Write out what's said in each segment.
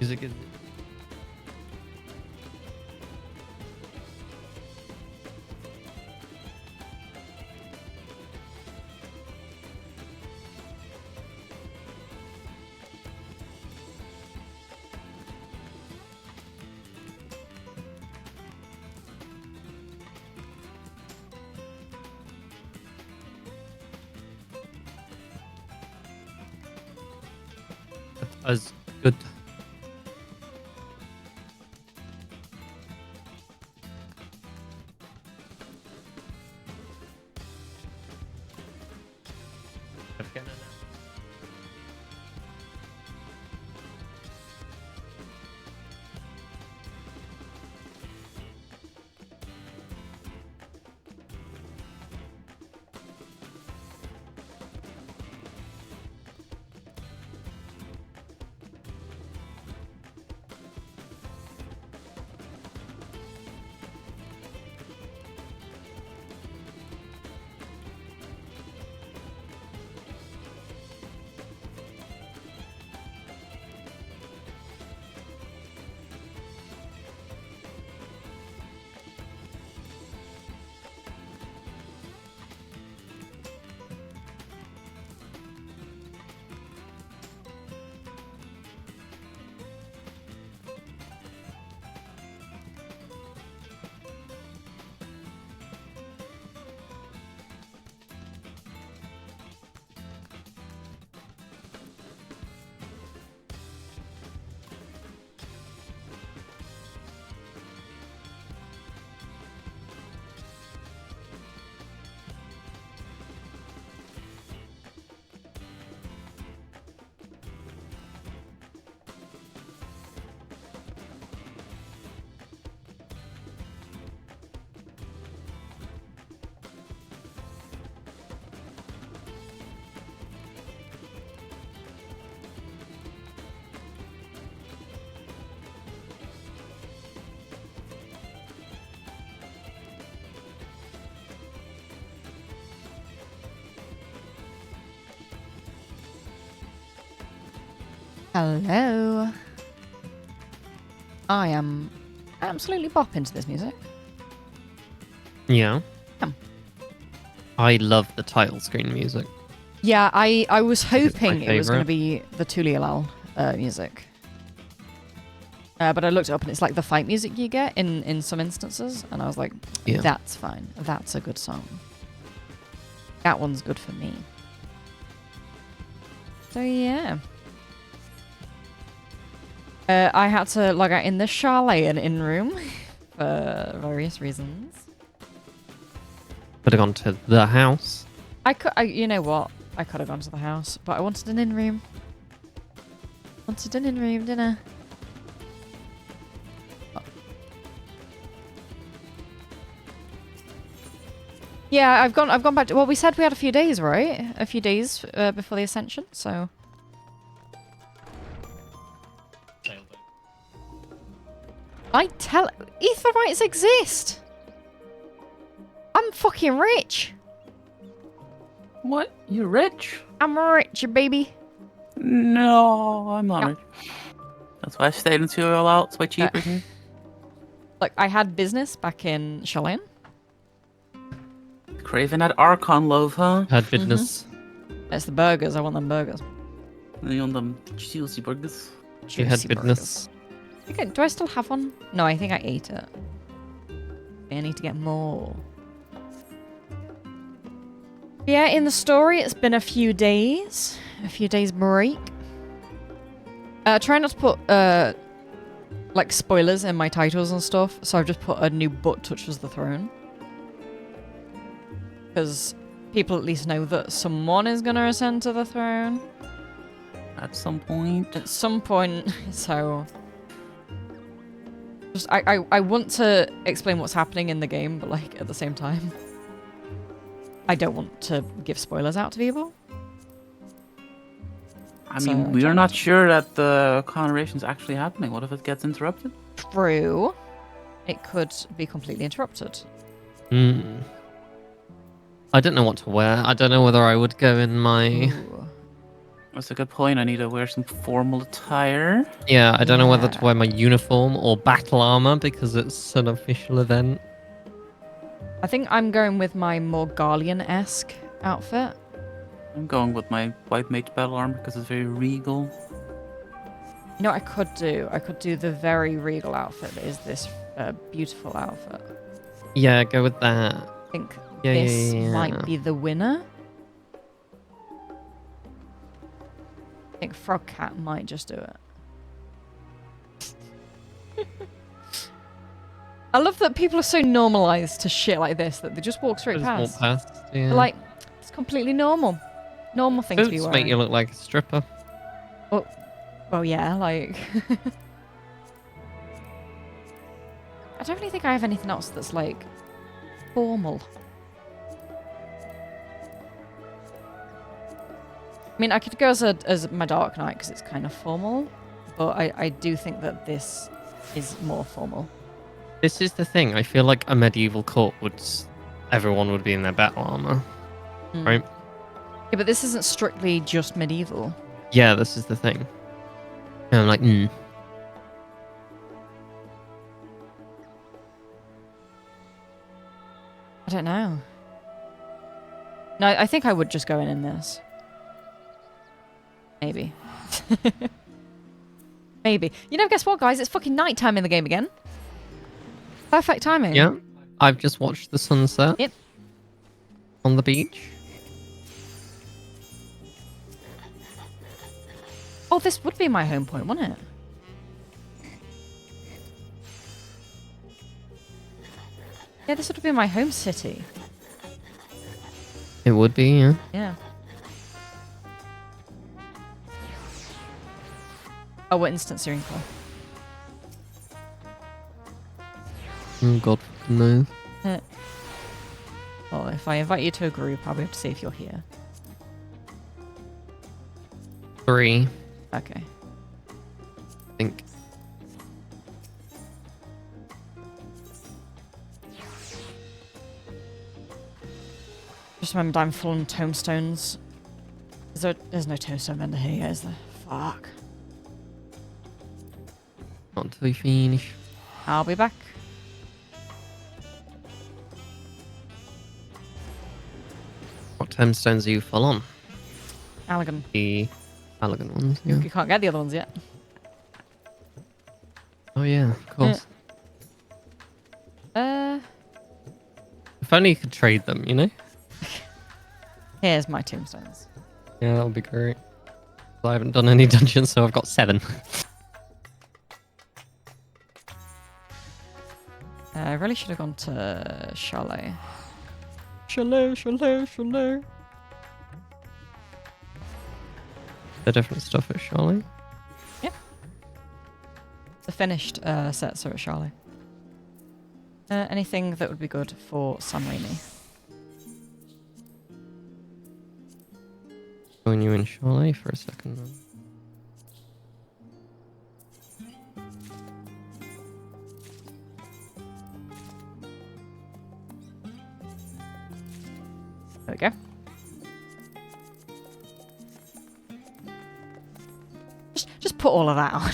Music is. As good. Hello. I am absolutely bopping to this music. Yeah. Come. I love the title screen music. Yeah, I was it's my hoping it was going to favourite. be the Tulialal music. But I looked it up and it's like the fight music you get in some instances. And I was like, Yeah. that's fine. That's a good song. That one's good for me. So yeah. I had to log out in the chalet and in-room for various reasons. Could have gone to the house. You know what? I could have gone to the house, but I wanted an in-room. Wanted an in-room dinner. Oh. Yeah, I've gone back to... Well, we said we had a few days, right? A few days before the Ascension, so... Aetherites exist! I'm fucking rich! What? You rich? I'm rich, baby. No, I'm not No. rich. That's why I stayed until you're all out. It's way cheaper here. Like, I had business back in Cheyenne. Craving that Archon love, huh? Had business. It's the burgers. I want them burgers. You want them juicy burgers? You had Juicy business. burgers. Okay, do I still have one? No, I think I ate it. I need to get more. Yeah, in the story, it's been a few days. A few days break. Try not to put, like, spoilers in my titles and stuff. So I've just put a new butt touches the throne. Because people at least know that someone is going to ascend to the throne. At some point. At some point, so... Just, I want to explain what's happening in the game, but, like, at the same time... I don't want to give spoilers out to people. I mean, we're not sure that the coronation's actually happening. What if it gets interrupted? True. It could be completely interrupted. Hmm. I don't know what to wear. I don't know whether I would go in my Ooh. That's a good point. I need to wear some formal attire. Yeah, I don't know whether to Yeah. wear my uniform or battle armor because it's an official event. I think I'm going with my more Garlean-esque outfit. I'm going with my white mage battle armor because it's very regal. You know what I could do? I could do the very regal outfit that is this beautiful outfit. Yeah, go with that. I think Yeah, yeah, this yeah. might be the winner. I think Frogcat might just do it. I love that people are so normalized to shit like this that they just walk straight Just past. walk past. Yeah. They're like, it's completely normal. Normal thing to be Boots wearing. make you look like a stripper. Well, yeah, like... I don't really think I have anything else that's, like, formal. I mean, I could go as my Dark Knight because it's kind of formal, but I do think that this is more formal. This is the thing. I feel like a medieval court everyone would be in their battle armor, right? Yeah, but this isn't strictly just medieval. Yeah, this is the thing. And I'm like, I don't know. No, I think I would just go in this. Maybe. Maybe. You know, guess what, guys? It's fucking nighttime in the game again. Perfect timing. Yeah, I've just watched the sunset. Yep. On the beach. Oh, this would be my home point, wouldn't it? Yeah, this would be my home city. It would be, yeah. Yeah. Oh, what instance you're in for? Oh, God knows. Well, if I invite you to a group, I'll be able to see if you're here. 3, Okay. I think. Just remembered I'm full on tomestones. There's no tombstone vendor here, is there? Fuck. Not until we finish. I'll be back. What tombstones are you full on? Allegan. The elegant ones, yeah. You can't get the other ones yet. Oh, yeah, of course. If only you could trade them, you know? Here's my tombstones. Yeah, that would be great. I haven't done any dungeons, so I've got 7. I really should have gone to Chalet. Chalet. The different stuff at Charlie. Yep. The finished sets are at Chalet. Anything that would be good for Sam Raimi? Join you in Charlie for a second. Then. There we go. Just put all of that on.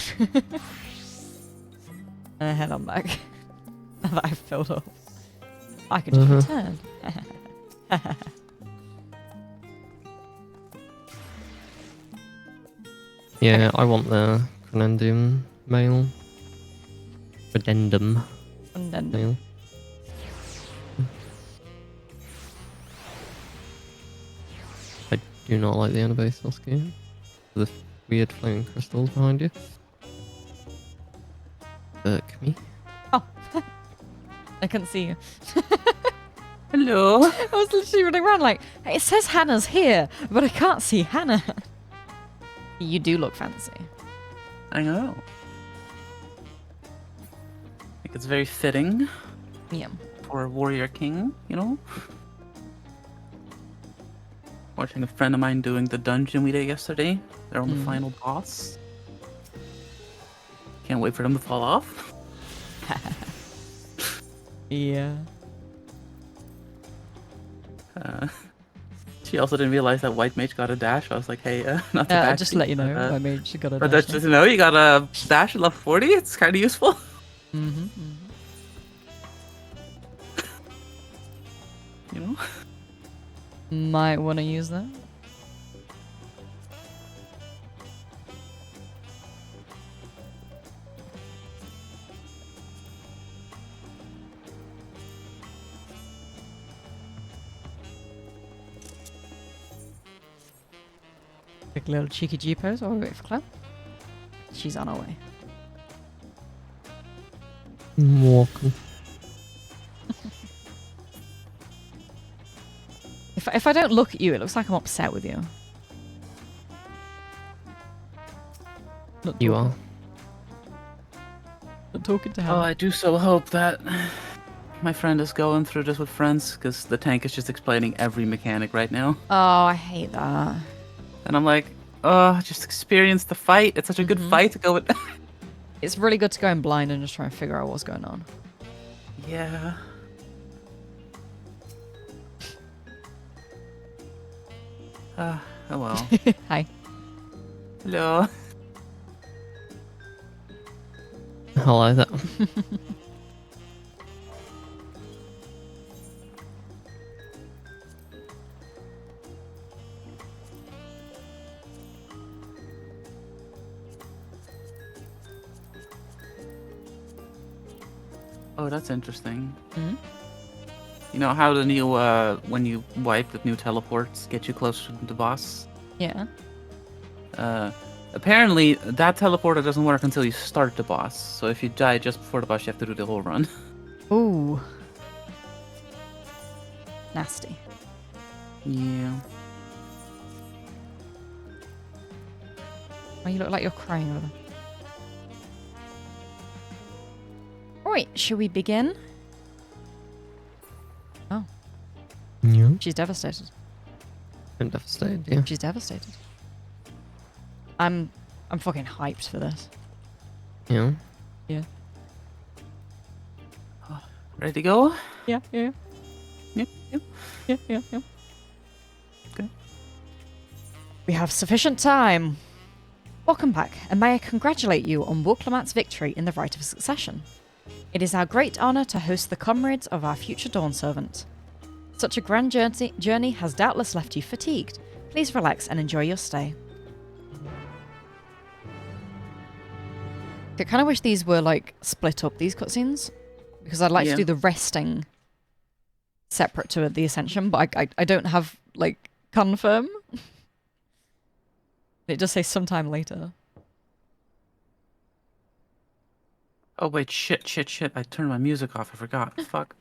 Head on back. Now that I've filled up. I could just return. Yeah, I want the Crenendum mail. Credendum And then mail. I do not like the Anabase scheme. The weird flowing crystals behind you. Irk me. I couldn't see you. Hello. I was literally running around like, it says Hannah's here, but I can't see Hannah. You do look fancy. I know. I think it's very fitting Yeah. for a warrior king, you know? Watching a friend of mine doing the dungeon we did yesterday. They're on the final boss. Can't wait for them to fall off. Yeah. She also didn't realize that White Mage got a dash. I was like, hey, not to bash Just you, to let you know, but, I mean, she got a but dash. just to know, you got a dash at level 40. It's kind of useful. You know? Might want to use that. Quick little cheeky G pose while we wait for Claire. She's on her way. Welcome. If I don't look at you, it looks like I'm upset with you. Not You talking- are. Not talking to her. Oh, I do so hope that my friend is going through this with friends, because the tank is just explaining every mechanic right now. Oh, I hate that. And I'm like, oh, just experience the fight. It's such a good fight to go with. It's really good to go in blind and just try and figure out what's going on. Yeah. Oh well. Hi. Hello. Hello there. Oh, that's interesting. Hmm? You know how the new, when you wipe, the new teleports get you closer to the boss? Yeah. Apparently, that teleporter doesn't work until you start the boss. So if you die just before the boss, you have to do the whole run. Ooh. Nasty. Yeah. Oh, you look like you're crying over there. Alright, shall we begin? Oh, Yeah. she's devastated. I'm devastated, yeah. She's devastated. I'm fucking hyped for this. Yeah. Yeah. Ready to go? Yeah, yeah. Yep, yep. Yeah, yeah, yeah. Okay. We have sufficient time. Welcome back, and may I congratulate you on Warclamat's victory in the Rite of Succession. It is our great honour to host the comrades of our future Dawn Servant. Such a grand journey has doubtless left you fatigued. Please relax and enjoy your stay. I kind of wish these were like split up, these cutscenes, because I'd like to do the resting separate to the Ascension, but I don't have like confirm. It just says sometime later. Oh wait, shit. I turned my music off. I forgot. Fuck.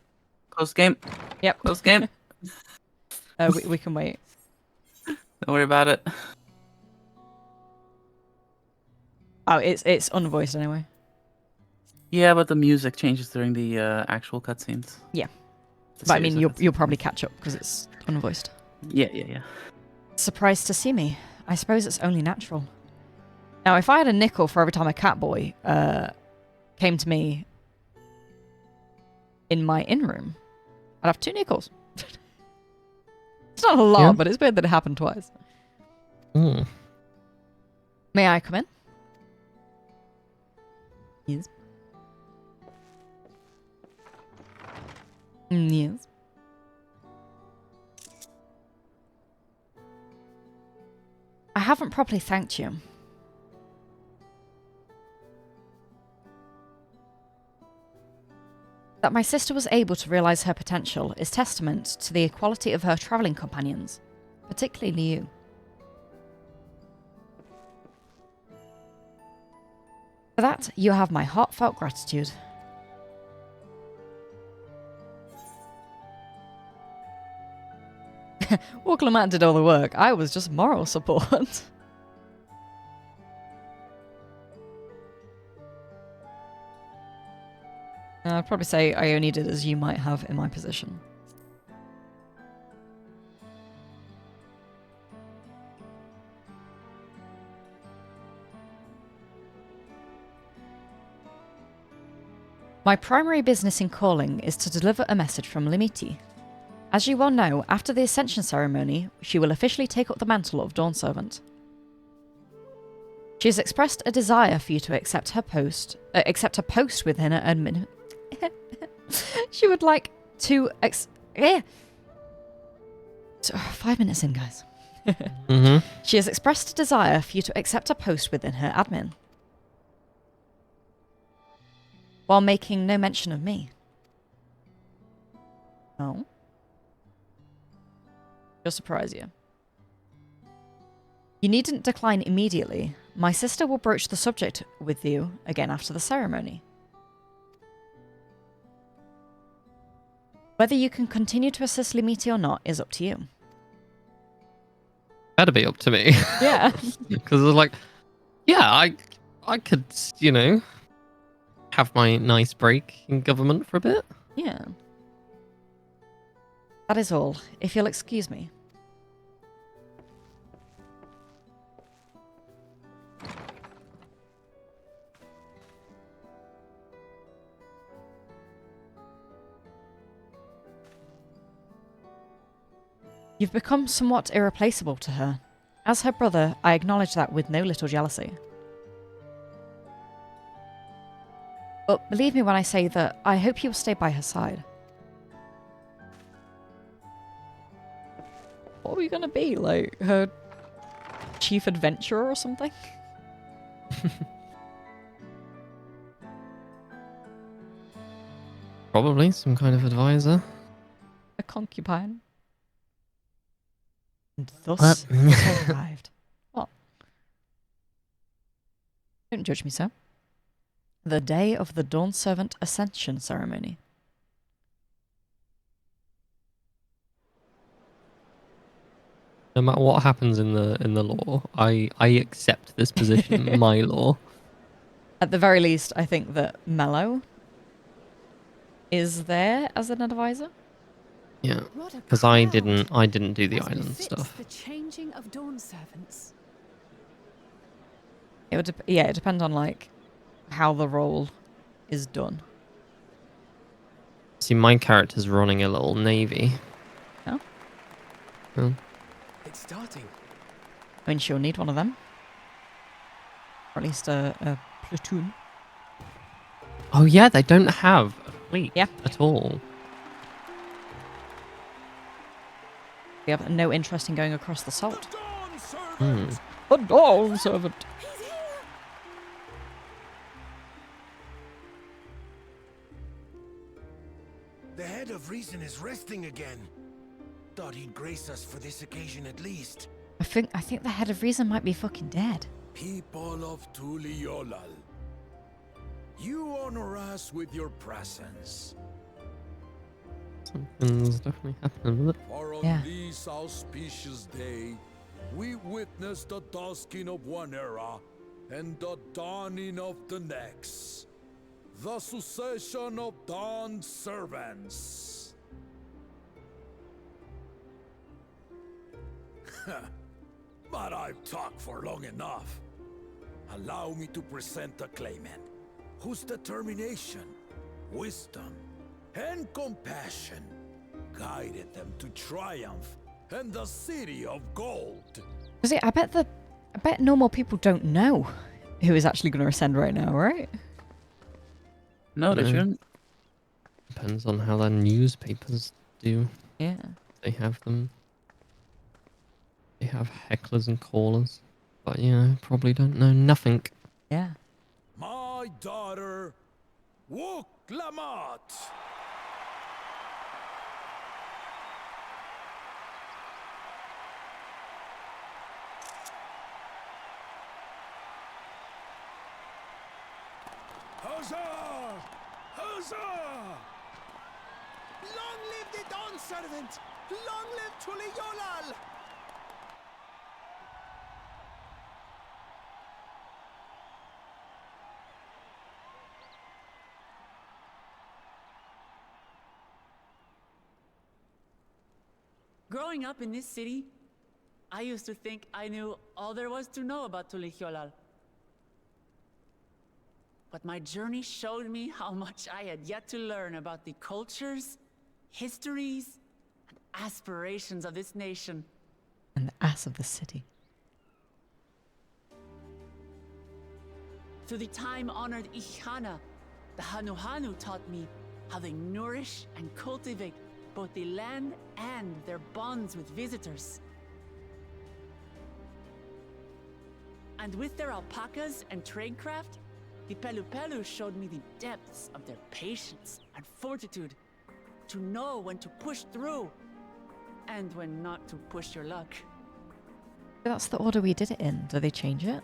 Close game. Yep. Close game. We can wait. Don't worry about it. Oh, it's unvoiced anyway. Yeah, but the music changes during the actual cutscenes. Yeah. The But I series mean, of you'll cutscenes. probably catch up because it's unvoiced. Yeah. Surprised to see me. I suppose it's only natural. Now, if I had a nickel for every time a catboy came to me in my in-room, I'd have 2 nickels. It's not a lot, Yeah. but it's weird that it happened twice. Mm. May I come in? Yes. Yes. I haven't properly thanked you. That my sister was able to realize her potential is testament to the equality of her traveling companions, particularly you. For that, you have my heartfelt gratitude. Warclamat did all the work. I was just moral support. I'd probably say I only did as you might have in my position. My primary business in calling is to deliver a message from Limiti. As you well know, after the Ascension ceremony, she will officially take up the mantle of Dawn Servant. She has expressed a desire for you to accept her post within her admin. She would like to 5 minutes in, guys. She has expressed a desire for you to accept a post within her admin, while making no mention of me. Oh? She'll surprise you. You needn't decline immediately. My sister will broach the subject with you again after the ceremony. Whether you can continue to assist Limiti or not is up to you. Better be up to me. Yeah. Because it's like, yeah, I could, you know, have my nice break in government for a bit. Yeah. That is all, if you'll excuse me. You've become somewhat irreplaceable to her. As her brother, I acknowledge that with no little jealousy. But believe me when I say that I hope you will stay by her side. What are we gonna be, like, her chief adventurer or something? Probably some kind of advisor. A concubine. And thus survived. What? Don't judge me, sir. The day of the Dawn Servant Ascension ceremony. No matter what happens in the law, I accept this position, my law. At the very least, I think that Mello is there as an advisor. Yeah, because I didn't do the island stuff. The changing of Dawn Servants. It would, it depends on like how the role is done. See, my character's running a little navy. Oh. Oh. It's starting. I mean, she'll need one of them. Or at least a platoon. Oh yeah, they don't have a fleet at all. We have no interest in going across the salt. The Dawn Servant. The head of reason is resting again. Thought he'd grace us for this occasion at least. I think the head of reason might be fucking dead. People of Tuliolal, you honor us with your presence. Something's definitely happening with it. For on this auspicious day, we witness the dusking of one era and the dawning of the next. The succession of Dawn Servants. But I've talked for long enough. Allow me to present the claimant, whose determination, wisdom, and compassion guided them to triumph and the city of gold. See, I bet normal people don't know who is actually going to ascend right now, right? No, they shouldn't. Depends on how their newspapers do. Yeah. They have them. They have hecklers and callers. But yeah, probably don't know nothing. Yeah. My daughter, Wook Lamont. Huzzah! Huzzah! Long live the Dawn Servant! Long live Tuliolal! Growing up in this city, I used to think I knew all there was to know about Tuliolal. But my journey showed me how much I had yet to learn about the cultures, histories, and aspirations of this nation. And the ass of the city. Through the time-honored Ihana, the Hanuhanu taught me how they nourish and cultivate both the land and their bonds with visitors. And with their alpacas and tradecraft, the Pelupelu showed me the depths of their patience and fortitude, to know when to push through and when not to push your luck. That's the order we did it in. Do they change it?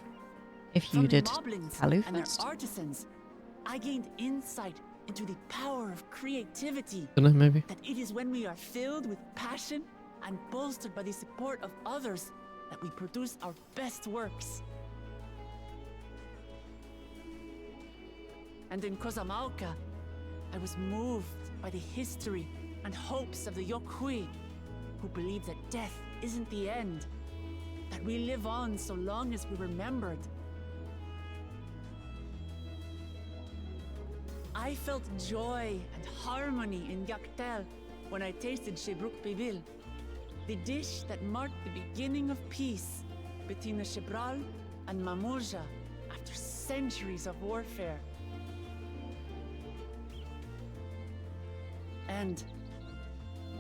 If you From did the moblins Palu and their first? artisans, I gained insight into the power of creativity. Don't know, maybe. That it is when we are filled with passion and bolstered by the support of others that we produce our best works. And in Kozamauka, I was moved by the history and hopes of the Yokhui, who believe that death isn't the end, that we live on so long as we're remembered. I felt joy and harmony in Yaktel when I tasted Shebruk Pivil, the dish that marked the beginning of peace between the Shebral and Mamurja after centuries of warfare. And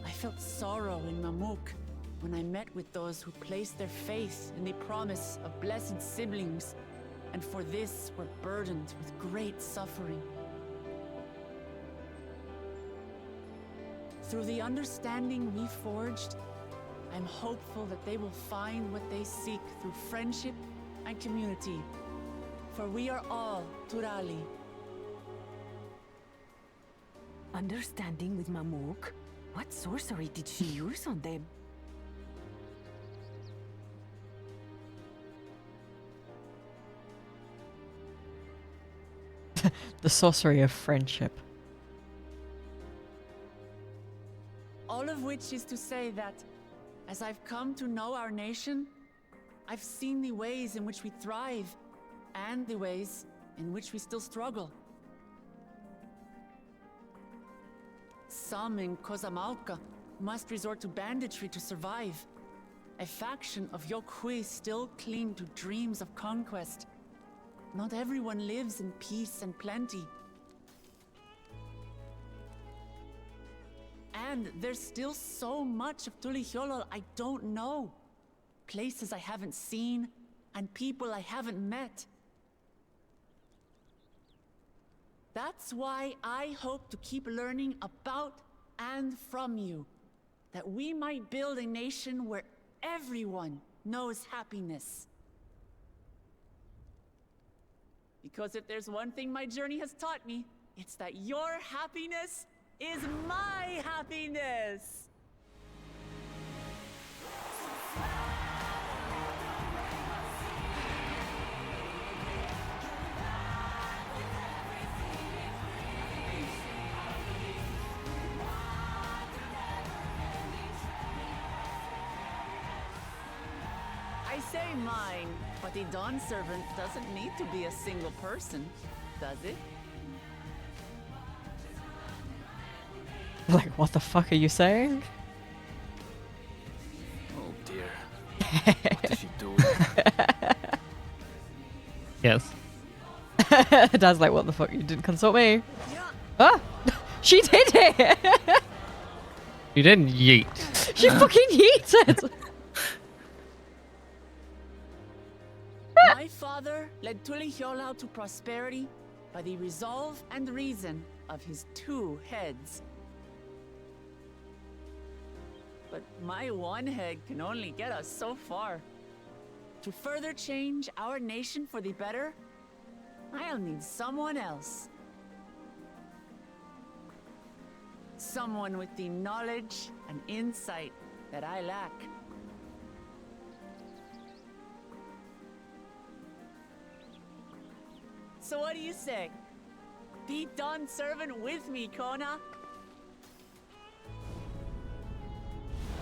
I felt sorrow in Mamuk when I met with those who placed their faith in the promise of blessed siblings, and for this were burdened with great suffering. Through the understanding we forged, I'm hopeful that they will find what they seek through friendship and community, for we are all Turali. Understanding with Mamuk? What sorcery did she use on them? The sorcery of friendship. All of which is to say that, as I've come to know our nation, I've seen the ways in which we thrive, and the ways in which we still struggle. Some in Kozamauka must resort to banditry to survive. A faction of Yokhui still cling to dreams of conquest. Not everyone lives in peace and plenty. And there's still so much of Tulihyolol I don't know. Places I haven't seen, and people I haven't met. That's why I hope to keep learning about and from you, that we might build a nation where everyone knows happiness. Because if there's one thing my journey has taught me, it's that your happiness is my happiness! I say mine, but the Dawn Servant doesn't need to be a single person, does it? Like, what the fuck are you saying? Oh dear. What is she doing? Yes. Dad's like, what the fuck? You didn't consult me. Ah! She did it! You didn't yeet. She fucking yeeted! My father led Tulihyolal to prosperity by the resolve and reason of his 2 heads. But my one head can only get us so far. To further change our nation for the better, I'll need someone else. Someone with the knowledge and insight that I lack. So what do you say? Be Dawn Servant with me, Kona?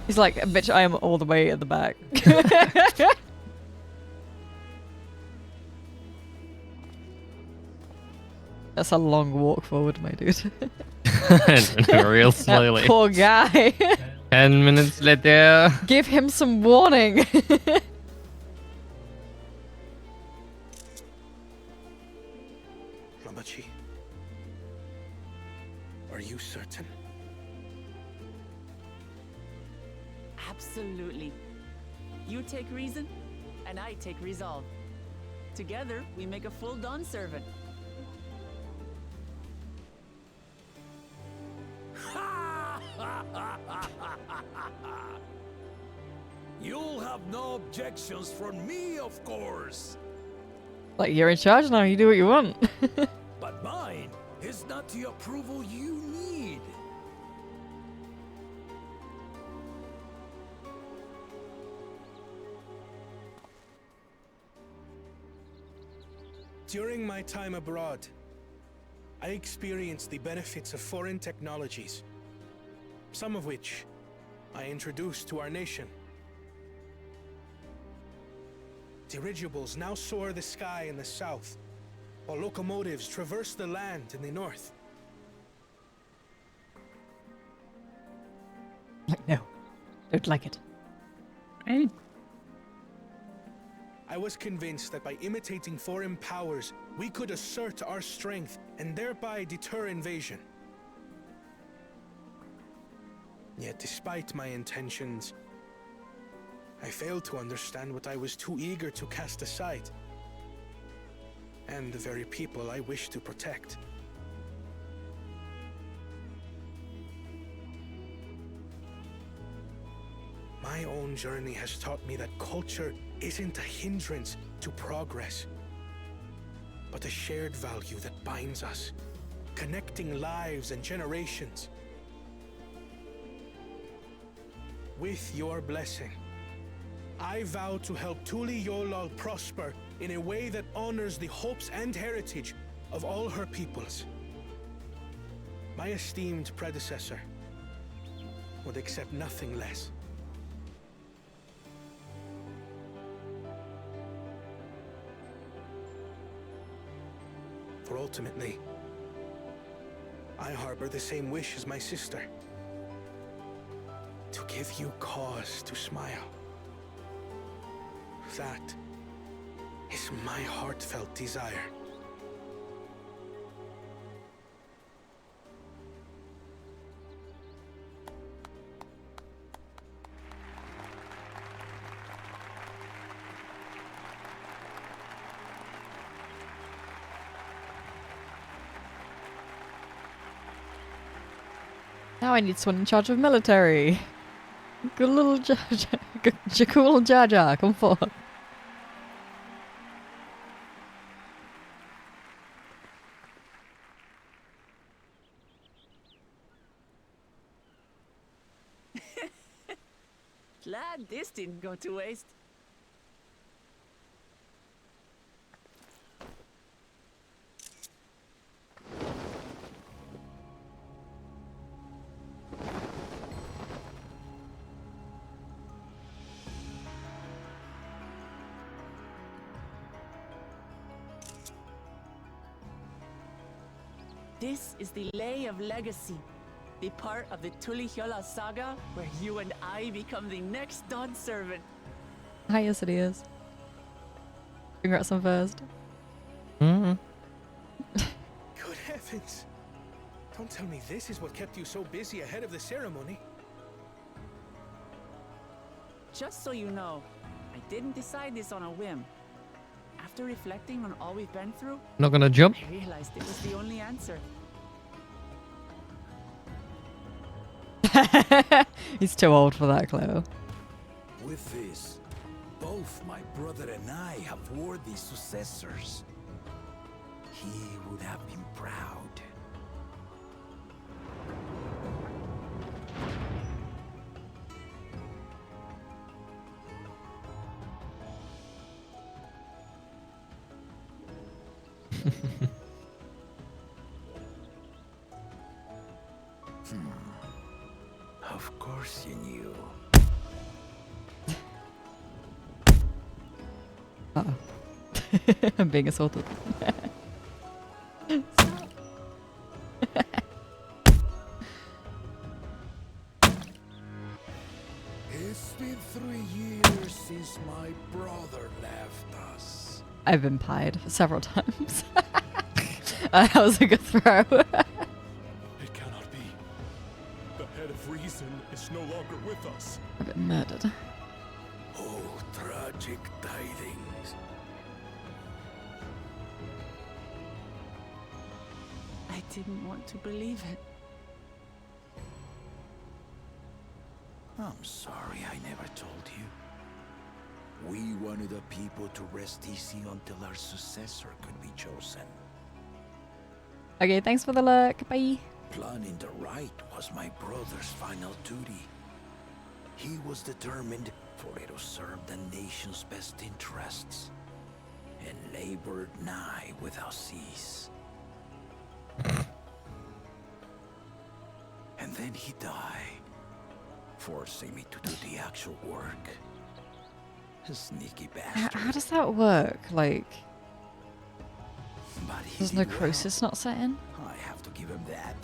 He's like, bitch, I am all the way at the back. That's a long walk forward, my dude. Real slowly. That poor guy. 10 minutes later. Give him some warning. Ramachi, are you certain? Absolutely. You take reason, and I take resolve. Together, we make a full Dawn servant. You'll have no objections from me, of course. Like, you're in charge now, you do what you want. But mine is not the approval you need. During my time abroad, I experienced the benefits of foreign technologies, some of which I introduced to our nation. Dirigibles now soar the sky in the south, while locomotives traverse the land in the north. Like, no. Don't like it. Hey, I was convinced that by imitating foreign powers, we could assert our strength and thereby deter invasion. Yet despite my intentions, I failed to understand what I was too eager to cast aside, and the very people I wish to protect. My own journey has taught me that culture isn't a hindrance to progress, but a shared value that binds us, connecting lives and generations. With your blessing, I vow to help Tuli Yolal prosper in a way that honors the hopes and heritage of all her peoples. My esteemed predecessor would accept nothing less. For ultimately, I harbor the same wish as my sister. To give you cause to smile. That is my heartfelt desire. Now I need someone in charge of military. Good little Jakul Jar Jar, come forward. Glad this didn't go to waste. This is the Lay of Legacy, the part of the Tulihyola saga where you and I become the next Dawn servant. Hi, yes it is. Congrats on first. Mm. Good heavens! Don't tell me this is what kept you so busy ahead of the ceremony. Just so you know, I didn't decide this on a whim. After reflecting on all we've been through, Not gonna jump. I realized it was the only answer. He's too old for that, Cleo. With this, both my brother and I have worthy successors. He would have been proud. Of course you knew. Uh-oh. I'm being assaulted. I've been pied several times. That was a good throw. It cannot be. The head of reason is no longer with us. I've been murdered. Oh, tragic tidings. I didn't want to believe it. I'm sorry I never told you. We wanted the people to rest easy until our successor could be chosen. Okay, thanks for the look. Bye. Planning the right was my brother's final duty. He was determined for it to serve the nation's best interests, and labored nigh without cease. And then he died, forcing me to do the actual work. A sneaky bastard. How does that work? Like, But he does did well. necrosis not set in? I have to give him that.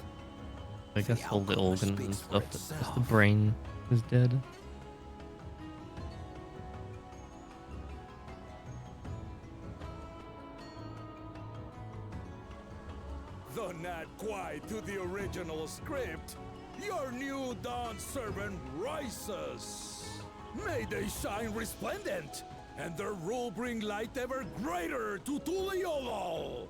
I guess all the outcome organs and speaks for stuff, but just the itself. brain is dead. Though not quite to the original script, your new Dawn servant rises. May they shine resplendent, and their rule bring light ever greater to Tuliolol.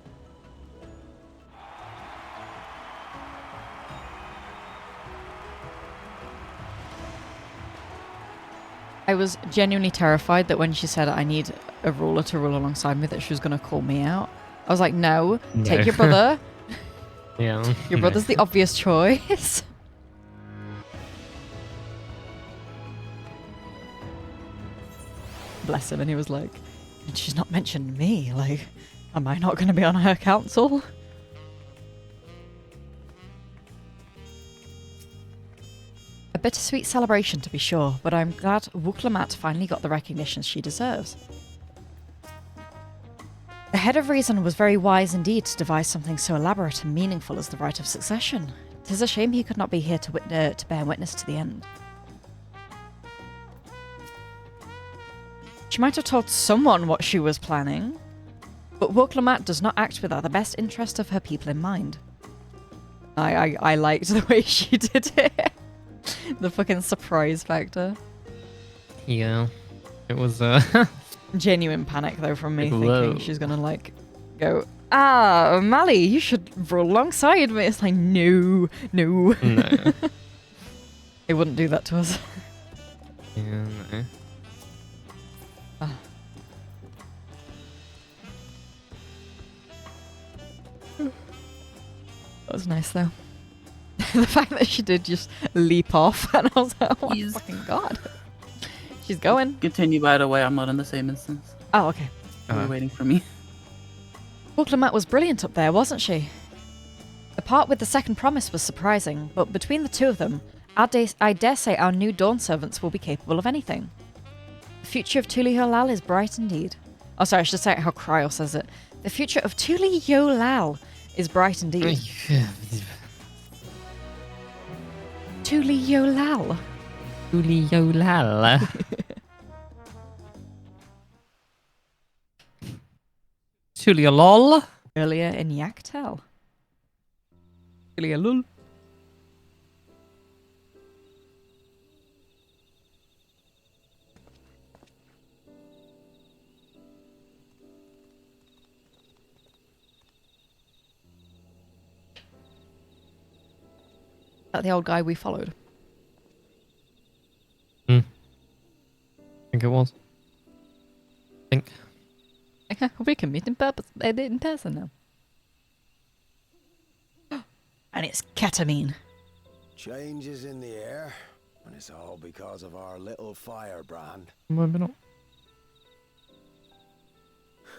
I was genuinely terrified that when she said I need a ruler to rule alongside me, that she was going to call me out. I was like, no, take your brother. Yeah. Your brother's the obvious choice. Bless him, and he was like, and she's not mentioned me. Like, am I not going to be on her council? A bittersweet celebration, to be sure, but I'm glad Wuklamat finally got the recognition she deserves. The head of reason was very wise indeed to devise something so elaborate and meaningful as the right of succession. 'Tis a shame he could not be here to bear witness to the end. She might have told someone what she was planning, but Wuklamat does not act without the best interest of her people in mind. I liked the way she did it. The fucking surprise factor. Yeah. It was Genuine panic though from me, Whoa. thinking she's gonna like go, Mally, you should roll alongside me. It's like, no. no. It wouldn't do that to us. Yeah, no. That was nice though. The fact that she did just leap off, and I was like, oh my fucking god. She's going. Continue, by the way. I'm not in the same instance. Oh, okay. You were waiting for me. Wuklamat was brilliant up there, wasn't she? The part with the second promise was surprising, but between the two of them, I dare say our new Dawn servants will be capable of anything. The future of Tuli Yolal is bright indeed. Oh, sorry, I should say it how Cryo says it. The future of Tuli Yolal is bright indeed. Tuli Yolal. Tuliolal. Tuliolol. Earlier in Yaktel. Tuliolul. That the old guy we followed. I think it was. I think. We can meet in person now. And it's ketamine. Changes in the air, and it's all because of our little firebrand. Maybe not.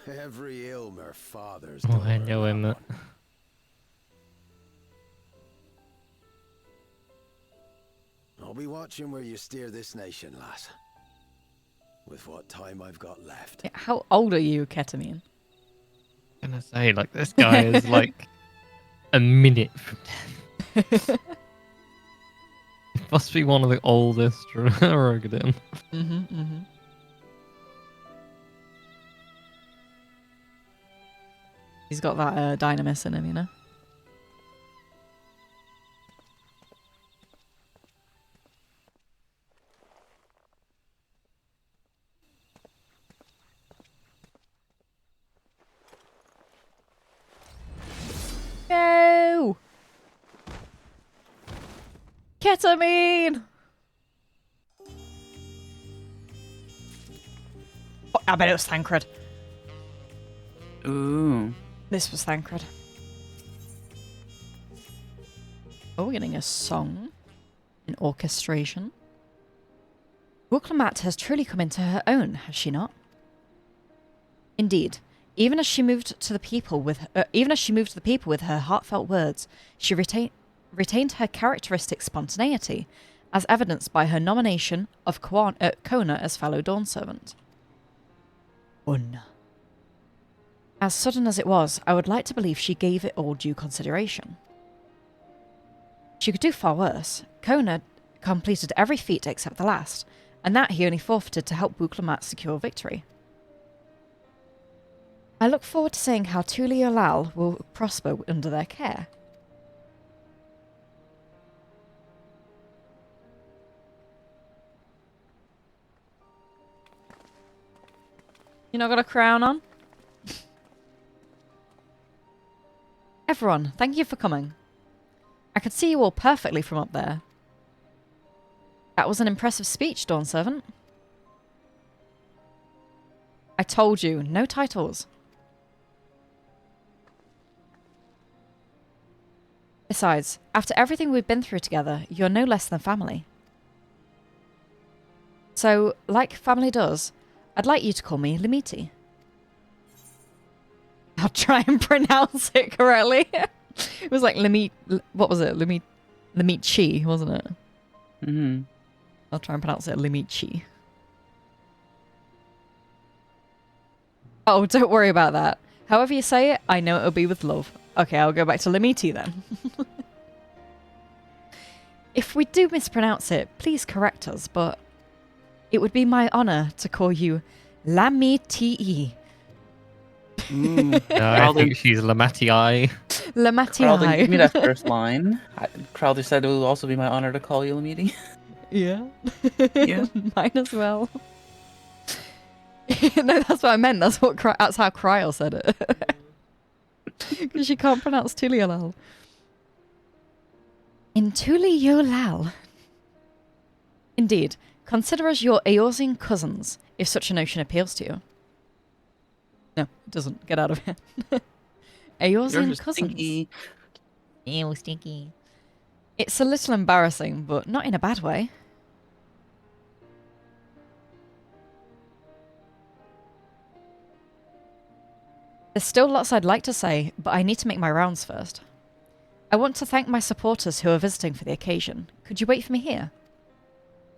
Every Ilmer father's Oh, I daughter know had him. one. I'll be watching where you steer this nation, lass. With what time I've got left. Yeah, how old are you, ketamine? I'm gonna say, like, this guy is like a minute from death. Must be one of the oldest Rogadin. He's got that dynamis in him, you know? No! Ketamine! Oh, I bet it was Thancred. Ooh. This was Thancred. Oh, we're getting a song. An orchestration. Wuklemat has truly come into her own, has she not? Indeed. Even as she moved to the people with her heartfelt words, she retained her characteristic spontaneity, as evidenced by her nomination of Kona as fellow Dawn servant. Unna. As sudden as it was, I would like to believe she gave it all due consideration. She could do far worse. Kona completed every feat except the last, and that he only forfeited to help Wuklemat secure victory. I look forward to seeing how Tuli Olal will prosper under their care. You not got a crown on? Everyone, thank you for coming. I could see you all perfectly from up there. That was an impressive speech, Dawn Servant. I told you, no titles. Besides, after everything we've been through together, you're no less than family. So, like family does, I'd like you to call me Limiti. I'll try and pronounce it correctly. It was like what was it? Limichi, wasn't it? Mm-hmm. I'll try and pronounce it Limichi. Oh, don't worry about that. However you say it, I know it'll be with love. Okay, I'll go back to Limiti then. If we do mispronounce it, please correct us, but it would be my honor to call you Lamiti. No, I think she's Lamatii. Lamatii. Give me that first line. Crowther said it will also be my honor to call you Lamiti. Yeah. Yeah. Mine as well. No, that's what I meant. That's how Cryo said it. Because she can't pronounce Tuliolal. In Tuliolal. Indeed. Consider us your Eorzean cousins, if such a notion appeals to you. No, it doesn't. Get out of here. Eorzean cousins. Stinky. Ew, stinky. It's a little embarrassing, but not in a bad way. There's still lots I'd like to say, but I need to make my rounds first. I want to thank my supporters who are visiting for the occasion. Could you wait for me here?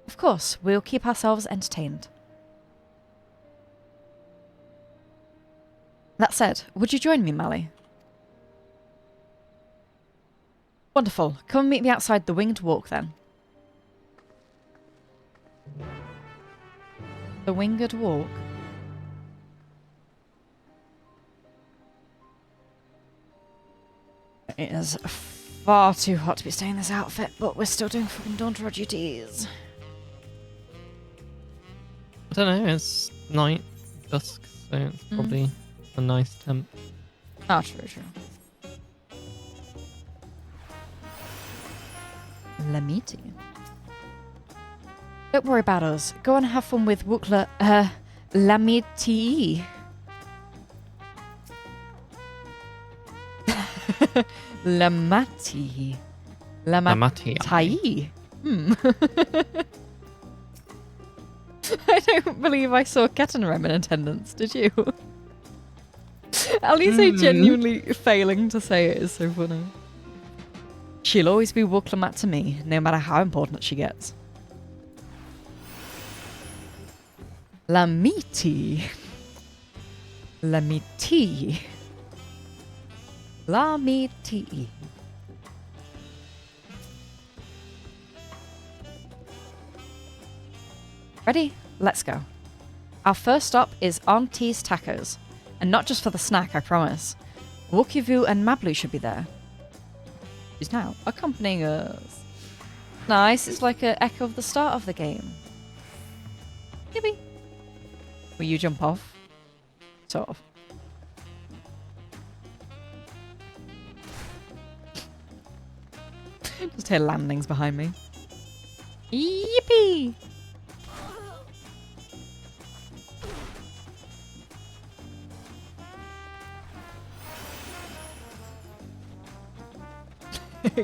Of course, we'll keep ourselves entertained. That said, would you join me, Mally? Wonderful. Come and meet me outside the Winged Walk, then. The Winged Walk? It is far too hot to be staying in this outfit, but we're still doing fucking Dawntrail duties. I don't know, it's night, dusk, so it's probably a nice temp. Oh, true. Lamiti. Don't worry about us. Go and have fun with Lamiti. Lamati. Lamatai. I don't believe I saw Ketanrem in attendance, did you? At least genuinely failing to say it is so funny. She'll always be Wuklemat to me, no matter how important she gets. Lamiti. Lamiti. Lamiti. Ready? Let's go. Our first stop is Auntie's Tacos. And not just for the snack, I promise. Wokivu and Mablu should be there. She's now accompanying us. Nice, it's like an echo of the start of the game. Yippee. Will you jump off? Sort of. Just hear landings behind me. Yippee!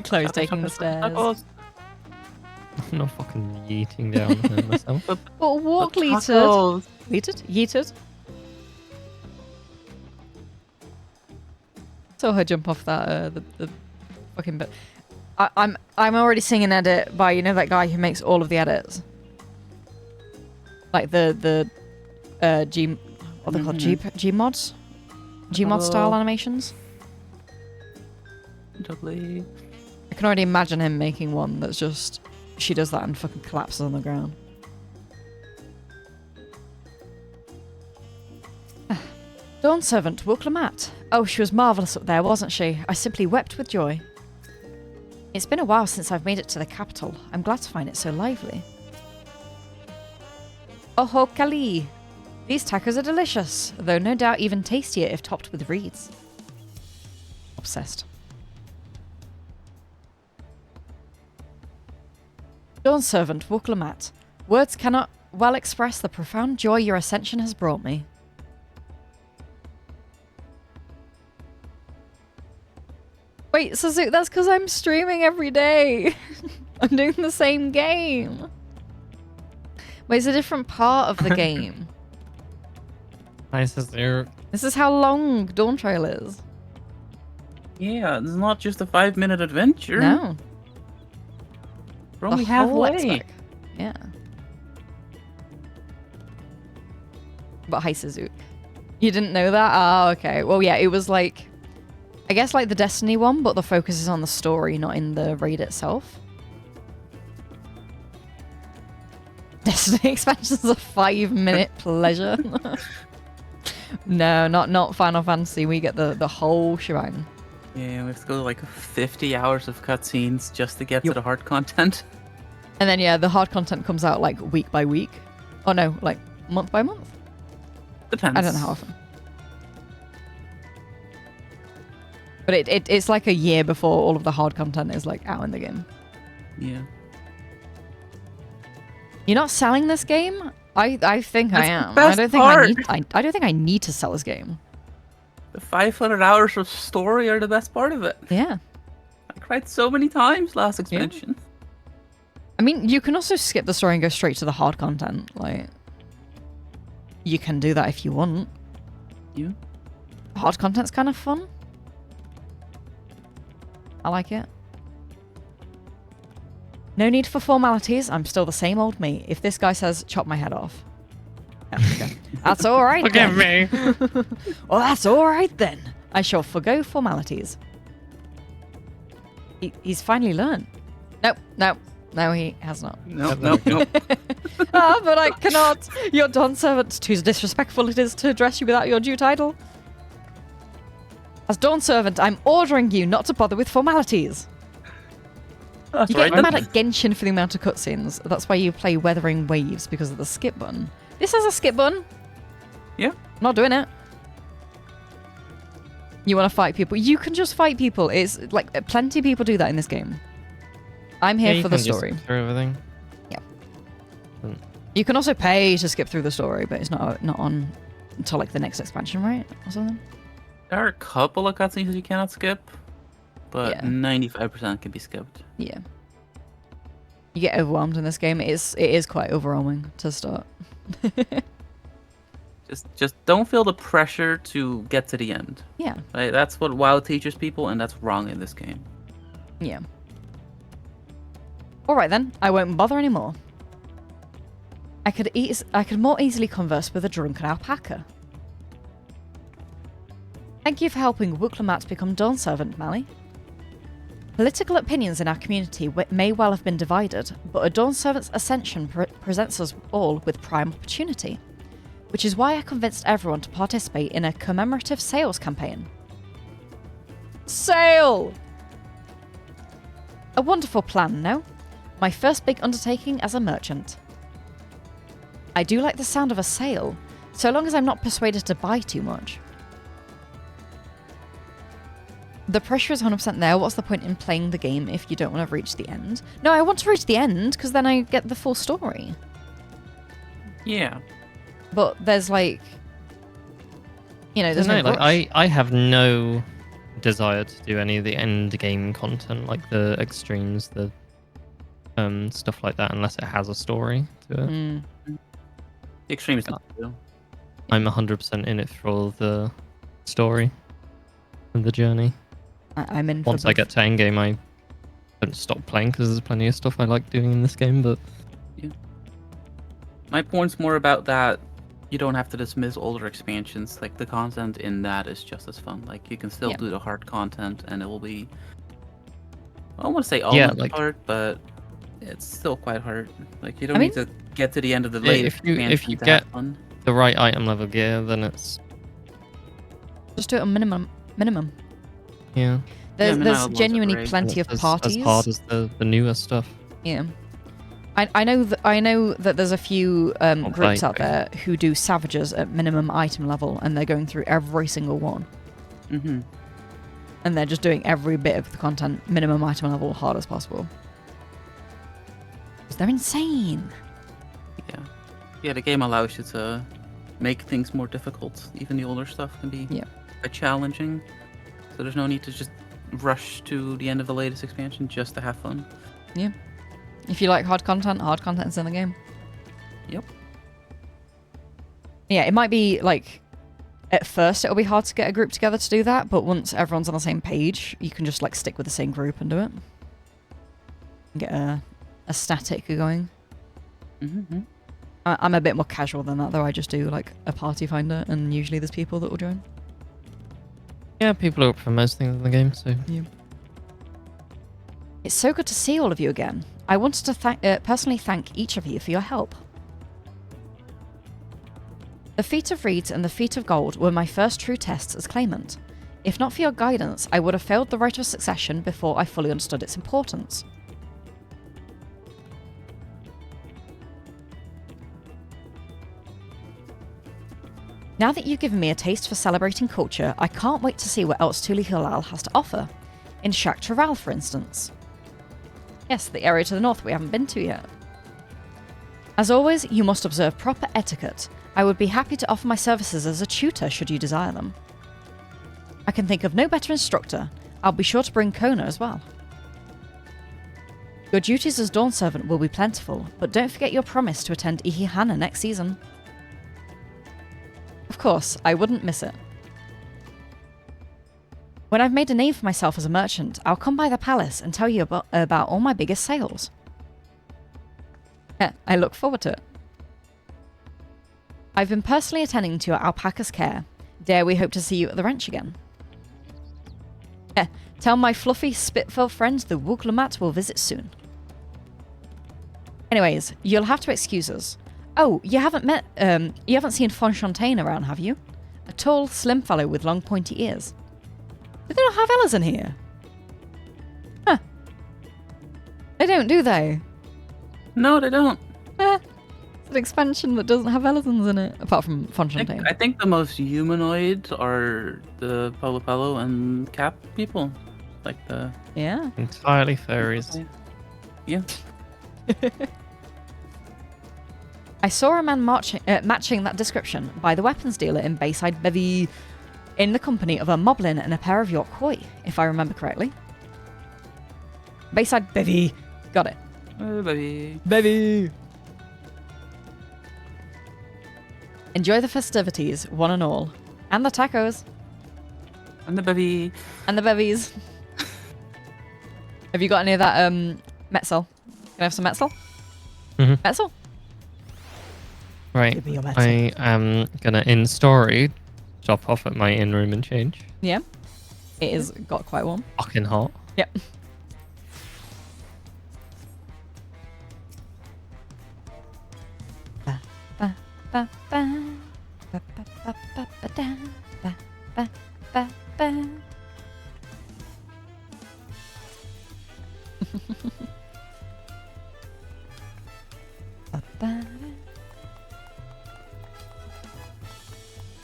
Chloe's taking the stairs. I'm not fucking yeeting down here myself. But walk, Leeted. Leeted? Yeeted? Saw her jump off that, the fucking bit. I'm already seeing an edit by, you know, that guy who makes all of the edits? Like the G... What are they called? Gmods? Gmod style animations? Totally. I can already imagine him making one that's just... She does that and fucking collapses on the ground. Dawn Servant, Woklamat. Oh, she was marvellous up there, wasn't she? I simply wept with joy. It's been a while since I've made it to the capital. I'm glad to find it so lively. Oho Kali! These tacos are delicious, though no doubt even tastier if topped with reeds. Obsessed. Dawn Servant, Woklamat. Words cannot well express the profound joy your ascension has brought me. Wait, Suzu, that's because I'm streaming every day. I'm doing the same game. Wait, it's a different part of the game. Hi, Suzu. This is how long Dawntrail is. Yeah, it's not just a 5-minute adventure. No. We're only The whole halfway. expec. Yeah. But hi, Suzu. You didn't know that? Ah, okay. Well, yeah, it was like... I guess like the Destiny one, but the focus is on the story, not in the raid itself. Destiny expansions are 5-minute pleasure. No, not Final Fantasy. We get the whole shebang. Yeah, we have to go like 50 hours of cutscenes just to get to the hard content. And then, yeah, the hard content comes out like week by week. Oh no, like month by month? Depends. I don't know how often. But it's like a year before all of the hard content is like out in the game. Yeah. You're not selling this game? I think I am. Best I don't think part. I don't think I need to sell this game. The 500 hours of story are the best part of it. Yeah. I cried so many times last expansion. I mean, you can also skip the story and go straight to the hard content. Like, you can do that if you want. Yeah. Hard content's kind of fun. I like it. No need for formalities. I'm still the same old me. If this guy says, chop my head off. That's all right. Forgive me. Well, that's all right then. I shall forgo formalities. He's finally learned. No, he has not. Nope. Ah, but I cannot. Your Dawn Servant. Too disrespectful it is to address you without your due title. As Dawn Servant, I'm ordering you not to bother with formalities. That's You right. get mad at Genshin for the amount of cutscenes. That's why you play Weathering Waves, because of the skip button. This has a skip button. Yeah. I'm not doing it. You want to fight people? You can just fight people. It's like plenty of people do that in this game. I'm here for the story. Just through everything. Yeah. You can also pay to skip through the story, but it's not on until like the next expansion, right? Or something. There are a couple of cutscenes that you cannot skip, but Yeah. 95% can be skipped. Yeah. You get overwhelmed in this game. It is quite overwhelming to start. Just don't feel the pressure to get to the end. Yeah. Right? That's what WoW teaches people, and that's wrong in this game. Yeah. Alright then, I won't bother anymore. I could more easily converse with a drunken alpaca. Thank you for helping Woklamat become Dawn Servant, Mally. Political opinions in our community may well have been divided, but a Dawn Servant's ascension presents us all with prime opportunity, which is why I convinced everyone to participate in a commemorative sales campaign. Sail! A wonderful plan, no? My first big undertaking as a merchant. I do like the sound of a sail, so long as I'm not persuaded to buy too much. The pressure is 100% there. What's the point in playing the game if you don't want to reach the end? No, I want to reach the end because then I get the full story. Yeah. But there's like, you know, there's no like rush. I have no desire to do any of the end game content, like the extremes, the stuff like that, unless it has a story to it. Mm. The extremes don't do. I'm 100% in it for all the story and the journey. I'm in for Once I both. get to endgame, I don't stop playing because there's plenty of stuff I like doing in this game. But My point's more about that you don't have to dismiss older expansions. Like, the content in that is just as fun. Like, you can still do the hard content, and it will be... I don't want to say almost hard, but it's still quite hard. Like, you don't need to get to the end of the latest expansion if you to get have fun. the right item level gear, then it's Just do it on minimum. yeah. There's genuinely plenty of parties. As hard as the newer stuff. Yeah. I know that there's a few groups out there who do savages at minimum item level, and they're going through every single one. Mm-hmm. And they're just doing every bit of the content minimum item level hard as possible. 'Cause they're insane. Yeah, the game allows you to make things more difficult. Even the older stuff can be quite challenging. So there's no need to just rush to the end of the latest expansion just to have fun. Yeah. If you like hard content's in the game. Yep. Yeah, it might be like at first it'll be hard to get a group together to do that, but once everyone's on the same page, you can just like stick with the same group and do it. And get a static going. Mm-hmm. I'm a bit more casual than that, though. I just do like a party finder, and usually there's people that will join. Yeah, people are up for most things in the game, so yeah. It's so good to see all of you again. I wanted to personally thank each of you for your help. The Feat of Reeds and the Feat of Gold were my first true tests as claimant. If not for your guidance, I would have failed the rite of succession before I fully understood its importance. Now that you've given me a taste for celebrating culture, I can't wait to see what else Tuli Hilal has to offer. In Shak Taral, for instance. Yes, the area to the north we haven't been to yet. As always, you must observe proper etiquette. I would be happy to offer my services as a tutor should you desire them. I can think of no better instructor. I'll be sure to bring Kona as well. Your duties as Dawn Servant will be plentiful, but don't forget your promise to attend Ihihana next season. Of course, I wouldn't miss it. When I've made a name for myself as a merchant, I'll come by the palace and tell you about all my biggest sales. Yeah, I look forward to it. I've been personally attending to your alpaca's care. Dare we hope to see you at the ranch again? Yeah, tell my fluffy spitful friend the Wooglamat will visit soon. Anyways, you'll have to excuse us. Oh, you haven't seen Fonchampagne around, have you? A tall, slim fellow with long pointy ears. Do they not have Ellas in here? Huh. They don't, do they? No, they don't. It's an expansion that doesn't have Ellisons in it, apart from Fonchampagne. I think the most humanoid are the Polo Polo and Cap people. Like the... Yeah. Entirely furries. Yeah. I saw a man matching that description by the weapons dealer in Bayside Bevy, in the company of a Moblin and a pair of York Koi, if I remember correctly. Bayside Bevy. Got it. Bevy. Bevy. Enjoy the festivities, one and all. And the tacos. And the bevy. And the bevies. Have you got any of that Metzel? Can I have some Metzel? Mm-hmm. Metzel? Right. Give me your Metzel. I am gonna in story drop off at my inn room and change. Yeah. It is got quite warm. Fucking hot. Yep.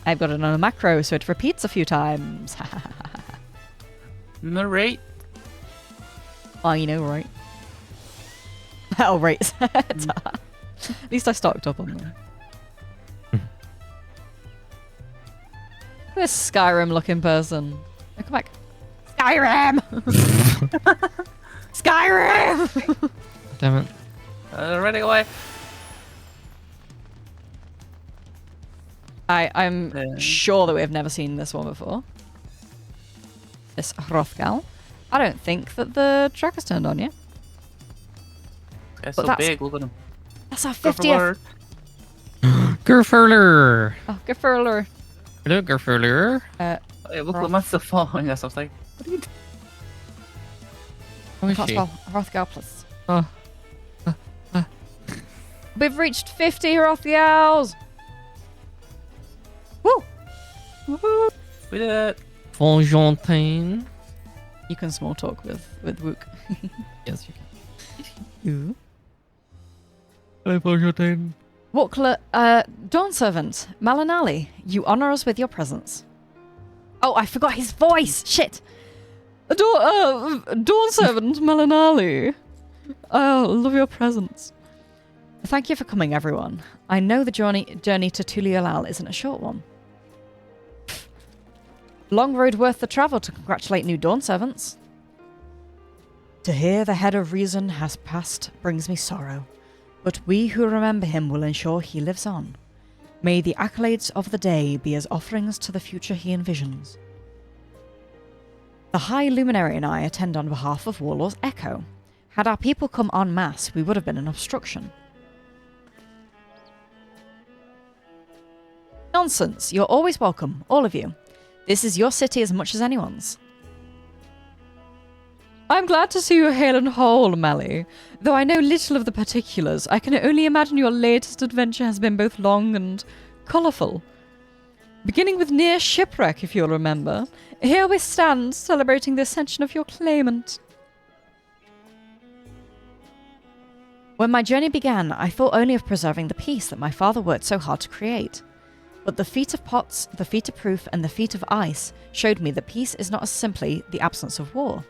I've got another macro, so it repeats a few times. Narrate. Oh, you know, right? Oh, right. At least I stocked up on them. This Skyrim-looking person. Oh, come back. Skyrim! Skyrim! Damn it. Running away. I'm sure that we have never seen this one before. This Hrothgal. I don't think that the track has turned on yet. It's so big, look at him. That's our 50th. Gerfurler! Oh, Gerfurler. Hello, Gerfurler. Hey, look, Laman's still following us. I was like, what are you doing? How is she? Hrothgal plus. Oh. We've reached 50 Hrothgals! Woo! Woohoo! We did it! Fontaine. You can small talk with Wook. Yes, you can. Hello, Fontaine. Walkler, Dawn Servant, Malinali, you honor us with your presence. Oh, I forgot his voice! Shit! Dawn Servant, Malinali. I love your presence. Thank you for coming, everyone. I know the journey to Tuliolal isn't a short one. Long road worth the travel to congratulate new Dawn Servants. To hear the head of reason has passed brings me sorrow, but we who remember him will ensure he lives on. May the accolades of the day be as offerings to the future he envisions. The High Luminary and I attend on behalf of Warlord's Echo. Had our people come en masse, we would have been an obstruction. Nonsense, you're always welcome, all of you. This is your city as much as anyone's. I'm glad to see you hale and whole, Mally. Though I know little of the particulars, I can only imagine your latest adventure has been both long and colourful. Beginning with near shipwreck, if you'll remember. Here we stand, celebrating the ascension of your claimant. When my journey began, I thought only of preserving the peace that my father worked so hard to create. But the feat of pots, the feat of proof, and the feat of ice showed me that peace is not as simply the absence of war.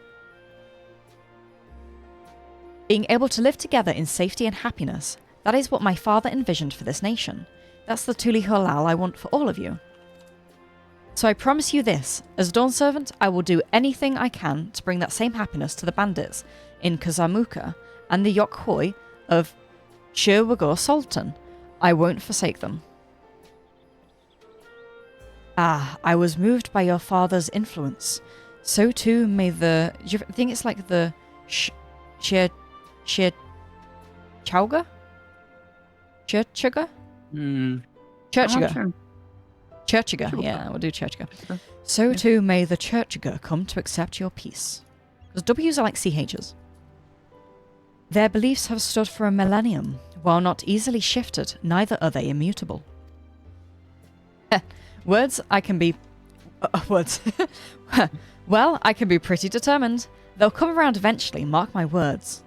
Being able to live together in safety and happiness, that is what my father envisioned for this nation. That's the Tuli Halal I want for all of you. So I promise you this, as Dawn Servant, I will do anything I can to bring that same happiness to the bandits in Kazamuka and the Yokhoi of Shirwagor Sultan. I won't forsake them. Ah, I was moved by your father's influence. So too may the... Do you think it's like the... Chauga? Churchiga? Churchiga. Churchiga, yeah, we'll do Churchiga. So too may the Churchiga come to accept your peace. Because W's are like CHs. Their beliefs have stood for a millennium. While not easily shifted, neither are they immutable. Words, I can be... words. Well, I can be pretty determined. They'll come around eventually, mark my words.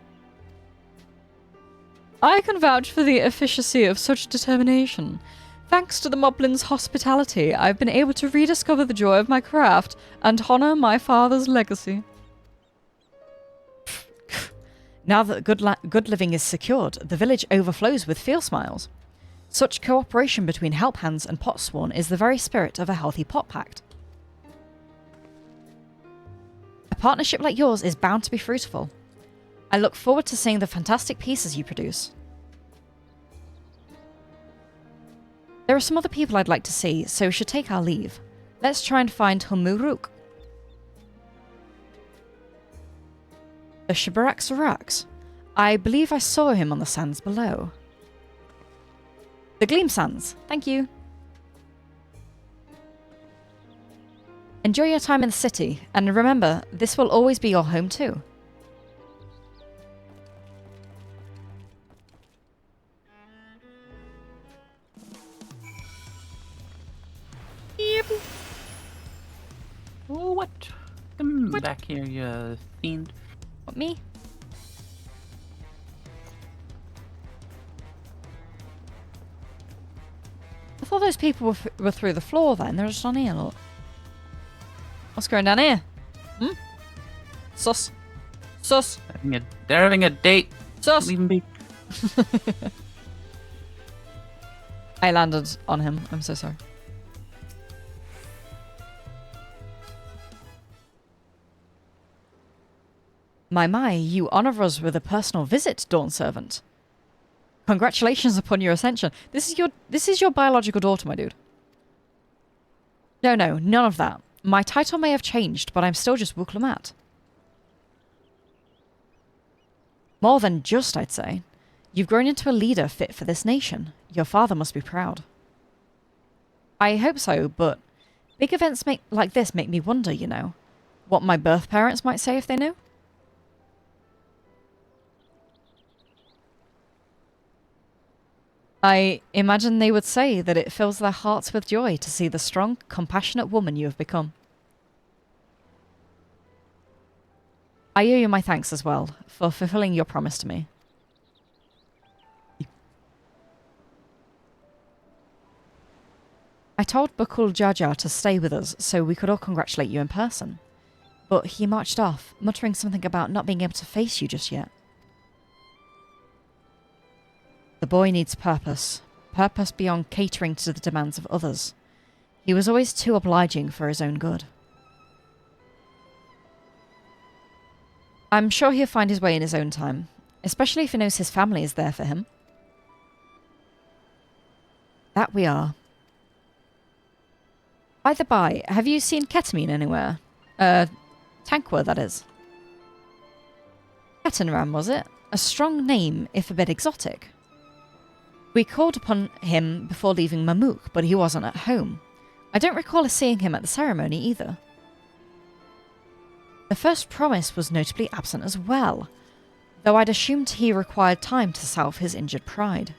I can vouch for the efficacy of such determination. Thanks to the Moblin's hospitality, I've been able to rediscover the joy of my craft and honour my father's legacy. Now that good living is secured, the village overflows with feel smiles. Such cooperation between help hands and potsworn is the very spirit of a healthy pot pact. A partnership like yours is bound to be fruitful. I look forward to seeing the fantastic pieces you produce. There are some other people I'd like to see, so we should take our leave. Let's try and find Humuruk. The Shibarax. I believe I saw him on the sands below. The Gleam Sands. Thank you. Enjoy your time in the city, and remember, this will always be your home too. Yep. Oh, what? Come back here, you fiend. What, me? thought those people were through the floor then. They're just on here, look. What's going down here? Hmm? Sus. Sus. They're having a date. Sus. Leave 'em be. I landed on him. I'm so sorry. My, you honor us with a personal visit, Dawn Servant. Congratulations upon your ascension. This is your biological daughter, my dude. No, none of that. My title may have changed, but I'm still just Wuklumat. More than just, I'd say. You've grown into a leader fit for this nation. Your father must be proud. I hope so, but big events like this make me wonder, you know, what my birth parents might say if they knew. I imagine they would say that it fills their hearts with joy to see the strong, compassionate woman you have become. I owe you my thanks as well for fulfilling your promise to me. I told Bakul Jaja to stay with us so we could all congratulate you in person, but he marched off, muttering something about not being able to face you just yet. The boy needs purpose. Purpose beyond catering to the demands of others. He was always too obliging for his own good. I'm sure he'll find his way in his own time, especially if he knows his family is there for him. That we are. By the by, have you seen ketamine anywhere? Tankwa, that is. Ketanram, was it? A strong name, if a bit exotic. We called upon him before leaving Mamuk, but he wasn't at home. I don't recall seeing him at the ceremony either. The first promise was notably absent as well, though I'd assumed he required time to salve his injured pride.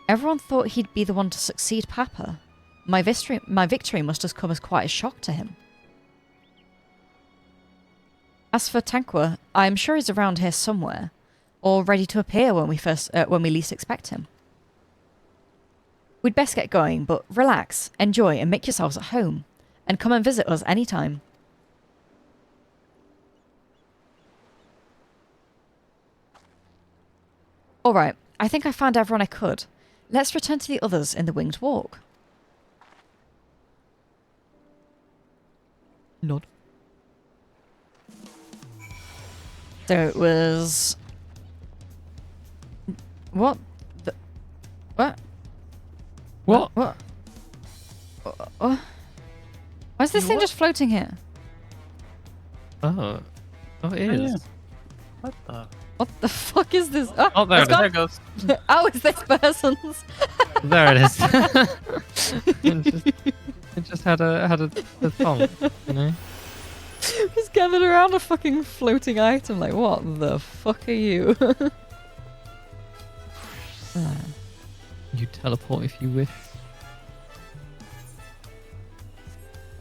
Everyone thought he'd be the one to succeed Papa. My victory must have come as quite a shock to him. As for Tankwa, I'm sure he's around here somewhere, or ready to appear when we least expect him. We'd best get going, but relax, enjoy, and make yourselves at home, and come and visit us anytime. Alright, I think I found everyone I could. Let's return to the others in the Winged Walk. Nod. So it was... What? What? What? What? Why is this thing just floating here? Oh. Oh, it is. Yeah. What the? What the fuck is this? Oh, there it is. There it goes. Oh, it's this person's. There it is. it just had a thong, you know? Just gathered around a fucking floating item. Like, what the fuck are you? You teleport if you wish.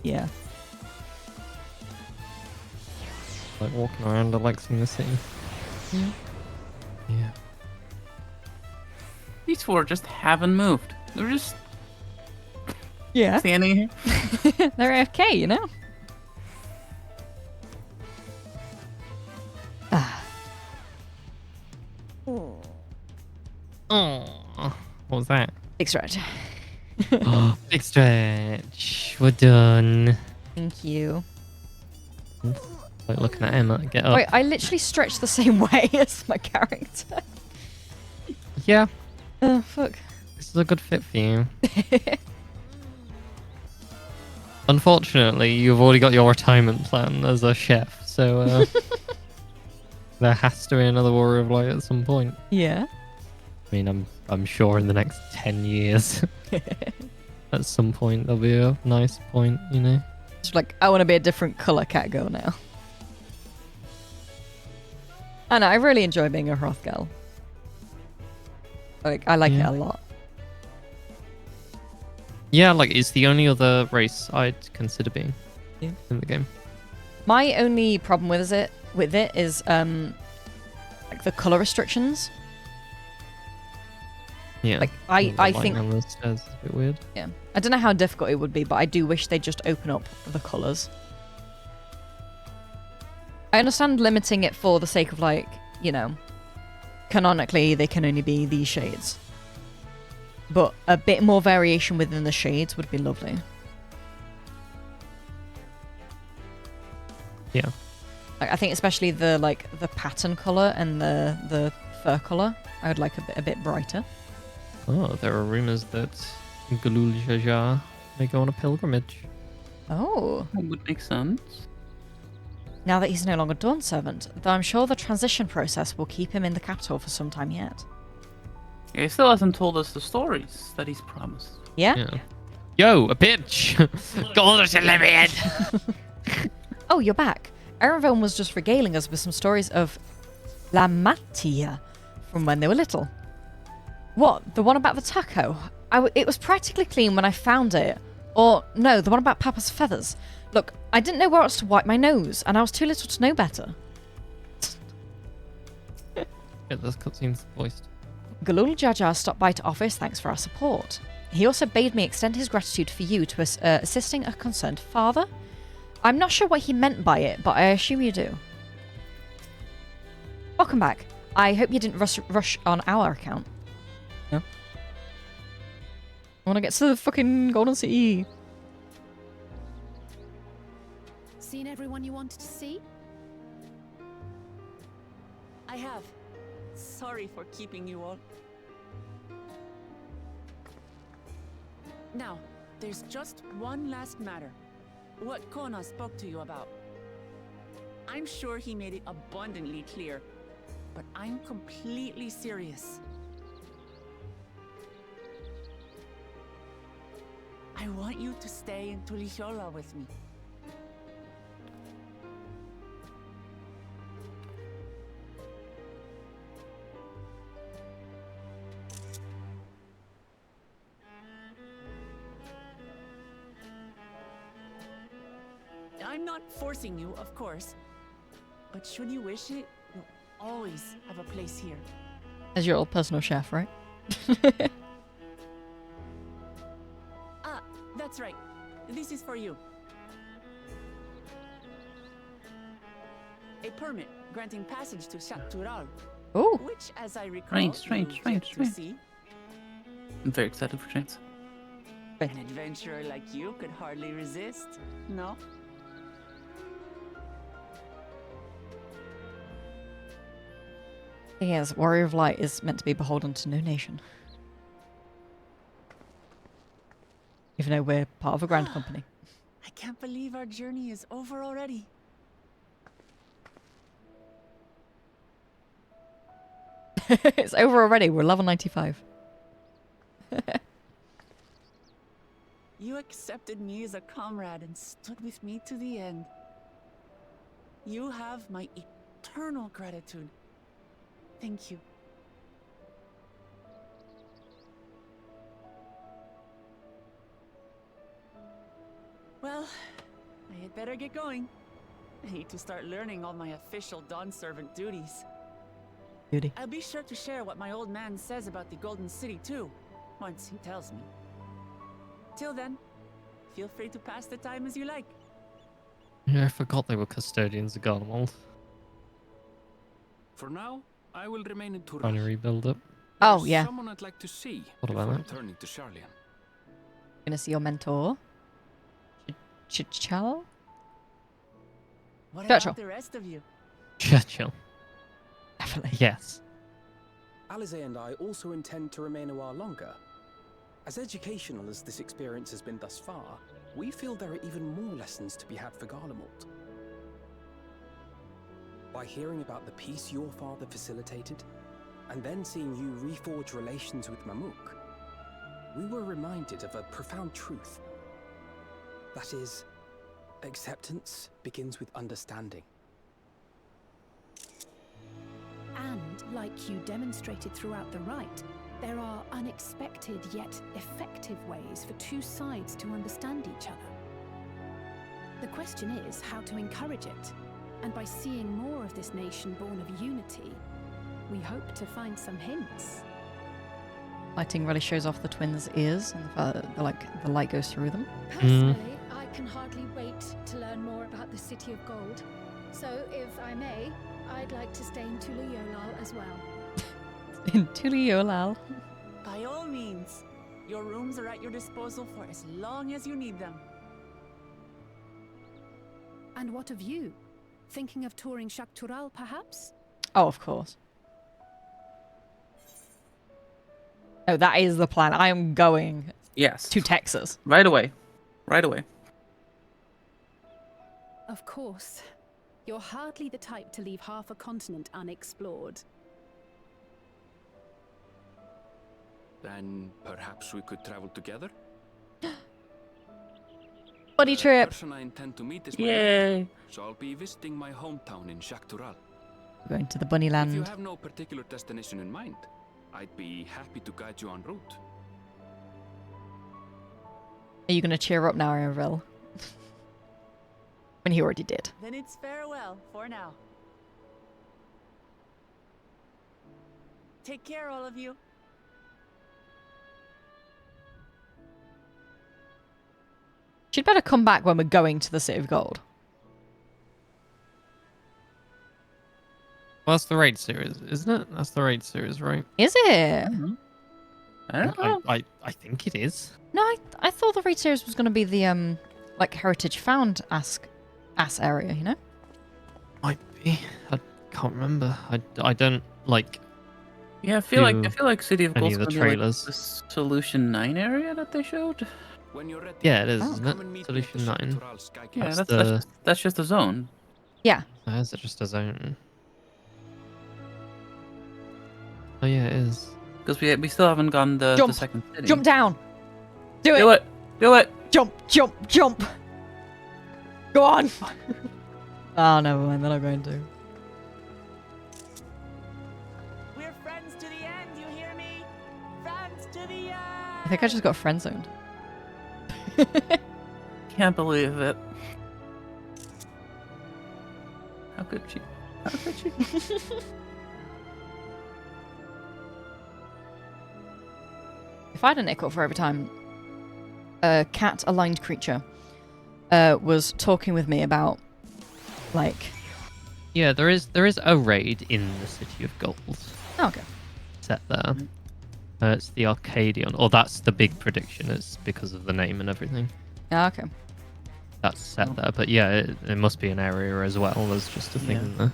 Yeah. Like walking around the likes in the city. Yeah. Yeah. These four just haven't moved. They're just Yeah. standing here. They're AFK, you know? Oh, what was that? Big stretch. Big stretch. We're done. Thank you. Like looking at Emma get up. Wait, I literally stretched the same way as my character. Yeah, Oh, fuck. this is a good fit for you. Unfortunately, you've already got your retirement plan as a chef, so there has to be another Warrior of Light at some point. Yeah. I mean, I'm sure in the next 10 years, at some point there'll be a nice point, you know. It's like, I want to be a different colour cat girl now. I know, I really enjoy being a Hrothgal. Like, I like it a lot. Yeah, like it's the only other race I'd consider being in the game. My only problem with it is like the colour restrictions. Yeah. Like, I think... on the stairs is a bit weird. Yeah. I don't know how difficult it would be, but I do wish they'd just open up the colours. I understand limiting it for the sake of, like, you know, canonically they can only be these shades. But a bit more variation within the shades would be lovely. Yeah. Like, I think especially the pattern colour and the fur colour, I would like a bit brighter. Oh, there are rumors that Galul Jaja may go on a pilgrimage. Oh. That would make sense. Now that he's no longer Dawn Servant, though I'm sure the transition process will keep him in the capital for some time yet. Yeah, he still hasn't told us the stories that he's promised. Yeah? Yo, a bitch! Gold is limited! Oh, you're back. Erenville was just regaling us with some stories of La Mattia from when they were little. What? The one about the taco? It was practically clean when I found it. Or, no, the one about Papa's feathers. Look, I didn't know where else to wipe my nose, and I was too little to know better. Yeah, this cutscene's voiced. Galul Jaja stopped by to offer his thanks for our support. He also bade me extend his gratitude for you to assisting a concerned father. I'm not sure what he meant by it, but I assume you do. Welcome back. I hope you didn't rush on our account. No. I want to get to the fucking Golden City. Seen everyone you wanted to see? I have. Sorry for keeping you all. Now, there's just one last matter. What Kona spoke to you about. I'm sure he made it abundantly clear, but I'm completely serious. I want you to stay in Tulichola with me. I'm not forcing you, of course. But should you wish it, you'll always have a place here. As your old personal chef, right? Ah, that's right. This is for you. A permit granting passage to Shatural. Oh. Which, as I recall, Strange. see. I'm very excited for Chance. An adventurer like you could hardly resist, no? Yes, Warrior of Light is meant to be beholden to no nation. Even though we're part of a grand company. I can't believe our journey is over already. It's over already. We're level 95. You accepted me as a comrade and stood with me to the end. You have my eternal gratitude. Thank you. Well, I had better get going. I need to start learning all my official Dawn Servant duties. Beauty. I'll be sure to share what my old man says about the Golden City too, once he tells me. Till then, feel free to pass the time as you like. Yeah, I forgot they were custodians of Garlemald. For now, I will remain in Tural. Trying to rebuild it. Oh, There's yeah. someone I'd like to see What about before that? returning to Sharlayan. Gonna see your mentor. Chichal? What Churchill. about the rest of you? Churchill. Definitely. Yes. Alize and I also intend to remain a while longer. As educational as this experience has been thus far, we feel there are even more lessons to be had for Garlemald. By hearing about the peace your father facilitated, and then seeing you reforge relations with Mamuk, we were reminded of a profound truth. That is, acceptance begins with understanding. And, like you demonstrated throughout the rite, there are unexpected yet effective ways for two sides to understand each other. The question is how to encourage it, and by seeing more of this nation born of unity, we hope to find some hints. lighting really shows off the twins' ears, and the light goes through them. Personally, I can hardly wait to learn more about the City of Gold. So, if I may, I'd like to stay in Tuliyolal as well. In Tuliyolal. By all means, your rooms are at your disposal for as long as you need them. And what of you? Thinking of touring Shaktural, perhaps? Oh, of course. Oh, that is the plan. I am going to Texas. Right away. Right away. Of course. You're hardly the type to leave half a continent unexplored. Then perhaps we could travel together? Buddy trip. The person I intend to meet is Yay. so I'll be visiting my hometown in Shaktural. Going to the bunny land. If you have no particular destination in mind, I'd be happy to guide you en route. Are you going to cheer up now, Ariel? When he already did. Then it's farewell for now. Take care, all of you. She'd better come back when we're going to the City of Gold. Well, that's the raid series, isn't it? That's the raid series, right? Is it? I don't know. I think it is. No, I thought the raid series was going to be the like Heritage Found ass area, you know? Might be. I can't remember. I don't like. Yeah, I feel like City of Gold's any of the gonna be, trailers. like, the Solution 9 area that they showed. When you're ready, Yeah, it is, come isn't and it? meet me at Solution the 9. Shaktural Sky Yeah, Castle. that's just a zone. Yeah. Oh, is it just a zone? Oh yeah, it is. Because we still haven't gone the second city. Jump down! Do it! Do it! Do it! Jump, jump, jump! Go on! Oh, never mind, they're not going to. We're friends to the end, you hear me? Friends to the end! I think I just got friend zoned. Can't believe it. How could she? How could she? If I had a nickel for every time a cat-aligned creature was talking with me about, like... Yeah, there is a raid in the City of Gold. Oh, okay. Set there. It's the Arcadion, or that's the big prediction. It's because of the name and everything. Ah, okay. That's set there, but yeah, it must be an area as well. There's just a thing there.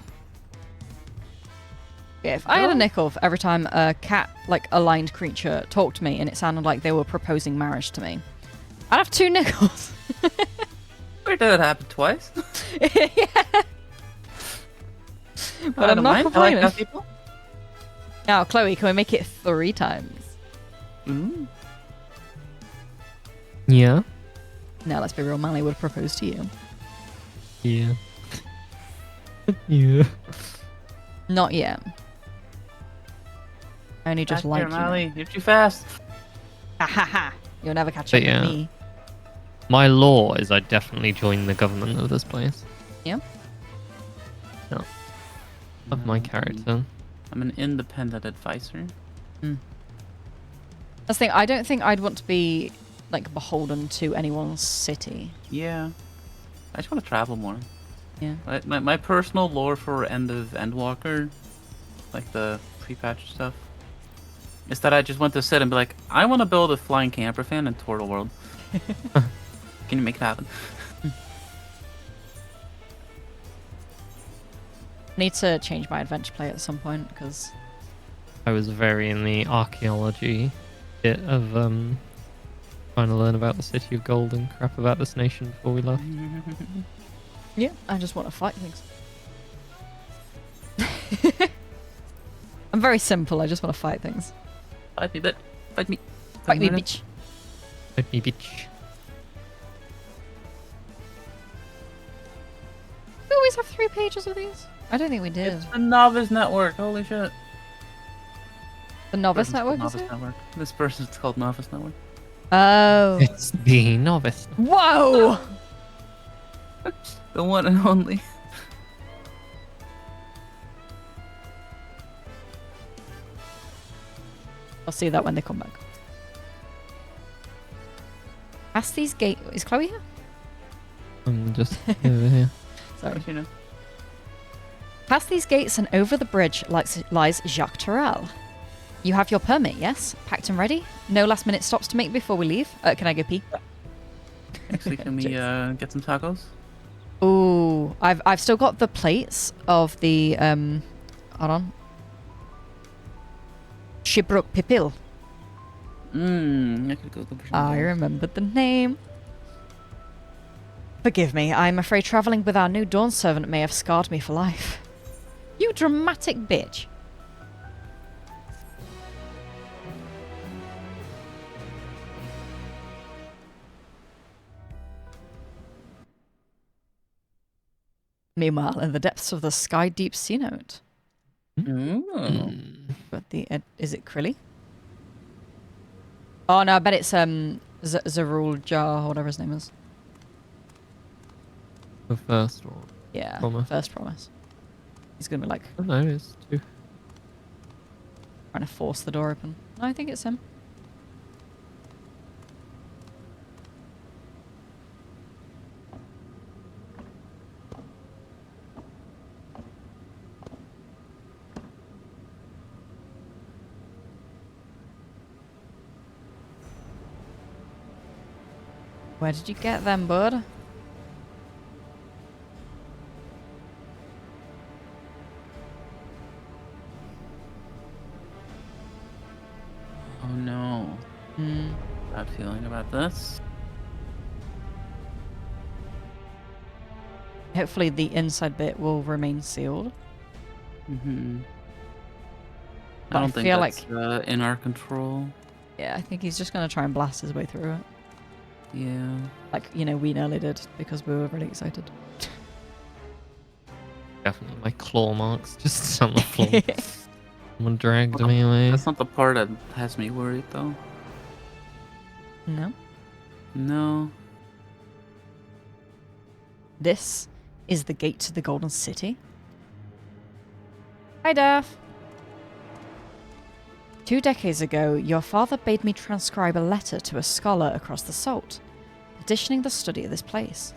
Yeah, if I had a nickel for every time a cat-aligned creature talked to me and it sounded like they were proposing marriage to me, I'd have 2 nickels. Wait, did it happen twice? Yeah. But I'm not complaining. I like people. Now, Chloe, can we make it 3 times? Mm. Yeah. Now, let's be real. Mally would propose to you. Yeah. Yeah. Not yet. I only just like you. Mally, you're too fast. Ha ha ha! You'll never catch But up yeah. with me. My law is I definitely join the government of this place. Yeah. No. Of my character. I'm an independent advisor. That's the thing. I don't think I'd want to be like beholden to anyone's city. Yeah. I just want to travel more. Yeah. My personal lore for End of Endwalker, like the pre-patch stuff, is that I just want to sit and be like, I want to build a flying camper fan and tour the world. Can you make it happen? I need to change my adventure play at some point because I was very in the archaeology bit of trying to learn about the City of Gold and crap about this nation before we left. yeah, I just want to fight things. I'm very simple. I just want to fight things. Fight me, bitch. Fight me. Fight me, bitch. Fight me, bitch. We always have 3 pages of these. I don't think we did. It's the Novice Network. Holy shit. The Novice Network, Novice is it? Network. This person's called Novice Network. Oh. It's the Novice. Whoa! The one and only. I'll see that when they come back. Past these gates... Is Chloe here? I'm just over here. Sorry. You know. Past these gates and over the bridge lies Jacques Terrell. You have your permit, yes? Packed and ready? No last minute stops to make before we leave? Can I go pee? Actually, can we get some tacos? Ooh, I've still got the plates of the hold on. Shibruk Pipil. I could go for some I remembered the name. Forgive me, I'm afraid travelling with our new Dawn servant may have scarred me for life. You dramatic bitch. Meanwhile, in the depths of the sky deep sea note. But is it Krilly? Oh no, I bet it's Zarul Jar, or whatever his name is. The first one. Yeah, Promise. first promise. He's gonna be like... Oh no, it's 2. Trying to force the door open. No, I think it's him. Where did you get them, bud? Oh no. Bad feeling about this. Hopefully the inside bit will remain sealed. I But don't think feel that's in our control. Yeah, I think he's just going to try and blast his way through it. Yeah. Like, you know, we nearly did because we were really excited. Definitely my claw marks just on the floor. Someone dragged me away. That's not the part that has me worried, though. No? No. This is the gate to the Golden City. Hi, Daff. 2 decades ago, your father bade me transcribe a letter to a scholar across the Salt, petitioning the study of this place.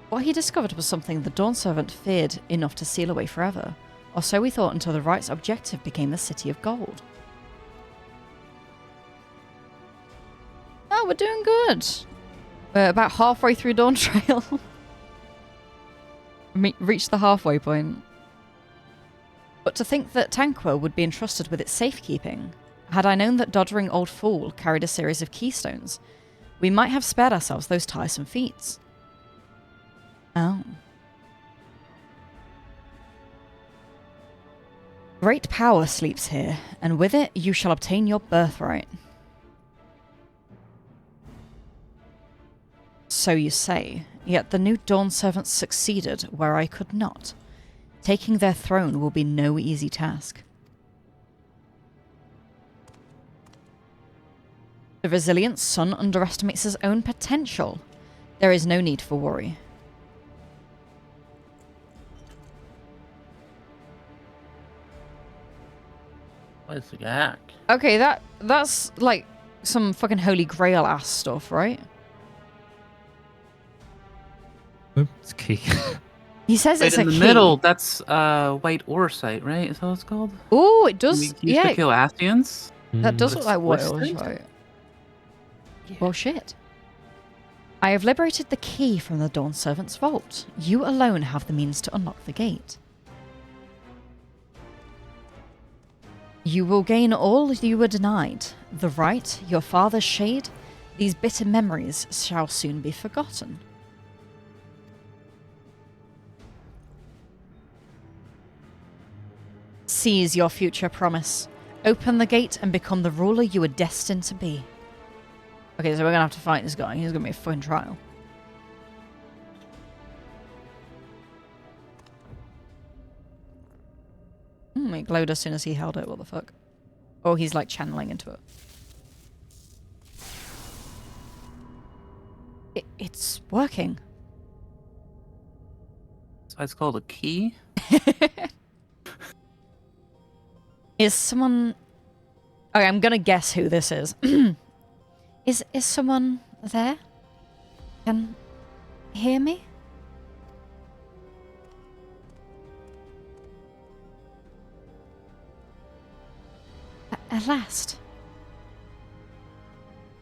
What he discovered was something the Dawn Servant feared enough to seal away forever, or so we thought until the right's objective became the City of Gold. Oh, we're doing good. We're about halfway through Dawntrail. Reached the halfway point. But to think that Tanqua would be entrusted with its safekeeping, had I known that doddering old fool carried a series of keystones, we might have spared ourselves those tiresome feats. Oh. Great power sleeps here, and with it you shall obtain your birthright. So you say, yet the new Dawn Servants succeeded where I could not. Taking their throne will be no easy task. The resilient son underestimates his own potential. There is no need for worry. What is the yak? Okay, that's like some fucking Holy Grail ass stuff, right? It's key. He says it's in a the key. middle. That's white oresite, right? Is that what it's called? Oh, it does. We used Yeah, to kill Astians. that does But look like it's what it was, twisted? right? Well, shit. I have liberated the key from the Dawn Servant's vault. You alone have the means to unlock the gate. You will gain all you were denied. The right, your father's shade, these bitter memories shall soon be forgotten. Seize your future promise. Open the gate and become the ruler you were destined to be. Okay, so we're gonna have to fight this guy. He's gonna be a fun trial. It glowed as soon as he held it. What the fuck? Oh, he's like channeling into it. It's working. So it's called a key? Is someone... Okay, I'm gonna guess who this is. Is someone there? Can hear me? At last.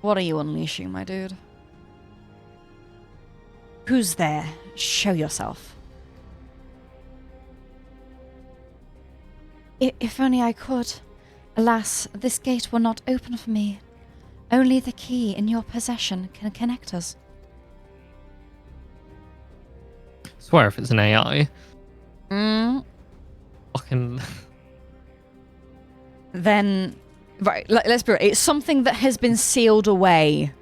What are you unleashing, my dude? Who's there? Show yourself. If only I could. Alas, this gate will not open for me. Only the key in your possession can connect us. I swear if it's an AI. Fucking... Then... Right, let's be real. It's something that has been sealed away.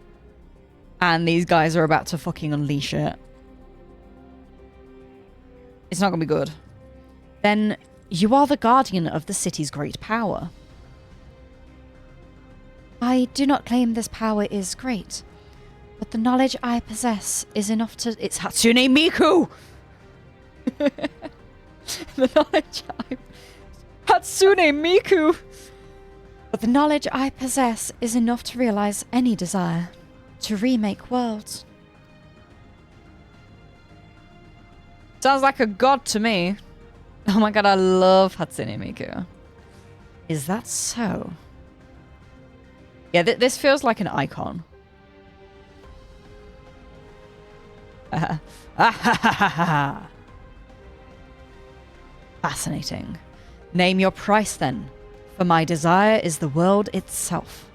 And these guys are about to fucking unleash it. It's not gonna be good. Then, you are the guardian of the city's great power. I do not claim this power is great, but the knowledge I possess is enough to... It's Hatsune Miku! The knowledge I... Hatsune Miku! But the knowledge I possess is enough to realize any desire, to remake worlds. Sounds like a god to me. Oh my god, I love Hatsune Miku. Is that so? Yeah, this feels like an icon. Fascinating. Name your price then, for my desire is the world itself.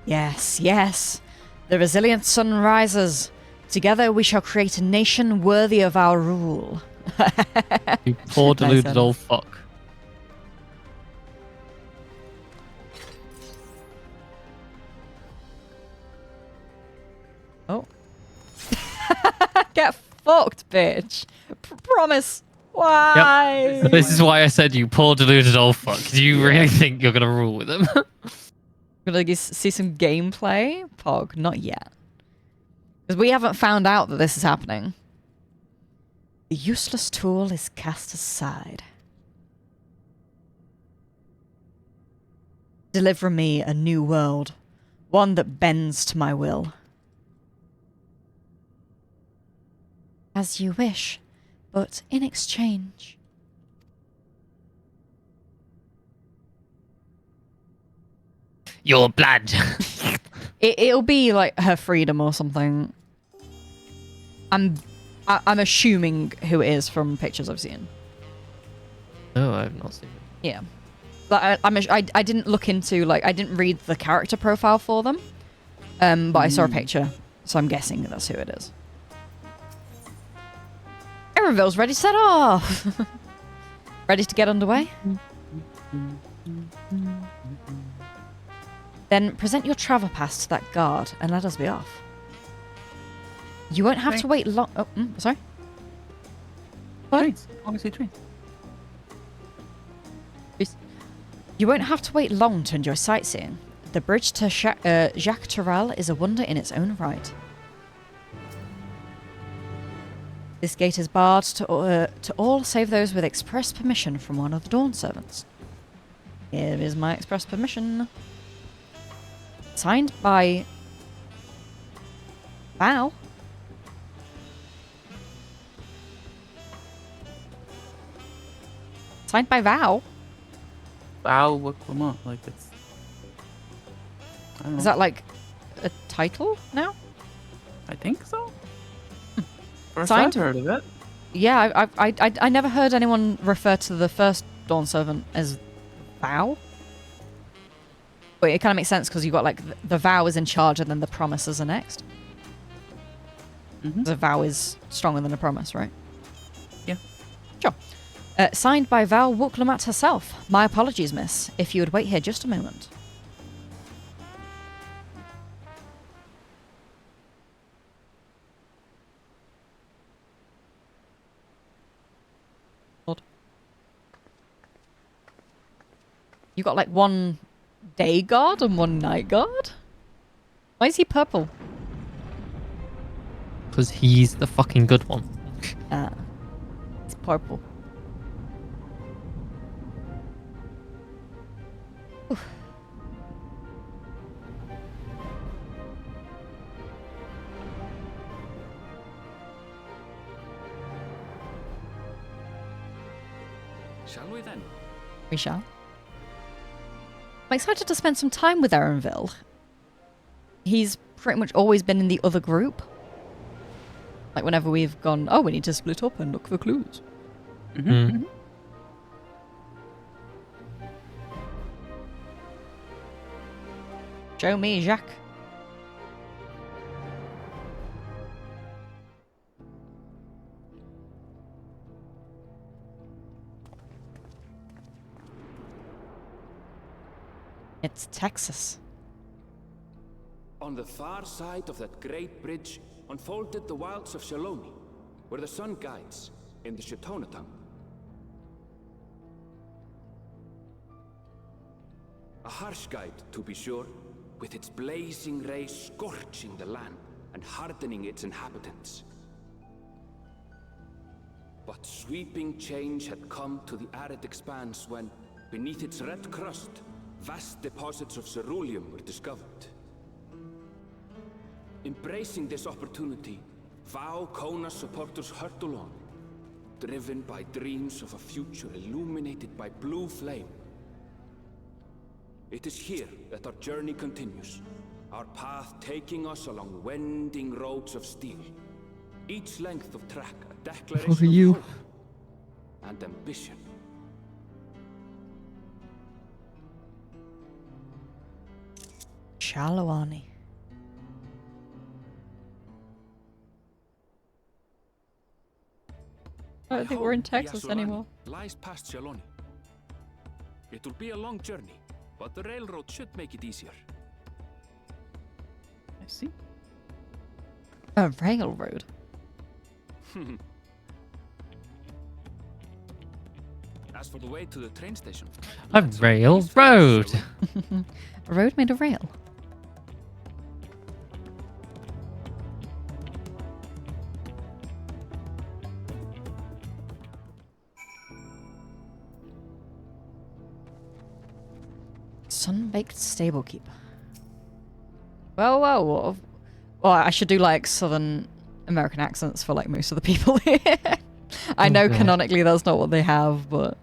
Yes, yes. The resilient sun rises. Together we shall create a nation worthy of our rule. You poor deluded old fuck. Oh. Get fucked, bitch. Promise. Why? Yep. This is why I said you poor deluded old fuck. Do you really think you're gonna rule with him? Gonna see some gameplay? Pog, not yet. Because we haven't found out that this is happening. The useless tool is cast aside. Deliver me a new world. One that bends to my will. As you wish, but in exchange... Your blood. It'll be like her freedom or something. I'm assuming who it is from pictures I've seen. Oh, I've not seen it. Yeah, like I didn't look into I didn't read the character profile for them, but I saw a picture, so I'm guessing that's who it is. Erenville's ready to set off. Ready to get underway. Then present your travel pass to that guard and let us be off. You won't have to wait long. Oh, sorry. What? Trains. Obviously, train. You won't have to wait long to enjoy sightseeing. The bridge to Jacques Tarel is a wonder in its own right. This gate is barred to all save those with express permission from one of the Dawn servants. Here is my express permission. Signed by... Val? Signed by Val? Val, what come on? Like, it's... I don't know. Is that like a title now? I think so. First Signed? I've heard of it. Yeah, I never heard anyone refer to the first Dawn servant as Val. But it kind of makes sense because you've got like the vow is in charge and then the promises are next. The vow is stronger than a promise, right? Yeah. Sure. Signed by Val Wuklemat herself. My apologies, miss. If you would wait here just a moment. Odd. You got like one day guard and one night guard? Why is he purple? Because he's the fucking good one. It's purple. Oof. Shall we then? We shall. I'm excited to spend some time with Erenville. He's pretty much always been in the other group. Like whenever we've gone, oh, we need to split up and look for clues. Show me, Jacques. It's Texas. On the far side of that great bridge unfolded the wilds of Shaloni, where the sun guides in the Shatona tongue. A harsh guide, to be sure, with its blazing rays scorching the land and hardening its inhabitants. But sweeping change had come to the arid expanse when, beneath its red crust, vast deposits of ceruleum were discovered. Embracing this opportunity, Vau Kona supporters hurtle on, driven by dreams of a future illuminated by blue flame. It is here that our journey continues, our path taking us along winding roads of steel. Each length of track a declaration of hope and ambition. Shalawani. I don't think we're in Texas anymore. Lies past Shaloni. It will be a long journey, but the railroad should make it easier. I see. A railroad? As for the way to the train station, a railroad. A road made of rail. Sun-baked stable keeper. Well, well, I should do like Southern American accents for like most of the people here. I know canonically that's not what they have, but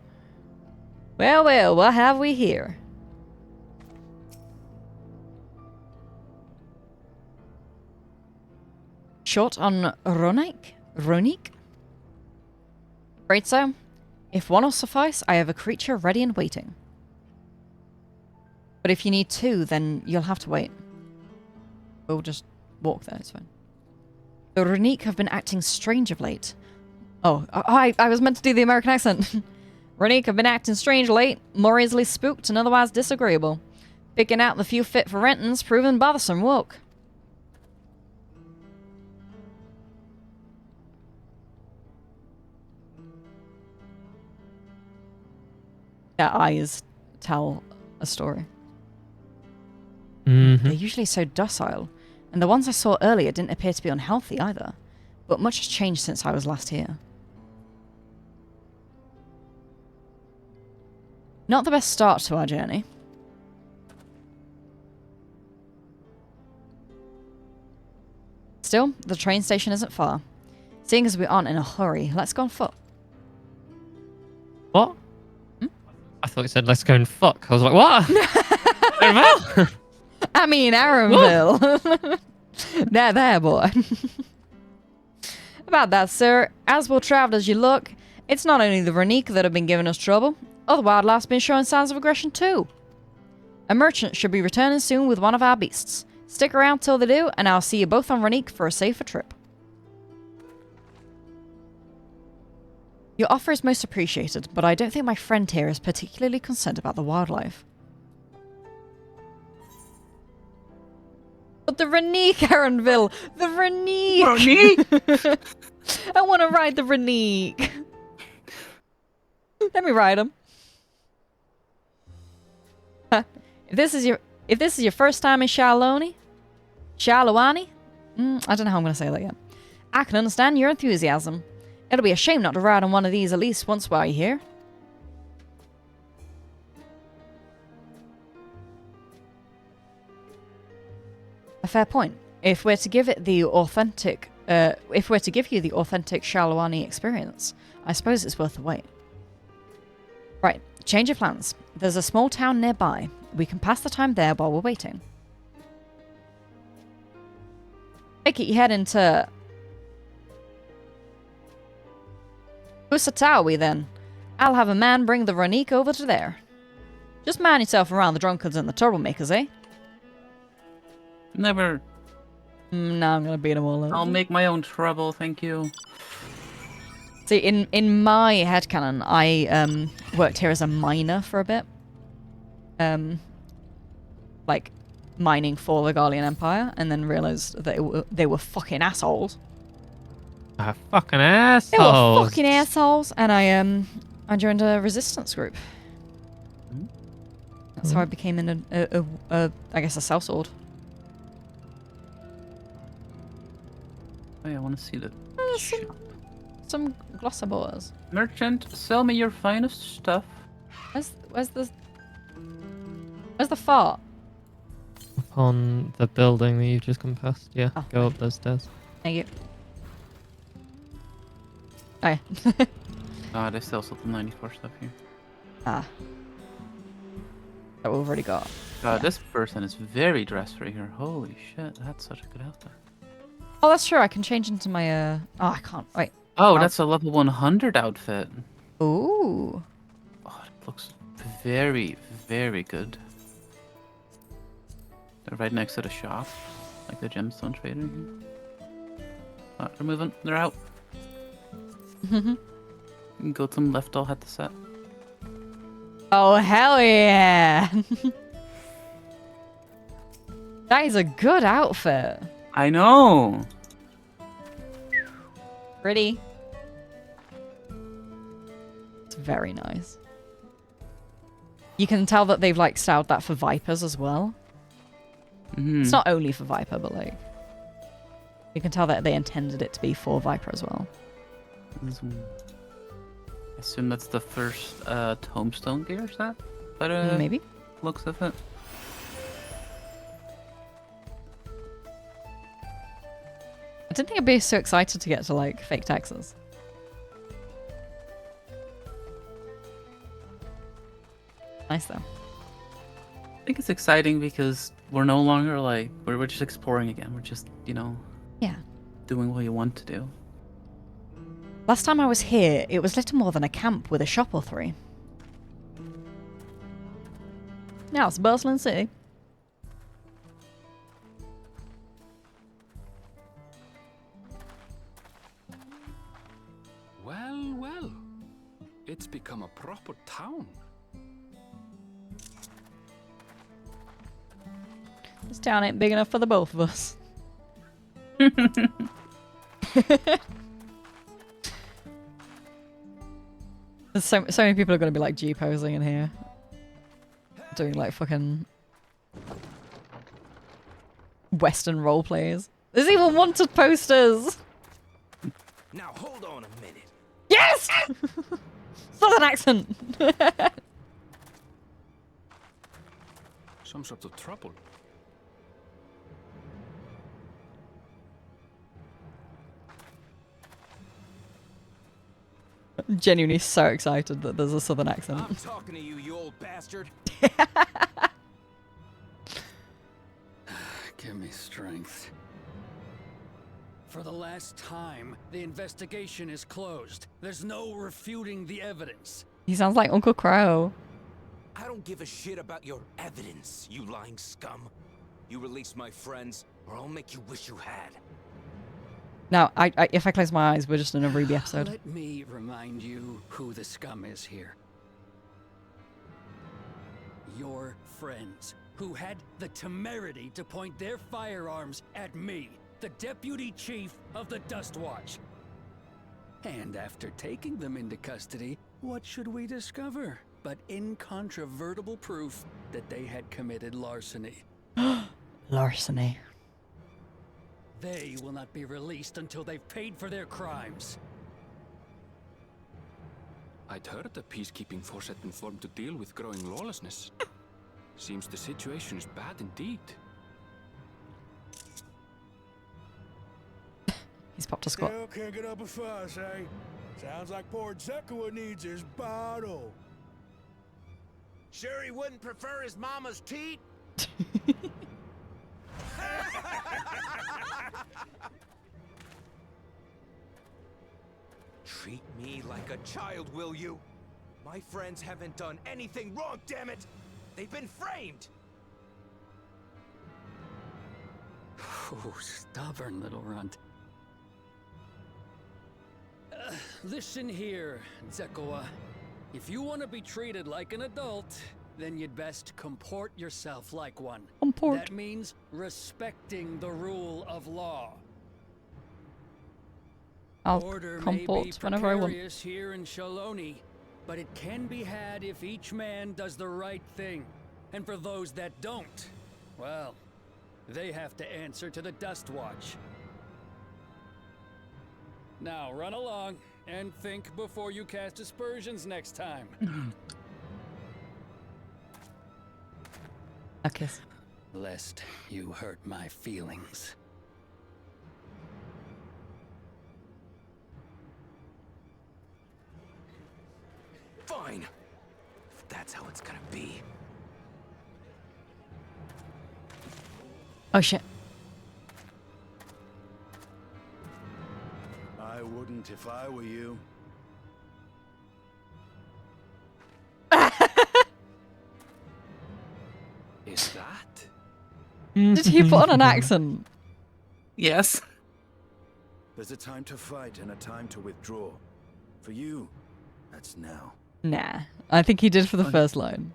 well, what have we here? Short on Ronik? Afraid so. If one will suffice, I have a creature ready and waiting. But if you need two, then you'll have to wait. We'll just walk there, it's fine. The Ronik have been acting strange of late. Oh, I was meant to do the American accent. Ronik have been acting strange of late, more easily spooked and otherwise disagreeable. Picking out the few fit for rentings, proving bothersome woke. Their eyes tell a story. They're usually so docile, and the ones I saw earlier didn't appear to be unhealthy either, but much has changed since I was last here. Not the best start to our journey. Still, the train station isn't far. Seeing as we aren't in a hurry, let's go on foot. What? I thought you said let's go and fuck. I was like, what? I mean, Erenville. there, boy. About that, sir. As well traveled as you look, it's not only the Ronik that have been giving us trouble. Other wildlife's been showing signs of aggression too. A merchant should be returning soon with one of our beasts. Stick around till they do, and I'll see you both on Ronik for a safer trip. Your offer is most appreciated, but I don't think my friend here is particularly concerned about the wildlife. But the Ronik, Erenville! The Ronik! Ronik? I want to ride the Ronik. Let me ride him. If this is your first time in Shalawani, I don't know how I'm going to say that yet. I can understand your enthusiasm. It'll be a shame not to ride on one of these at least once while you're here. A fair point. If we're to give it the authentic, if we're to give you the authentic Shalwani experience, I suppose it's worth the wait. Right, change of plans. There's a small town nearby. We can pass the time there while we're waiting. Take it you head into Usatawi then. I'll have a man bring the Ronique over to there. Just mind yourself around the drunkards and the troublemakers, eh? Never. No, I'm gonna beat them all up. I'll make my own trouble, thank you. See, in my headcanon, I worked here as a miner for a bit. Like, mining for the Garlean Empire, and then realized that they were fucking assholes. Fucking assholes. They were fucking assholes, and I joined a resistance group. That's how I became I guess a sellsword. Oh, yeah, I want to see the some glossabores. Merchant, sell me your finest stuff. Where's the fart? Upon the building that you've just come past. Yeah, oh, go up those stairs. Thank you. Oh yeah. They still sold the 94 stuff here. Ah. That we've already got. God, this person is very dressed for here. Holy shit, that's such a good outfit. Oh, that's true. I can change into my Oh, I can't. Wait. Oh, that's a level 100 outfit. Ooh. Oh, it looks very, very good. They're right next to the shop, like the gemstone trader here. Oh, they're moving. They're out. You can go to them left. I'll hit the set. Oh, hell yeah. That is a good outfit. I know. Pretty. It's very nice. You can tell that they've like styled that for Vipers as well. It's not only for Viper, but like you can tell that they intended it to be for Viper as well. I assume that's the first tombstone gear set, but maybe looks of it. I didn't think I'd be so excited to get to like fake taxes. Nice though. I think it's exciting because we're no longer like we're just exploring again. We're just, you know, doing what you want to do. Last time I was here, it was little more than a camp with a shop or three. Now it's a bustling city. Well, well. It's become a proper town. This town ain't big enough for the both of us. There's so many people are going to be like G-posing in here. Doing like fucking Western role plays. There's even wanted posters! Now hold on a minute. Yes! Southern accent! Some sort of trouble. I'm genuinely so excited that there's a Southern accent. I'm talking to you, you old bastard. Give me strength. For the last time, the investigation is closed. There's no refuting the evidence. He sounds like Uncle Crow. I don't give a shit about your evidence, you lying scum. You release my friends, or I'll make you wish you had. Now, if I close my eyes, we're just in a Ruby episode. Let me remind you who the scum is here. Your friends, who had the temerity to point their firearms at me, the deputy chief of the Dust Watch. And after taking them into custody, what should we discover but incontrovertible proof that they had committed larceny? Larceny. They will not be released until they've paid for their crimes. I'd heard the peacekeeping force had been formed to deal with growing lawlessness. Seems the situation is bad indeed. He's popped a squat. Still can't get up a fuss, eh? Sounds like poor Zekua needs his bottle. Sure he wouldn't prefer his mama's teat? Treat me like a child, will you? My friends haven't done anything wrong, damn it! They've been framed! Oh, stubborn little runt. Listen here, Zekua. If you want to be treated like an adult, then you'd best comport yourself like one. Comport. That means respecting the rule of law. I'll Order may be comport whenever I want. precarious here in Shaloni, but it can be had if each man does the right thing. And for those that don't, well, they have to answer to the Dustwatch. Now run along and think before you cast aspersions next time. A kiss. Lest you hurt my feelings. Fine. If that's how it's gonna be. Oh shit. I wouldn't if I were you. Is that? Did he put on an accent? Yes. There's a time to fight and a time to withdraw. For you, that's now. Nah. I think he did for the first line.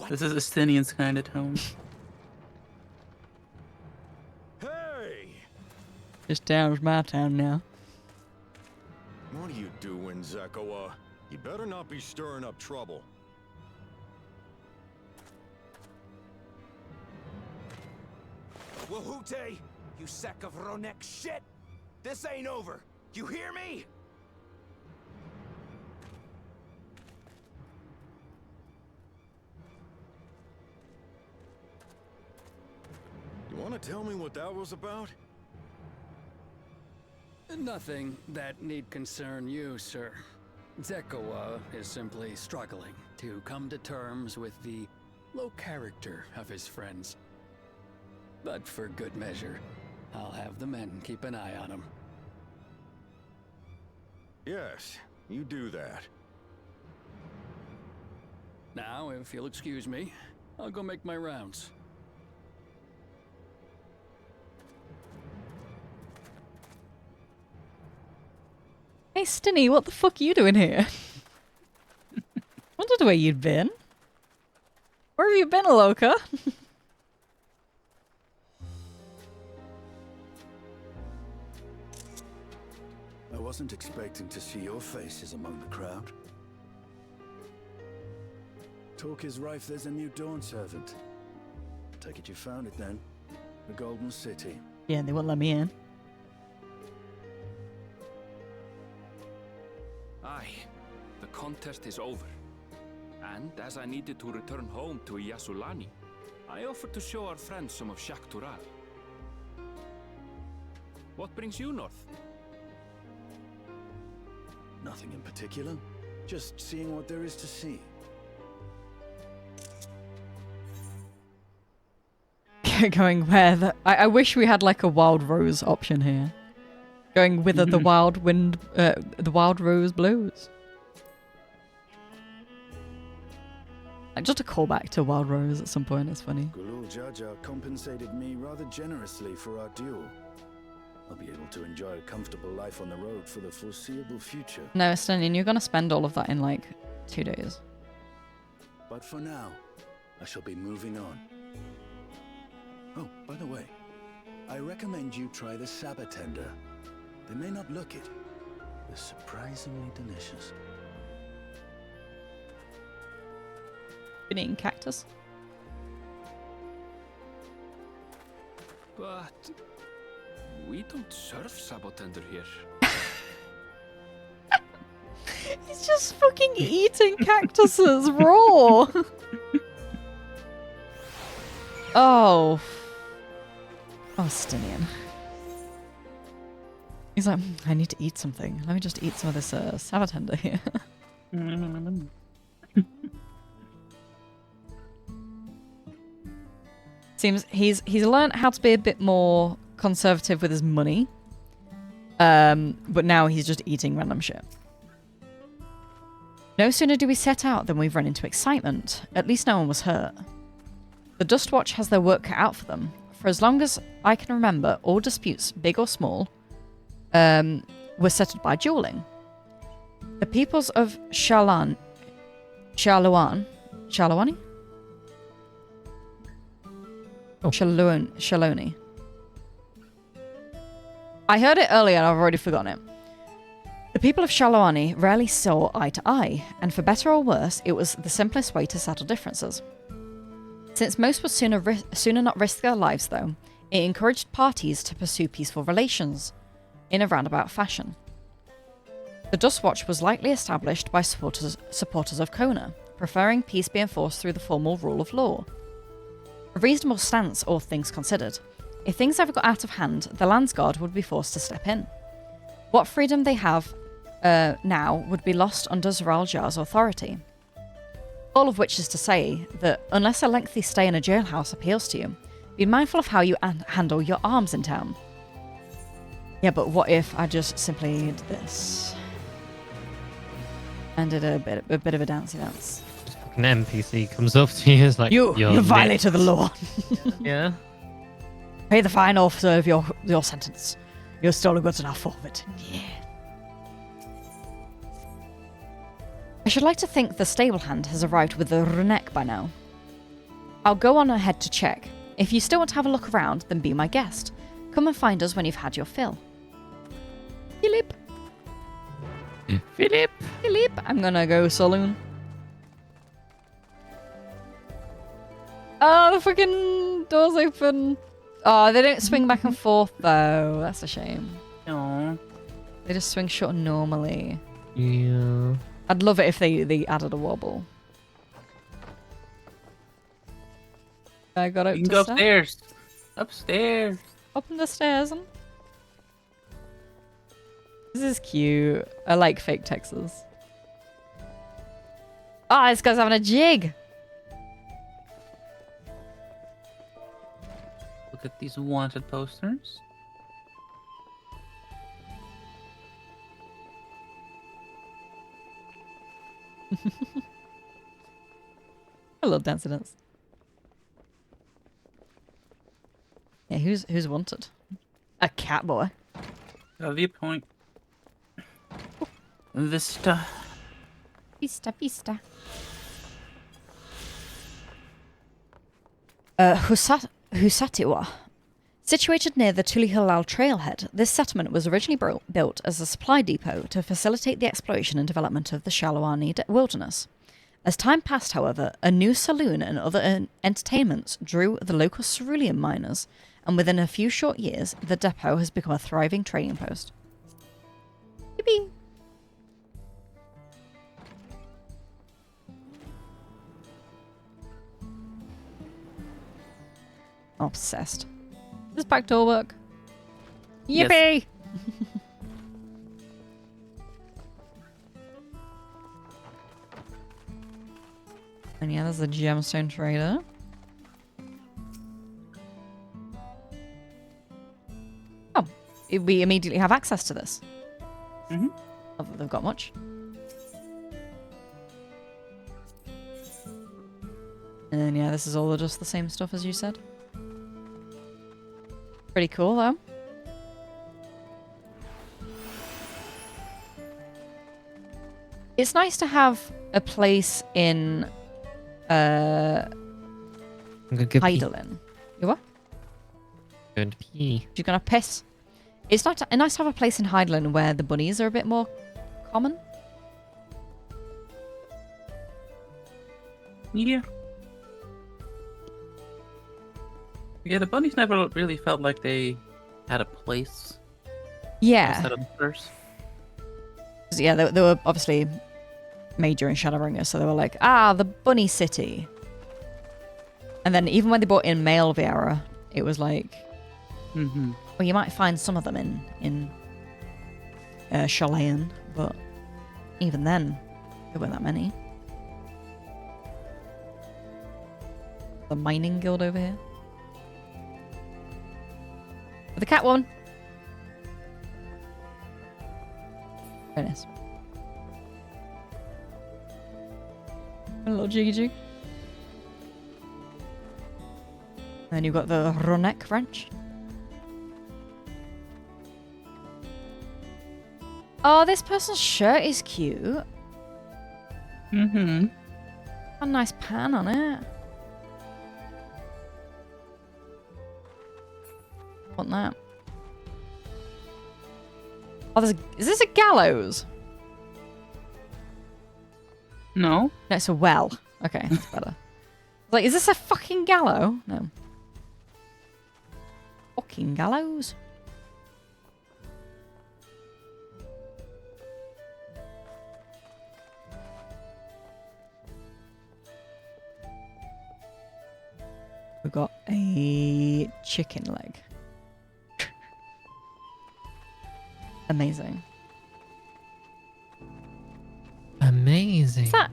This is Estinian's kind of tone. Hey! This town's my town now. What are you doing, Zekua? You better not be stirring up trouble. Wahute, you sack of Ronek shit! This ain't over. You hear me? You want to tell me what that was about? Nothing that need concern you, sir. Zekua is simply struggling to come to terms with the low character of his friends. But for good measure, I'll have the men keep an eye on him. Yes, you do that. Now, if you'll excuse me, I'll go make my rounds. Hey Stinny, what the fuck are you doing here? Wondered where you'd been. Where have you been, Aloka? I wasn't expecting to see your faces among the crowd. Talk is rife there's a new Dawn servant. Take it you found it then. The Golden City. Yeah, they won't let me in. Aye, the contest is over. And as I needed to return home to Yasulani, I offered to show our friends some of Shak Tural. What brings you north? Nothing in particular. Just seeing what there is to see. Going where I wish we had like a wild rose option here. Going whither the wild wind, the wild rose blows. Like just a callback to Wild Rose at some point. It's funny. Gulul Jaja compensated me rather generously for our duel. I'll be able to enjoy a comfortable life on the road for the foreseeable future. No, Stenian, you're gonna spend all of that in like 2 days. But for now, I shall be moving on. Oh, by the way, I recommend you try the Sabatender. They may not look it. They're surprisingly delicious. Been eating cactus? But we don't serve Sabotender here. He's just fucking eating cactuses raw. Oh. Oh, Stinian. He's like, I need to eat something. Let me just eat some of this sabatender here. Seems he's learned how to be a bit more conservative with his money. But now he's just eating random shit. No sooner do we set out than we've run into excitement. At least no one was hurt. The Dustwatch has their work cut out for them. For as long as I can remember, all disputes, big or small, were settled by dueling. The peoples of Shalawani? Oh. Shaloni. I heard it earlier and I've already forgotten it. The people of Shalawani rarely saw eye to eye, and for better or worse, it was the simplest way to settle differences. Since most would sooner not risk their lives, though, it encouraged parties to pursue peaceful relations in a roundabout fashion. The Dustwatch was likely established by supporters of Kona, preferring peace be enforced through the formal rule of law. A reasonable stance, all things considered. If things ever got out of hand, the Landsguard would be forced to step in. What freedom they have now would be lost under Zoral Jar's authority. All of which is to say that unless a lengthy stay in a jailhouse appeals to you, be mindful of how you handle your arms in town. Yeah, but what if I just simply did this? And did a bit of a dancey dance. An NPC comes up to you, it's like, you violated the law. Yeah. Pay the fine or serve your sentence. You're stolen goods and I'll forfeit. Yeah. I should like to think the stable hand has arrived with the Runek by now. I'll go on ahead to check. If you still want to have a look around, then be my guest. Come and find us when you've had your fill. Philip. Philip. I'm gonna go saloon. Oh, the freaking door's open. Oh, they don't swing back and forth though. That's a shame. No. They just swing shut normally. Yeah. I'd love it if they added a wobble. I got up you can go upstairs. Upstairs. Up the stairs. This is cute. I like fake Texas. Ah, this guy's having a jig. Look at these wanted posters. A little dance. Yeah, who's wanted? A cat boy. A viewpoint. Vista. Vista. Husatiwa. Situated near the Tulihilal trailhead, this settlement was originally built as a supply depot to facilitate the exploration and development of the Shalawani wilderness. As time passed, however, a new saloon and other entertainments drew the local cerulean miners, and within a few short years, the depot has become a thriving trading post. Yippee! Obsessed. Does backdoor work? Yippee! Yes. And yeah, there's a gemstone trader. Oh, we immediately have access to this. Mm-hmm. Not that they've got much. And then yeah, this is all just the same stuff as you said. Pretty cool though. It's nice to have a place in Kudalyn. You what? Going to pee. You're gonna piss. It's nice to have a place in Kudalyn where the bunnies are a bit more common. Yeah. Yeah, the bunnies never really felt like they had a place. Yeah. Instead of the first. Yeah, they were obviously made during Shadowbringer, so they were like, the bunny city. And then even when they brought in male Viera, it was like, well, you might find some of them in Chalayan, but even then, there weren't that many. The mining guild over here. The cat one. Very nice. A little jiggy jig. Then you've got the Ronek wrench. Oh, this person's shirt is cute. A nice pan on it. Want that? Oh, is this a gallows? No. No, it's a well. Okay, that's better. Like, is this a fucking gallows? No. Fucking gallows? We've got a chicken leg. Amazing. Amazing. Is that?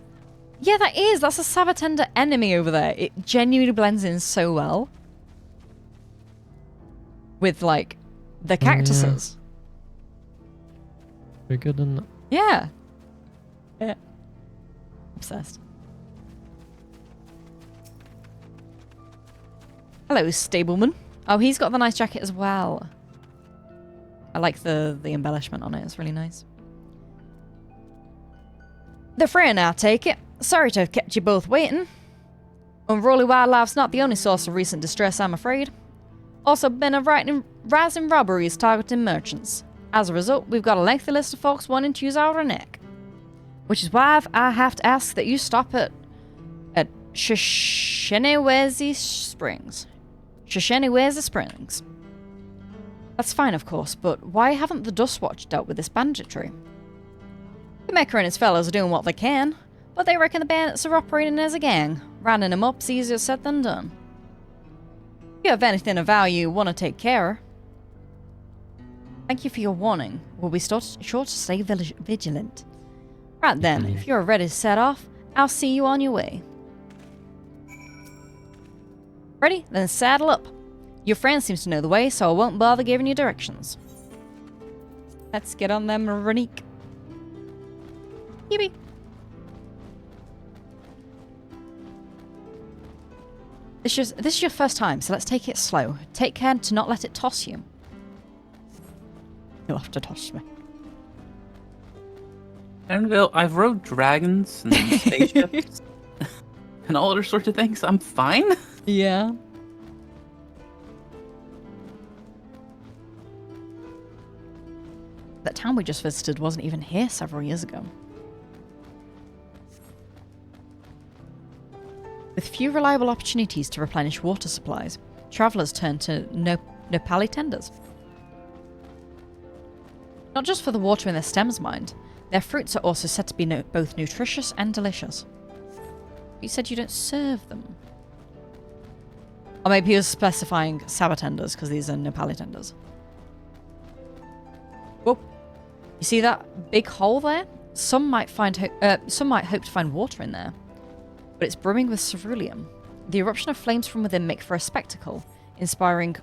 Yeah, that is. That's a Sabatender enemy over there. It genuinely blends in so well with, like, the cactuses. Very good, isn't it? Yeah. Yeah. Obsessed. Hello, stableman. Oh, he's got the nice jacket as well. I like the embellishment on it. It's really nice. The Freya now, take it. Sorry to have kept you both waiting. Unruly wildlife's not the only source of recent distress, I'm afraid. Also been a rising robberies targeting merchants. As a result, we've got a lengthy list of folks wanting to use our neck. Which is why I have to ask that you stop at Shishenewezi Springs. Shishenewezi Springs. That's fine, of course, but why haven't the Dustwatch dealt with this banditry? The Mecha and his fellows are doing what they can, but they reckon the bandits are operating as a gang. Rounding them up's easier said than done. If you have anything of value you want to take care of, thank you for your warning. We'll be sure to stay vigilant. Right then, if you're ready to set off, I'll see you on your way. Ready? Then saddle up. Your friend seems to know the way, so I won't bother giving you directions. Let's get on them, Ronique. Yippee. This is your first time, so let's take it slow. Take care to not let it toss you. You'll have to toss me. Aaronville, I've rode dragons and spaceships and all other sorts of things. I'm fine. Yeah. That town we just visited wasn't even here several years ago. With few reliable opportunities to replenish water supplies, travellers turn to Nepali tenders. Not just for the water in their stems, mind. Their fruits are also said to be both nutritious and delicious. You said you don't serve them. Or maybe he was specifying Sabatenders, because these are Nepali tenders. Whoa. You see that big hole there? Some might hope to find water in there. But it's brimming with ceruleum. The eruption of flames from within make for a spectacle, inspiring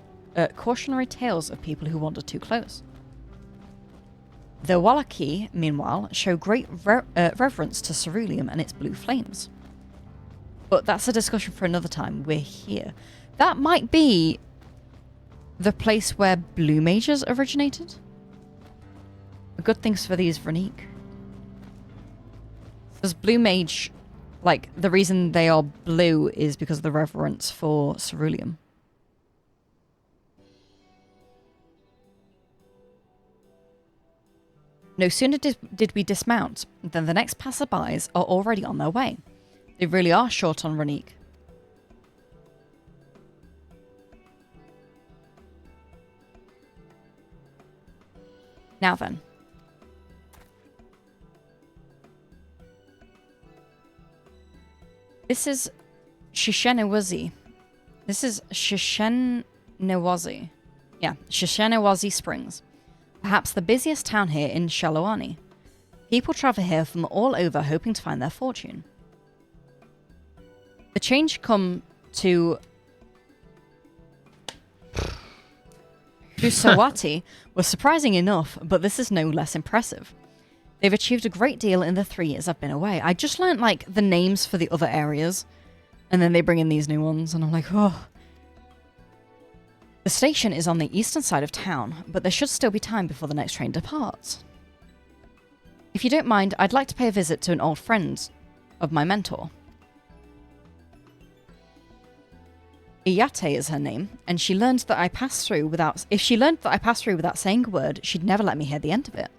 cautionary tales of people who wander too close. The Wallaki, meanwhile, show great reverence to ceruleum and its blue flames. But that's a discussion for another time. We're here. That might be the place where blue mages originated. Good things for these, Ronique. Because blue mage, like, the reason they are blue is because of the reverence for ceruleum. No sooner did we dismount than the next passerbys are already on their way. They really are short on Ronique. Now then. This is Shishenewazi. This is Shishenewazi. Yeah, Shishenewazi Springs. Perhaps the busiest town here in Shalawani. People travel here from all over hoping to find their fortune. The change come to Husawati was surprising enough, but this is no less impressive. They've achieved a great deal in the 3 years I've been away. I just learned, like, the names for the other areas, and then they bring in these new ones, and I'm like, oh. The station is on the eastern side of town, but there should still be time before the next train departs. If you don't mind, I'd like to pay a visit to an old friend of my mentor. Iyate is her name, and she learned that I passed through without... If she learned that I passed through without saying a word, she'd never let me hear the end of it.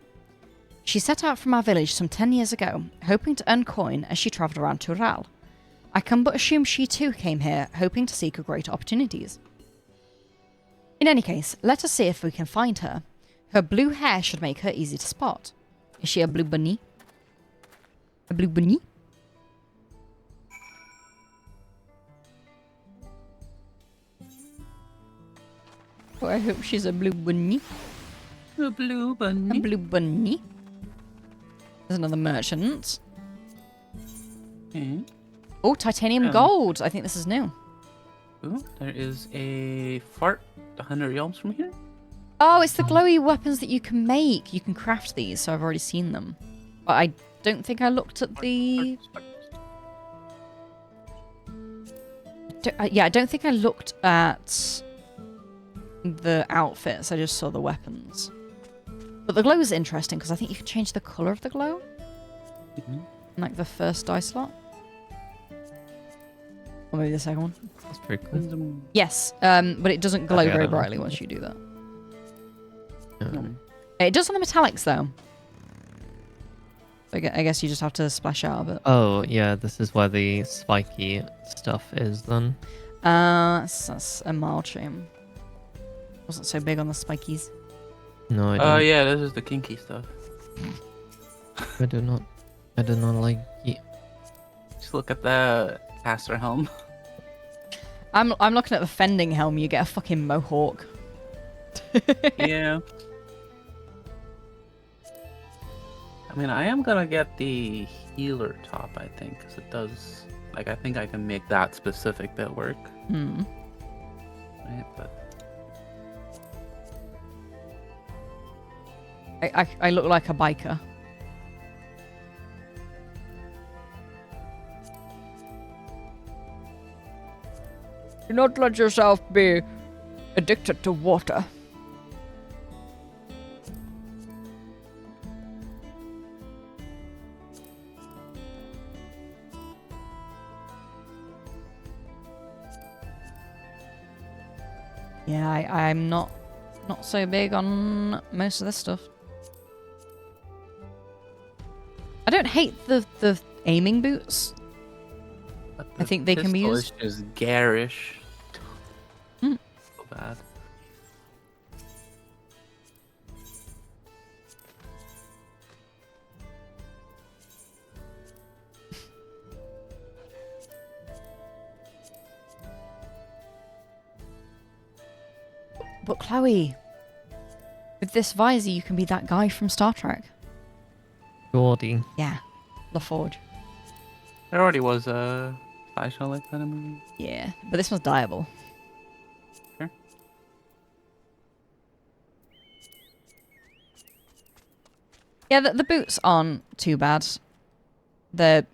She set out from our village some 10 years ago, hoping to earn coin as she travelled around Tural. I can but assume she too came here, hoping to seek greater opportunities. In any case, let us see if we can find her. Her blue hair should make her easy to spot. Is she a blue bunny? A blue bunny? Oh, I hope she's a blue bunny. A blue bunny. A blue bunny. There's another merchant. Okay. Oh, titanium gold. I think this is new. Ooh, there is a fart 100 yalms from here. Oh, it's the glowy weapons that you can make. You can craft these, so I've already seen them. But I don't think I looked at the... I don't think I looked at the outfits. I just saw the weapons. But the glow is interesting because I think you can change the colour of the glow. Like the first die slot. Or maybe the second one. That's pretty cool. Yes, but it doesn't glow very brightly once you do that. It does on the metallics though. I guess you just have to splash out of it. Oh, yeah, this is where the spiky stuff is then. That's a mild shame. Wasn't so big on the spikies. No, I Oh, don't. yeah, this is the kinky stuff. I do not like it. Just look at the caster helm. I'm looking at the fending helm. You get a fucking mohawk. Yeah. I mean, I am gonna get the healer top, I think, because it does... Like, I think I can make that specific bit work. Right, but... I look like a biker. Do not let yourself be addicted to water. Yeah, I'm not so big on most of this stuff. I don't hate the aiming boots. I think they can be used. It's just garish. So bad. But Chloe, with this visor, you can be that guy from Star Trek. Gordy. Yeah, LaForge. There already was a facial like that in the movie. Yeah, but this one's dyeable. Sure. Yeah, the boots aren't too bad. They're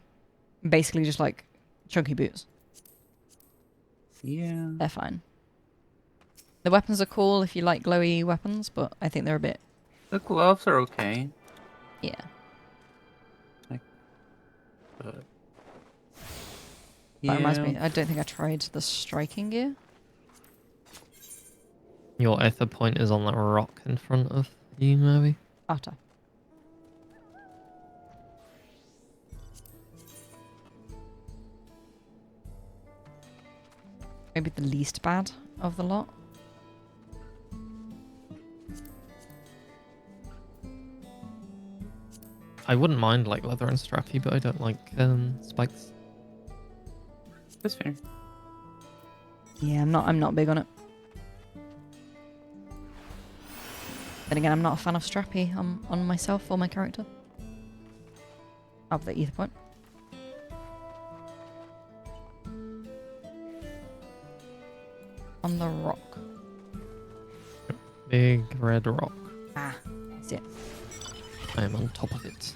basically just like chunky boots. Yeah. They're fine. The weapons are cool if you like glowy weapons, but I think they're a bit... The gloves are okay. Yeah. That reminds me, I don't think I tried the striking gear. Your ether point is on that rock in front of you, maybe? After. Maybe the least bad of the lot. I wouldn't mind like leather and strappy, but I don't like spikes. That's fair. Yeah, I'm not big on it. Then again, I'm not a fan of Strappy on myself or my character. Of the ether point. On the rock. Big red rock. Ah, that's it. I am on top of it.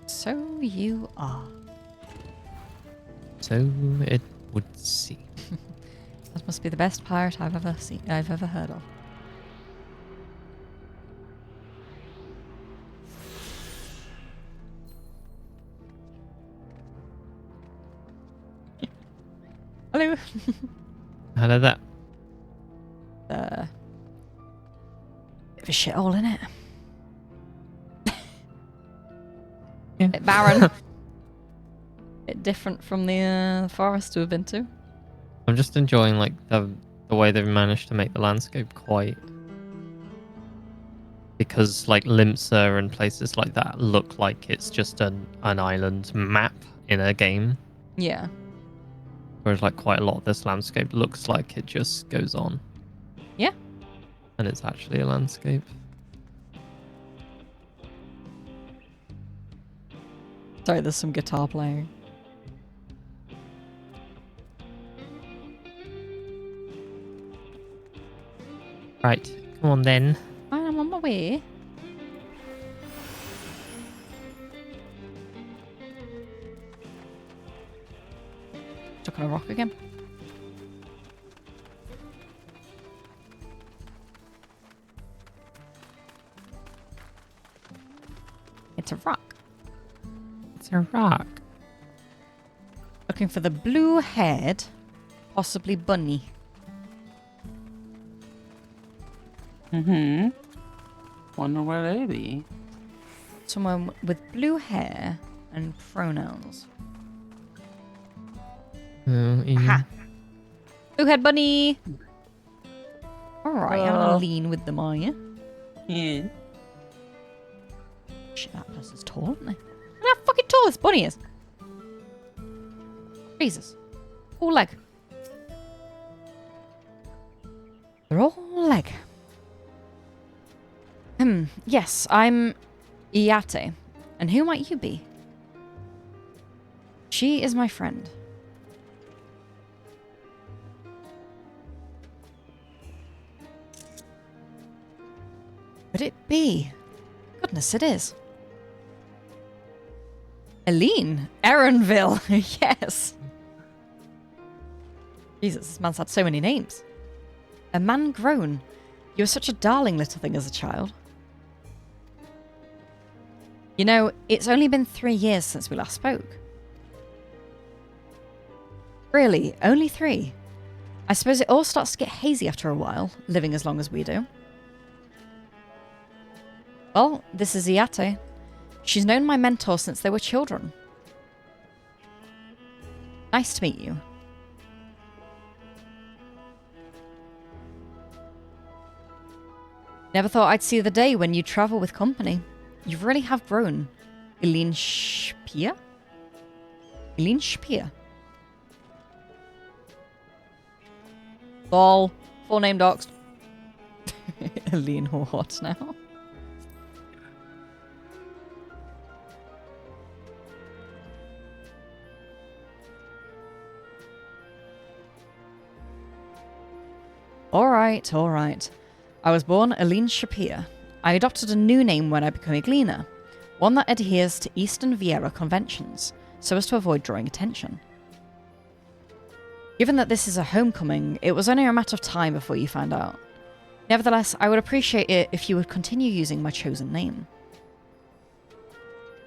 So you are. So it would seem. That must be the best pirate I've ever heard of. Hello. Hello there. Bit of a shithole, innit? Yeah. Bit barren. Bit different from the forest we've been to. I'm just enjoying like the way they've managed to make the landscape quite, because like Limsa and places like that look like it's just an island map in a game. Yeah. Whereas like quite a lot of this landscape looks like it just goes on. Yeah. And it's actually a landscape. Sorry, there's some guitar playing. Right, come on then. I'm on my way. Stuck on a rock again. It's a rock. It's a rock. Looking for the blue-haired, possibly bunny. Mm-hmm. Wonder where they be. Someone with blue hair and pronouns. Aha! Blue-haired bunny! Alright, I'm gonna lean with them, are you? Yeah. Shit, that person's tall, isn't they? Look how fucking tall this bunny is! Jesus. All leg. They're all leg. Yes, I'm Iate. And who might you be? She is my friend. Could it be? Goodness, it is. Eileen. Erinville. Yes. Jesus, this man's had so many names. A man grown. You were such a darling little thing as a child. You know, it's only been 3 years since we last spoke. Really, only 3. I suppose it all starts to get hazy after a while, living as long as we do. Well, this is Iate. She's known my mentor since they were children. Nice to meet you. Never thought I'd see the day when you travel with company. You really have grown. Eileen Spear? Eileen Spear. Lol. Full name doxed. Eileen what now? Alright, alright. I was born Eileen Shapir. I adopted a new name when I became a gleaner, one that adheres to Eastern Viera conventions, so as to avoid drawing attention. Given that this is a homecoming, it was only a matter of time before you found out. Nevertheless, I would appreciate it if you would continue using my chosen name.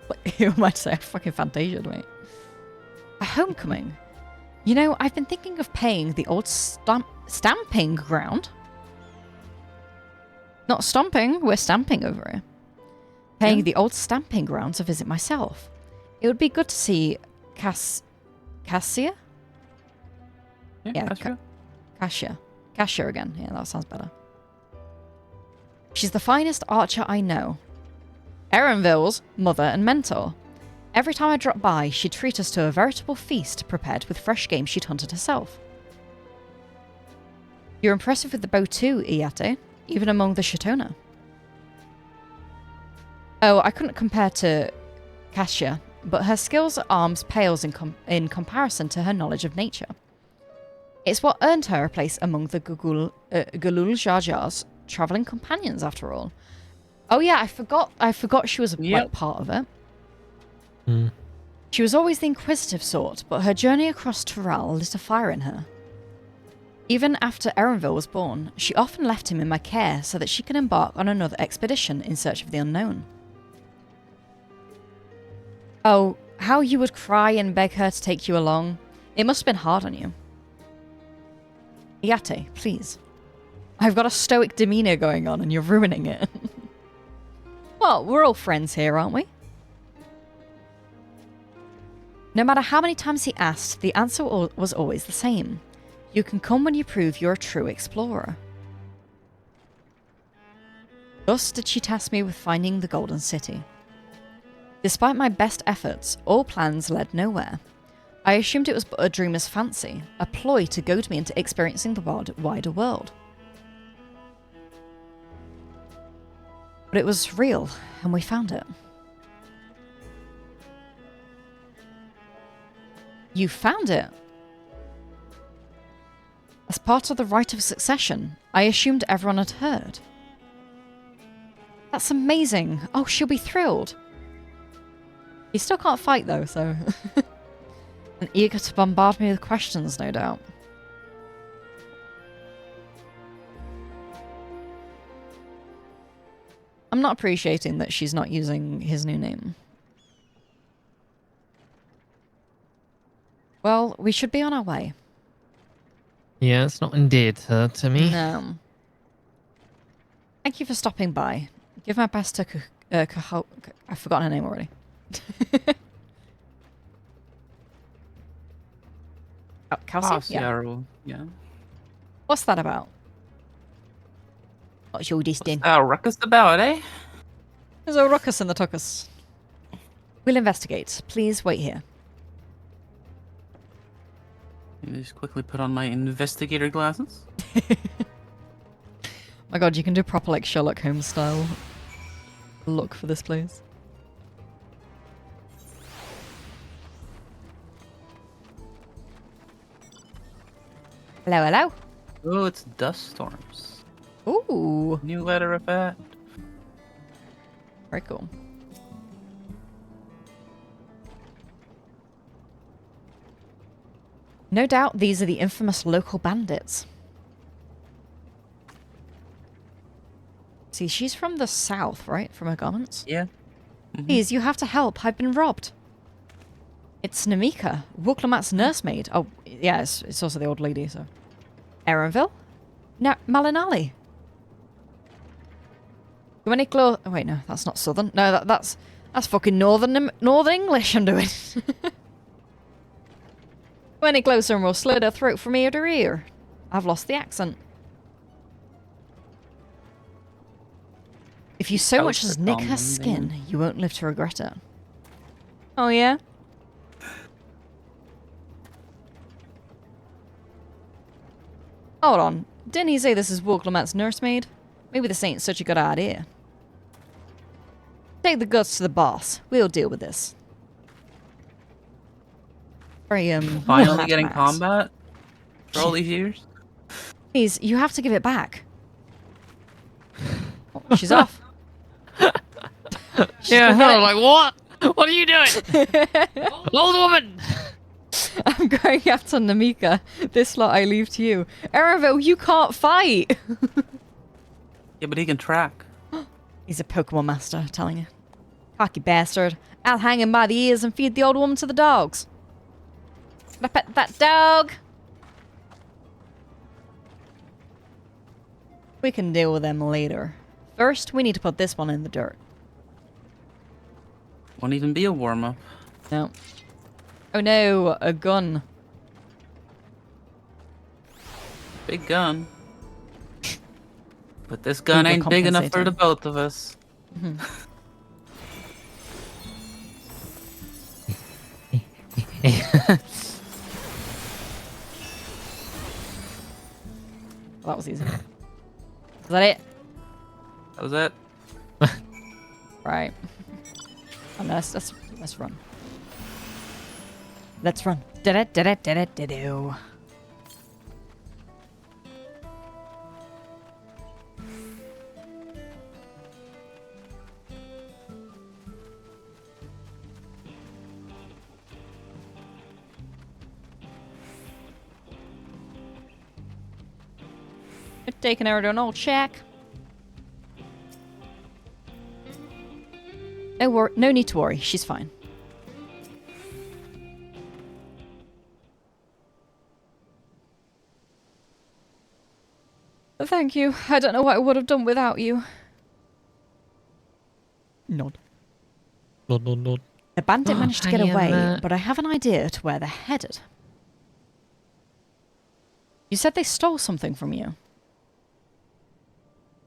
What, you might say I fucking fantasiaed, mate. A homecoming? You know, I've been thinking of paying the old stamping ground. Not stomping, we're stamping over here. Paying the old stamping ground to visit myself. It would be good to see Cassia? Yeah, Cassia. Cassia again. Yeah, that sounds better. She's the finest archer I know. Erinville's mother and mentor. Every time I dropped by, she'd treat us to a veritable feast prepared with fresh game she'd hunted herself. You're impressive with the bow too, Iate, even among the Shatona. Oh, I couldn't compare to Kasia, but her skills at arms pales in comparison to her knowledge of nature. It's what earned her a place among the Galul Jar Jar's travelling companions, after all. Oh yeah, I forgot she was like, part of it. Mm. She was always the inquisitive sort, but her journey across Tural lit a fire in her. Even after Erenville was born, she often left him in my care so that she could embark on another expedition in search of the unknown. Oh, how you would cry and beg her to take you along. It must have been hard on you. Iate, please. I've got a stoic demeanour going on and you're ruining it. Well, we're all friends here, aren't we? No matter how many times he asked, the answer was always the same. You can come when you prove you're a true explorer. Thus did she task me with finding the Golden City. Despite my best efforts, all plans led nowhere. I assumed it was but a dreamer's fancy, a ploy to goad me into experiencing the wider world. But it was real, and we found it. You found it? As part of the rite of succession, I assumed everyone had heard. That's amazing. Oh, she'll be thrilled. He still can't fight though, so... and eager to bombard me with questions, no doubt. I'm not appreciating that she's not using his new name. Well, we should be on our way. Yeah, it's not endeared her to me. No. Thank you for stopping by. Give my best to I've forgotten her name already. Kelsey? Yeah. What's that about? What's all this then? What's that ruckus about, eh? There's a ruckus in the tuckus. We'll investigate. Please wait here. Let me just quickly put on my investigator glasses. My god, you can do proper like Sherlock Holmes style look for this place. Hello, hello. Oh, it's dust storms. Ooh. New letter of that. Very cool. No doubt these are the infamous local bandits. See, she's from the south, right? From her garments? Yeah. Please, you have to help. I've been robbed. It's Namika, Wuklomat's nursemaid. Oh, yeah, it's also the old lady, so... Erenville? No, Malinali. Do any close... Oh, wait, no, that's not southern. No, that's fucking northern English I'm doing. Go any closer and we'll slit her throat from ear to ear. I've lost the accent. If you so much as nick her skin, you won't live to regret it. Oh, yeah? Hold on. Didn't he say this is Wuklomat's nursemaid? Maybe this ain't such a good idea. Take the guts to the boss. We'll deal with this. Very, Finally getting combat? For all these years? Please, you have to give it back. Oh, she's off. Yeah, no, like, what? What are you doing? Old woman! I'm going after Namika. This lot I leave to you. Erenville, you can't fight! Yeah, but he can track. He's a Pokemon master, I'm telling you. Cocky bastard. I'll hang him by the ears and feed the old woman to the dogs. Can I pet that dog? We can deal with them later. First, we need to put this one in the dirt. Won't even be a warm-up. No. Oh no, a gun. Big gun. But this gun ain't big enough for the both of us. Well, that was easy. Is that it? That was it. Right. Oh, no, let's run. Let's run. Da-da-da-da-da-da-do. Taking her to an old shack. No need to worry. She's fine. Thank you. I don't know what I would have done without you. Nod. Nod, nod, nod. The bandit managed to get away, but I have an idea to where they're headed. You said they stole something from you.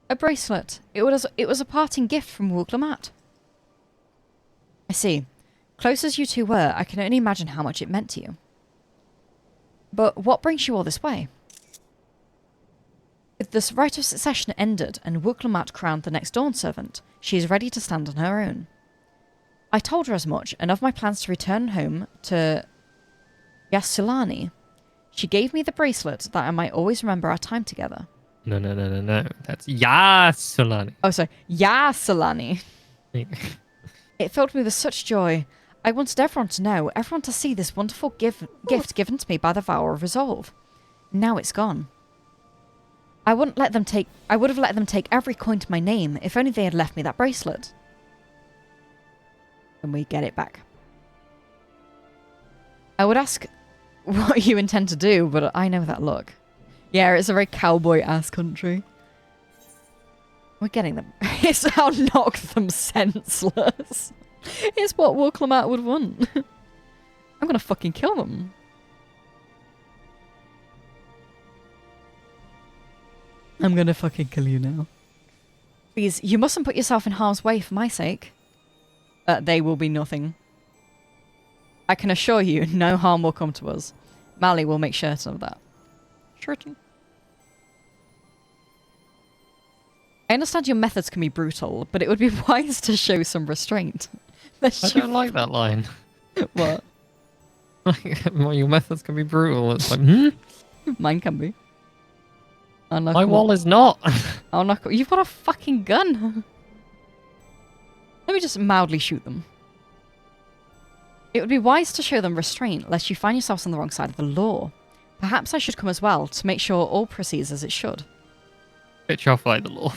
A bracelet. It was a parting gift from Wuglamat. I see. Close as you two were, I can only imagine how much it meant to you. But what brings you all this way? If this rite of succession ended and Wuglamat crowned the next Dawn servant, she is ready to stand on her own. I told her as much, and of my plans to return home to Yassulani. She gave me the bracelet that I might always remember our time together. No. That's Yassulani. Oh, sorry. Yassulani. It filled me with such joy. I wanted everyone to know, everyone to see this wonderful gift given to me by the Vow of Resolve. Now it's gone. I would have let them take every coin to my name if only they had left me that bracelet. And we get it back. I would ask what you intend to do, but I know that look. Yeah, it's a very cowboy-ass country. We're getting them. It's how knock them senseless. It's what Wuglamat would want. I'm gonna fucking kill them. I'm gonna fucking kill you now. Please, you mustn't put yourself in harm's way for my sake. They will be nothing. I can assure you, no harm will come to us. Mally will make certain of that. Certain. I understand your methods can be brutal, but it would be wise to show some restraint. I don't like that line. What? Well, your methods can be brutal. It's like, Mine can be. My wall is not. You've got a fucking gun. Let me just mildly shoot them. It would be wise to show them restraint, lest you find yourselves on the wrong side of the law. Perhaps I should come as well, to make sure all proceeds as it should. Bitch, I'll fight the law.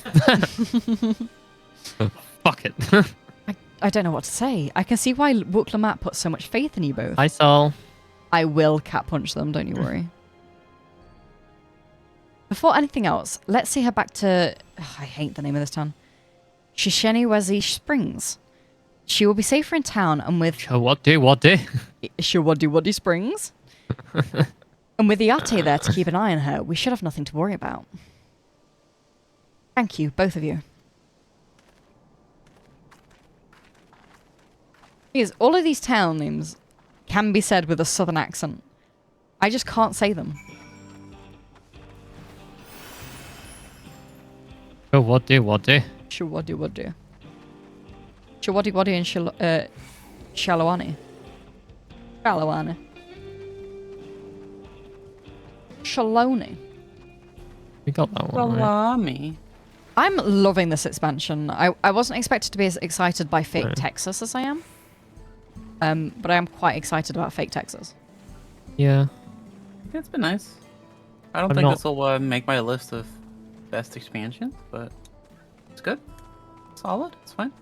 Fuck it. I don't know what to say. I can see why Wuglamat put so much faith in you both. Hi, Sol. I will cat punch them, don't you worry. Before anything else, let's see her back to... I hate the name of this town. Shisheniwezi Springs. She will be safer in town and with... Shawadi Springs? And with the Ate there to keep an eye on her, we should have nothing to worry about. Thank you, both of you. Because all of these town names can be said with a southern accent. I just can't say them. Shawadi. Shawadi. Shawadi and Shalawani. Shaloni. We got that one. Salami. I'm loving this expansion. I wasn't expected to be as excited by Fake Texas as I am. But I am quite excited about Fake Texas. Yeah. It's been nice. I don't think this will make my list of best expansions, but it's good. Solid. It's fine.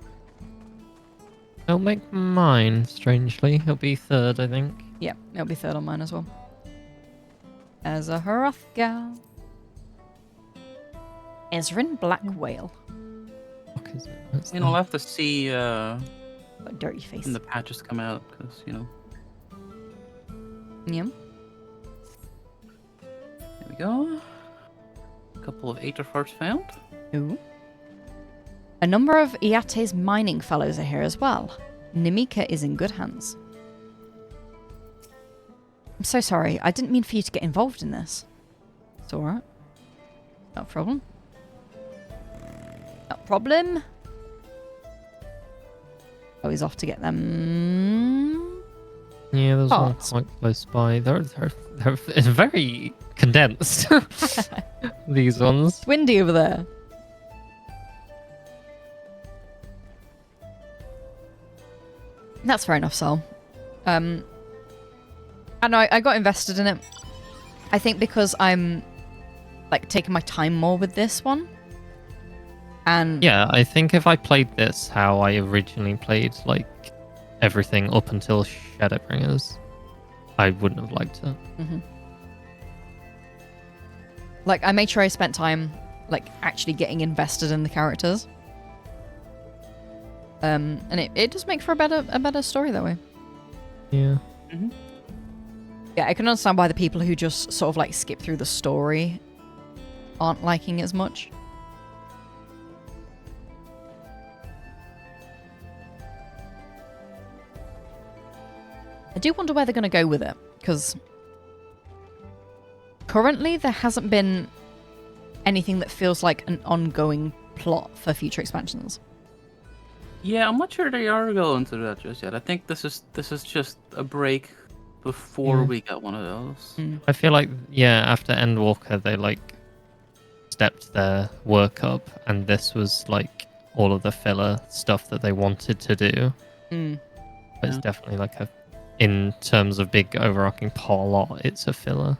It'll make mine, strangely. It'll be third, I think. Yeah, it'll be third on mine as well. As a Hrothgar. Ezrin Black Whale. What is it? That's I'll have to see dirty face. when the patches come out, because, you know. Yeah. There we go. A couple of Aetherfarts found. Ooh. A number of Iate's mining fellows are here as well. Nimika is in good hands. I'm so sorry. I didn't mean for you to get involved in this. It's alright. No problem. No problem. Oh, he's off to get them. Yeah, there's one Parts. quite close by. They're very condensed. These ones. It's windy over there. That's fair enough, Sol. I know I got invested in it. I think because I'm like taking my time more with this one. And yeah, I think if I played this how I originally played like everything up until Shadowbringers, I wouldn't have liked it. Mm-hmm. Like I made sure I spent time like actually getting invested in the characters. And it does make for a better story that way. Yeah. Mm-hmm. Yeah, I can understand why the people who just sort of like skip through the story aren't liking it as much. I do wonder where they're going to go with it, because currently there hasn't been anything that feels like an ongoing plot for future expansions. Yeah, I'm not sure they are going to that just yet. I think this is just a break before we get one of those. I feel like, yeah, after Endwalker, they like stepped their work up, and this was like all of the filler stuff that they wanted to do. But it's definitely like in terms of big overarching plot, it's a filler.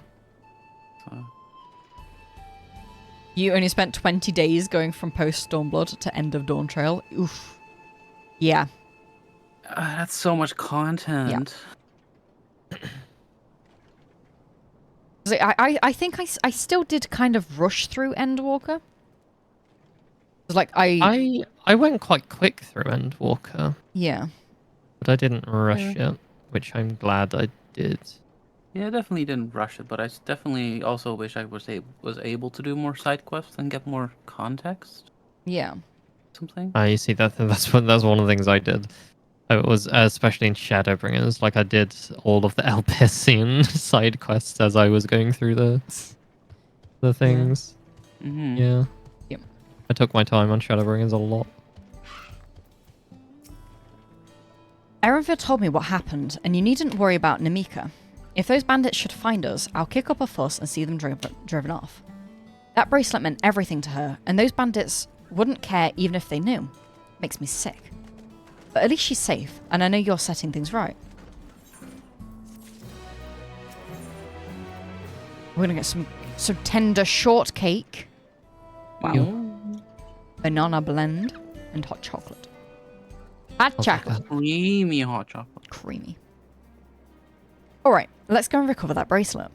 You only spent 20 days going from post Stormblood to end of Dawntrail. Oof. Yeah. That's so much content. Yeah. I think I still did kind of rush through Endwalker. Like I went quite quick through Endwalker. Yeah. But I didn't rush it, which I'm glad I did. Yeah, I definitely didn't rush it, but I definitely also wish I was able to do more side quests and get more context. Yeah. Something. You see, that's one of the things I did. It was especially in Shadowbringers. Like I did all of the Elpisian side quests as I was going through the things. Yeah. Mm-hmm. Yeah. Yep. I took my time on Shadowbringers a lot. Erenvir told me what happened, and you needn't worry about Namika. If those bandits should find us, I'll kick up a fuss and see them driven off. That bracelet meant everything to her, and those bandits wouldn't care even if they knew. Makes me sick. But at least she's safe, and I know you're setting things right. We're gonna get some tender shortcake. Wow. Banana blend and hot chocolate. Hot chocolate. Creamy hot chocolate. Creamy. Alright, let's go and recover that bracelet.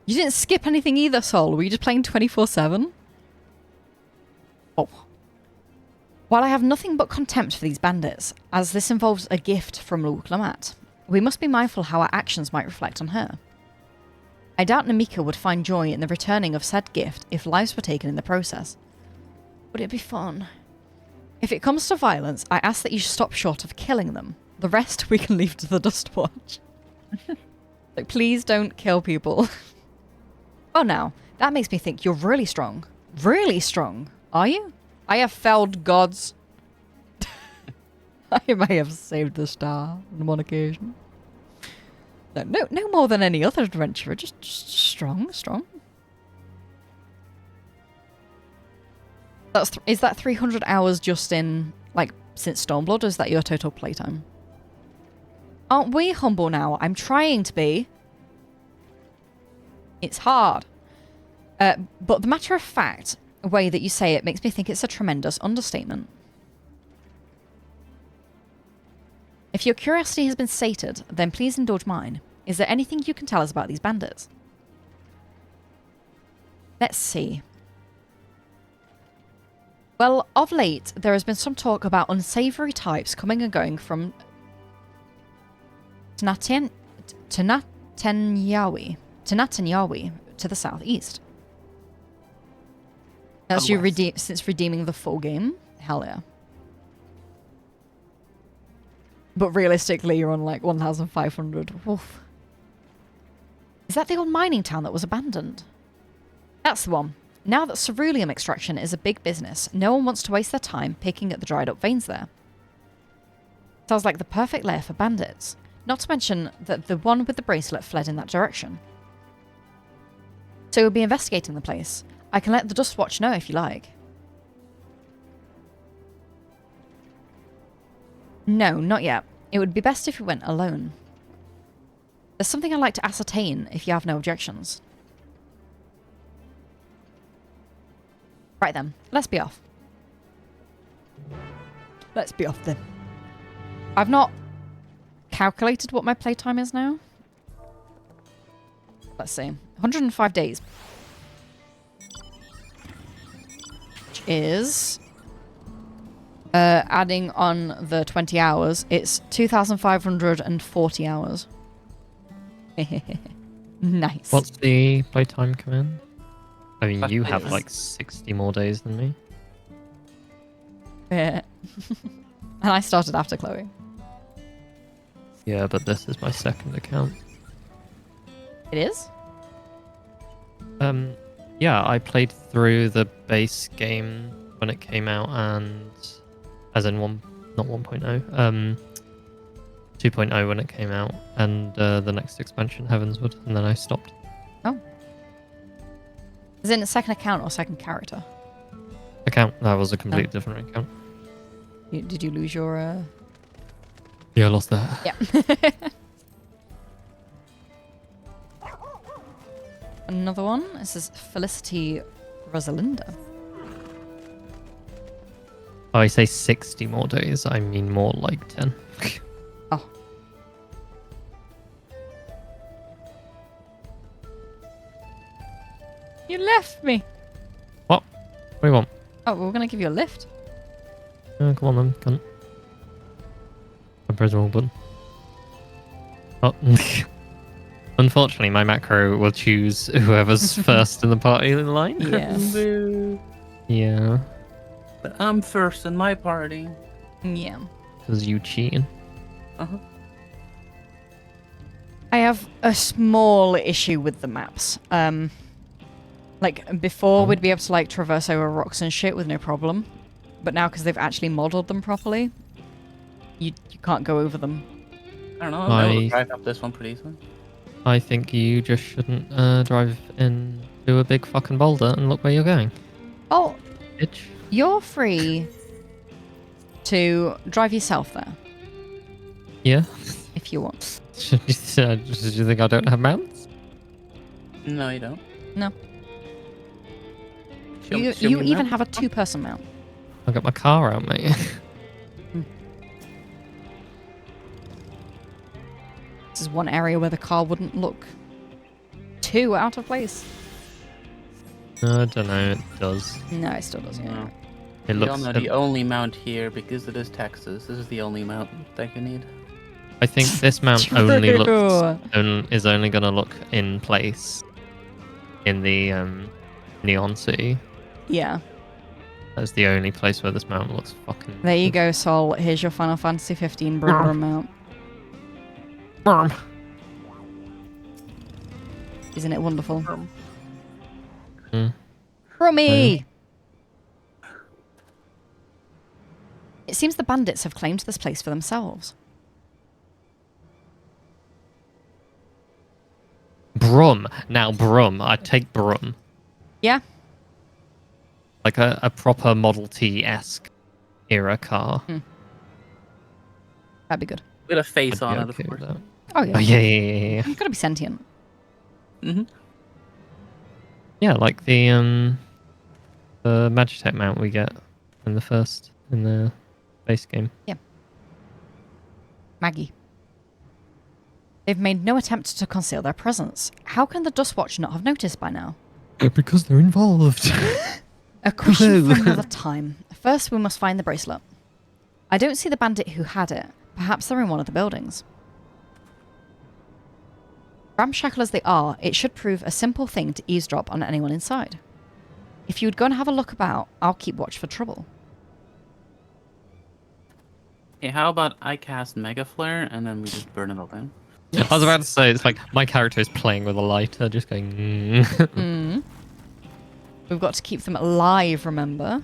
You didn't skip anything either, Sol. Were you just playing 24/7? Oh. While I have nothing but contempt for these bandits, as this involves a gift from Luke Lamat, we must be mindful how our actions might reflect on her. I doubt Namika would find joy in the returning of said gift if lives were taken in the process. Would it be fun? If it comes to violence, I ask that you stop short of killing them. The rest we can leave to the Dustwatch. Like, please don't kill people. Oh, now, that makes me think you're really strong. Really strong. Are you? I have felled gods. I may have saved the star on one occasion. No more than any other adventurer. Just strong. Is that 300 hours just in, like, since Stormblood, or is that your total playtime? Aren't we humble now? I'm trying to be. It's hard. But the matter of fact way that you say it makes me think it's a tremendous understatement. If your curiosity has been sated, then please indulge mine. Is there anything you can tell us about these bandits? Let's see. Well, of late, there has been some talk about unsavory types coming and going from Tanatanyawi to the southeast. That's since redeeming the full game? Hell yeah. But realistically, you're on like 1,500. Oof. Is that the old mining town that was abandoned? That's the one. Now that ceruleum extraction is a big business, no one wants to waste their time picking at the dried up veins there. Sounds like the perfect lair for bandits. Not to mention that the one with the bracelet fled in that direction. So we'll be investigating the place. I can let the Dust Watch know if you like. No, not yet. It would be best if we went alone. There's something I'd like to ascertain if you have no objections. Right then, let's be off. Let's be off then. I've not calculated what my playtime is now. Let's see. 105 days. Which is... adding on the 20 hours, it's 2,540 hours. Nice. What's the playtime command? I mean, you have days. like 60 more days than me. Yeah. And I started after Chloe. Yeah, but this is my second account. It is? Yeah, I played through the base game when it came out, and as in not 1.0, 2.0 when it came out, and the next expansion, Heavensward, and then I stopped. Oh. Is it a second account or second character? Account. That was a completely different account. Did you lose your... Yeah, I lost that. Yeah. Another one. This is Felicity Rosalinda. Oh, I say 60 more days. I mean more like 10. Oh. You left me. What? What do you want? Oh, we're going to give you a lift. Come on then, cunt. I pressed the wrong button. Oh. Unfortunately, my macro will choose whoever's first in the party in line. Yeah. Yeah. But I'm first in my party. Yeah. Because you cheating. Uh-huh. I have a small issue with the maps. Like, before we'd be able to, like, traverse over rocks and shit with no problem. But now, because they've actually modeled them properly, you can't go over them. I don't know, I'll drive up this one pretty easily. I think you just shouldn't drive into a big fucking boulder and look where you're going. Oh, Bitch. you're free to drive yourself there. Yeah? If you want. Did you think I don't have mounts? No, you don't. No. Show You me even mount. have a two-person mount. I got my car out, mate. This is one area where the car wouldn't look too out of place. I don't know, it does. No, it still doesn't. No. It You looks... all know the only mount here, because it is Texas, this is the only mount that you need. I think this mount only True. is only going to look in place in the Neon City. Yeah. That's the only place where this mount looks fucking... There you go, Sol. Here's your Final Fantasy 15 Brum mount. Brum. Isn't it wonderful? Mm. Rummy! It seems the bandits have claimed this place for themselves. Brum. Now, Brum. I'd take Brum. Yeah? Like a proper Model T-esque era car. That'd be good. With a face I'd on be it, okay of with course. that. Oh, yeah. Oh, yeah. You've got to be sentient. Mm-hmm. Yeah, like the Magitech mount we get in the base game. Yeah. Maggie. They've made no attempt to conceal their presence. How can the Dustwatch not have noticed by now? Because they're involved. A question for another time. First, we must find the bracelet. I don't see the bandit who had it. Perhaps they're in one of the buildings. Ramshackle as they are, it should prove a simple thing to eavesdrop on anyone inside. If you would go and have a look about, I'll keep watch for trouble. Hey, how about I cast Mega Flare and then we just burn it all down? I was about to say, it's like my character is playing with a lighter, just going. We've got to keep them alive, remember?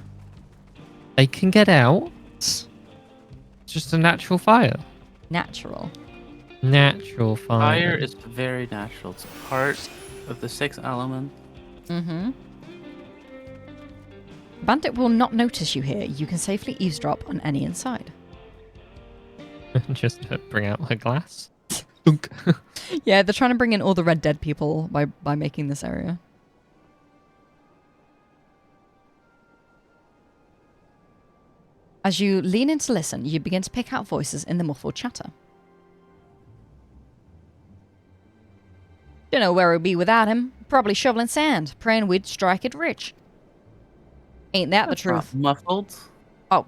They can get out. It's just a natural fire. Natural. Natural fire. Fire is very natural. It's part of the 6 elements. Bandit will not notice you here. You can safely eavesdrop on any inside. Just bring out her glass. Yeah, they're trying to bring in all the Red Dead people by making this area. As you lean in to listen, you begin to pick out voices in the muffled chatter. Don't know where we'd be without him. Probably shoveling sand, praying we'd strike it rich. Ain't that the truth? Muffled? Oh,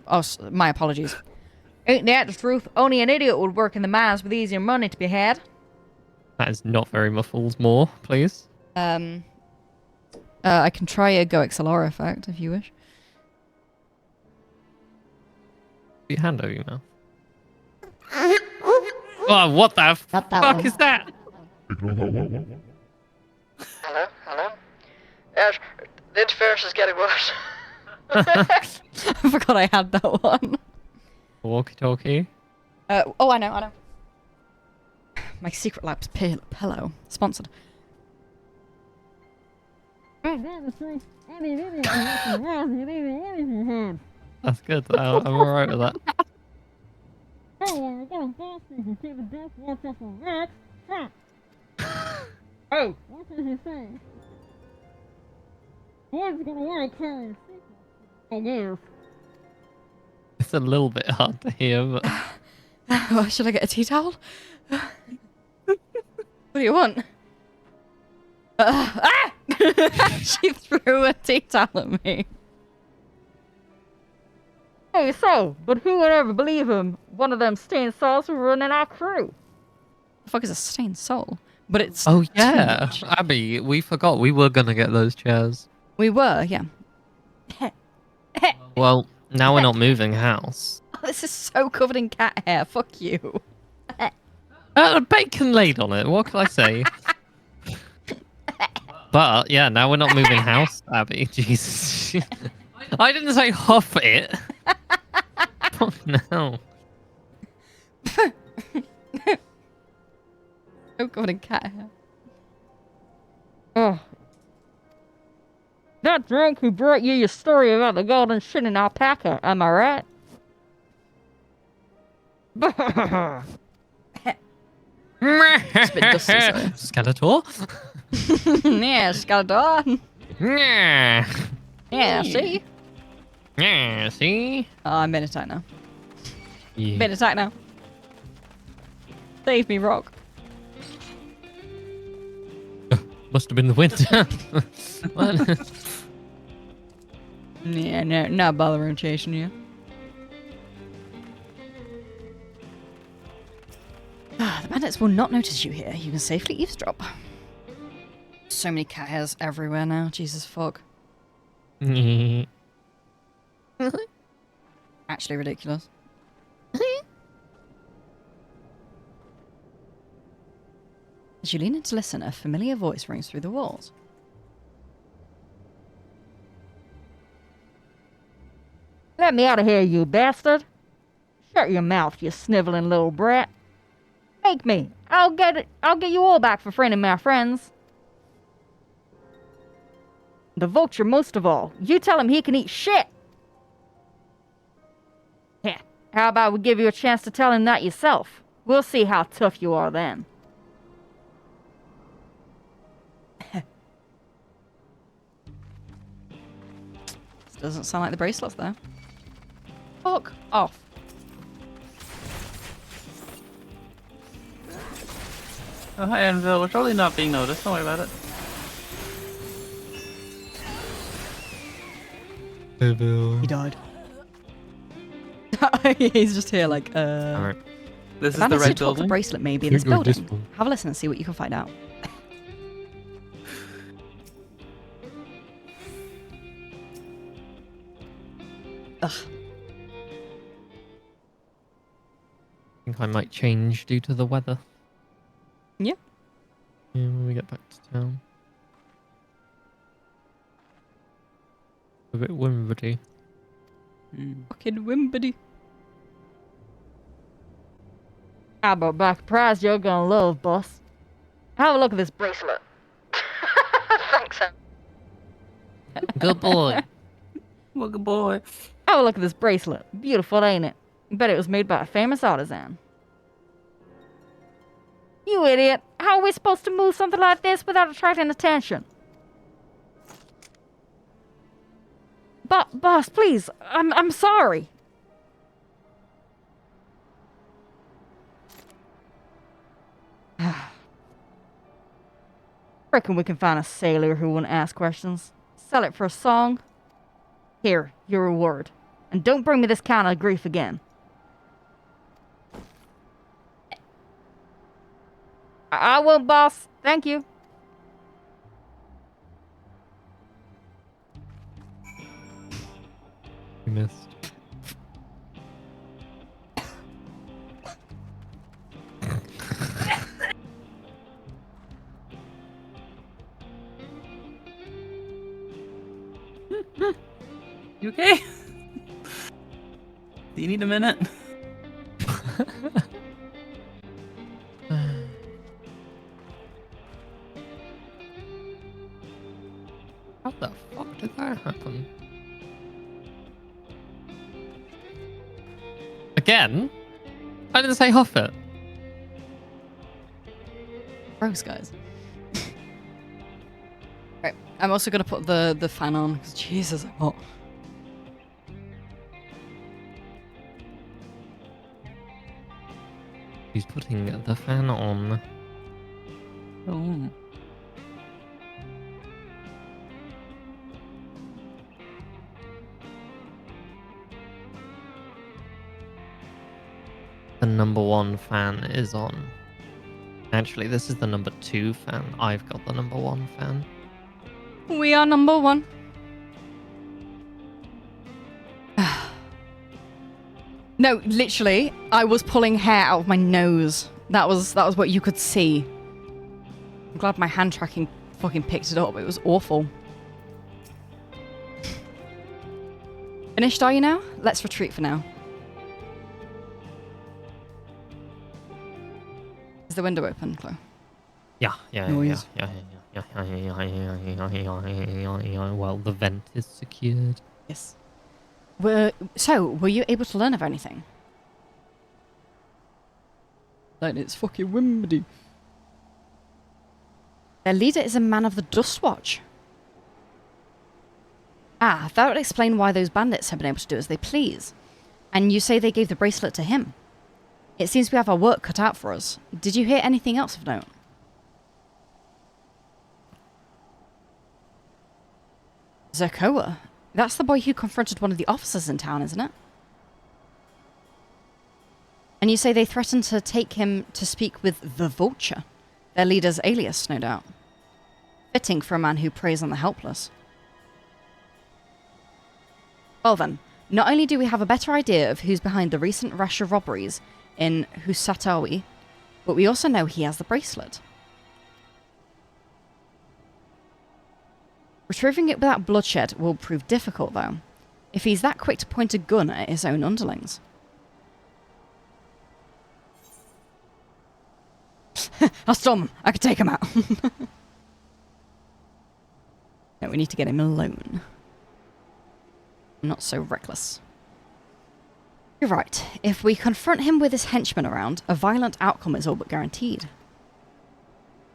my apologies. Ain't that the truth? Only an idiot would work in the mines with easier money to be had. That is not very muffled. More, please. I can try a Go XLR effect if you wish. Put your hand over your mouth. Oh, what the fuck is that? Hello? Yes, the interference is getting worse. I forgot I had that one. Walkie-talkie. Oh, I know. My Secret Labs pillow. Sponsored. That's good. I'm alright with that. Oh, what did he say? One's gonna want to carry a secret, I guess. It's a little bit hard to hear, but... Well, should I get a tea towel? What do you want? She threw a tea towel at me. Hey, so, but who would ever believe him? One of them stained souls were running our crew. The fuck is a stained soul? But it's... Oh, yeah. Abby, we forgot we were gonna get those chairs. We were, yeah. Well, now we're not moving house. Oh, this is so covered in cat hair. Fuck you. Bacon laid on it. What can I say? But, yeah, now we're not moving house, Abby. Jesus. I didn't say huff it. Fuck no. So covered in cat hair. Oh. That drunk who brought you your story about the golden shit in alpaca, am I right? It's a bit dusty, sorry. Skeletor? Yeah, Skeletor. Yeah. Yeah, see? Yeah, see? Oh, I'm in attack now. Yeah. Been attack now. Save me, Rock. Must have been the wind. What? Yeah, no, not bothering chasing you. The bandits will not notice you here. You can safely eavesdrop. So many cat hairs everywhere now. Jesus fuck. Actually ridiculous. As you lean in to listen, a familiar voice rings through the walls. Let me out of here, you bastard! Shut your mouth, you sniveling little brat. Make me. I'll get you all back for friending my friends. The vulture most of all. You tell him he can eat shit. Yeah. How about we give you a chance to tell him that yourself? We'll see how tough you are then. This doesn't sound like the bracelets though. Fuck off. Oh, hi, Anvil. We're totally not being noticed. Don't worry about it. He died. He's just here like, Alright. This is the red building? The bracelet may be in this building. Have a listen and see what you can find out. Ugh. I think I might change due to the weather. get back to town. A bit wimberdy. Fucking Wimbledon. How about back prize you're gonna love, boss? Have a look at this bracelet. Thanks, Sam. Good boy. Well, good boy. Have a look at this bracelet. Beautiful, ain't it? Bet it was made by a famous artisan. You idiot. How are we supposed to move something like this without attracting attention? Boss, please. I'm sorry. Reckon we can find a sailor who won't ask questions. Sell it for a song. Here, your reward. And don't bring me this kind of grief again. I will, boss. Thank you. You missed. You okay? Do you need a minute? How the fuck did that happen? Again? I didn't say huff it. Gross, guys. Right, I'm also gonna put the fan on because Jesus, I'm hot. He's putting the fan on. Oh. The number 1 fan is on. Actually, this is the number 2 fan. I've got the number 1 fan. We are number 1. No, literally, I was pulling hair out of my nose. That was what you could see. I'm glad my hand tracking fucking picked it up. It was awful. Finished, are you now? Let's retreat for now. Is the window open, Chloe? Yeah. Noise. Well, the vent is secured. Yes. So, were you able to learn of anything? Like it's fucking Wimbledon. Their leader is a man of the Dustwatch. Ah, that would explain why those bandits have been able to do as they please. And you say they gave the bracelet to him. It seems we have our work cut out for us. Did you hear anything else of note? Zerkoa? That's the boy who confronted one of the officers in town, isn't it? And you say they threatened to take him to speak with the Vulture, their leader's alias, no doubt. Fitting for a man who preys on the helpless. Well then, not only do we have a better idea of who's behind the recent rash of robberies in Husatawi, but we also know he has the bracelet. Retrieving it without bloodshed will prove difficult, though, if he's that quick to point a gun at his own underlings. I'll storm him. I could take him out. No, we need to get him alone. I'm not so reckless. You're right. If we confront him with his henchmen around, a violent outcome is all but guaranteed.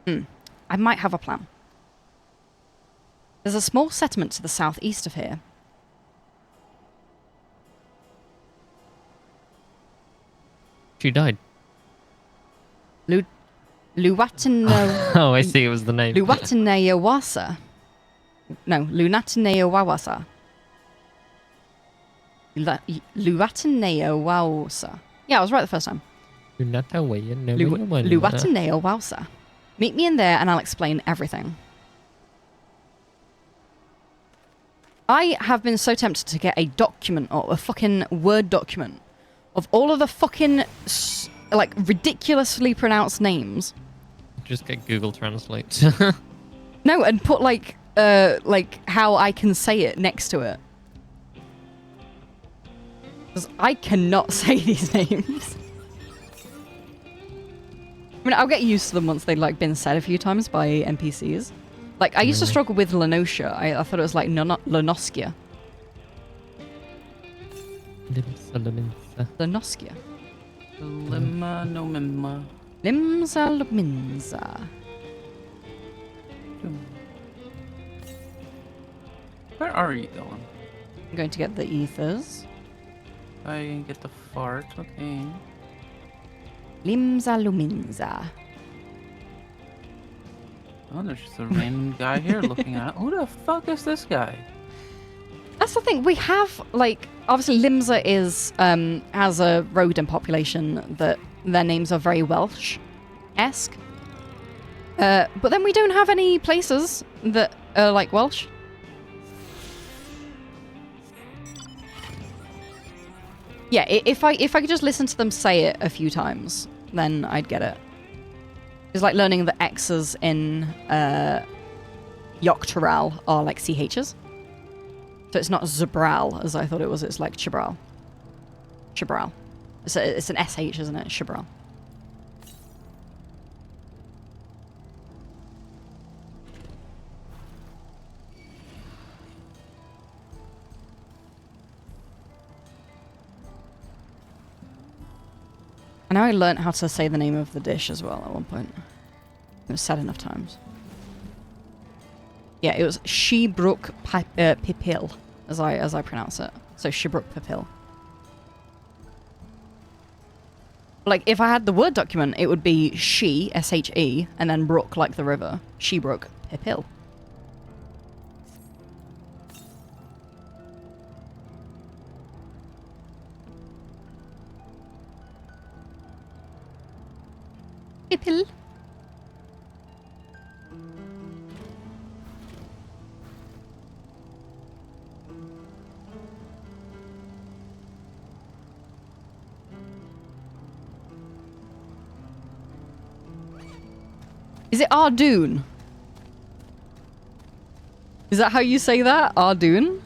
I might have a plan. There's a small settlement to the southeast of here. She died. Luwatino. Oh, I see. It was the name. Luwatineyawasa. No, Lunatineyawawasa. Luwatineyawawasa. Yeah, I was right the first time. Luwatineyawawasa. Meet me in there and I'll explain everything. I have been so tempted to get a document or a fucking Word document of all of the fucking like ridiculously pronounced names Just get Google Translate. No, and put like how I can say it next to it. Because I cannot say these names. I mean, I'll get used to them once they've like been said a few times by NPCs. Like, I used to struggle with Lenosha. I thought it was like Lenoskia. Lenoskia. Limma no mimma. Limsa luminza. Where are you going? I'm going to get the ethers. I get the fart, okay. Limsa luminza. Oh, there's just a random guy here looking at it. Who the fuck is this guy? That's the thing. We have, like, obviously Limsa is, has a rodent population that their names are very Welsh-esque. But then we don't have any places that are like Welsh. Yeah, if I could just listen to them say it a few times, then I'd get it. It's like learning the X's in Yoctoral are like CHs. So it's not Zabral, as I thought it was. It's like Chibral. Chibral. It's an SH, isn't it? Chibral. I know I learnt how to say the name of the dish as well at one point. It was said enough times. Yeah, it was Shebruk Pipil, as I pronounce it. So Shebruk Pipil. Like, if I had the Word document, it would be She, S-H-E, and then Brook, like the river. Shebruk Pipil. Pipil. Is it Ardoon? Is that how you say that? Ardoon?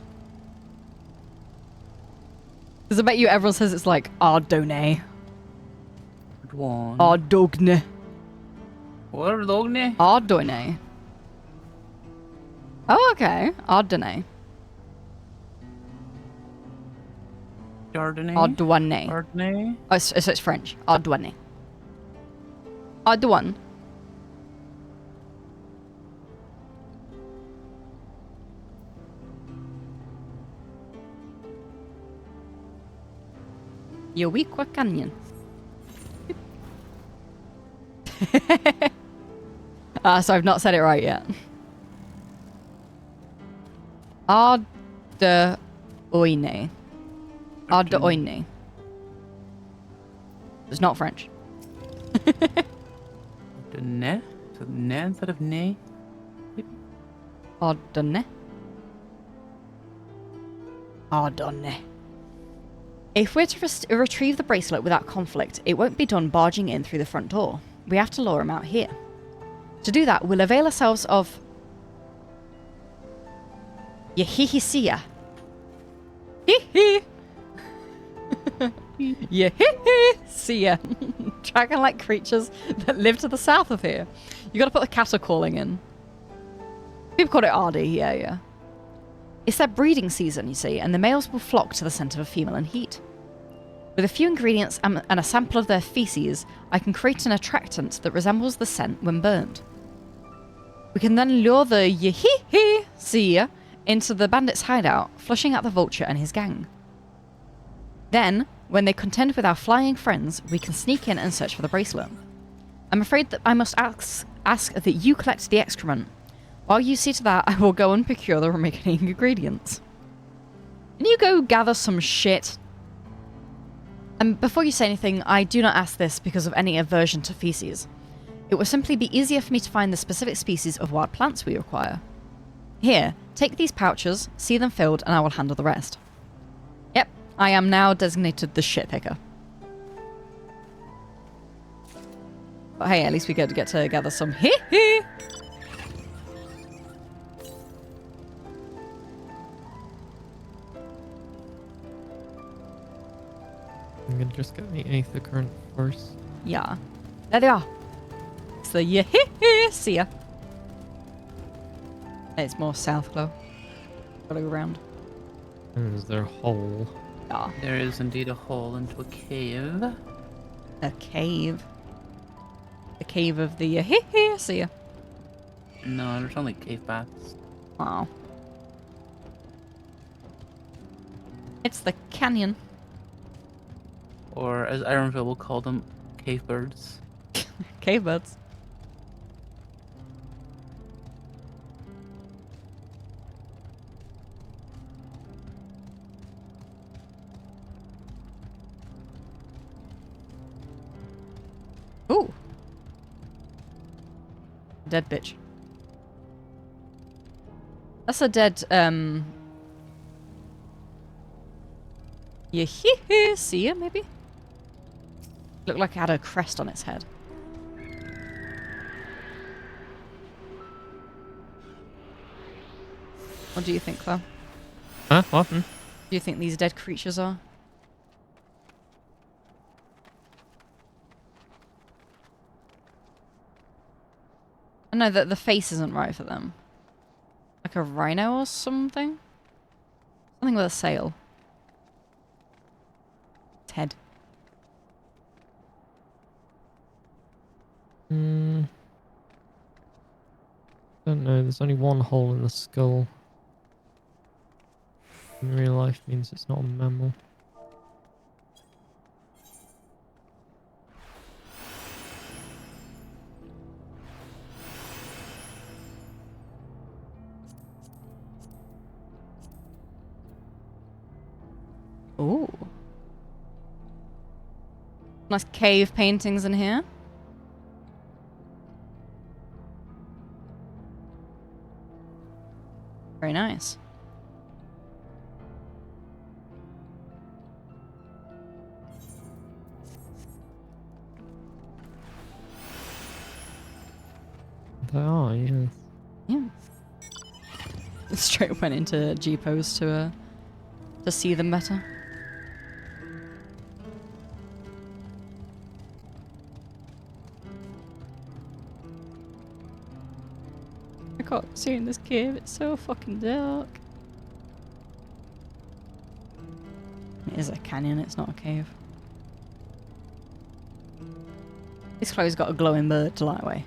Because I bet you everyone says it's like Ardone. Ardogne. Ardogne? Ardone. Oh, okay. Ardone. Chardonnay? Ardouane. Chardonnay? Oh, so it's French. Ardouane. Ardouane. Yowiqua Canyon. So I've not said it right yet. Ardouine. Ardouine. It's not French. Ne? So ne instead of ne? Ardonne. Ardonne. If we're to retrieve the bracelet without conflict, it won't be done barging in through the front door. We have to lure him out here. To do that, we'll avail ourselves of Yehihisia. Hee-hee! Yehihisia. Dragon-like creatures that live to the south of here. You gotta put the cattle calling in. People call it Ardy, yeah. It's their breeding season, you see, and the males will flock to the scent of a female in heat. With a few ingredients and a sample of their feces, I can create an attractant that resembles the scent when burned. We can then lure the Yehihisia into the bandit's hideout, flushing out the vulture and his gang. Then, when they contend with our flying friends, we can sneak in and search for the bracelet. I'm afraid that I must ask that you collect the excrement. While you see to that, I will go and procure the remaining ingredients. Can you go gather some shit? And before you say anything, I do not ask this because of any aversion to feces. It will simply be easier for me to find the specific species of wild plants we require. Here, take these pouches, see them filled, and I will handle the rest. Yep, I am now designated the shit picker. But hey, at least we get to gather some hee-hee. I'm gonna just get the Aether Current first. Yeah. There they are. It's the hee-hee. See ya. It's more south glow. Gotta go around. Is there a hole? Yeah. There is indeed a hole into a cave. A cave. The cave of the hee-hee. See ya. No, there's only cave paths. Wow. It's the canyon. Or, as Ironville will call them, cave birds. Cave birds. Ooh. Dead bitch. That's a dead, see ya, maybe? Looked like it had a crest on its head. What do you think, Claire? Huh? What? Do you think these dead creatures are? I know that the face isn't right for them. Like a rhino or something? Something with a sail. Its head. Don't know, there's only one hole in the skull. In real life means it's not a mammal. Ooh. Nice cave paintings in here. Very nice. They are, yes. Yeah. Straight went into G-pose to see them better. I can't see in this cave, it's so fucking dark. It is a canyon, it's not a cave. This Chloe's got a glowing bird to light away.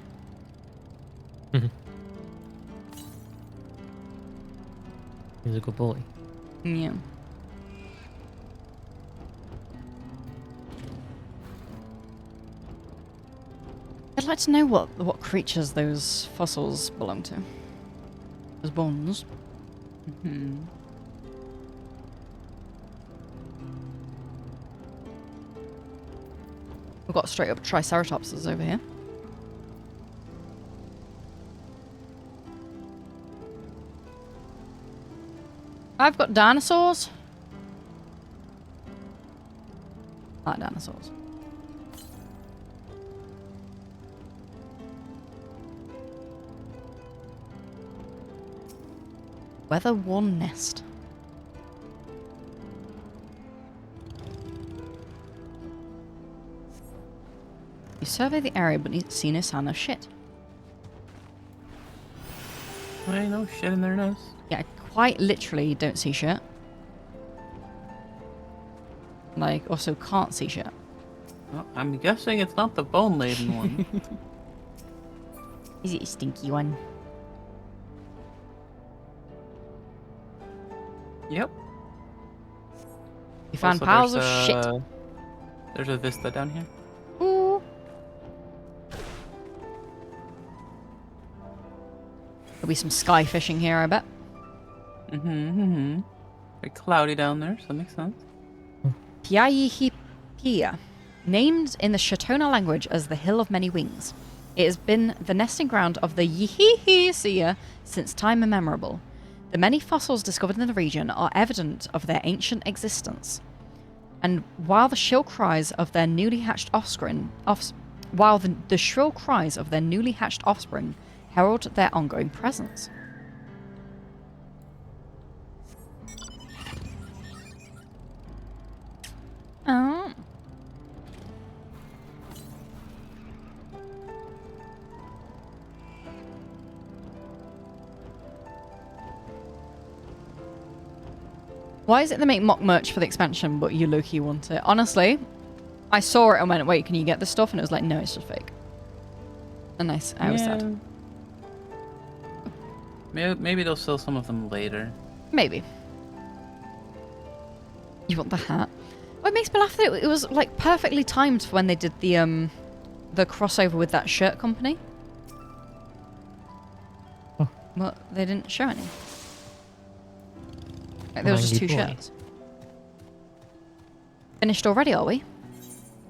He's a good boy. Yeah. I'd like to know what creatures those fossils belong to. Those bones. Mm-hmm. We've got straight up Triceratopses over here. I've got dinosaurs. I like dinosaurs. Weather-worn nest. You survey the area but see no sign of shit. Well, no shit in their nest. Yeah, quite literally don't see shit. Like, also can't see shit. Well, I'm guessing it's not the bone-laden one. Is it a stinky one? Yep. You found Also, piles of shit. There's a vista down here. Ooh. There'll be some sky fishing here, I bet. Very cloudy down there, so that makes sense. Piaihipia, named in the Shatona language as the Hill of Many Wings. It has been the nesting ground of the Yihihi since time immemorable. The many fossils discovered in the region are evident of their ancient existence. And while the shrill cries of their newly hatched offspring while the shrill cries of their newly hatched offspring herald their ongoing presence. Oh. Why is it they make mock merch for the expansion, but you low-key want it? Honestly, I saw it and went, wait, can you get this stuff? And it was like, no, it's just fake. And I was sad. Maybe they'll sell some of them later. Maybe. You want the hat? Well, it makes me laugh that it was like perfectly timed for when they did the crossover with that shirt company. Oh. But they didn't show any. Like, there was just 2 shirts. Finished already, are we?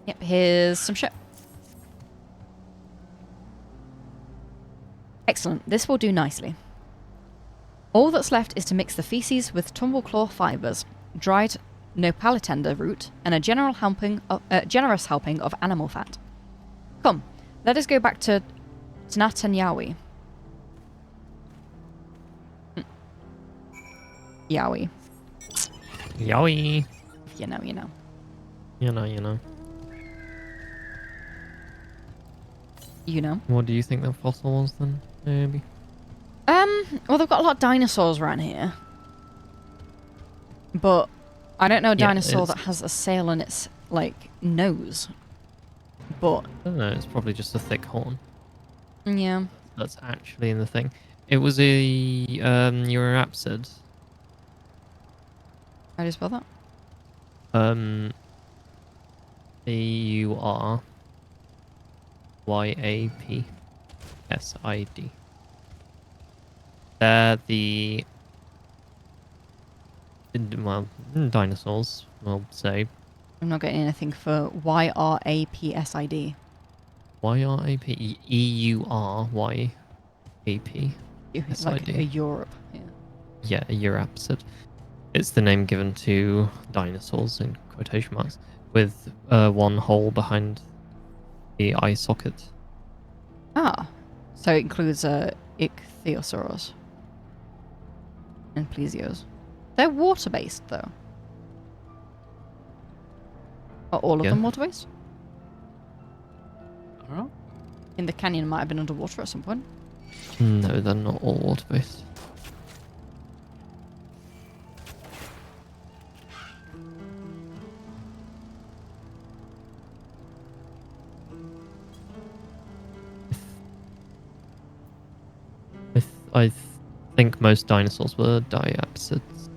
Yep, here's some shit. Excellent, this will do nicely. All that's left is to mix the feces with tumbleclaw fibres, dried nopalitender root, and a generous helping of animal fat. Come, let us go back to Tnatanyawi. Yowie. Yowie. You know, you know. You know, you know. You know. What do you think that fossil was then, maybe? Well, they've got a lot of dinosaurs around here. But I don't know a dinosaur that has a sail on its, like, nose. But... I don't know, it's probably just a thick horn. Yeah. That's actually in the thing. It was a, Eurapsid. How do you spell that? Euryapsid. They're the... well, dinosaurs, we'll say. I'm not getting anything for YRAPSID. YRAP? EURYAP. It's like a Europe, yeah. Yeah, a Eurapsid. It's the name given to dinosaurs in quotation marks, with one hole behind the eye socket. Ah, so it includes Ichthyosaurus and plesios. They're water-based, though. Are all of them water-based? In the canyon might have been underwater at some point. No, they're not all water-based. I think most dinosaurs were diapsids,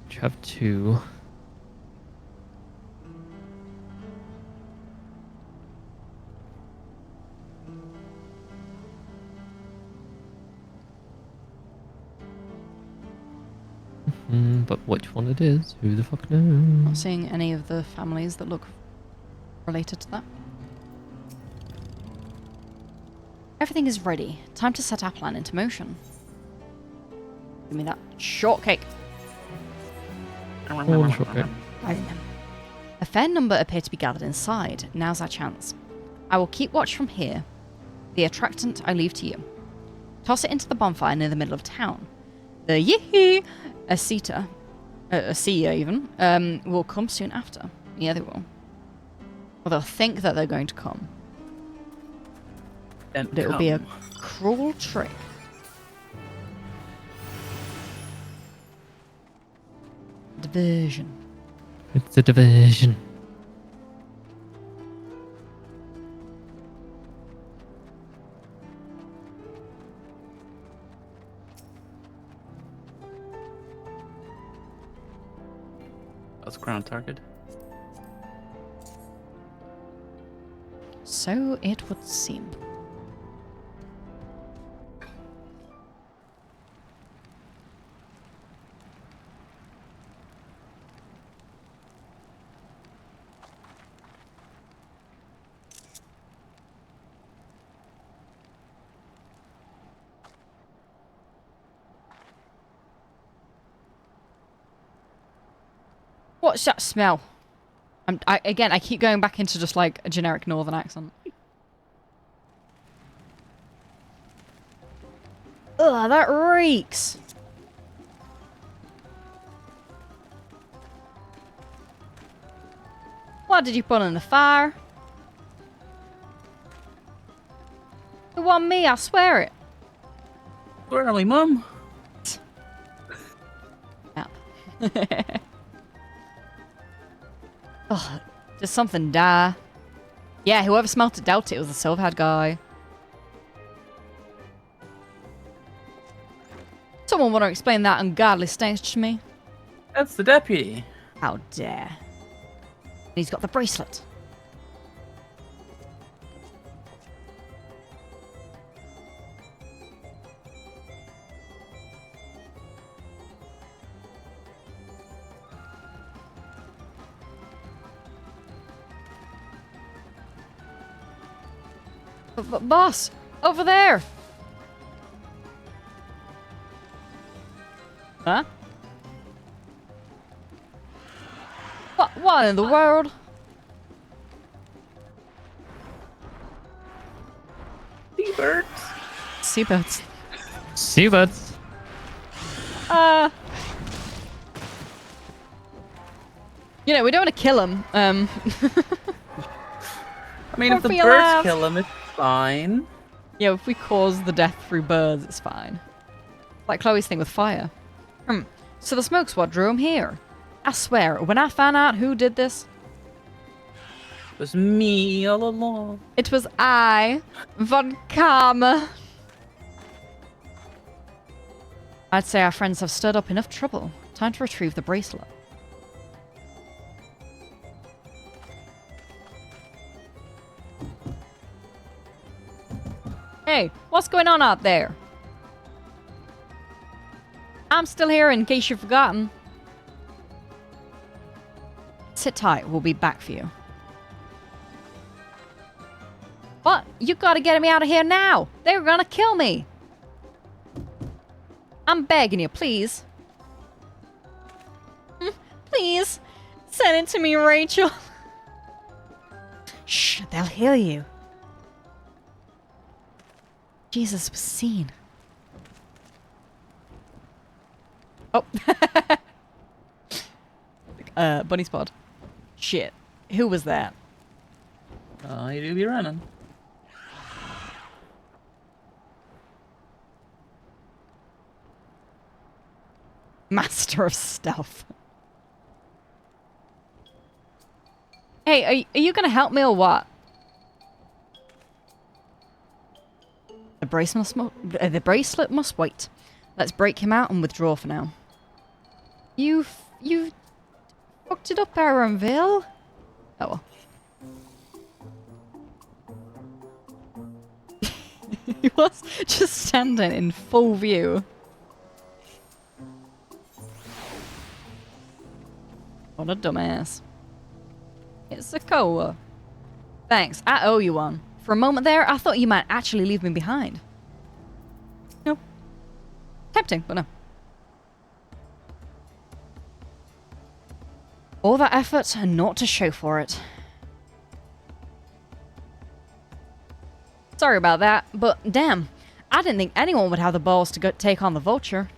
which have 2. But which one it is, who the fuck knows? Not seeing any of the families that look related to that. Everything is ready. Time to set our plan into motion. Give me that shortcake. Oh, shortcake. A fair number appear to be gathered inside. Now's our chance. I will keep watch from here. The attractant I leave to you. Toss it into the bonfire near the middle of town. The yee Asita, even, will come soon after. Yeah, they will. Or they'll think that they're going to come. And but it'll be a cruel trick. Diversion. It's a diversion. That's ground target. So it would seem. What's that smell? Again, I keep going back into just like a generic northern accent. Ugh, that reeks. What did you put in the fire? It wasn't me, I swear it. Where are we, Mum? Yep. Oh, did something die? Yeah, whoever smelt it doubt it was the silver-haired guy. Someone want to explain that ungodly stench to me? That's the deputy. How dare. He's got the bracelet. Boss, over there. Huh? What in the world? Seabirds. Seabirds. Seabirds. You know, we don't want to kill him. I mean, if the birds kill him, it's fine. Yeah, if we cause the death through birds, it's fine. Like Chloe's thing with fire. So the smoke's what drew him here. I swear, when I found out who did this... It was me all along. It was I, Von Karma. I'd say our friends have stirred up enough trouble. Time to retrieve the bracelet. Hey, what's going on out there? I'm still here in case you've forgotten. Sit tight, we'll be back for you. What? You gotta get me out of here now! They're gonna kill me! I'm begging you, please. Please, send it to me, Rachel. Shh, they'll hear you. Jesus was seen. Oh. Bunny spot. Shit. Who was that? Oh, you do be running. Master of stealth. Hey, are you gonna help me or what? The bracelet must wait. Let's break him out and withdraw for now. You fucked it up, Aaronville. Oh well. He was just standing in full view. What a dumbass. It's a Koa. Thanks, I owe you one. For a moment there, I thought you might actually leave me behind. No. Tempting, but no. All that effort and naught to show for it. Sorry about that, but damn, I didn't think anyone would have the balls to go take on the vulture.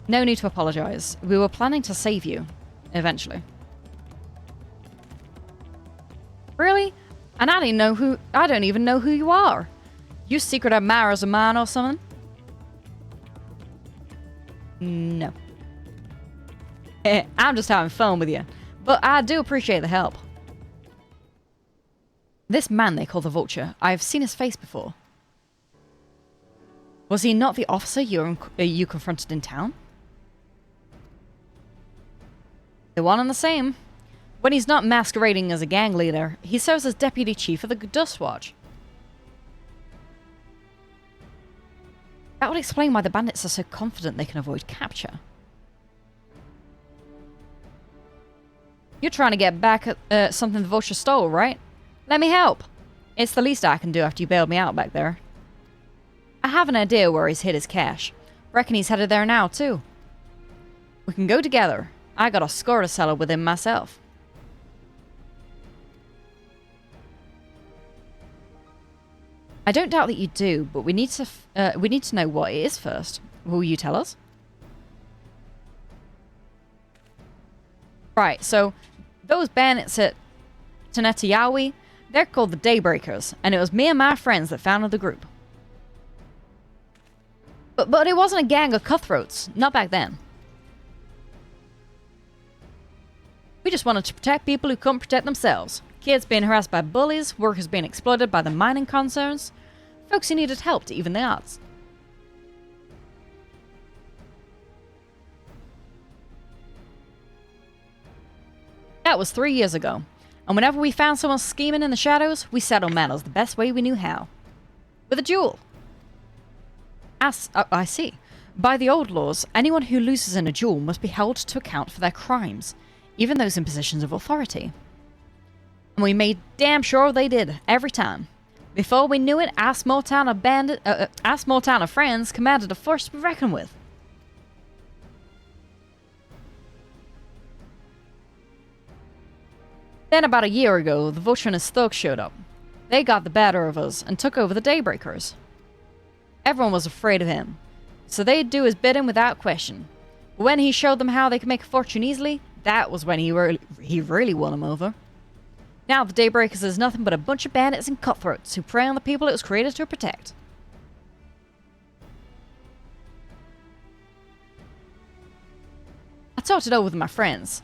No need to apologize. We were planning to save you, eventually. Really? And I don't even know who you are. You secret admirers of mine or something? No. I'm just having fun with you. But I do appreciate the help. This man they call the Vulture, I've seen his face before. Was he not the officer you confronted in town? The one and the same. When he's not masquerading as a gang leader, he serves as deputy chief of the Dustwatch. That would explain why the bandits are so confident they can avoid capture. You're trying to get back at something the Vulture stole, right? Let me help. It's the least I can do after you bailed me out back there. I have an idea where he's hid his cash. Reckon he's headed there now, too. We can go together. I got a score to settle with him myself. I don't doubt that you do, but we need to know what it is first. Will you tell us? Right, so those bandits at Tanetayawi, they're called the Daybreakers, and it was me and my friends that founded the group. But it wasn't a gang of cutthroats, not back then. We just wanted to protect people who couldn't protect themselves. Kids being harassed by bullies, workers being exploited by the mining concerns, folks who needed help to even the odds. That was 3 years ago, and whenever we found someone scheming in the shadows, we settled matters the best way we knew how. With a duel. I see. By the old laws, anyone who loses in a duel must be held to account for their crimes, even those in positions of authority. And we made damn sure they did, every time. Before we knew it, our small town of friends commanded a force to be reckoned with. Then about a year ago, the Vulture and his thugs showed up. They got the better of us and took over the Daybreakers. Everyone was afraid of him, so they'd do his bidding without question. But when he showed them how they could make a fortune easily, that was when he really won them over. Now the Daybreakers is nothing but a bunch of bandits and cutthroats who prey on the people it was created to protect. I talked it over with my friends,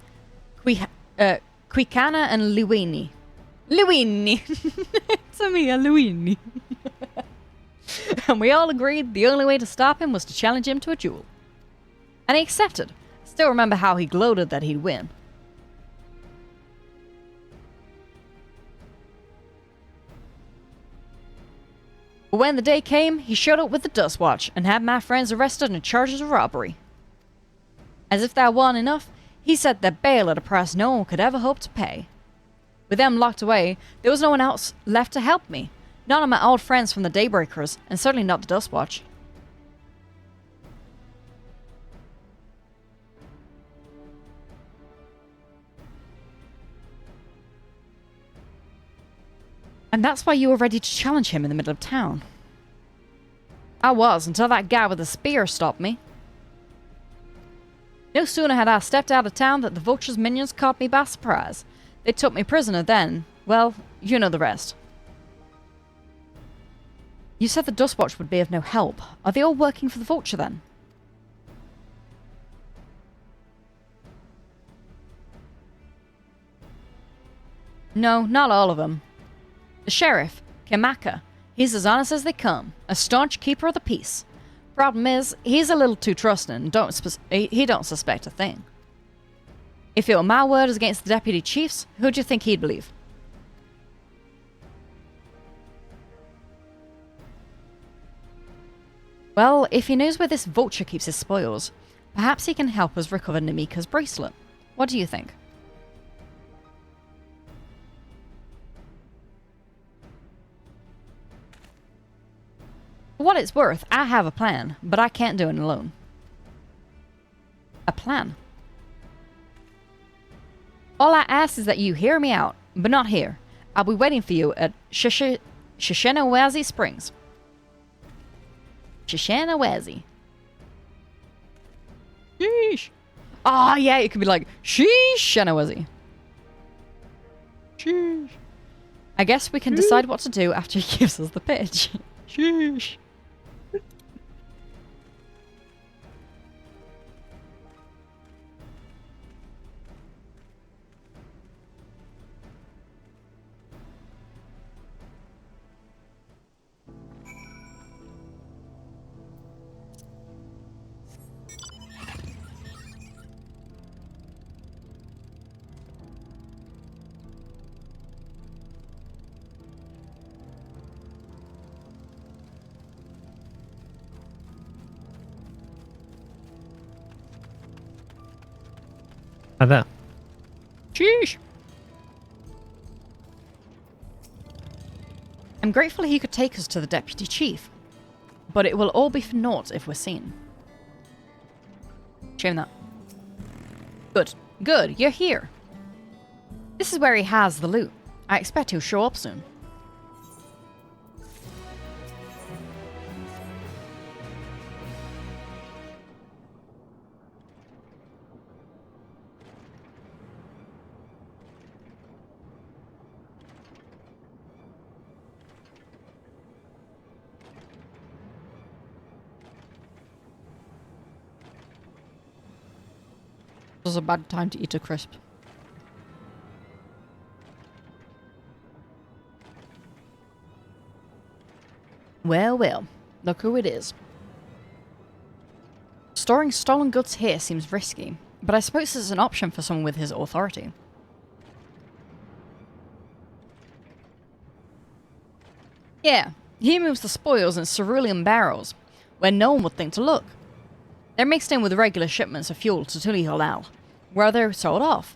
Quicana and Luini. Luini! It's me, Luini. And we all agreed the only way to stop him was to challenge him to a duel. And he accepted. I still remember how he gloated that he'd win. But when the day came, he showed up with the Dust Watch and had my friends arrested on charges of robbery. As if that wasn't enough, he set their bail at a price no one could ever hope to pay. With them locked away, there was no one else left to help me. None of my old friends from the Daybreakers, and certainly not the Dust Watch. And that's why you were ready to challenge him in the middle of town. I was, until that guy with the spear stopped me. No sooner had I stepped out of town that the Vulture's minions caught me by surprise. They took me prisoner then. Well, you know the rest. You said the Dust Watch would be of no help. Are they all working for the Vulture then? No, not all of them. The sheriff, Kimaka, he's as honest as they come, a staunch keeper of the peace. Problem is, he's a little too trusting and he don't suspect a thing. If it were my word against the deputy chiefs, who do you think he'd believe? Well, if he knows where this Vulture keeps his spoils, perhaps he can help us recover Namika's bracelet. What do you think? For what it's worth, I have a plan, but I can't do it alone. A plan? All I ask is that you hear me out, but not here. I'll be waiting for you at Shishenawazi Springs. Shishenawazi. Sheesh. Ah, yeah, it could be like, Shishenawazi. Sheesh. I guess we can decide what to do after he gives us the pitch. Sheesh. Hi there. Sheesh. I'm grateful he could take us to the deputy chief, but it will all be for naught if we're seen. Shame that. Good. Good, you're here. This is where he has the loot. I expect he'll show up soon. This was a bad time to eat a crisp. Well, well, look who it is. Storing stolen goods here seems risky, but I suppose it's an option for someone with his authority. Yeah, he moves the spoils in cerulean barrels, where no one would think to look. They're mixed in with regular shipments of fuel to Tuli Halal, where they're sold off.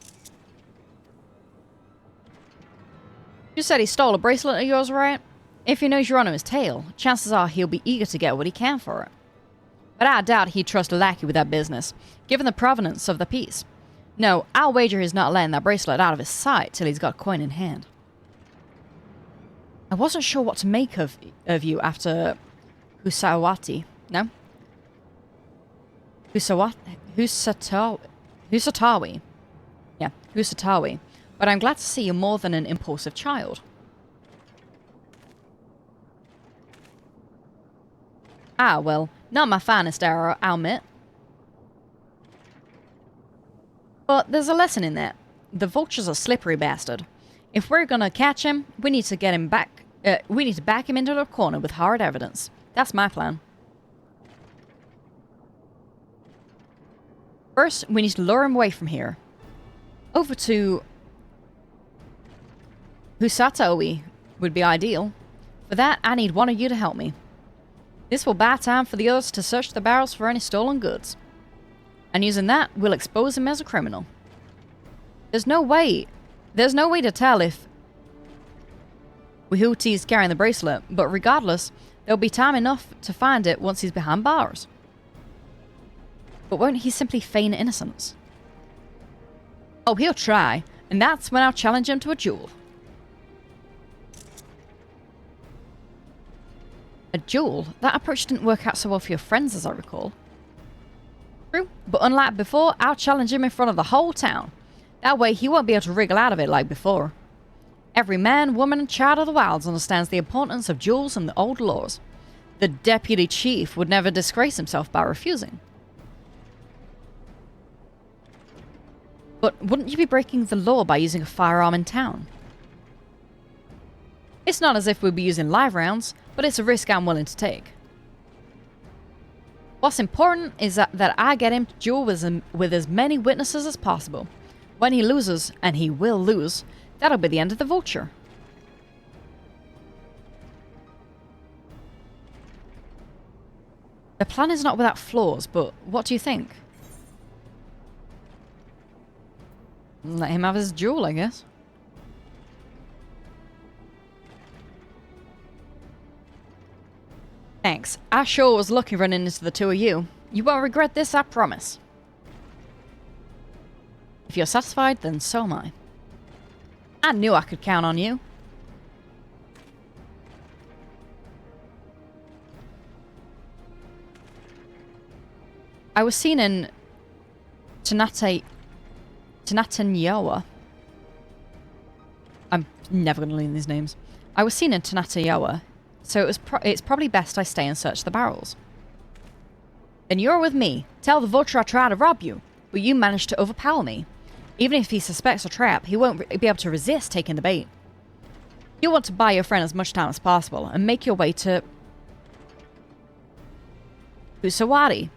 You said he stole a bracelet of yours, right? If he knows you're on his tail, chances are he'll be eager to get what he can for it. But I doubt he'd trust a lackey with that business, given the provenance of the piece. No, I'll wager he's not letting that bracelet out of his sight till he's got coin in hand. I wasn't sure what to make of you after Husawati. No? Husatawi. Yeah, Husatawi. But I'm glad to see you're more than an impulsive child. Ah, well, not my finest hour, I'll admit. But there's a lesson in that. The vulture's a slippery bastard. If we're gonna catch him, we need to get him back. We need to back him into the corner with hard evidence. That's my plan. First, we need to lure him away from here. Over to Husatowi would be ideal. For that, I need one of you to help me. This will buy time for the others to search the barrels for any stolen goods. And using that, we'll expose him as a criminal. There's no way to tell if Wihuti's carrying the bracelet, but regardless, there'll be time enough to find it once he's behind bars. But won't he simply feign innocence? Oh, he'll try, and that's when I'll challenge him to a duel. A duel? That approach didn't work out so well for your friends, as I recall. True, but unlike before, I'll challenge him in front of the whole town. That way, he won't be able to wriggle out of it like before. Every man, woman, and child of the wilds understands the importance of duels and the old laws. The deputy chief would never disgrace himself by refusing. But wouldn't you be breaking the law by using a firearm in town? It's not as if we'd be using live rounds, but it's a risk I'm willing to take. What's important is that I get him to duel with as many witnesses as possible. When he loses, and he will lose, that'll be the end of the vulture. The plan is not without flaws, but what do you think? Let him have his duel, I guess. Thanks. I sure was lucky running into the two of you. You won't regret this, I promise. If you're satisfied, then so am I. I knew I could count on you. I was seen in Tanatayawa. I'm never going to learn these names. I was seen in Tanatayawa, so it's probably best I stay and search the barrels. Then you're with me. Tell the vulture I tried to rob you, but you managed to overpower me. Even if he suspects a trap, he won't be able to resist taking the bait. You want to buy your friend as much time as possible and make your way to Usawadi.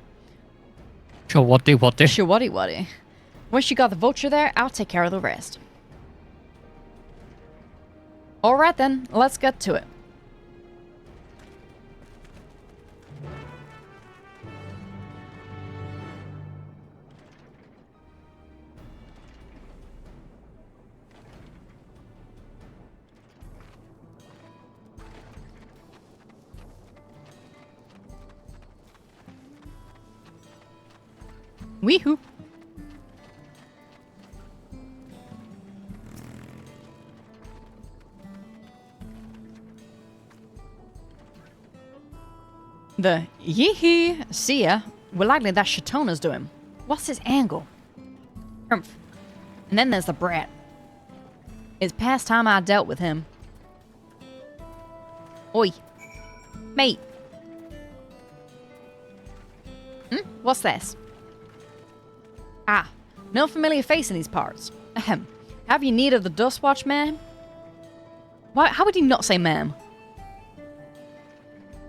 Shawadi. Once you got the vulture there, I'll take care of the rest. Alright then, let's get to it. Weehoo! The yee-hee, see ya. Well, likely that's Shatona's doing. What's his angle? Humph. And then there's the brat. It's past time I dealt with him. Oi. Mate. What's this? Ah, no familiar face in these parts. Ahem. Have you need of the Dustwatch, ma'am? Why? How would you not say ma'am?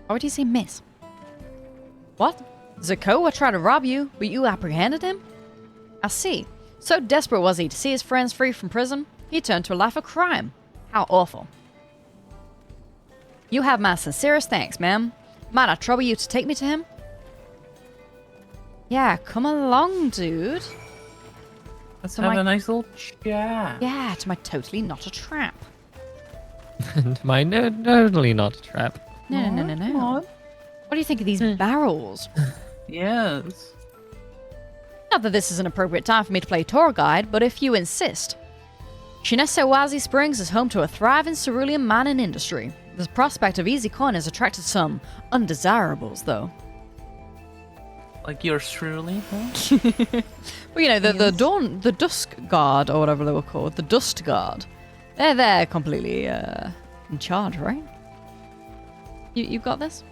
Why would you say miss? What? Zakoa tried to rob you, but you apprehended him? I see. So desperate was he to see his friends free from prison, he turned to a life of crime. How awful. You have my sincerest thanks, ma'am. Might I trouble you to take me to him? Yeah, come along, dude. Let's have a nice little chat. Yeah, to my totally not a trap. To my totally not a trap. No. What do you think of these barrels? Yes. Not that this is an appropriate time for me to play tour guide, but if you insist. Shinesewazi Springs is home to a thriving cerulean mining industry. The prospect of easy coin has attracted some undesirables, though. Like yours truly, huh? Well, you know, the Dusk Guard, or whatever they were called, the Dust Guard. They're completely in charge, right? You've got this?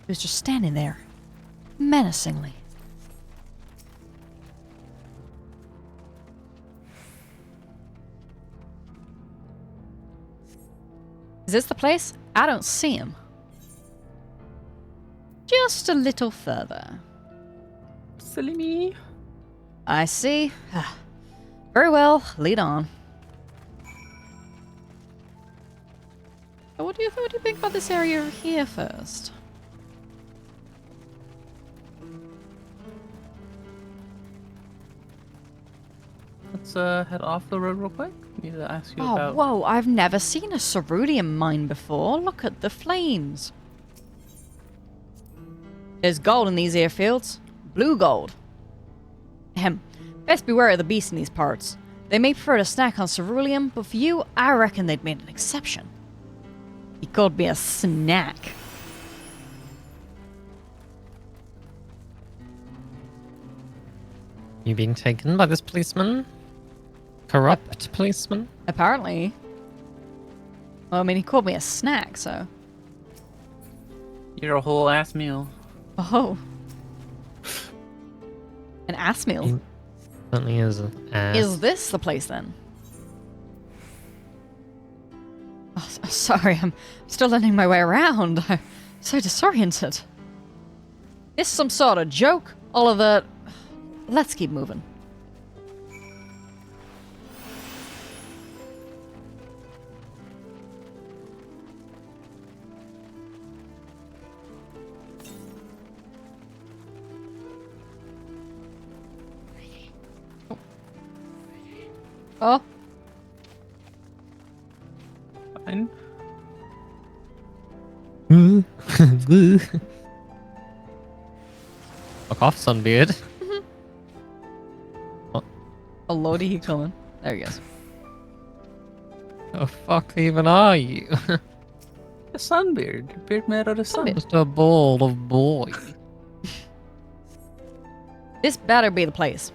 He was just standing there, menacingly. Is this the place? I don't see him. Just a little further. Silly me. I see. Very well, lead on. So what do you think about this area here first? Let's head off the road real quick. Need to ask you about. Whoa! I've never seen a cerulean mine before. Look at the flames. There's gold in these here fields. Blue gold. Ahem. Best beware of the beasts in these parts. They may prefer to snack on cerulean, but for you, I reckon they'd made an exception. He called me a snack. You being taken by this policeman? Corrupt policeman? Apparently. Well, I mean, he called me a snack, so. You're a whole ass meal. Oh. An ass meal? He certainly is an ass. Is this the place then? Oh, sorry, I'm still learning my way around. I'm so disoriented. This some sort of joke? All of the... Let's keep moving. Oh. Fine. Fuck off, Sunbeard. Oh lordy, he coming. There he goes. The fuck even are you? A Sunbeard. Beard made out of sun. Just a ball of boy. This better be the place.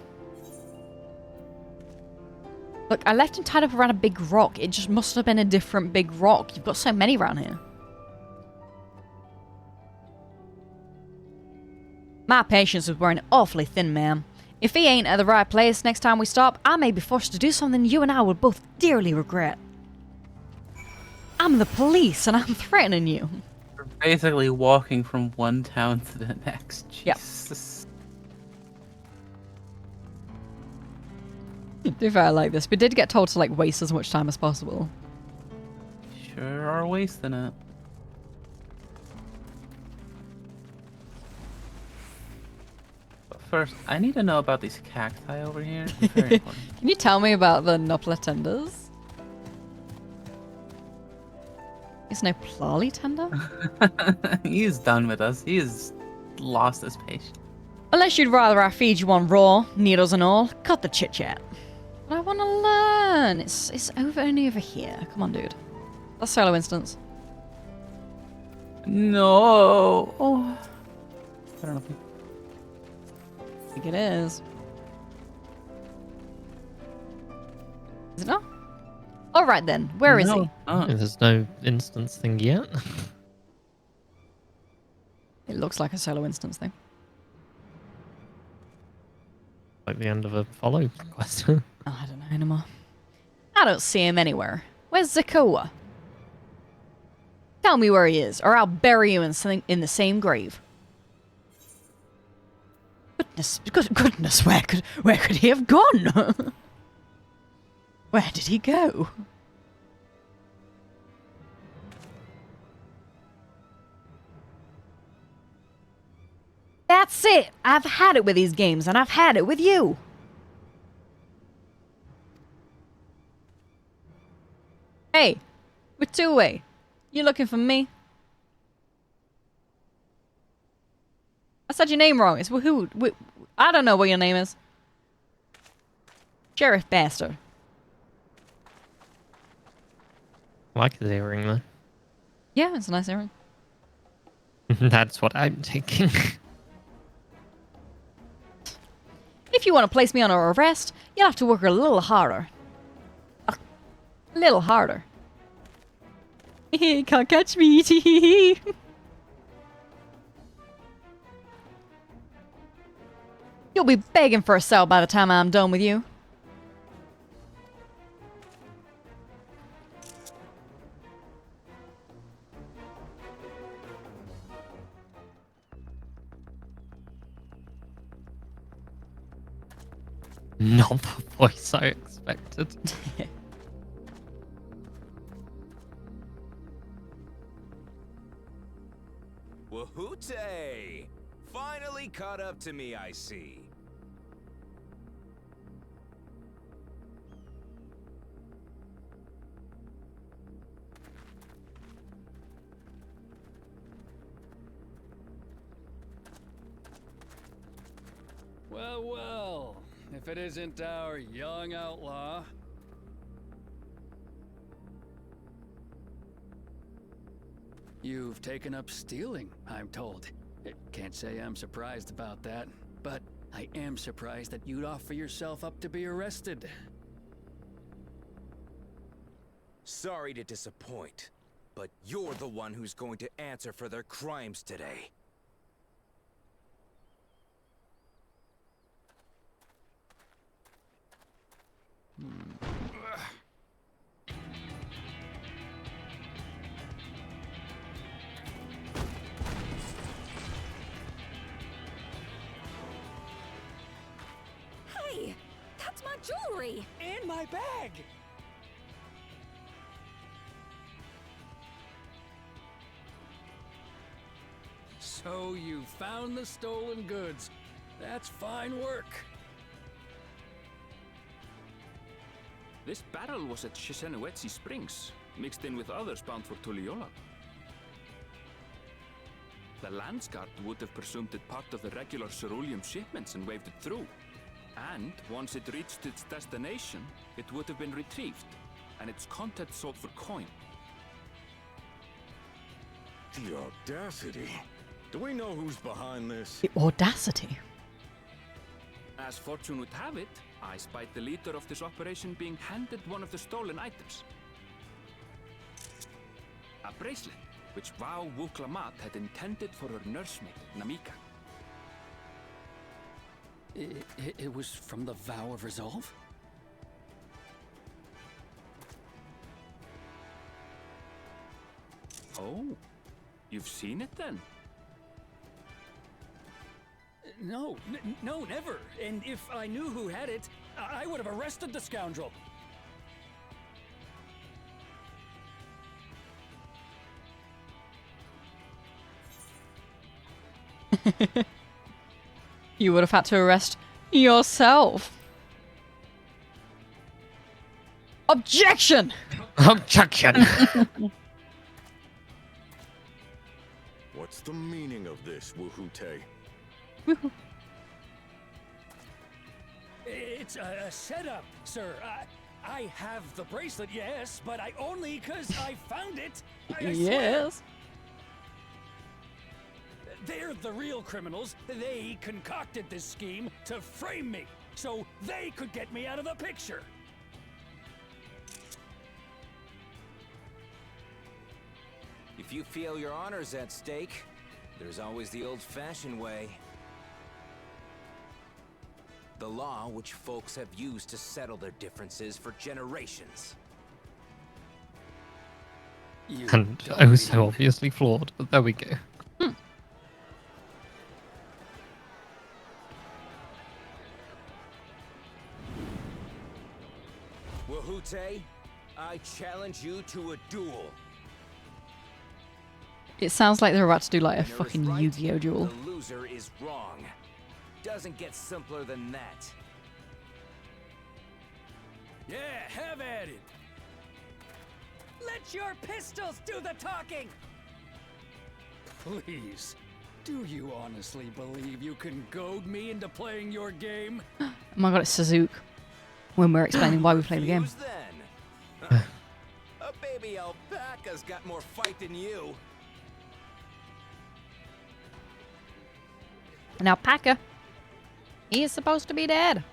Look, I left him tied up around a big rock. It just must have been a different big rock. You've got so many around here. My patience is wearing awfully thin, ma'am. If he ain't at the right place next time we stop, I may be forced to do something you and I would both dearly regret. I'm the police, and I'm threatening you. We're basically walking from one town to the next. Jesus. To be fair, I like this. We did get told to like waste as much time as possible. Sure are wasting it. But first, I need to know about these cacti over here. Very important. Can you tell me about the Nopla tenders? Is no Plali tender? He's done with us. He has lost his patience. Unless you'd rather I feed you on raw, needles and all, cut the chit-chat. But I want to learn. It's only over here. Come on, dude. That's solo instance. No. Oh. I don't know. I think it is. Is it not? Alright then. Where is he? There's no instance thing yet. It looks like a solo instance thing. Like the end of a follow quest. Oh, I don't know anymore. I don't see him anywhere. Where's Zakoa? Tell me where he is, or I'll bury you in the same grave. Goodness, where could he have gone? Where did he go? That's it! I've had it with these games, and I've had it with you! Hey! We're two-way. You looking for me? I said your name wrong. It's Woohoo. I don't know what your name is. Sheriff Bastard. I like his earring, though. Yeah, it's a nice earring. That's what I'm taking. If you want to place me on arrest, you'll have to work a little harder. A little harder. Can't catch me. You'll be begging for a cell by the time I'm done with you. Not the voice I expected. Wahoote! Finally caught up to me, I see. Well, well, if it isn't our young outlaw. You've taken up stealing, I'm told. Can't say I'm surprised about that, but I am surprised that you'd offer yourself up to be arrested. Sorry to disappoint, but you're the one who's going to answer for their crimes today. Hey, that's my jewelry! And my bag! So you found the stolen goods. That's fine work. This barrel was at Shisenuetsi Springs, mixed in with others bound for Tuliyola. The Landsguard would have presumed it part of the regular ceruleum shipments and waved it through. And once it reached its destination, it would have been retrieved, and its contents sold for coin. The audacity. Do we know who's behind this? The audacity. As fortune would have it, I spied the leader of this operation being handed one of the stolen items. A bracelet, which Vau Wuklamat had intended for her nursemaid, Namika. It was from the Vow of Resolve? Oh, you've seen it then? No, no, never. And if I knew who had it, I would have arrested the scoundrel. You would have had to arrest yourself. Objection! Objection! What's the meaning of this, Woohoote? It's a setup, sir. I have the bracelet, yes, but I only because I found it. I Yes. swear. They're the real criminals. They concocted this scheme to frame me, so they could get me out of the picture. If you feel your honor's at stake, there's always the old-fashioned way. The law which folks have used to settle their differences for generations. And oh, so obviously flawed, but there we go. Wahute, I challenge you to a duel. It sounds like they're about to do like a Winner is fucking right, Yu-Gi-Oh duel. The loser is wrong. Doesn't get simpler than that. Yeah, have at it. Let your pistols do the talking. Please, do you honestly believe you can goad me into playing your game? Oh my god, it's Suzuki. When we're explaining why we play the game. Then? A baby alpaca's got more fight than you. An alpaca. He is supposed to be dead.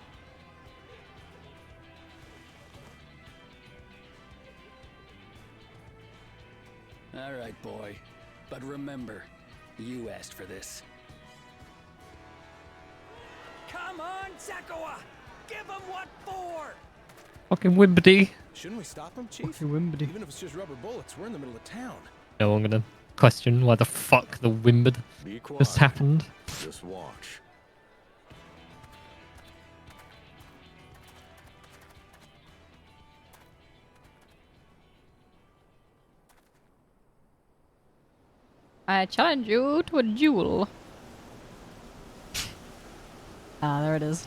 All right, boy. But remember, you asked for this. Come on, Zakawa! Give him what for! Fucking Wimbledee. Shouldn't we stop him, Chief? Fucking Wimbledee. Even if it's just rubber bullets, we're in the middle of town. No, I'm gonna question why the fuck the Wimbed just happened. Just watch. I challenge you to a duel. Ah, there it is.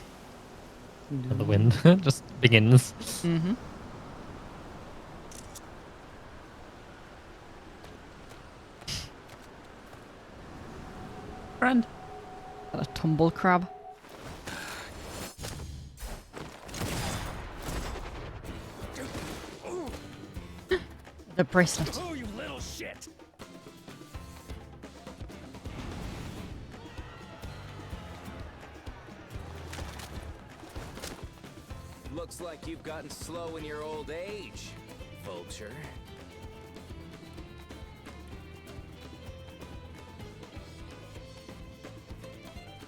And the wind just begins. Mm-hmm. Friend. A tumble crab. The bracelet. Oh, you little shit! Looks like you've gotten slow in your old age, vulture.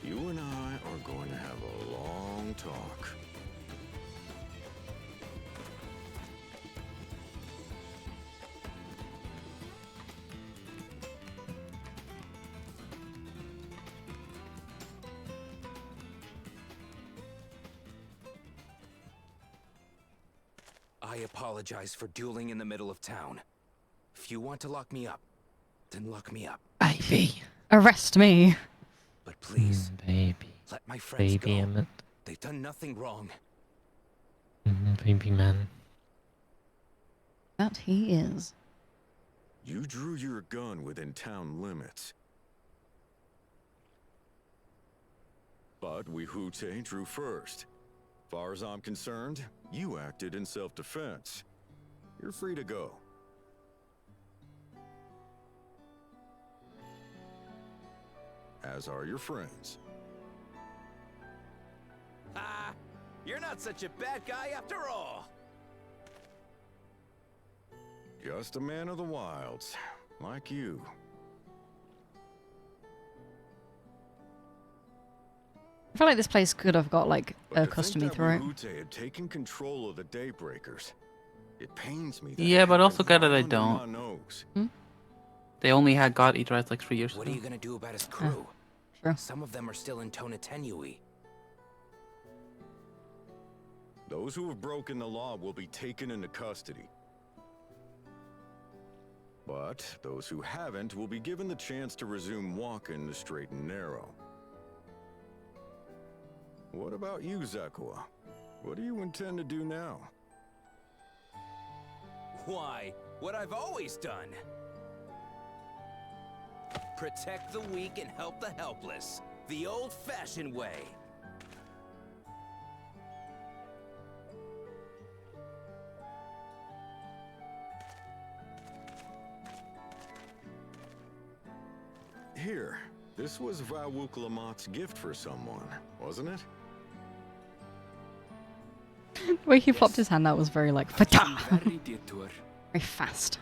You and I are going to have a long talk. I apologize for dueling in the middle of town. If you want to lock me up, then lock me up. Baby. Arrest me. But please, baby. let my friends Baby go. Emmett. They've done nothing wrong. Baby man. That he is. You drew your gun within town limits. But Wahute drew first. Far as I'm concerned, you acted in self-defense. You're free to go. As are your friends. Ah, you're not such a bad guy after all. Just a man of the wilds, like you. I feel like this place could have got like a custom through it. Wahute had taken control of the Daybreakers. It pains me. Yeah, but also get that I don't. Hmm? They only had God Eater Eyes like 3 years What ago. are you gonna do about his crew? Sure. Some of them are still in Tonatenui. Those who have broken the law will be taken into custody. But those who haven't will be given the chance to resume walking the straight and narrow. What about you, Zakawa? What do you intend to do now? Why? What I've always done. Protect the weak and help the helpless. The old-fashioned way. Here, this was Vawuk Lamot's gift for someone, wasn't it? The way he flopped his hand out was very like fatah. Very fast.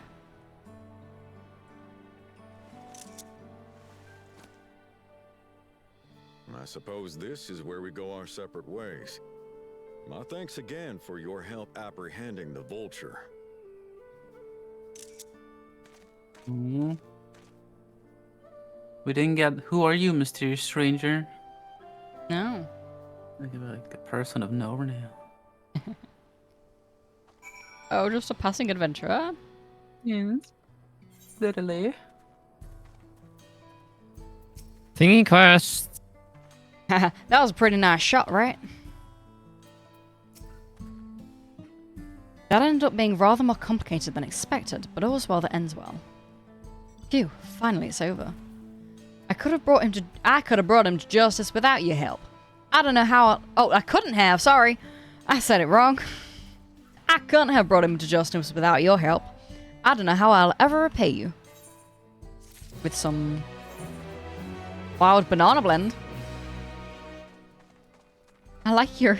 I suppose this is where we go our separate ways. My thanks again for your help apprehending the vulture. We didn't get. Who are you, mysterious stranger? No. Like a person of no renown. Oh, just a passing adventurer? Yes. Literally. Thingy quest. That was a pretty nice shot, right? That ended up being rather more complicated than expected, but all's well that ends well. Phew, finally it's over. I could have brought him to justice without your help. I don't know how I couldn't have, sorry. I said it wrong. I couldn't have brought him to justice without your help. I don't know how I'll ever repay you. With some wild banana blend. I like your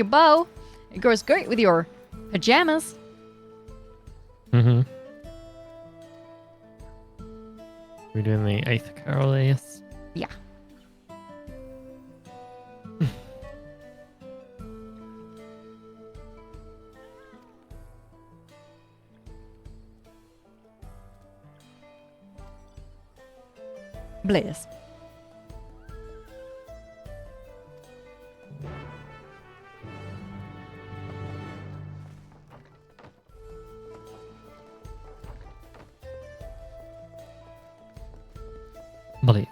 bow. It goes great with your pajamas. Mm-hmm. We're doing the 8th carol, yes? Yeah. Blaze. Blaze.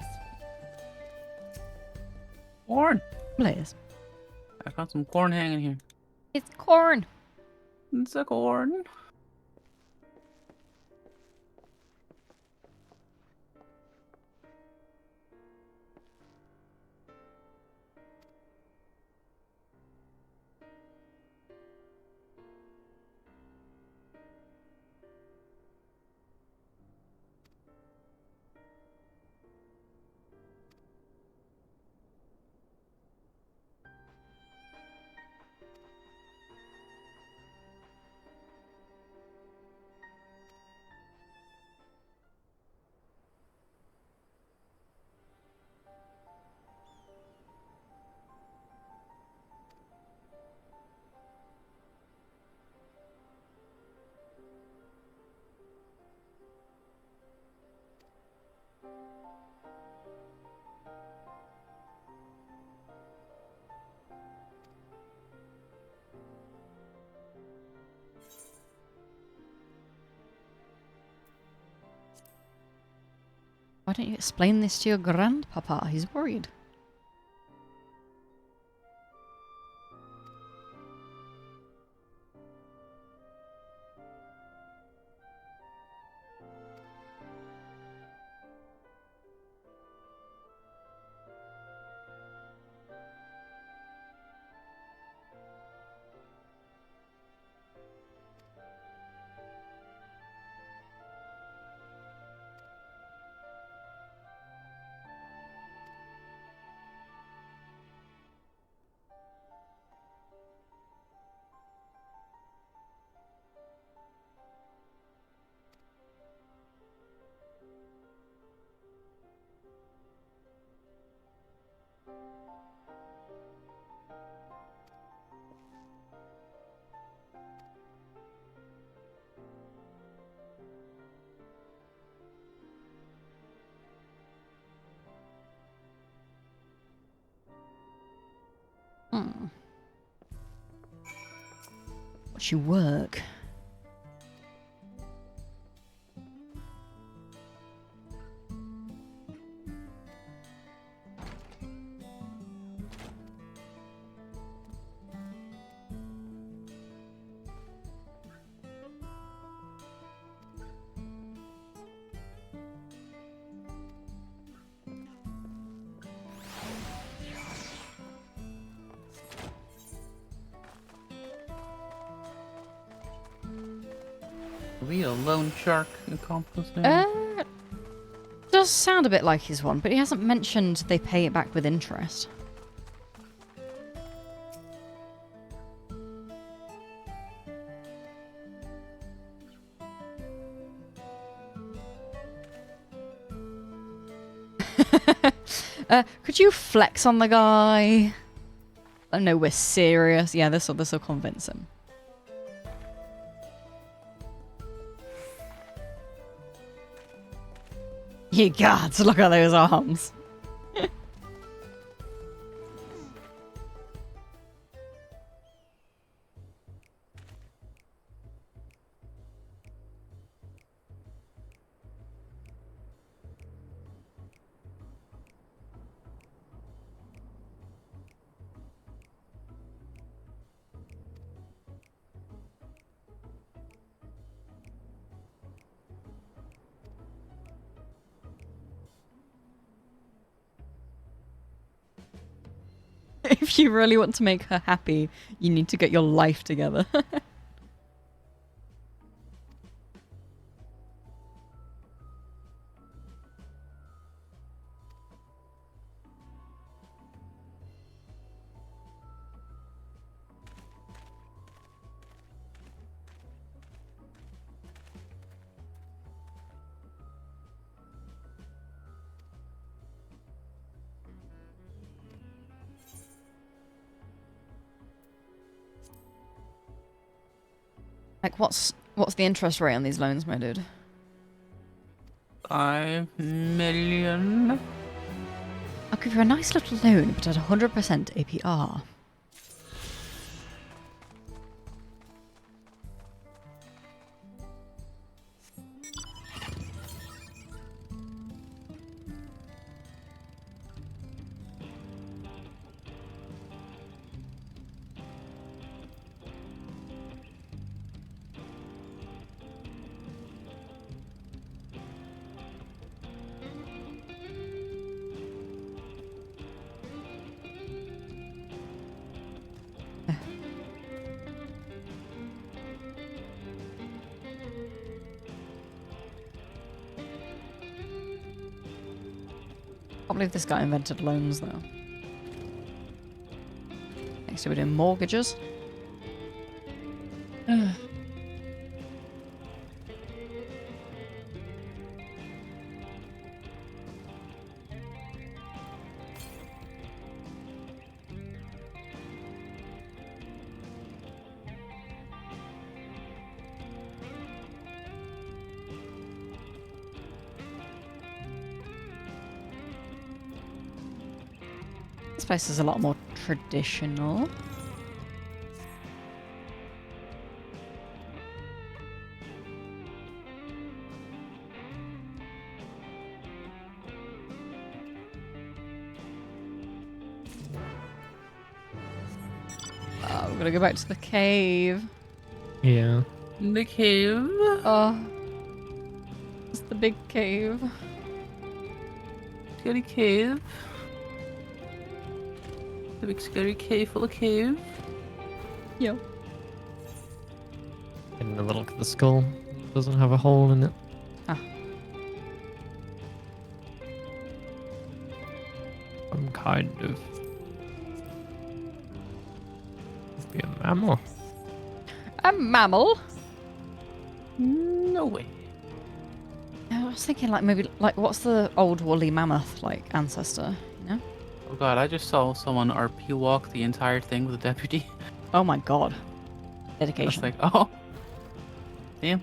Corn. Blaze. I got some corn hanging here. It's corn. It's a corn. Why don't you explain this to your grandpapa? He's worried. What's your work? Are we a lone shark accomplice there? does sound a bit like his one, but he hasn't mentioned they pay it back with interest. Could you flex on the guy? I know we're serious. Yeah, this'll convince him. You gods, look at those arms. If you really want to make her happy, you need to get your life together. Like, what's the interest rate on these loans, my dude? 5 million. I'll give you a nice little loan, but at 100% APR. I can't believe this guy invented loans, though. Next we're doing mortgages. This place is a lot more traditional. We're gonna go back to the cave. Yeah. The cave? Oh. It's the big cave. Scary cave. The big scary cave full of cave. Yo. Getting a look at the skull. Doesn't have a hole in it. Ah. Some kind of... Must be a mammal. A mammal? No way. I was thinking, like, maybe, like, what's the old woolly mammoth, like, ancestor, you know? Oh god, I just saw someone RP walk the entire thing with a deputy. Oh my god. Dedication. I was like, oh. Damn.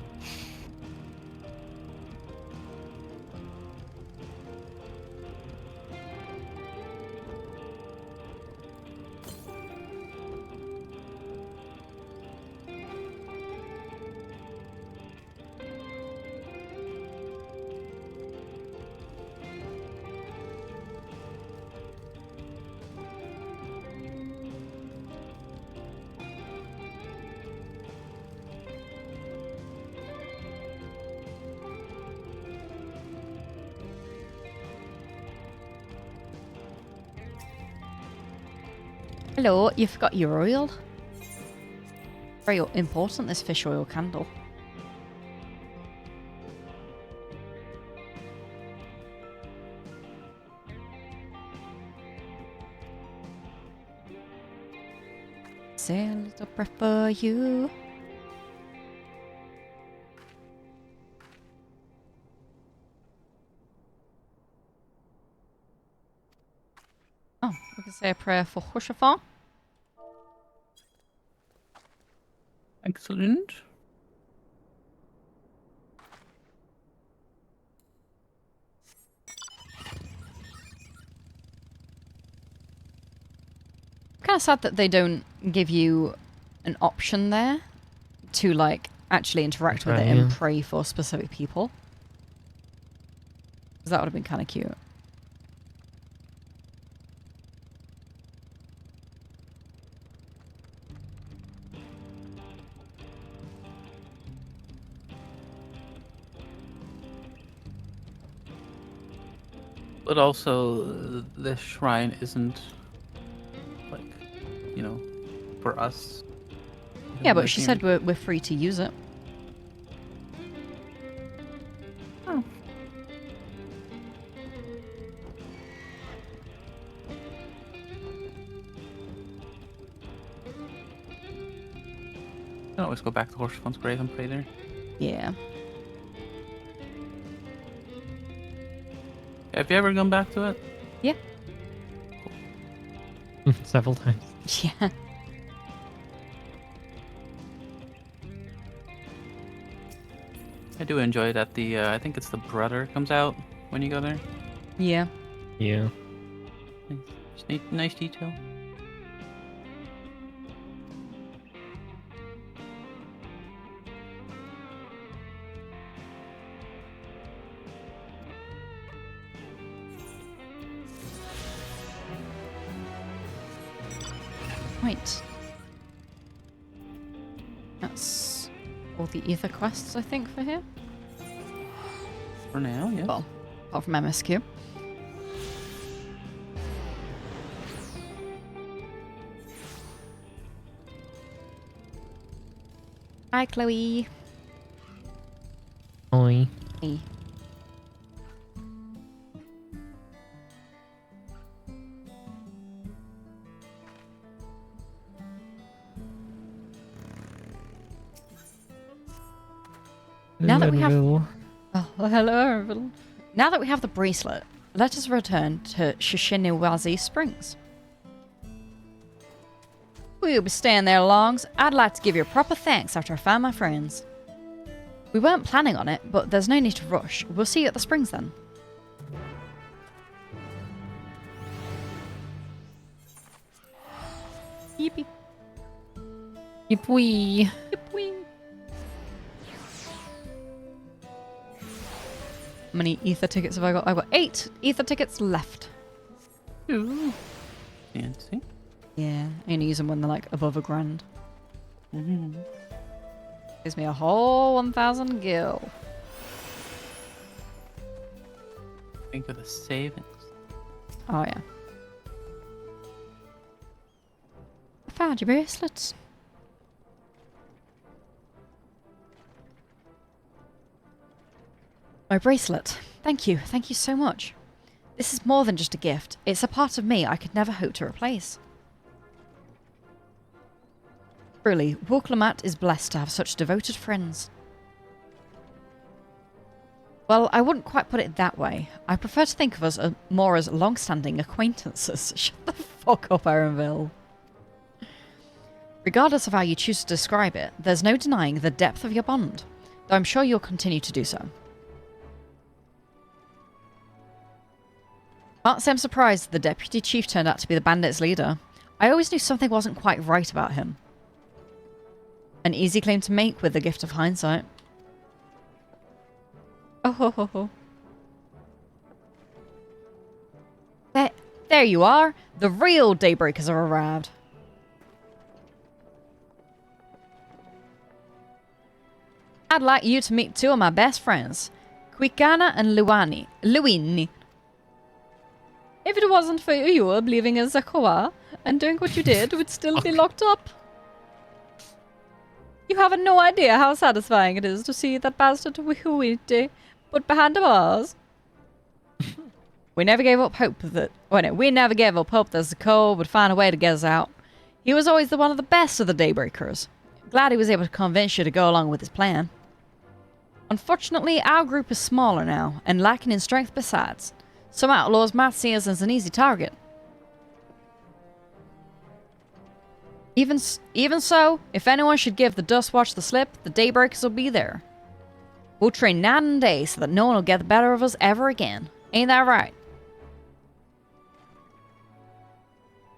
Hello, you forgot your oil? Very important, this fish oil candle. say a little prayer for you. Oh, we can say a prayer for Hushafon. Excellent. Kind of sad that they don't give you an option there to like actually interact with it and pray for specific people. Because that would have been kind of cute. But also, this shrine isn't, like, you know, for us. Yeah, but she said we're free to use it. Oh. I can always go back to Horsefon's grave and pray there. Yeah. Have you ever gone back to it? Yeah. Several times. Yeah. I do enjoy that the, I think it's the brother comes out when you go there. Yeah. Yeah. Nice detail. Right. That's all the ether quests, I think, for here. For now, yeah. Well, apart from MSQ. Hi, Chloe. Oi. Hey. Now that we have... Oh, hello, Ervil. Now that we have the bracelet, let us return to Shishiniwazi Springs. We'll be staying there long. I'd like to give you proper thanks after I found my friends. We weren't planning on it, but there's no need to rush. We'll see you at the springs then. Yippee. Yippee. Yippee. How many ether tickets have I got? I've got 8 ether tickets left. Ooh. Fancy. Yeah, I only use them when they're like above $1,000. Gives me a whole 1,000 gil. Think of the savings. Oh yeah. I found your bracelets. My bracelet. Thank you. Thank you so much. This is more than just a gift. It's a part of me I could never hope to replace. Truly, Wulklamat is blessed to have such devoted friends. Well, I wouldn't quite put it that way. I prefer to think of us more as long-standing acquaintances. Shut the fuck up, Aaronville. Regardless of how you choose to describe it, there's no denying the depth of your bond, though I'm sure you'll continue to do so. Can't say I'm surprised the deputy chief turned out to be the bandits' leader. I always knew something wasn't quite right about him. An easy claim to make with the gift of hindsight. Oh ho ho ho. There you are! The real Daybreakers have arrived. I'd like you to meet 2 of my best friends, Quicana and Luini. If it wasn't for you believing in Zakoa and doing what you did, we'd still be locked up. You have no idea how satisfying it is to see that bastard Wihuite put behind the bars. We never gave up hope that... we never gave up hope that Zakoa would find a way to get us out. He was always one of the best of the Daybreakers. Glad he was able to convince you to go along with his plan. Unfortunately, our group is smaller now, and lacking in strength besides. Some outlaws might see us as an easy target. Even so, if anyone should give the Dustwatch the slip, the Daybreakers will be there. We'll train night and day so that no one will get the better of us ever again. Ain't that right?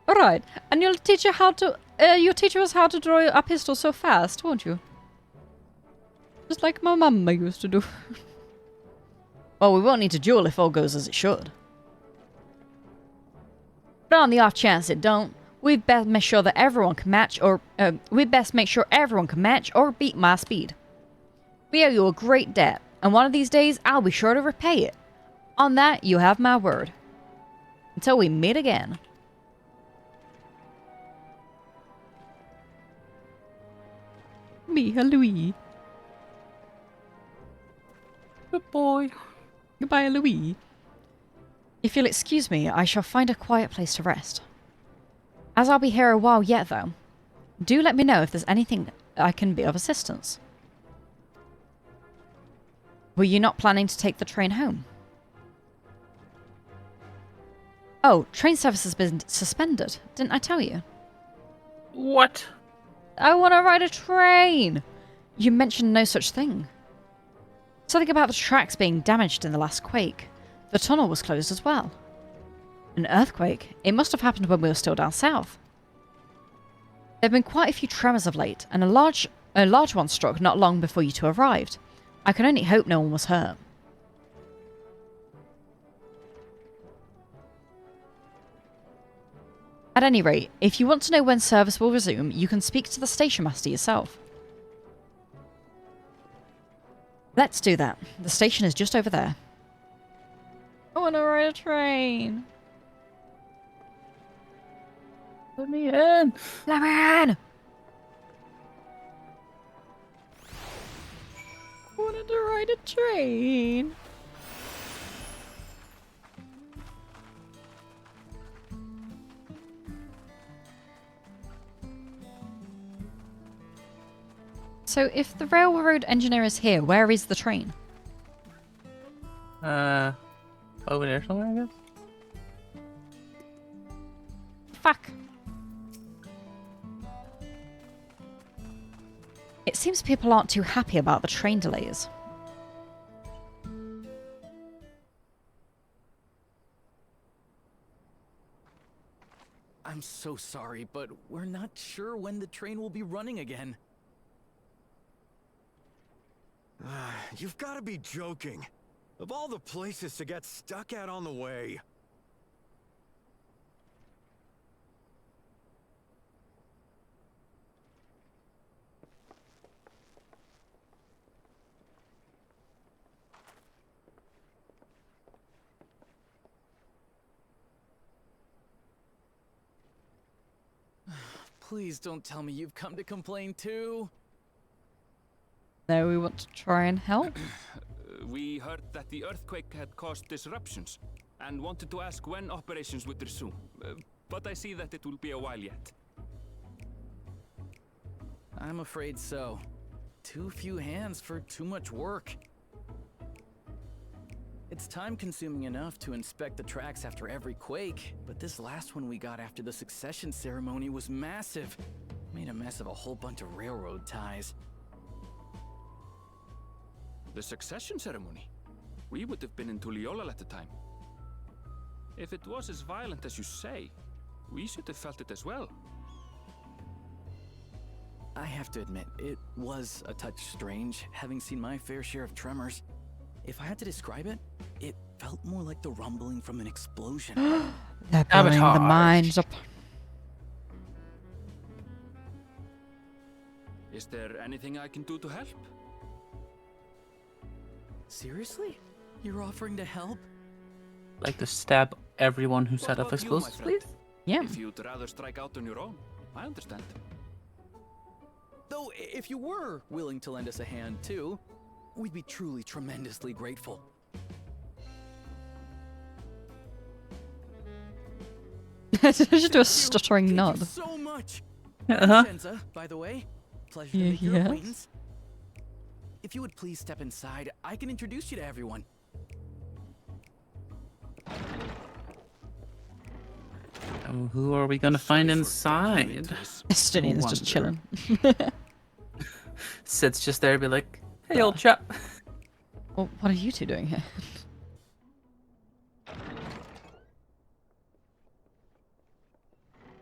Alright, and you'll teach us how to draw a pistol so fast, won't you? Just like my mama used to do. Well, we won't need to duel if all goes as it should. But on the off chance it don't, we'd best make sure that everyone can match or beat my speed. We owe you a great debt, and one of these days I'll be sure to repay it. On that, you have my word. Until we meet again. Louis. Good boy. Goodbye, Louis. If you'll excuse me, I shall find a quiet place to rest. As I'll be here a while yet, though, do let me know if there's anything I can be of assistance. Were you not planning to take the train home? Oh, train service has been suspended. Didn't I tell you? What? I want to ride a train! You mentioned no such thing. Something about the tracks being damaged in the last quake. The tunnel was closed as well. An earthquake? It must have happened when we were still down south. There have been quite a few tremors of late, and a large one struck not long before you two arrived. I can only hope no one was hurt. At any rate, if you want to know when service will resume, you can speak to the station master yourself. Let's do that. The station is just over there. I want to ride a train. Let me in. Let me in. I wanted to ride a train. So if the railroad engineer is here, where is the train? Over there somewhere, I guess. Fuck. It seems people aren't too happy about the train delays. I'm so sorry, but we're not sure when the train will be running again. You've got to be joking. Of all the places to get stuck at on the way. Please don't tell me you've come to complain too. No, we want to try and help. We heard that the earthquake had caused disruptions and wanted to ask when operations would resume. But I see that it will be a while yet. I'm afraid so. Too few hands for too much work. It's time-consuming enough to inspect the tracks after every quake, but this last one we got after the succession ceremony was massive. Made a mess of a whole bunch of railroad ties. The succession ceremony? We would have been in Tuliolal at the time. If it was as violent as you say, we should have felt it as well. I have to admit, it was a touch strange, having seen my fair share of tremors. If I had to describe it, it felt more like the rumbling from an explosion. They're blowing the mines up. Is there anything I can do to help? Seriously? You're offering to help? Like to stab everyone who set off explosives, please? Yeah. If you'd rather strike out on your own, I understand. Though, if you were willing to lend us a hand too, we'd be truly tremendously grateful. Just do a stuttering nod. Thank you so much. Shenza, by the way. Pleasure to make your Yes. acquaintance. If you would please step inside, I can introduce you to everyone. Who are we gonna find inside? Estonian's just chilling. Sid's just there, be like, "Hey, old chap." Well, what are you two doing here?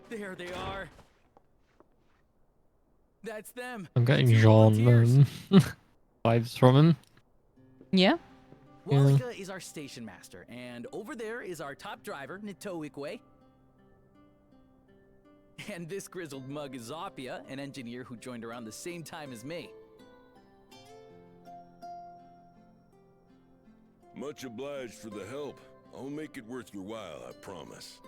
There they are. That's them. I'm getting Jean vibes from him. Yeah. Walika is our station master, and over there is our top driver, Nitoikwe. And this grizzled mug is Zapia, an engineer who joined around the same time as me. Much obliged for the help. I'll make it worth your while, I promise.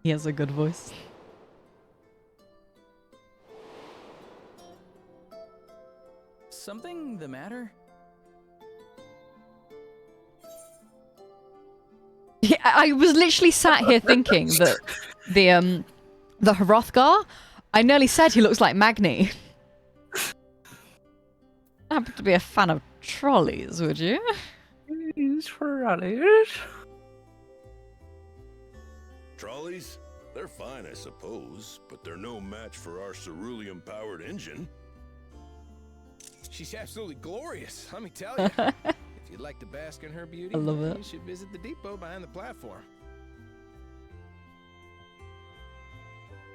He has a good voice. Something the matter? Yeah, I was literally sat here thinking that the Hrothgar, I nearly said he looks like Magni. I happen to be a fan of trolleys, would you? Trolleys. Trolleys? They're fine, I suppose, but they're no match for our cerulean-powered engine. She's absolutely glorious, let me tell you. If you'd like to bask in her beauty, I love it. you should visit the depot behind the platform.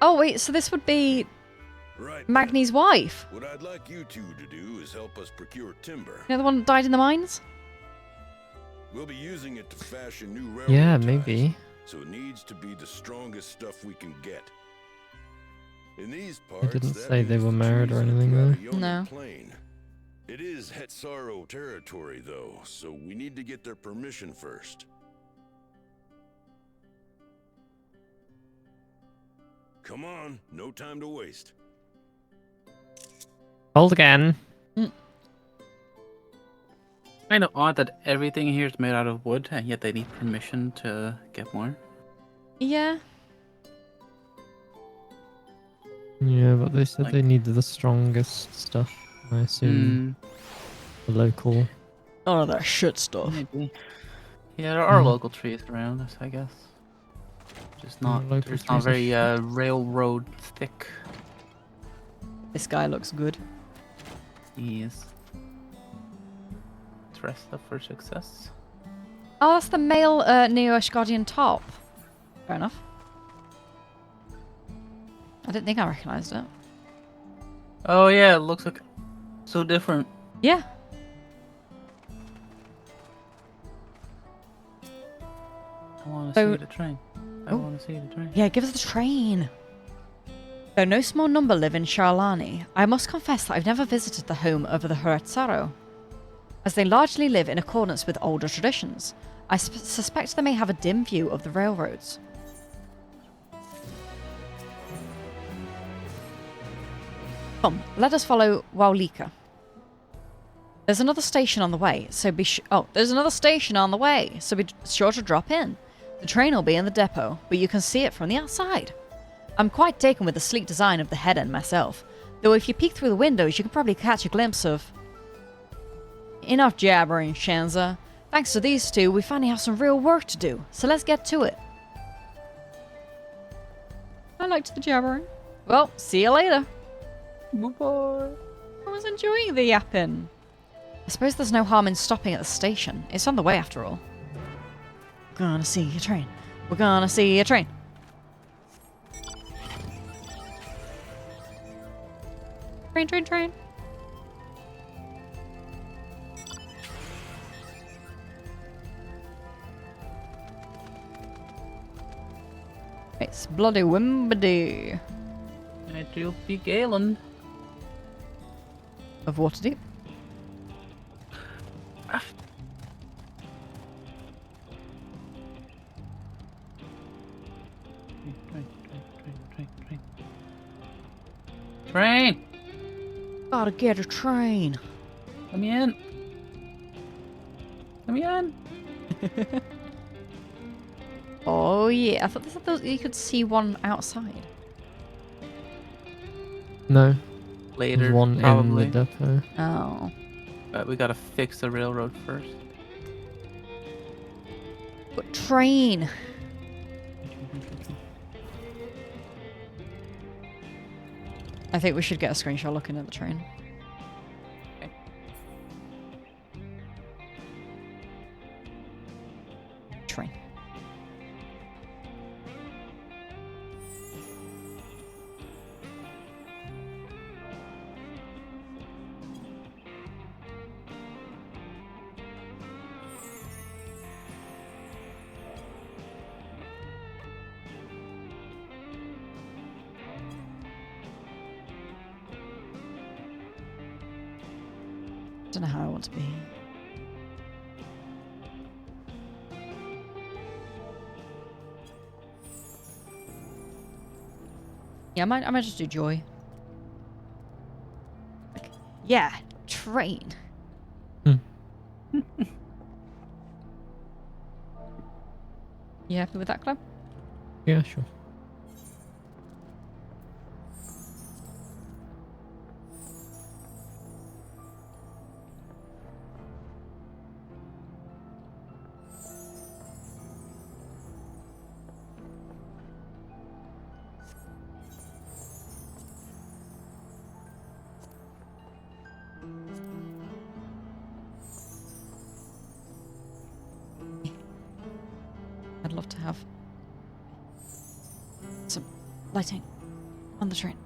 Oh wait, so this would be Right. Magni's wife. What I'd like you two to do is help us procure timber. You know the one that died in the mines? We'll be using it to fashion new railroad Yeah, ties, maybe. so it needs to be the strongest stuff we can get. In these They parts, didn't that say they means were the married or trees anything throughout though. the Yoni No. Plain. It is Hetsaro territory, though, so we need to get their permission first. Come on, no time to waste. Hold again. Kind of odd that everything here is made out of wood, and yet they need permission to get more. Yeah. Yeah, but they said they needed the strongest stuff. I assume the local. Oh, that shit stuff. Maybe. Yeah, there are local trees around us, I guess. Just not. local It's not trees very railroad thick. This guy looks good. Yes. Dressed up for success. Oh, that's the male Neo-Ashgardian top. Fair enough. I didn't think I recognised it. Oh yeah, it looks like so different. Yeah. I want to So- see the train. I want to see the train. Yeah, give us the train. Though no small number live in Charlani, I must confess that I've never visited the home of the Huratsaro. As they largely live in accordance with older traditions, I suspect they may have a dim view of the railroads. Come, let us follow Waulika. There's another station on the way, so be there's another station on the way, so be sure to drop in. The train will be in the depot, but you can see it from the outside. I'm quite taken with the sleek design of the head end myself, though if you peek through the windows you can probably catch a glimpse of... Enough jabbering, Shenza. Thanks to these two, we finally have some real work to do, so let's get to it. I liked the jabbering. Well, see you later. Bye-bye. I was enjoying the yapping. I suppose there's no harm in stopping at the station. It's on the way after all. We're gonna see a train. We're gonna see a train. Train, train, train. It's bloody Wimbledon. It will be Galen. Of Waterdeep. Train! Gotta get a train. Let me in. Let me in. Oh, yeah, I thought you could see one outside. No. Later, There's one probably. in the depot. Oh. But we gotta fix the railroad first. But train. I think we should get a screenshot looking at the train. Okay. Train. Don't know how I want to be. Yeah, I might just do Joy. Like, yeah, train. You happy with that, Clem? Yeah, sure. I'd love to have some lighting on the train.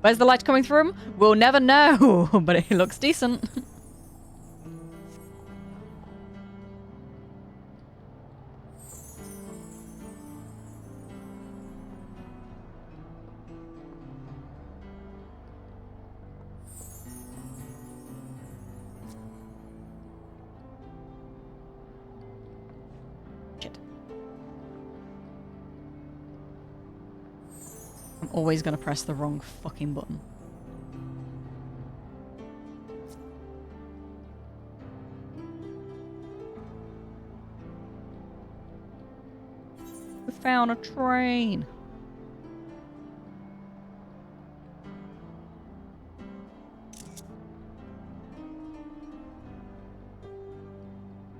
Where's the light coming from? We'll never know, but it looks decent. I'm always gonna press the wrong fucking button. We found a train.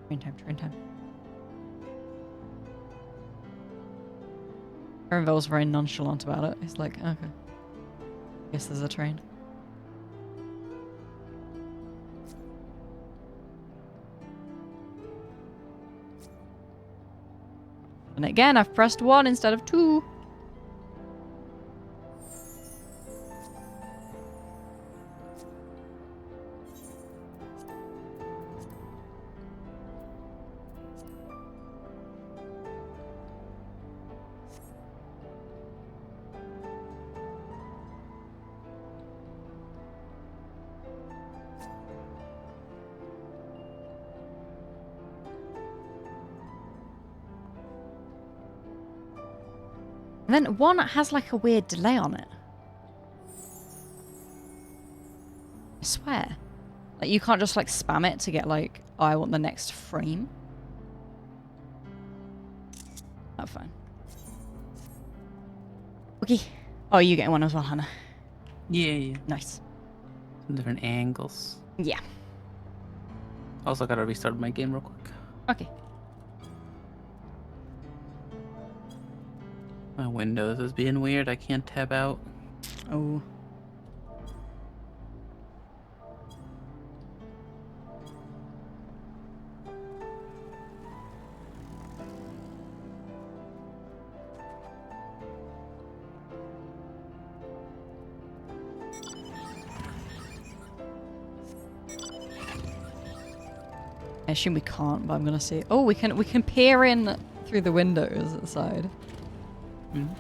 Train time, train time. Erinvel's very nonchalant about it. He's like, okay. Guess there's a train. And again, I've pressed 1 instead of 2. And then 1 has like a weird delay on it. I swear. Like you can't just like spam it to get like, oh, I want the next frame. Oh, fine. Okay. Oh, you getting one as well, Hannah? Yeah. Nice. Some different angles. Yeah. Also gotta restart my game real quick. Okay. My Windows is being weird. I can't tab out. Oh. I assume we can't, but I'm gonna see. Oh, we can peer in through the windows at the side. Mm-hmm.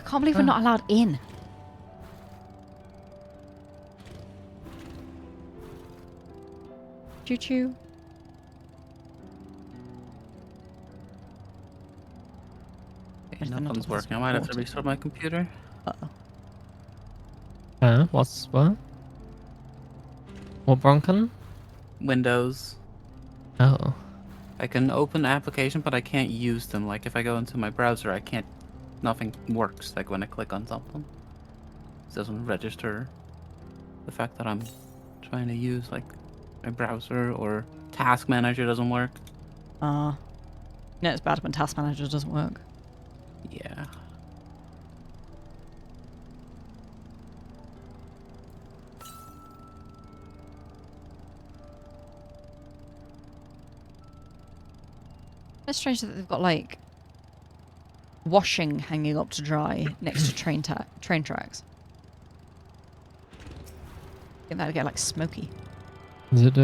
I can't believe we're not allowed in. Choo choo. Nothing's working. I might have to restart my computer. What's what? What broken? Windows. Oh. I can open the application, but I can't use them. Like, if I go into my browser, I can't... Nothing works, like, when I click on something. It doesn't register the fact that I'm trying to use, like, my browser, or Task Manager doesn't work. No, it's bad when Task Manager doesn't work. Yeah. It's strange that they've got like washing hanging up to dry next to train tracks. I think that'd get like smoky. Is it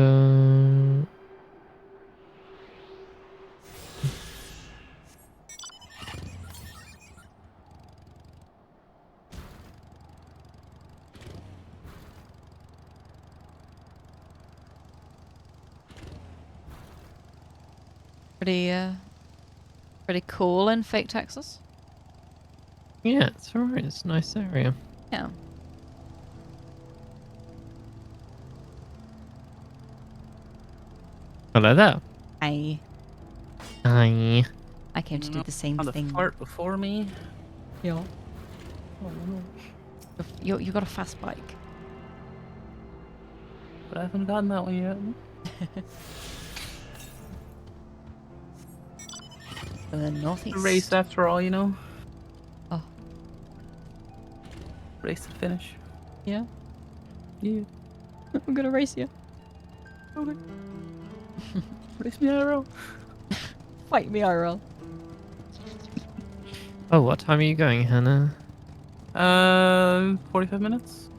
pretty cool in fake Texas. Yeah, it's alright. It's a nice area. Yeah. Hello there. Hi. Hi. I came to do the same thing. The fart before me. Yeah. Oh, no. You got a fast bike. But I haven't gotten that one yet. The northeast. Race after all, you know. Oh. Race to the finish. Yeah. Yeah. I'm gonna race you. Okay. Race me IRL. Fight me IRL. Oh, what time are you going, Hannah? 45 minutes.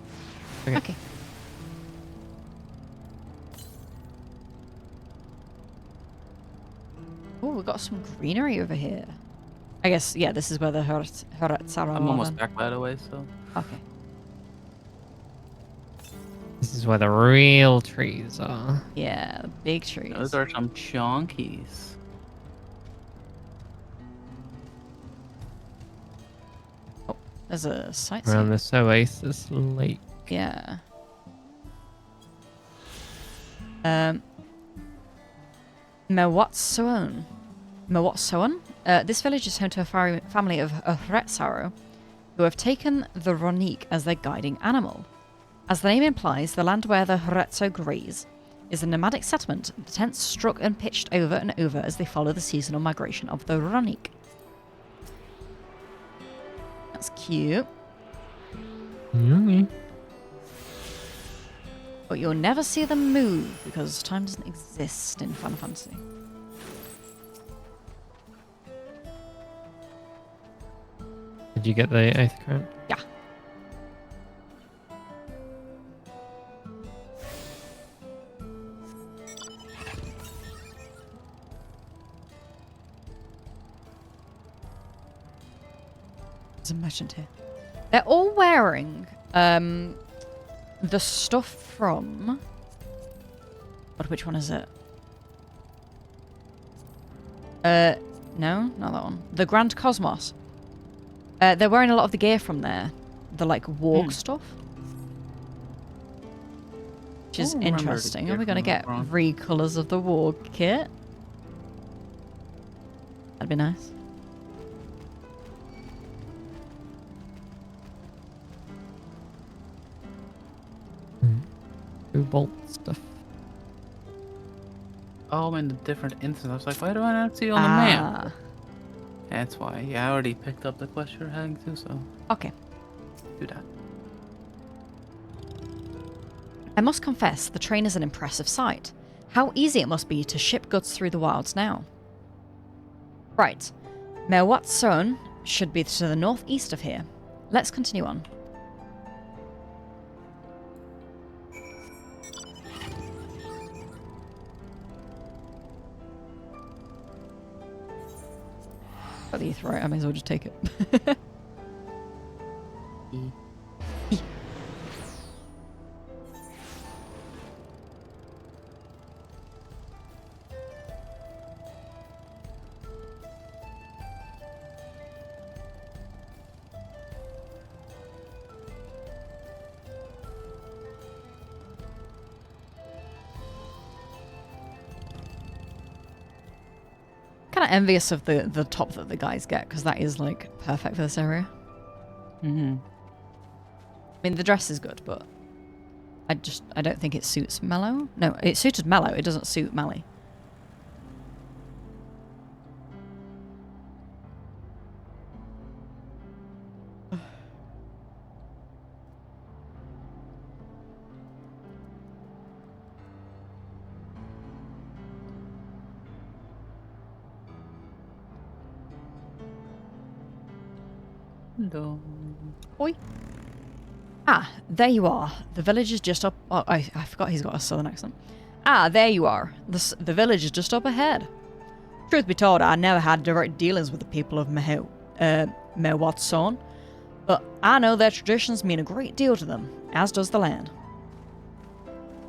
Okay. Oh, we've got some greenery over here. I guess, yeah, this is where the Huratsara are. I'm almost back, by the way, so... Okay. This is where the real trees are. Yeah, the big trees. Those are some chonkies. Oh, there's a sightseeing. Around this oasis lake. Yeah. Mewatsoan. This village is home to a family of Hretsaru, who have taken the Ronique as their guiding animal. As the name implies, the land where the Hretso graze is a nomadic settlement, the tents struck and pitched over and over as they follow the seasonal migration of the Ronique. That's cute. Mm-hmm. But you'll never see them move because time doesn't exist in Final Fantasy. Did you get the 8th crown? Yeah. There's a merchant here. They're all wearing the stuff from... What? Which one is it? No, not that one. The Grand Cosmos. They're wearing a lot of the gear from there. The, like, warg stuff. Which is interesting. Are we going to get re-colours of the warg kit? That'd be nice. Bolt stuff. Oh, I'm in a different instance. I was like, why do I not see it on the map? That's why. Yeah, I already picked up the quest you're heading to, so... Okay. Do that. I must confess, the train is an impressive sight. How easy it must be to ship goods through the wilds now. Right. Mewatsoan should be to the northeast of here. Let's continue on. Got the ETH right, I may as well just take it. kind of envious of the top that the guys get, because that is, like, perfect for this area. Mm-hmm. I mean, the dress is good, but I don't think it suits Mallow. No, it suited Mallow. It doesn't suit Mally. Hello. Oi. Ah, there you are. The village is just up... Oh, I forgot he's got a southern accent. Ah, there you are. The village is just up ahead. Truth be told, I never had direct dealings with the people of Mewatson, but I know their traditions mean a great deal to them, as does the land.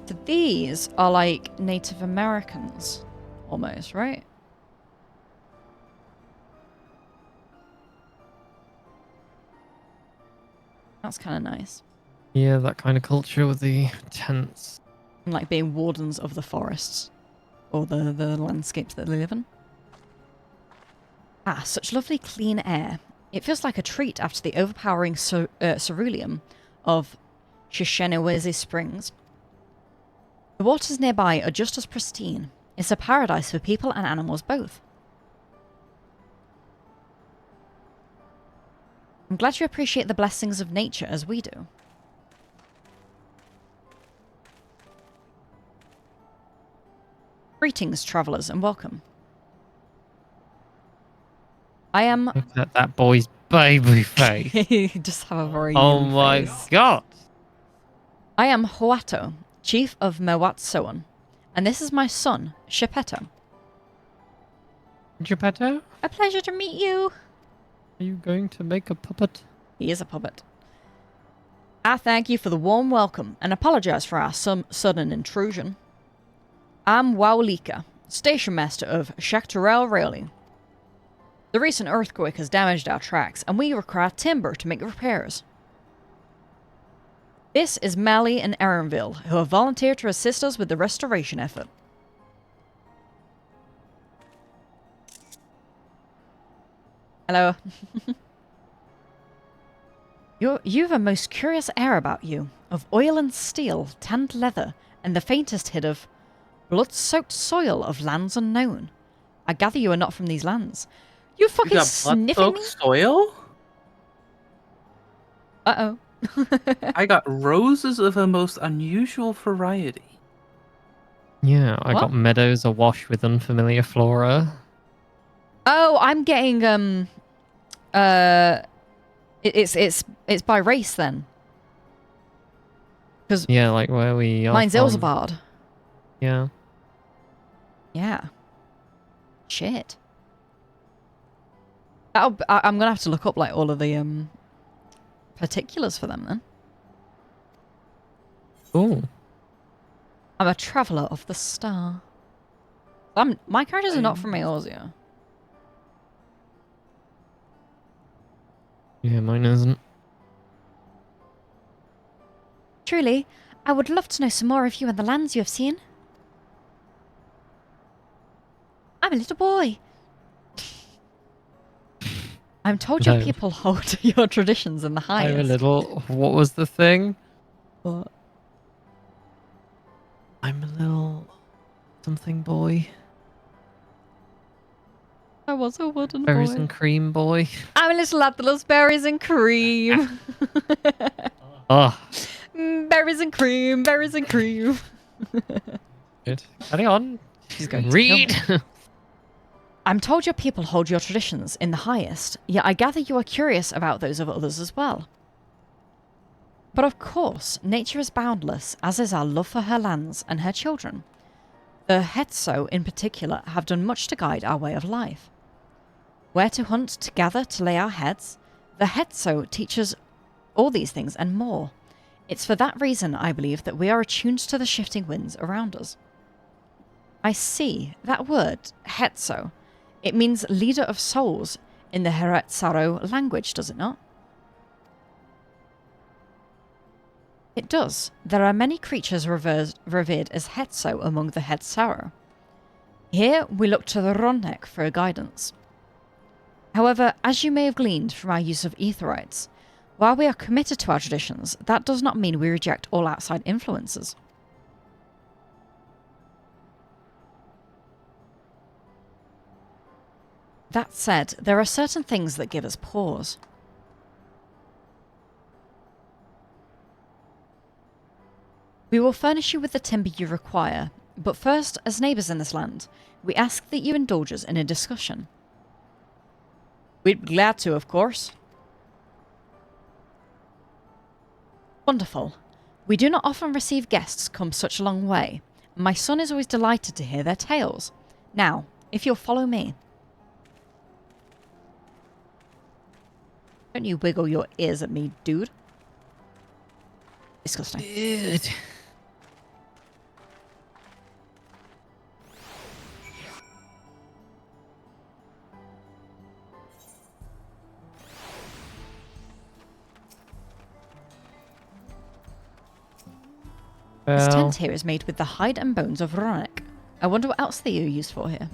So these are like Native Americans, almost, right? That's kind of nice. Yeah, that kind of culture with the tents. And like being wardens of the forests. Or the landscapes that they live in. Ah, such lovely clean air. It feels like a treat after the overpowering ceruleum of Shishenawezi Springs. The waters nearby are just as pristine. It's a paradise for people and animals both. I'm glad you appreciate the blessings of nature as we do. Greetings, travellers, and welcome. I am... Look at that boy's baby face. You just have a very Oh young my face. god. I am Hoato, chief of Mewatsoan, and this is my son, Shepeto. Geppetto? A pleasure to meet you. Are you going to make a puppet? He is a puppet. I thank you for the warm welcome and apologise for our sudden intrusion. I'm Waulika, station master of Shaktarel Railing. The recent earthquake has damaged our tracks, and we require timber to make repairs. This is Mally and Aaronville, who have volunteered to assist us with the restoration effort. Hello. You've a most curious air about you, of oil and steel, tanned leather, and the faintest hint of blood-soaked soil of lands unknown. I gather you are not from these lands. You fucking sniffing me? Soil? Uh-oh. I got roses of a most unusual variety. Yeah, I got meadows awash with unfamiliar flora. Oh, I'm getting it's by race then. Because yeah, like where we are. Mine's Ilzabard. Yeah. Yeah. Shit. I'm gonna have to look up like all of the particulars for them then. Oh. I'm a traveller of the star. My characters are not from Eorzea. Yeah, mine isn't. Truly, I would love to know some more of you and the lands you have seen. I'm a little boy. I'm told your people hold your traditions in the highest. I'm a little... What was the thing? What? I'm a little... something boy. I was a wooden Berries boy. and cream boy. I'm a little lad that loves berries and cream. Oh. Berries and cream, berries and cream. Good. Carry on. She's going read. to kill me. I'm told your people hold your traditions in the highest, yet I gather you are curious about those of others as well. But of course, nature is boundless, as is our love for her lands and her children. The Hetso, in particular, have done much to guide our way of life. Where to hunt, to gather, to lay our heads, the Hetso teaches all these things and more. It's for that reason, I believe, that we are attuned to the shifting winds around us. I see. That word, Hetso, it means leader of souls in the Heretsaro language, does it not? It does. There are many creatures revered as Hetso among the Hetsaro. Here we look to the Ronnek for guidance. However, as you may have gleaned from our use of aetherites, while we are committed to our traditions, that does not mean we reject all outside influences. That said, there are certain things that give us pause. We will furnish you with the timber you require, but first, as neighbours in this land, we ask that you indulge us in a discussion. We'd be glad to, of course. Wonderful. We do not often receive guests come such a long way. My son is always delighted to hear their tales. Now, if you'll follow me. Don't you wiggle your ears at me, dude. Disgusting. Dude. This tent here is made with the hide and bones of Ronnek. I wonder what else they are used for here.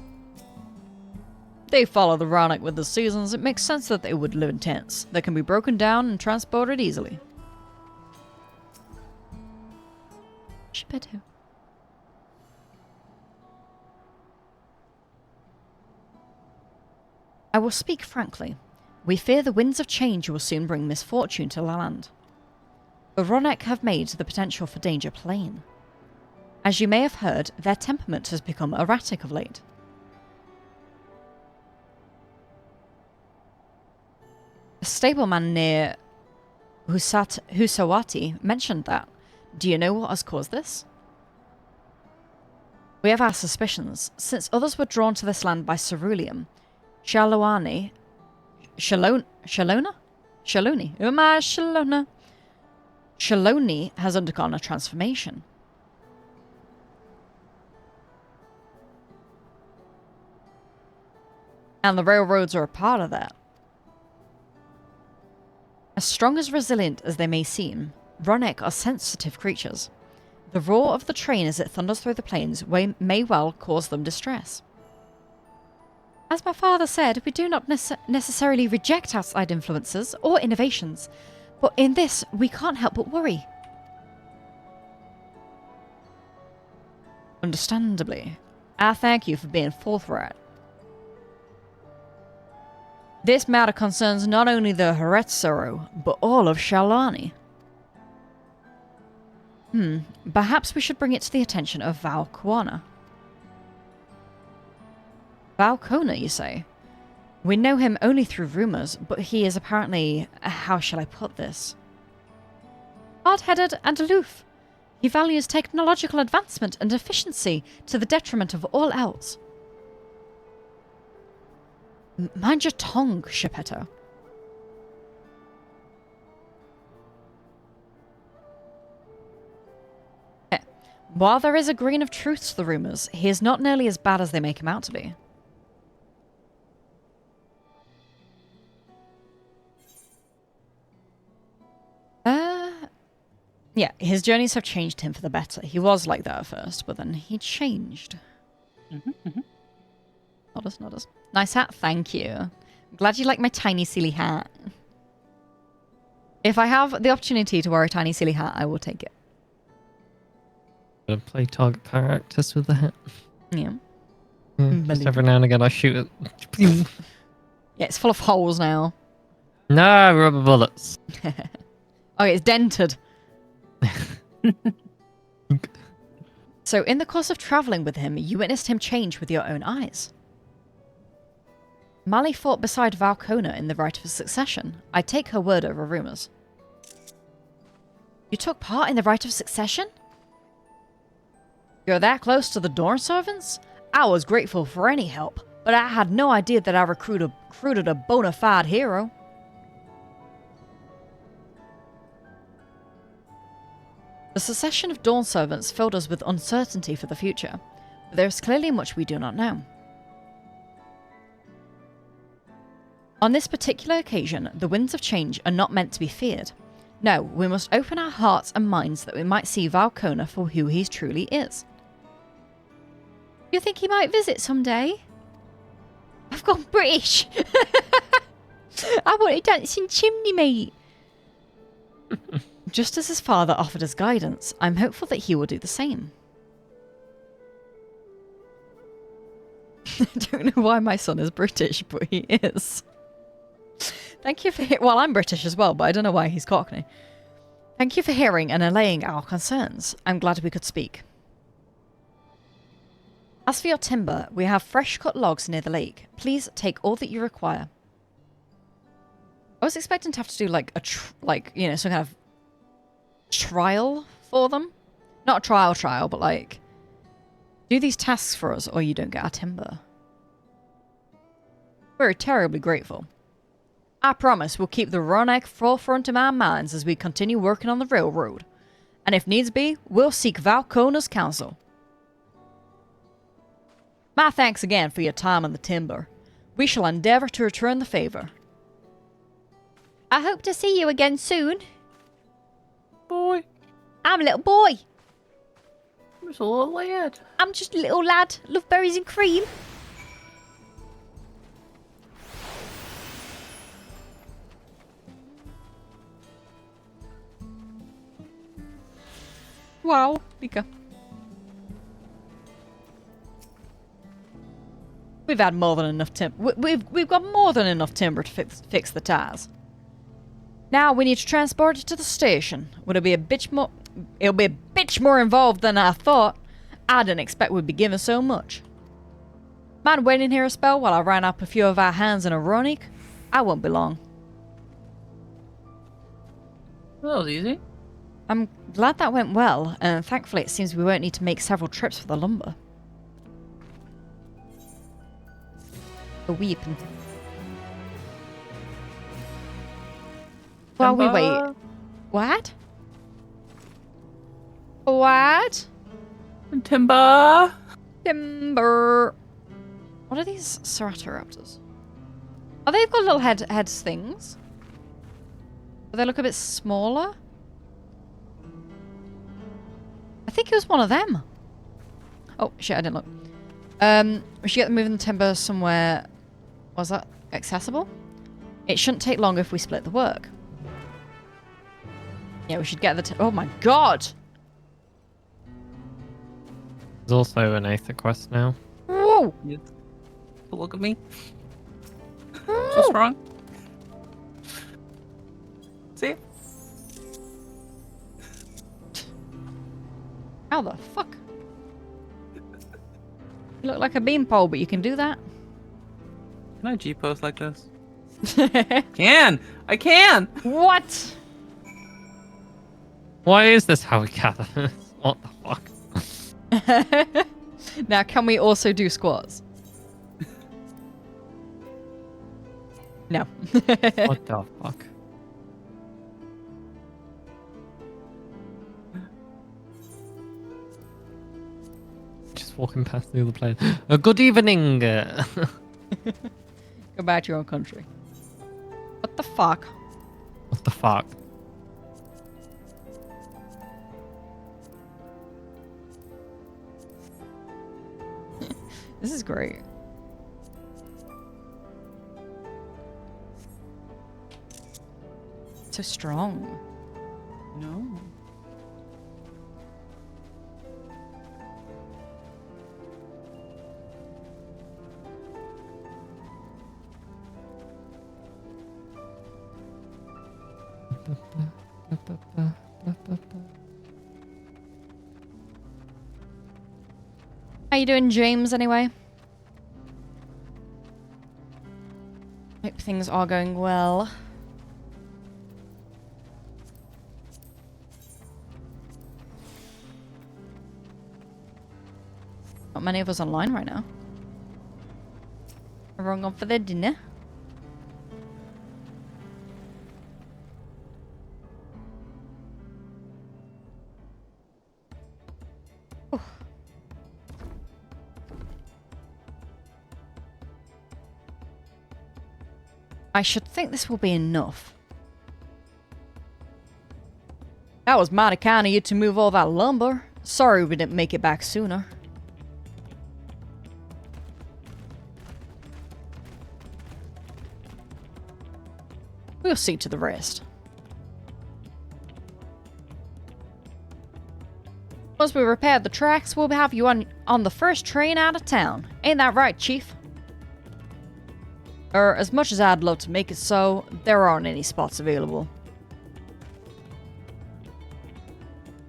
They follow the Ronnek with the seasons. It makes sense that they would live in tents that can be broken down and transported easily. Shipetto. I will speak frankly. We fear the winds of change will soon bring misfortune to the land. The Ronnek have made the potential for danger plain. As you may have heard, their temperament has become erratic of late. A stableman near Husawati mentioned that. Do you know what has caused this? We have our suspicions. Since others were drawn to this land by ceruleum, Shaloni has undergone a transformation. And the railroads are a part of that. As strong as resilient as they may seem, Ronnek are sensitive creatures. The roar of the train as it thunders through the plains may well cause them distress. As my father said, we do not necessarily reject outside influences or innovations, but in this, we can't help but worry. Understandably. I thank you for being forthright. This matter concerns not only the Heretsero, but all of Shalani. Perhaps we should bring it to the attention of Valkwana. Valkona, you say? We know him only through rumours, but he is apparently, how shall I put this? Hard-headed and aloof. He values technological advancement and efficiency to the detriment of all else. Mind your tongue, Shepetto. While there is a grain of truth to the rumours, he is not nearly as bad as they make him out to be. Yeah, his journeys have changed him for the better. He was like that at first, but then he changed. Nodders. Nice hat, thank you. Glad you like my tiny silly hat. If I have the opportunity to wear a tiny silly hat, I will take it. I'm gonna play target characters with the hat. Yeah. Just every now and again I shoot it. Yeah, it's full of holes now. No, rubber bullets. Oh, it's dented. So, in the course of travelling with him, you witnessed him change with your own eyes. Mali fought beside Valkona in the Right of Succession. I take her word over rumours. You took part in the Right of Succession? You're that close to the Dawn servants? I was grateful for any help, but I had no idea that I recruited a bona fide hero. The secession of Dawn servants filled us with uncertainty for the future, but there is clearly much we do not know. On this particular occasion, the winds of change are not meant to be feared. No, we must open our hearts and minds that we might see Valkona for who he truly is. You think he might visit someday? I've gone British. I want a dancing chimney, mate. Just as his father offered us guidance, I'm hopeful that he will do the same. I don't know why my son is British, but he is. Thank you for... Well, I'm British as well, but I don't know why he's Cockney. Thank you for hearing and allaying our concerns. I'm glad we could speak. As for your timber, we have fresh cut logs near the lake. Please take all that you require. I was expecting to have to do like a some kind of trial for them. Not a trial, but like do these tasks for us or you don't get our timber. We're terribly grateful. I promise we'll keep the Ronek forefront of our minds as we continue working on the railroad. And if needs be, we'll seek Valcona's counsel. My thanks again for your time on the timber. We shall endeavour to return the favour. I hope to see you again soon. Boy. I'm a little boy. I'm just a little lad. I'm just a little lad. Love berries and cream. Wow, Mika. We've had more than enough timber. We've got more than enough timber to fix the tires. Now we need to transport it to the station. It'll be a bitch more involved than I thought. I didn't expect we'd be given so much. Mind waiting here a spell while I round up a few of our hands in a Ronik? I won't be long. That was easy. I'm glad that went well, and thankfully it seems we won't need to make several trips for the lumber. A weeping. While we wait. What? What? Timber. Timber. What are these Ceratoraptors? Oh, they've got little heads things. But they look a bit smaller. I think it was one of them. Oh, shit, I didn't look. We should get moving the timber somewhere. Was that accessible? It shouldn't take long if we split the work. Yeah, we should get the... Oh my god! There's also an Aether quest now. Whoa! Look at me. So strong. See? How the fuck? You look like a beanpole, but you can do that? Can I G-post like this? I can! What? Why is this how we gather? What the fuck? Now, can we also do squats? No. What the fuck? Just walking past the other player. Good evening! Go back to your own country. What the fuck? What the fuck? This is great. So strong. No. How you doing, James, anyway? Hope things are going well. Not many of us online right now. Everyone gone for their dinner. I should think this will be enough. That was mighty kind of you to move all that lumber. Sorry we didn't make it back sooner. We'll see to the rest. Once we repair the tracks, we'll have you on the first train out of town. Ain't that right, Chief? As much as I'd love to make it so, there aren't any spots available.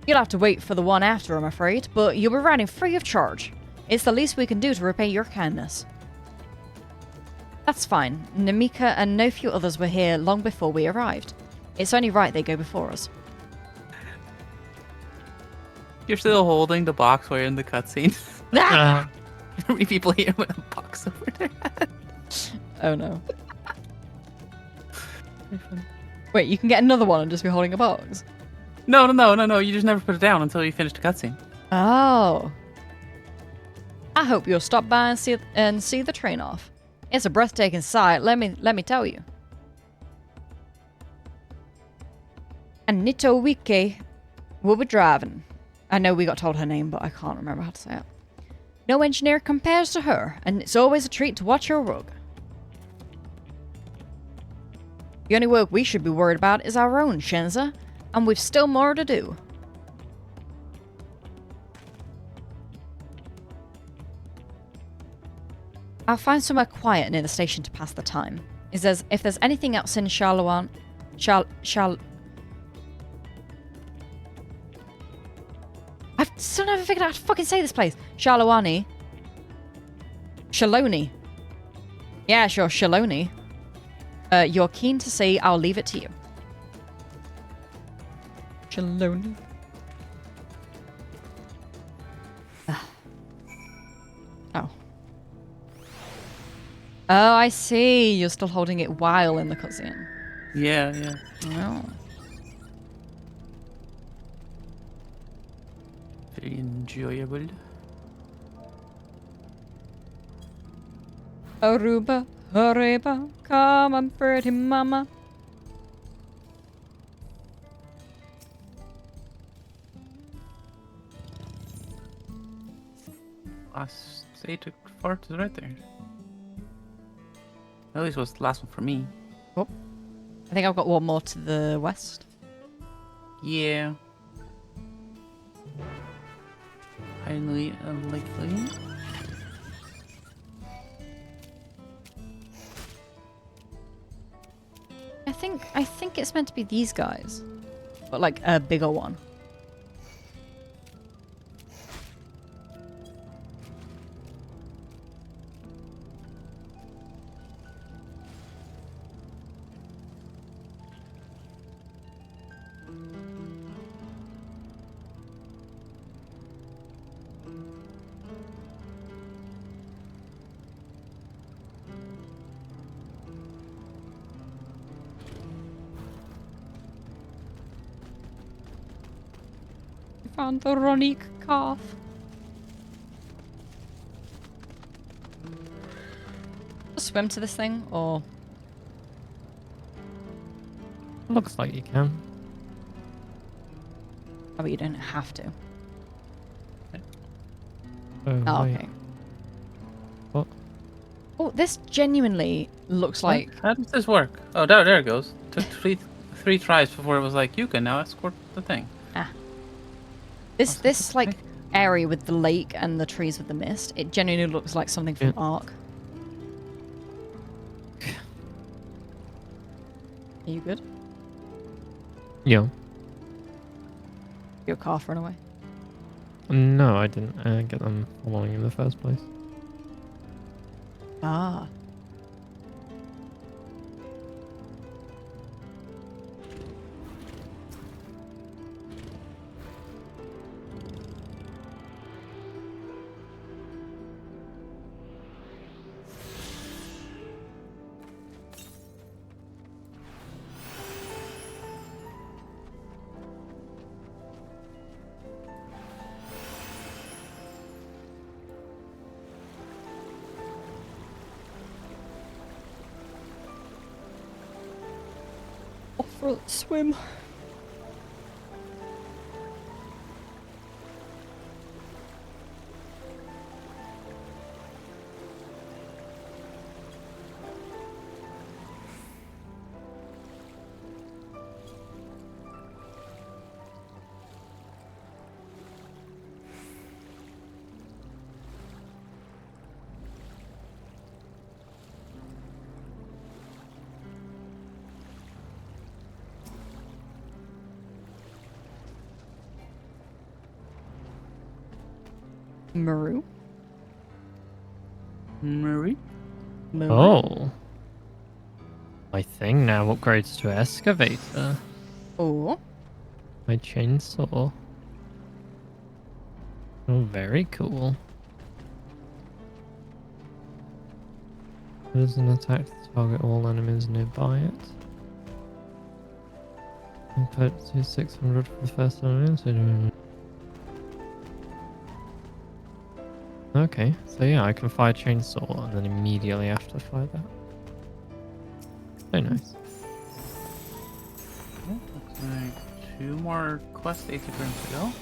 You'll have to wait for the one after, I'm afraid, but you'll be riding free of charge. It's the least we can do to repay your kindness. That's fine. Namika and no few others were here long before we arrived. It's only right they go before us. You're still holding the box where you're in the cutscene. How many people here with a box over their head? Oh no. Wait, you can get another one and just be holding a box? No. You just never put it down until you finish the cutscene. Oh. I hope you'll stop by and see the train off. It's a breathtaking sight, let me tell you. And Nito Wike will be driving. I know we got told her name, but I can't remember how to say it. No engineer compares to her, and it's always a treat to watch her work. The only work we should be worried about is our own, Shenza, and we've still more to do. I'll find somewhere quiet near the station to pass the time. If there's anything else in Charloan... I've still never figured out how to fucking say this place. Shalawani. Shaloni. Yeah, sure, Shaloni. You're keen to see, I'll leave it to you. Shaloni. Oh. Oh, I see. You're still holding it while in the cutscene. Yeah. Oh. Very enjoyable. Aruba, Aruba, come on, pretty mama. Last stage to fart is right there. At least was the last one for me. Oh. I think I've got one more to the west. Yeah. Highly unlikely. I think it's meant to be these guys. But like a bigger one. Found the Ronique calf. Swim to this thing, or looks like you can. Oh, but you don't have to. Oh, okay. What? Oh, this genuinely looks like. How does this work? Oh, there it goes. Took three tries before it was like, you can now escort the thing. This like area with the lake and the trees with the mist, it genuinely looks like something from Ark. Are you good? Yeah. Your calf run away? No, I didn't get them following in the first place. Ah. For a swim. Maru. Marie? Oh. My thing now upgrades to excavator. Oh. My chainsaw. Oh, very cool. Does an attack to target all enemies nearby it. Input to 600 for the first enemy. Okay, so yeah, I can fire chainsaw and then immediately after fire that. Very nice. Looks like 2 more quest days are going to go.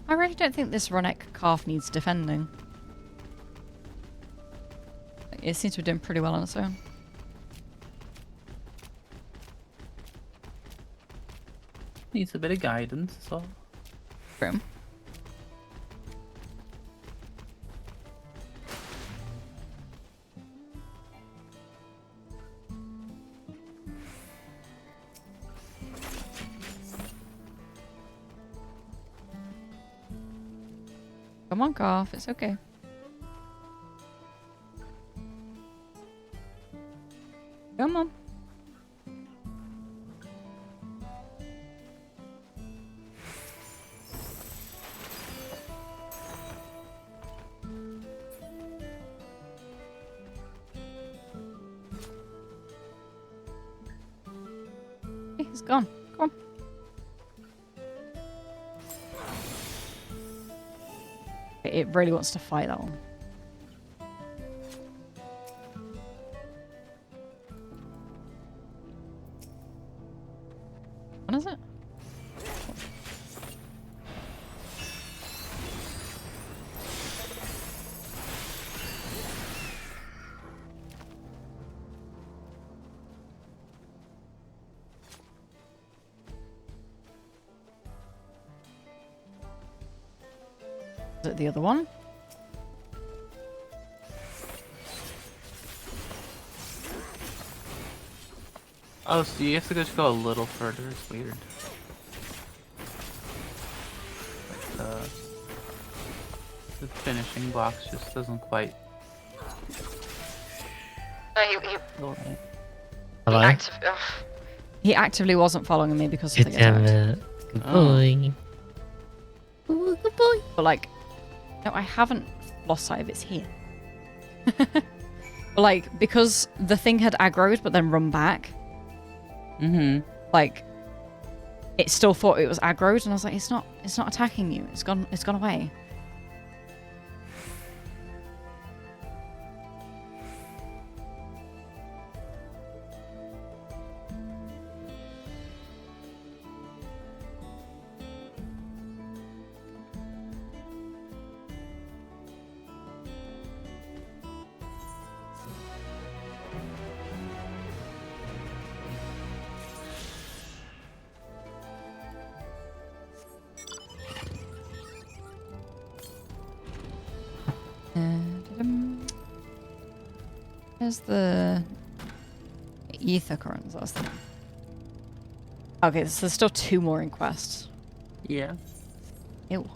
I really don't think this Ronek calf needs defending. It seems to be doing pretty well on its own. Needs a bit of guidance, so. True. Come on, calf. It's okay. Come on. Hey, he's gone. Come on. It really wants to fight that one. What is it? Is it the other one? Oh, so you have to just go a little further. It's weird. Like the finishing box just doesn't quite. Hello? He actively wasn't following me because of the Damn attack. it. Good boy. Ooh, good boy. But like, no, I haven't lost sight of it's here. But like, because the thing had aggroed but then run back. Like, it still thought it was aggroed, and I was like, it's not attacking you. It's gone away. There's the ether currents. That's the one. Okay, so there's still 2 more in quest. Yeah. Ew.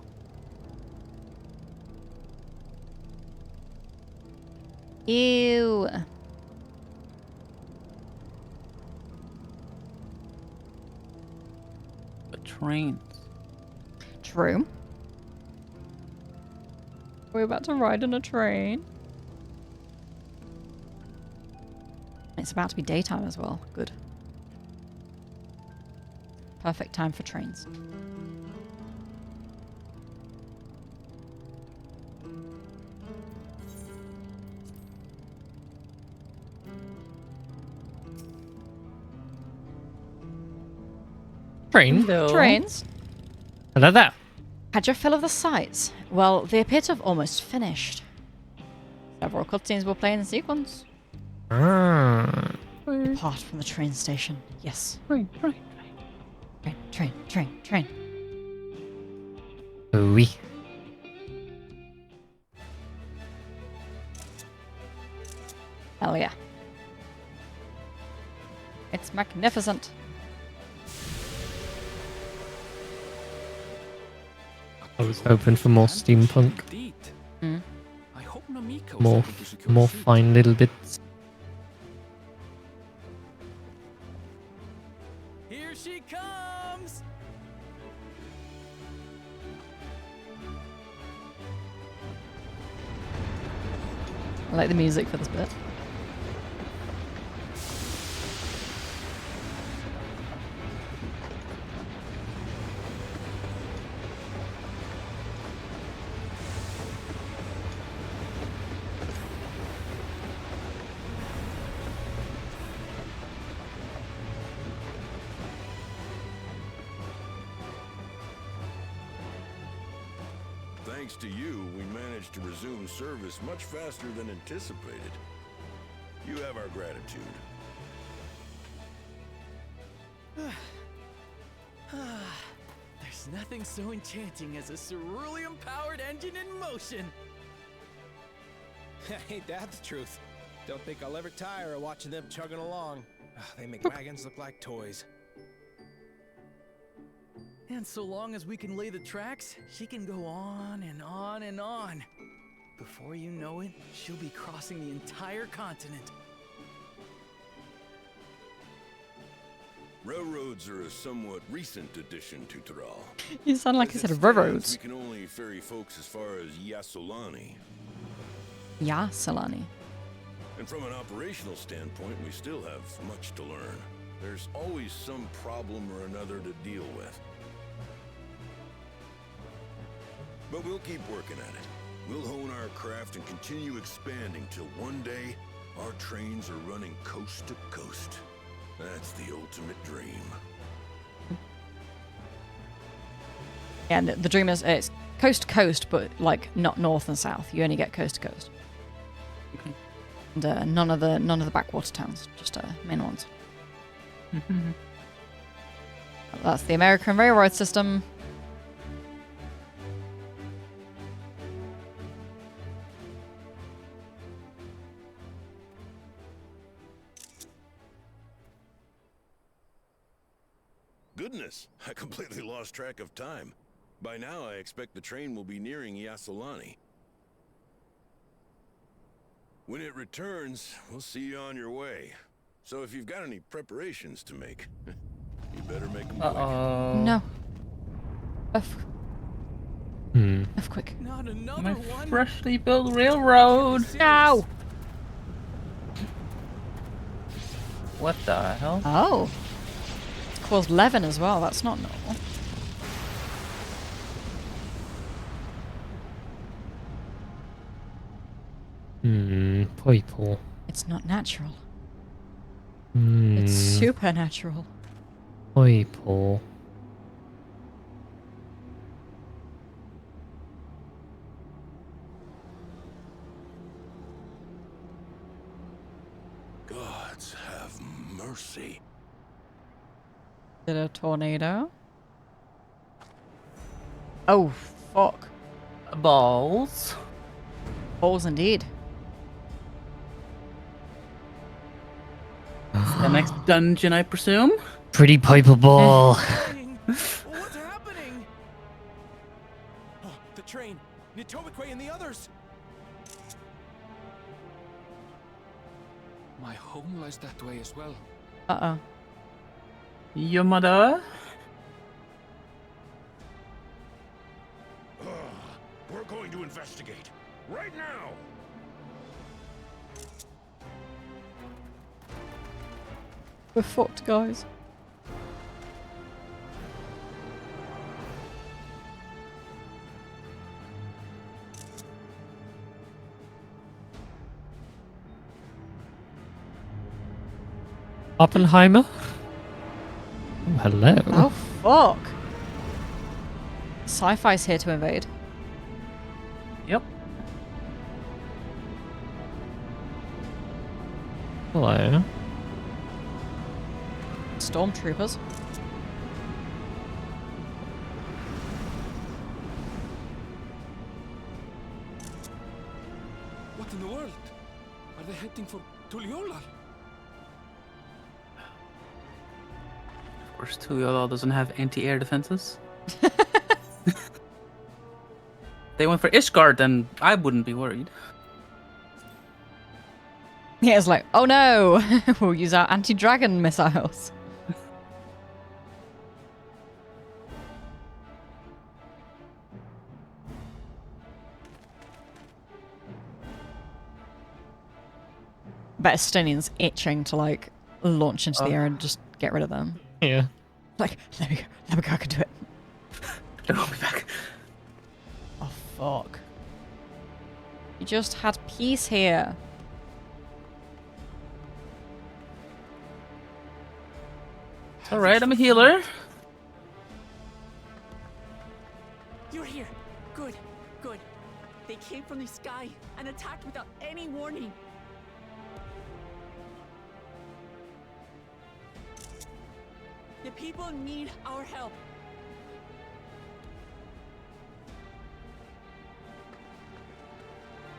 Ew. The trains. True. We're about to ride on a train. It's about to be daytime as well. Good. Perfect time for trains. Train? Trains. Hello there. Had your fill of the sights? Well, they appear to have almost finished. Several cutscenes will play in sequence. Apart from the train station. Yes. Train. Oui. Hell yeah. It's magnificent. I was hoping for more steampunk. Mm. More fine little bits. Here she comes. I like the music for this bit. Thanks to you, we managed to resume service much faster than anticipated. You have our gratitude. There's nothing so enchanting as a cerulean-powered engine in motion. Ain't that the truth? Don't think I'll ever tire of watching them chugging along. They make wagons look like toys. And so long as we can lay the tracks, she can go on and on and on. Before you know it, she'll be crossing the entire continent. Railroads are a somewhat recent addition to Thrall. You sound like you said railroads. We can only ferry folks as far as Yassolani. Yassolani. And from an operational standpoint, we still have much to learn. There's always some problem or another to deal with. But we'll keep working at it. We'll hone our craft and continue expanding till one day our trains are running coast to coast. That's the ultimate dream. And the dream is it's coast to coast, but like not north and south. You only get coast to coast. And none of the backwater towns, just main ones. That's the American railroad system. Goodness, I completely lost track of time. By now, I expect the train will be nearing Yassolani. When it returns, we'll see you on your way. So if you've got any preparations to make, you better make them quick. No. Of quick. Not another My one. freshly built railroad. No. What the hell? Oh. It's caused Levin as well. That's not normal. People. It's not natural. Hmm. It's supernatural. People. Gods have mercy. Did a tornado? Oh, fuck. Balls. Balls indeed. The next dungeon, I presume? Pretty piper ball. What's happening? Oh, the train. Nitobekwe and the others. My home lies that way as well. Uh-oh. Your mother? We're going to investigate. Right now! We're fucked, guys. Oppenheimer? Oh, hello. Oh, fuck. Sci-fi's here to invade. Yep. Hello. Stormtroopers. What in the world? Are they heading for Tuliyollal? Of course, Tuliyollal doesn't have anti-air defenses. They went for Ishgard, then I wouldn't be worried. Yeah, it's like, oh no, we'll use our anti-dragon missiles. Bet Estonian's itching to like launch into the air and just get rid of them. Yeah. Like, let me go, I can do it. I'll be back. Oh fuck. You just had peace here. It's alright, I'm a healer. You're here. Good, good. They came from the sky and attacked without any warning. The people need our help.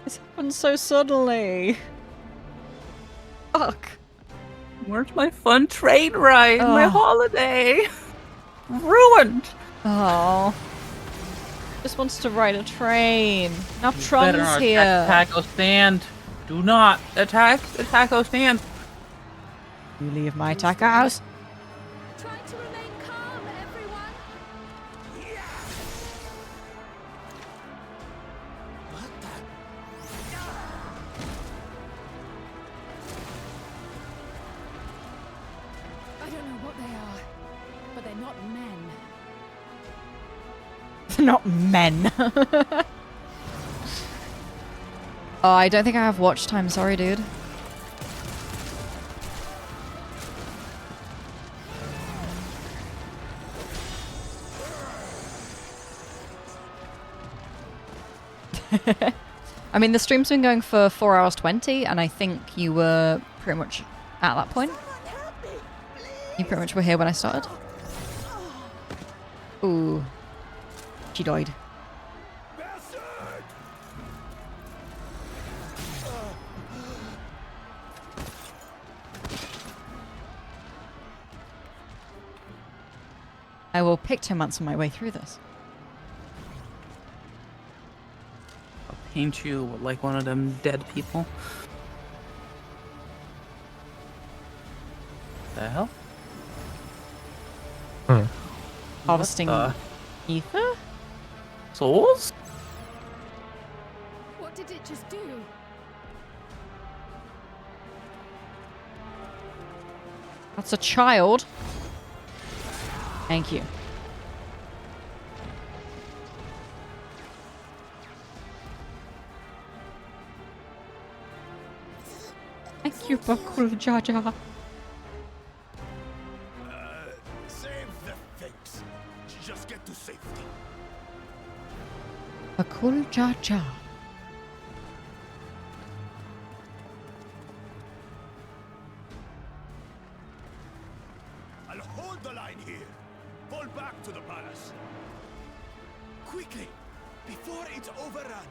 This happened so suddenly. Fuck. Where's my fun train ride? My holiday? Ruined! Oh. Just wants to ride a train. Now Better Trum's not here. attack Taco Stand. Do not attack the Taco Stand. You leave my taco house. Try to remain calm, everyone. I don't know what they are, but they're not men. Not men. Oh, I don't think I have watch time. Sorry, dude. I mean, the stream's been going for 4 hours 20, and I think you were pretty much at that point. You pretty much were here when I started. Ooh. She died. I will pictomance my way through this. I'll paint you like one of them dead people. The hell? Harvesting ether? Souls? What did it just do? That's a child. Thank you. Thank you, Bakul Jaja. Save the things. Just get to safety. Bakul Jaja. I'll hold the line here. Fall back to the palace. Quickly, before it's overrun.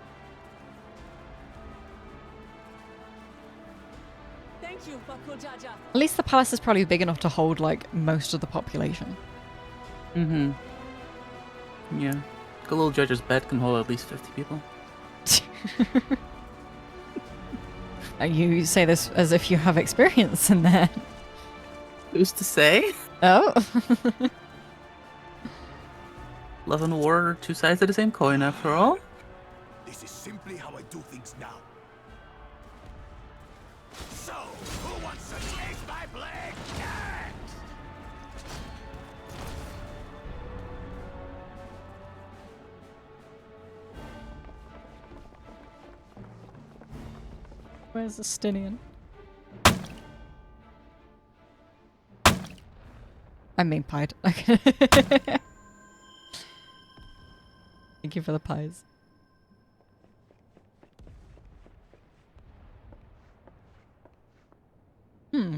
Thank you, Bakul Jaja. At least the palace is probably big enough to hold, like, most of the population. Mm-hmm. Yeah. A little judge's bed can hold at least 50 people. You say this as if you have experience in there. Who's to say? Oh. Love and war are two sides of the same coin, after all. This is simply how I do things now. So, who wants to taste my blade? Yeah! Where's the Stinian? I'm being pied. Thank you for the pies.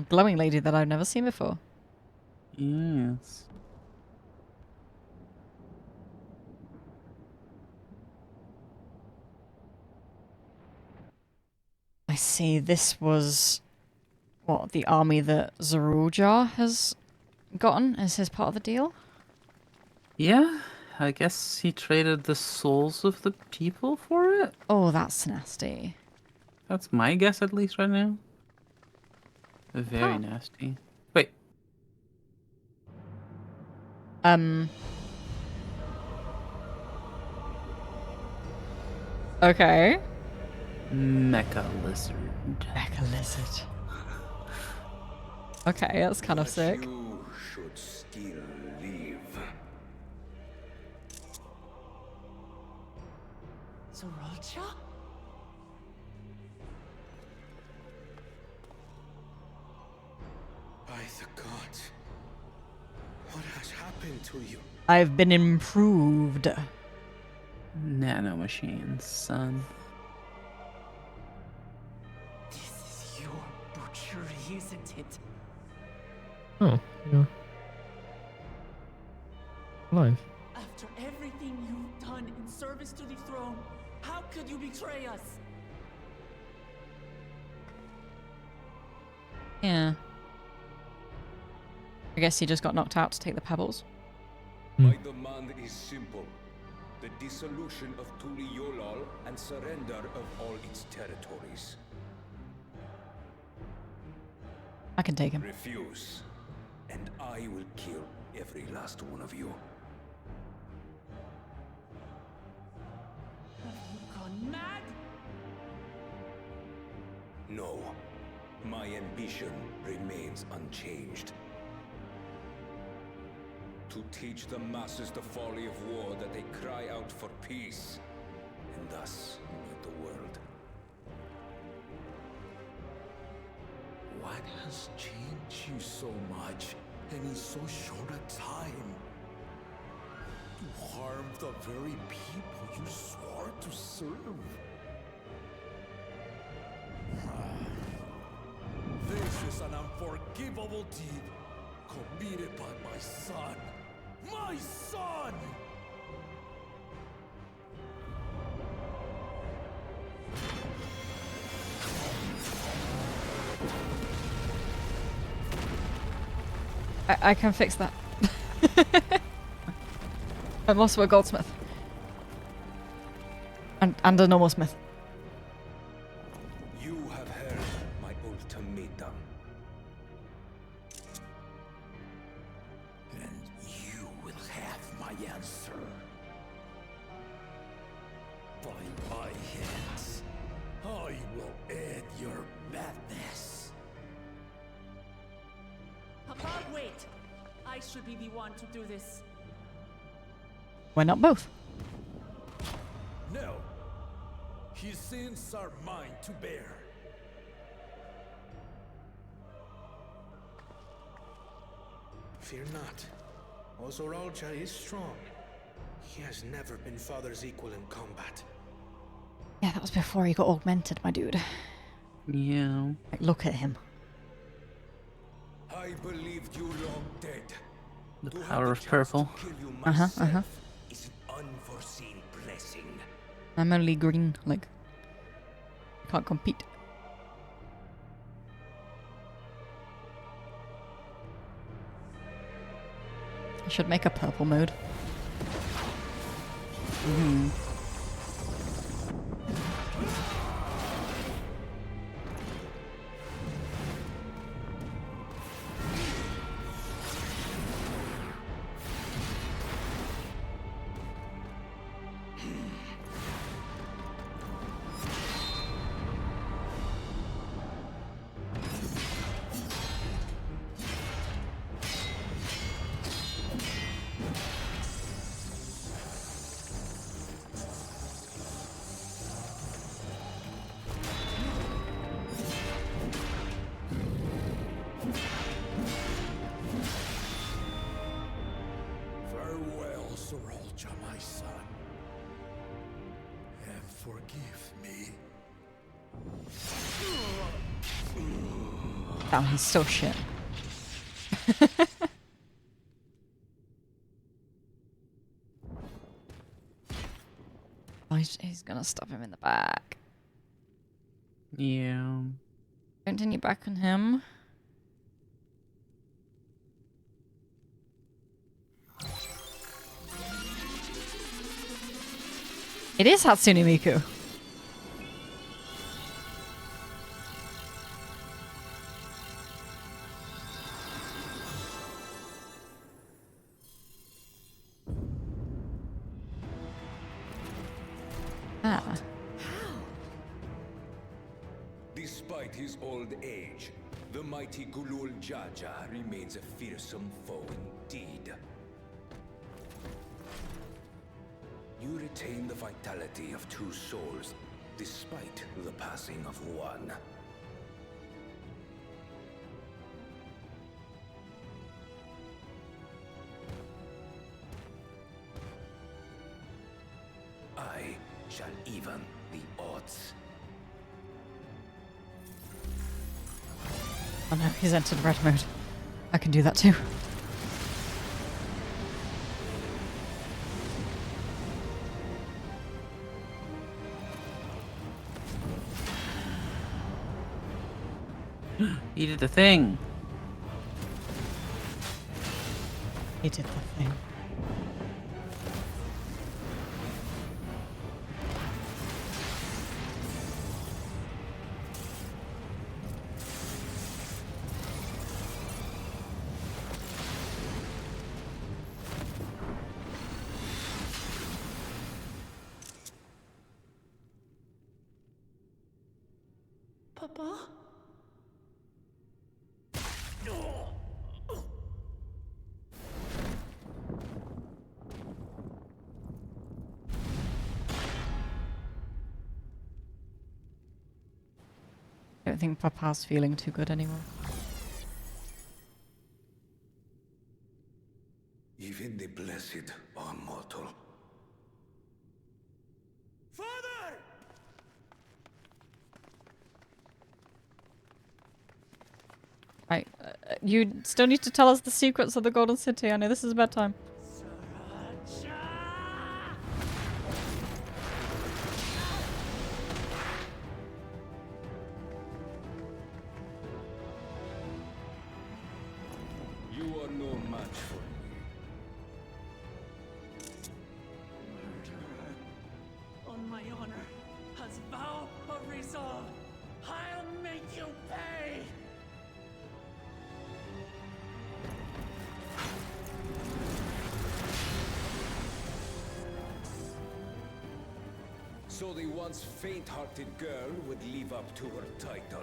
Glowing lady that I've never seen before. Yes. I see this was what the army that Zarujar has gotten as his part of the deal? Yeah, I guess he traded the souls of the people for it? Oh, that's nasty. That's my guess, at least, right now. Very nasty. Wait. Okay. Mecha lizard. Mecha lizard. Okay, that's kind of sick. You should still live. Zorolcha? By the gods. What has happened to you? I've been improved. Nanomachines, son. This is your butchery, isn't it? Oh, yeah. Alive. After everything you've done in service to the throne, how could you betray us? Yeah. I guess he just got knocked out to take the pebbles. My demand is simple. The dissolution of Tuli Yolal and surrender of all its territories. I can take him. Refuse, and I will kill every last one of you. Have you gone mad? No, my ambition remains unchanged. To teach the masses the folly of war, that they cry out for peace, and thus unite the world. What has changed you so much, and in so short a time? You harmed the very people you swore to serve. This is an unforgivable deed committed by my son. My son! I can fix that. I'm also a goldsmith. And a normal smith. You have heard my ultimatum. And you will have my answer. By my hands, I will end your madness. Papa, wait! I should be the one to do this. Why not both? No. His sins are mine to bear. Fear not. Ozoralcha is strong. He has never been father's equal in combat. Yeah, that was before he got augmented, my dude. Yeah. Like, look at him. I believed you long dead. The power of purple. Is an unforeseen blessing. I'm only green, like, I can't compete. I should make a purple mode. forgive me? Damn, he's so shit. Oh, he's gonna stop him in the back. Yeah. Continue back on him. It is Hatsune Miku. Ah. Despite his old age, the mighty Gulul Jaja remains a fearsome foe indeed. You retain the vitality of two souls, despite the passing of one. I shall even the odds. Oh no, he's entered red mode. I can do that too. He did the thing. He did the thing. Papa? I don't think Papa's feeling too good anymore. Even the blessed are mortal. Father! Right, you still need to tell us the secrets of the Golden City. I know this is bedtime. You are no match for me. Murderer, on my honor, has vow of resolve. I'll make you pay! So the once faint-hearted girl would live up to her title.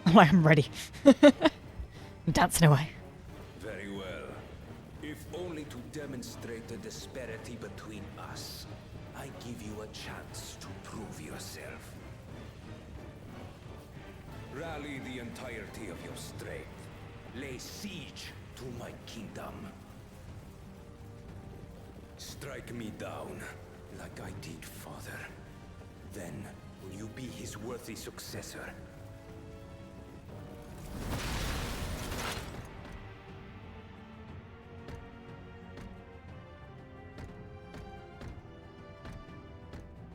I'm ready. I'm dancing away. Very well. If only to demonstrate the disparity between us, I give you a chance to prove yourself. Rally the entirety of your strength. Lay siege to my kingdom. Strike me down, like I did, father. Then, will you be his worthy successor?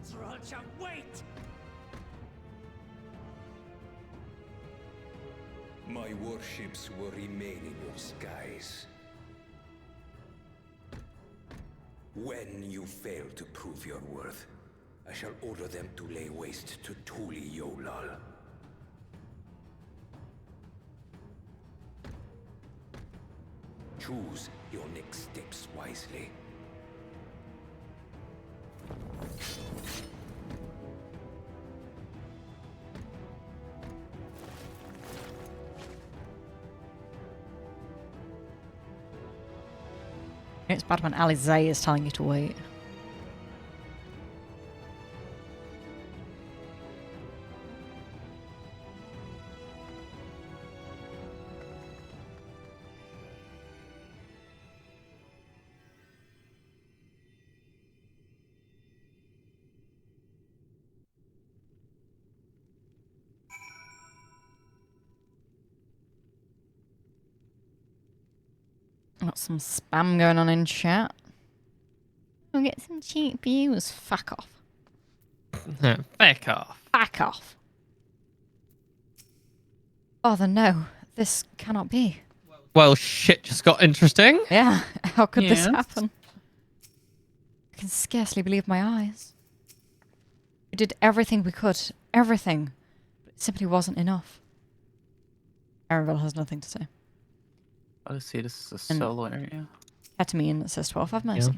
Zralcha, wait! My warships will remain in your skies. When you fail to prove your worth, I shall order them to lay waste to Tuli Yolal. Choose your next steps wisely. It's bad when Alizé is telling you to wait. Got some spam going on in chat. We'll get some cheap views. Fuck off. Fuck off. Fuck off. Father, no. This cannot be. Well, shit just got interesting. Yeah. How could this happen? I can scarcely believe my eyes. We did everything we could. Everything. But it simply wasn't enough. Arabelle has nothing to say. Oh, see, this is a solo area. Ketamine, it says 12. Have mercy.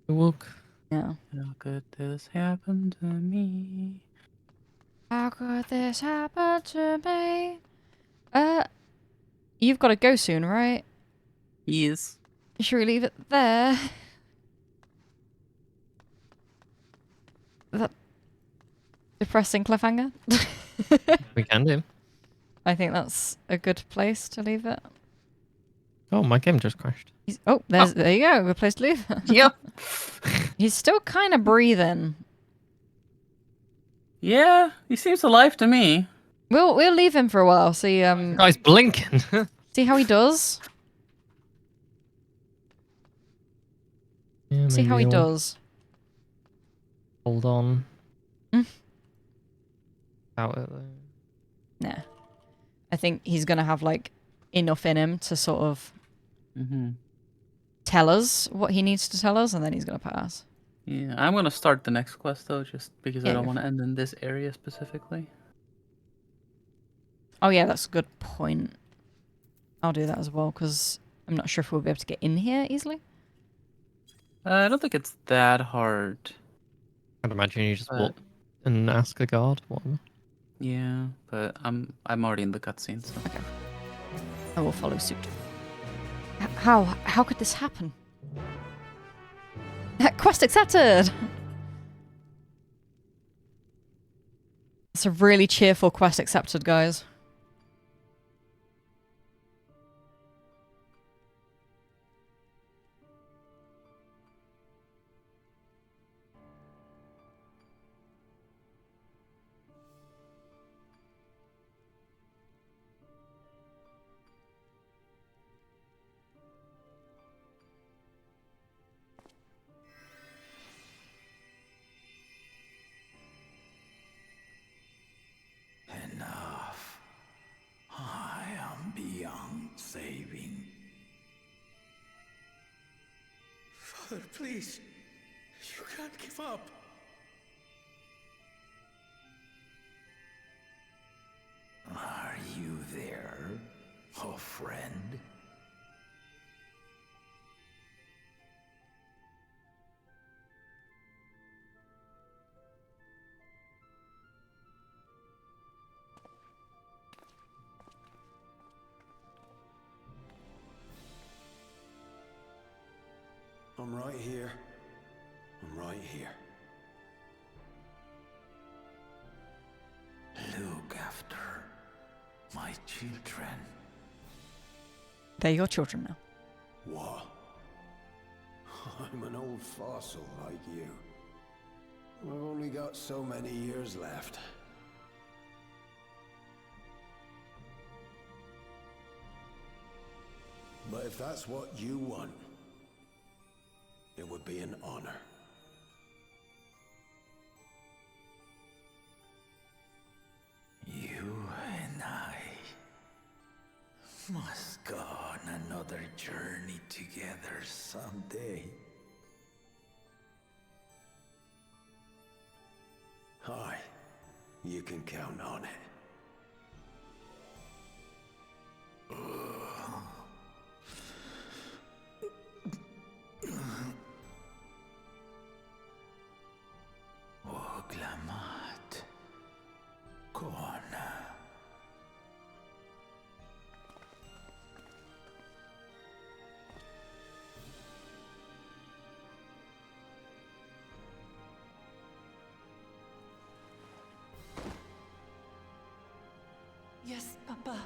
Look. Yeah. How could this happen to me? How could this happen to me? You've got to go soon, right? Yes. Should we leave it there? That depressing cliffhanger? We can do. I think that's a good place to leave it. Oh, my game just crashed. There you go. Good place to leave it. Yep. He's still kind of breathing. Yeah, he seems alive to me. We'll leave him for a while. See Guy's blinking. see how he does. Yeah, see how he does. Hold on. Out it though. Nah. I think he's gonna have like enough in him to sort of tell us what he needs to tell us, and then he's gonna pass. Yeah, I'm gonna start the next quest though, just because I Yeah, don't go want to end in this area specifically. Oh yeah, that's a good point. I'll do that as well, because I'm not sure if we'll be able to get in here easily. I don't think it's that hard. I'd imagine you just walk and ask a guard, whatever. Yeah, but I'm already in the cutscene, so. Okay. I will follow suit. How could this happen? Quest accepted! It's a really cheerful quest accepted, guys. Enough. I am beyond saving. Father, please. You can't give up. Are you there, oh friend? I'm right here. I'm right here. Look after my children. They're your children now. What? I'm an old fossil like you. I've only got so many years left. But if that's what you want, it would be an honor. You and I must go on another journey together someday. Aye, you can count on it. Oglamat. Kona. Yes, Papa.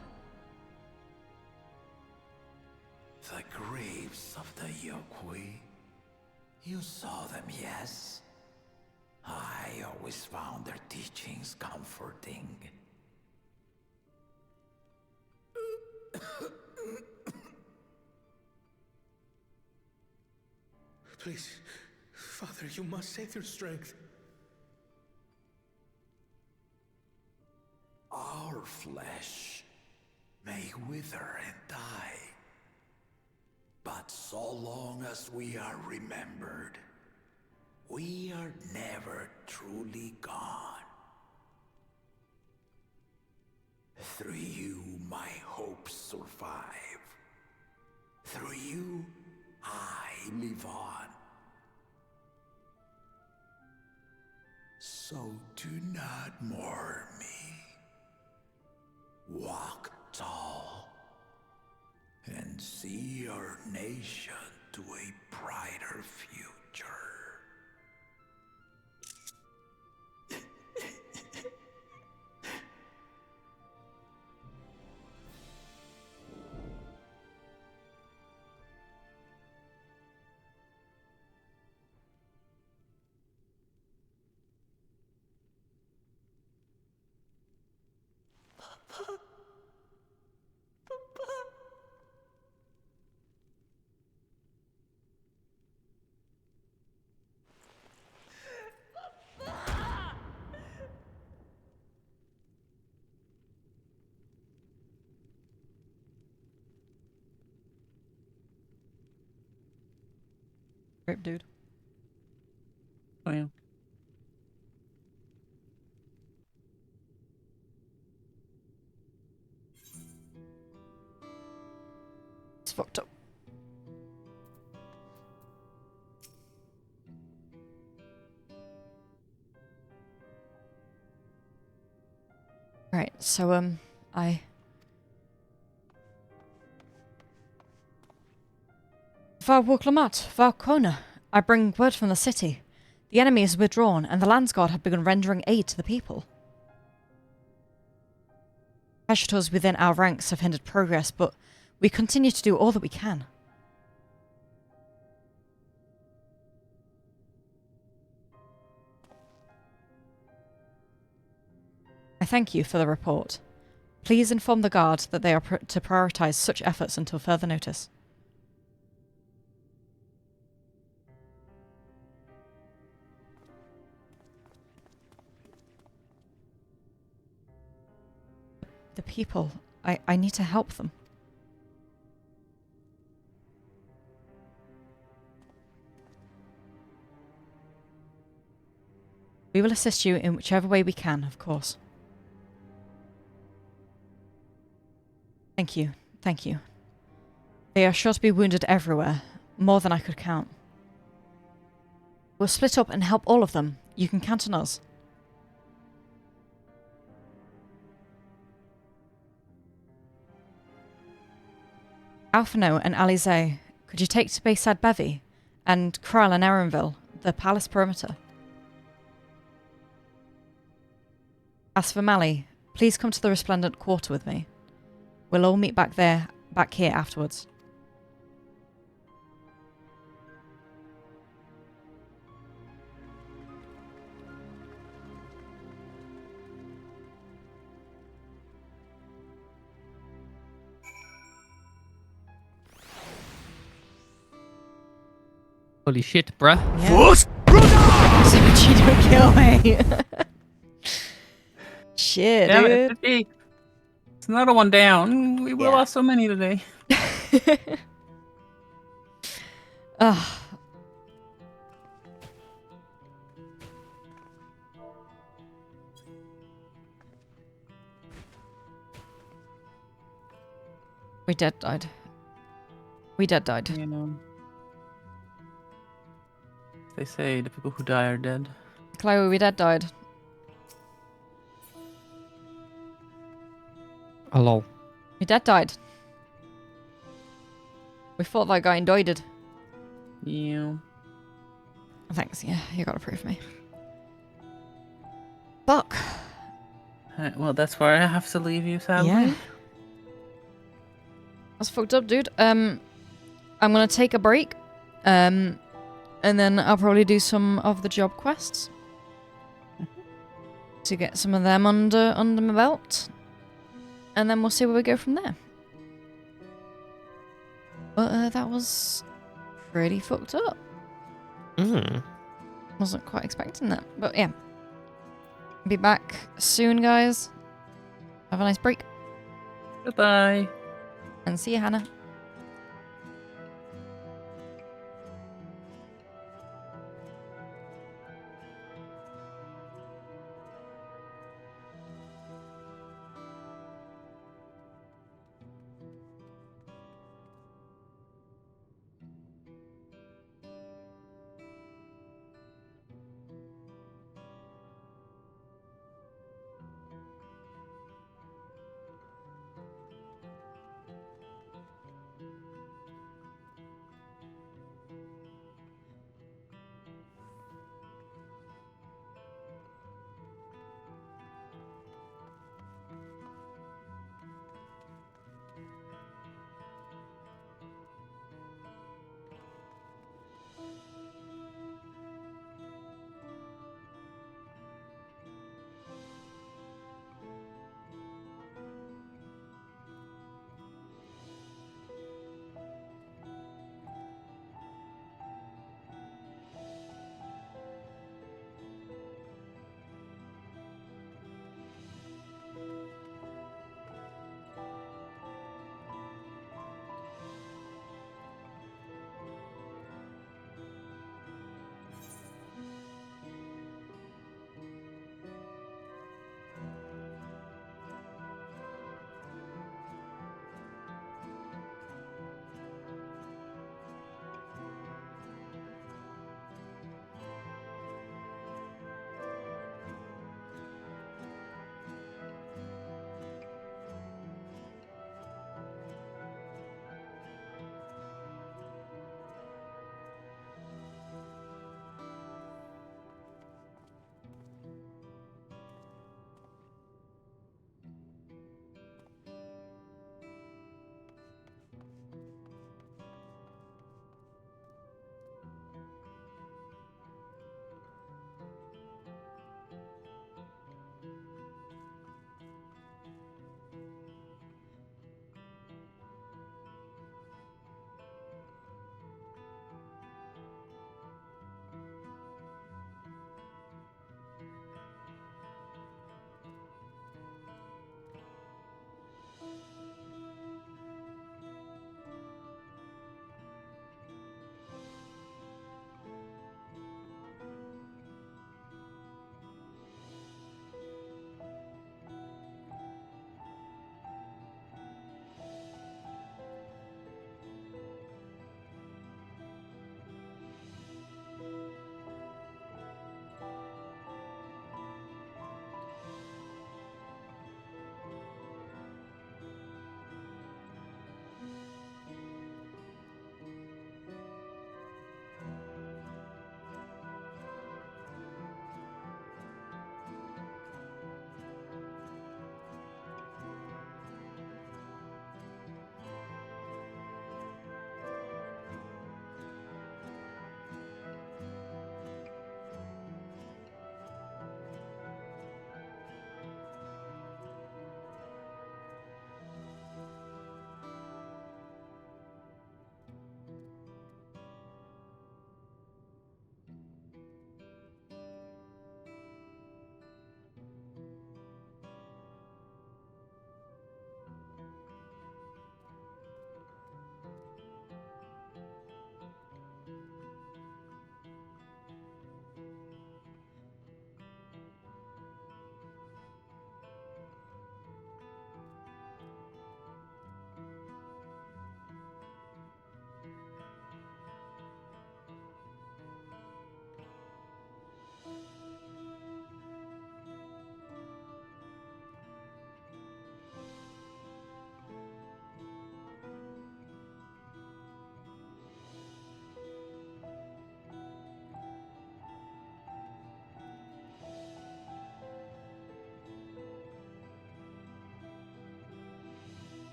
The graves of the Yokwi. You saw them, yes? I always found their teachings comforting. Please, Father, you must save their strength. Our flesh may wither and die, but so long as we are remembered, we are never truly gone. Through you, my hopes survive. Through you, I live on. So do not mourn me. Walk tall and see our nation to a brighter future. Rip, dude. Oh, yeah. It's fucked up. Right, so, Var Wuklamat, Var Kona, I bring word from the city. The enemy is withdrawn, and the Landsguard have begun rendering aid to the people. Casualties within our ranks have hindered progress, but we continue to do all that we can. I thank you for the report. Please inform the Guard that they are to prioritize such efforts until further notice. The people, I need to help them. We will assist you in whichever way we can, of course. Thank you. Thank you. They are sure to be wounded everywhere, more than I could count. We'll split up and help all of them. You can count on us. Alphino and Alize, could you take to Bayside Bevy and Kral and Erenville, the palace perimeter? As for Mali, please come to the Resplendent Quarter with me. We'll all meet back here afterwards. Holy shit, bruh. Yeah. So you don't kill me. Shit, Damn dude. It, it's another one down. We lost so many today. Ugh. We dead died. We dead died. You know. They say the people who die are dead. Chloe, we dead died. Hello. We dead died. We fought that guy and died. Yeah. Thanks, yeah, you gotta prove me. Fuck. Alright, well, that's where I have to leave you, sadly. Yeah. That's fucked up, dude. I'm gonna take a break. And then I'll probably do some of the job quests. To get some of them under my belt. And then we'll see where we go from there. But that was pretty fucked up. Wasn't quite expecting that, but yeah. Be back soon, guys. Have a nice break. Goodbye. And see you, Hannah.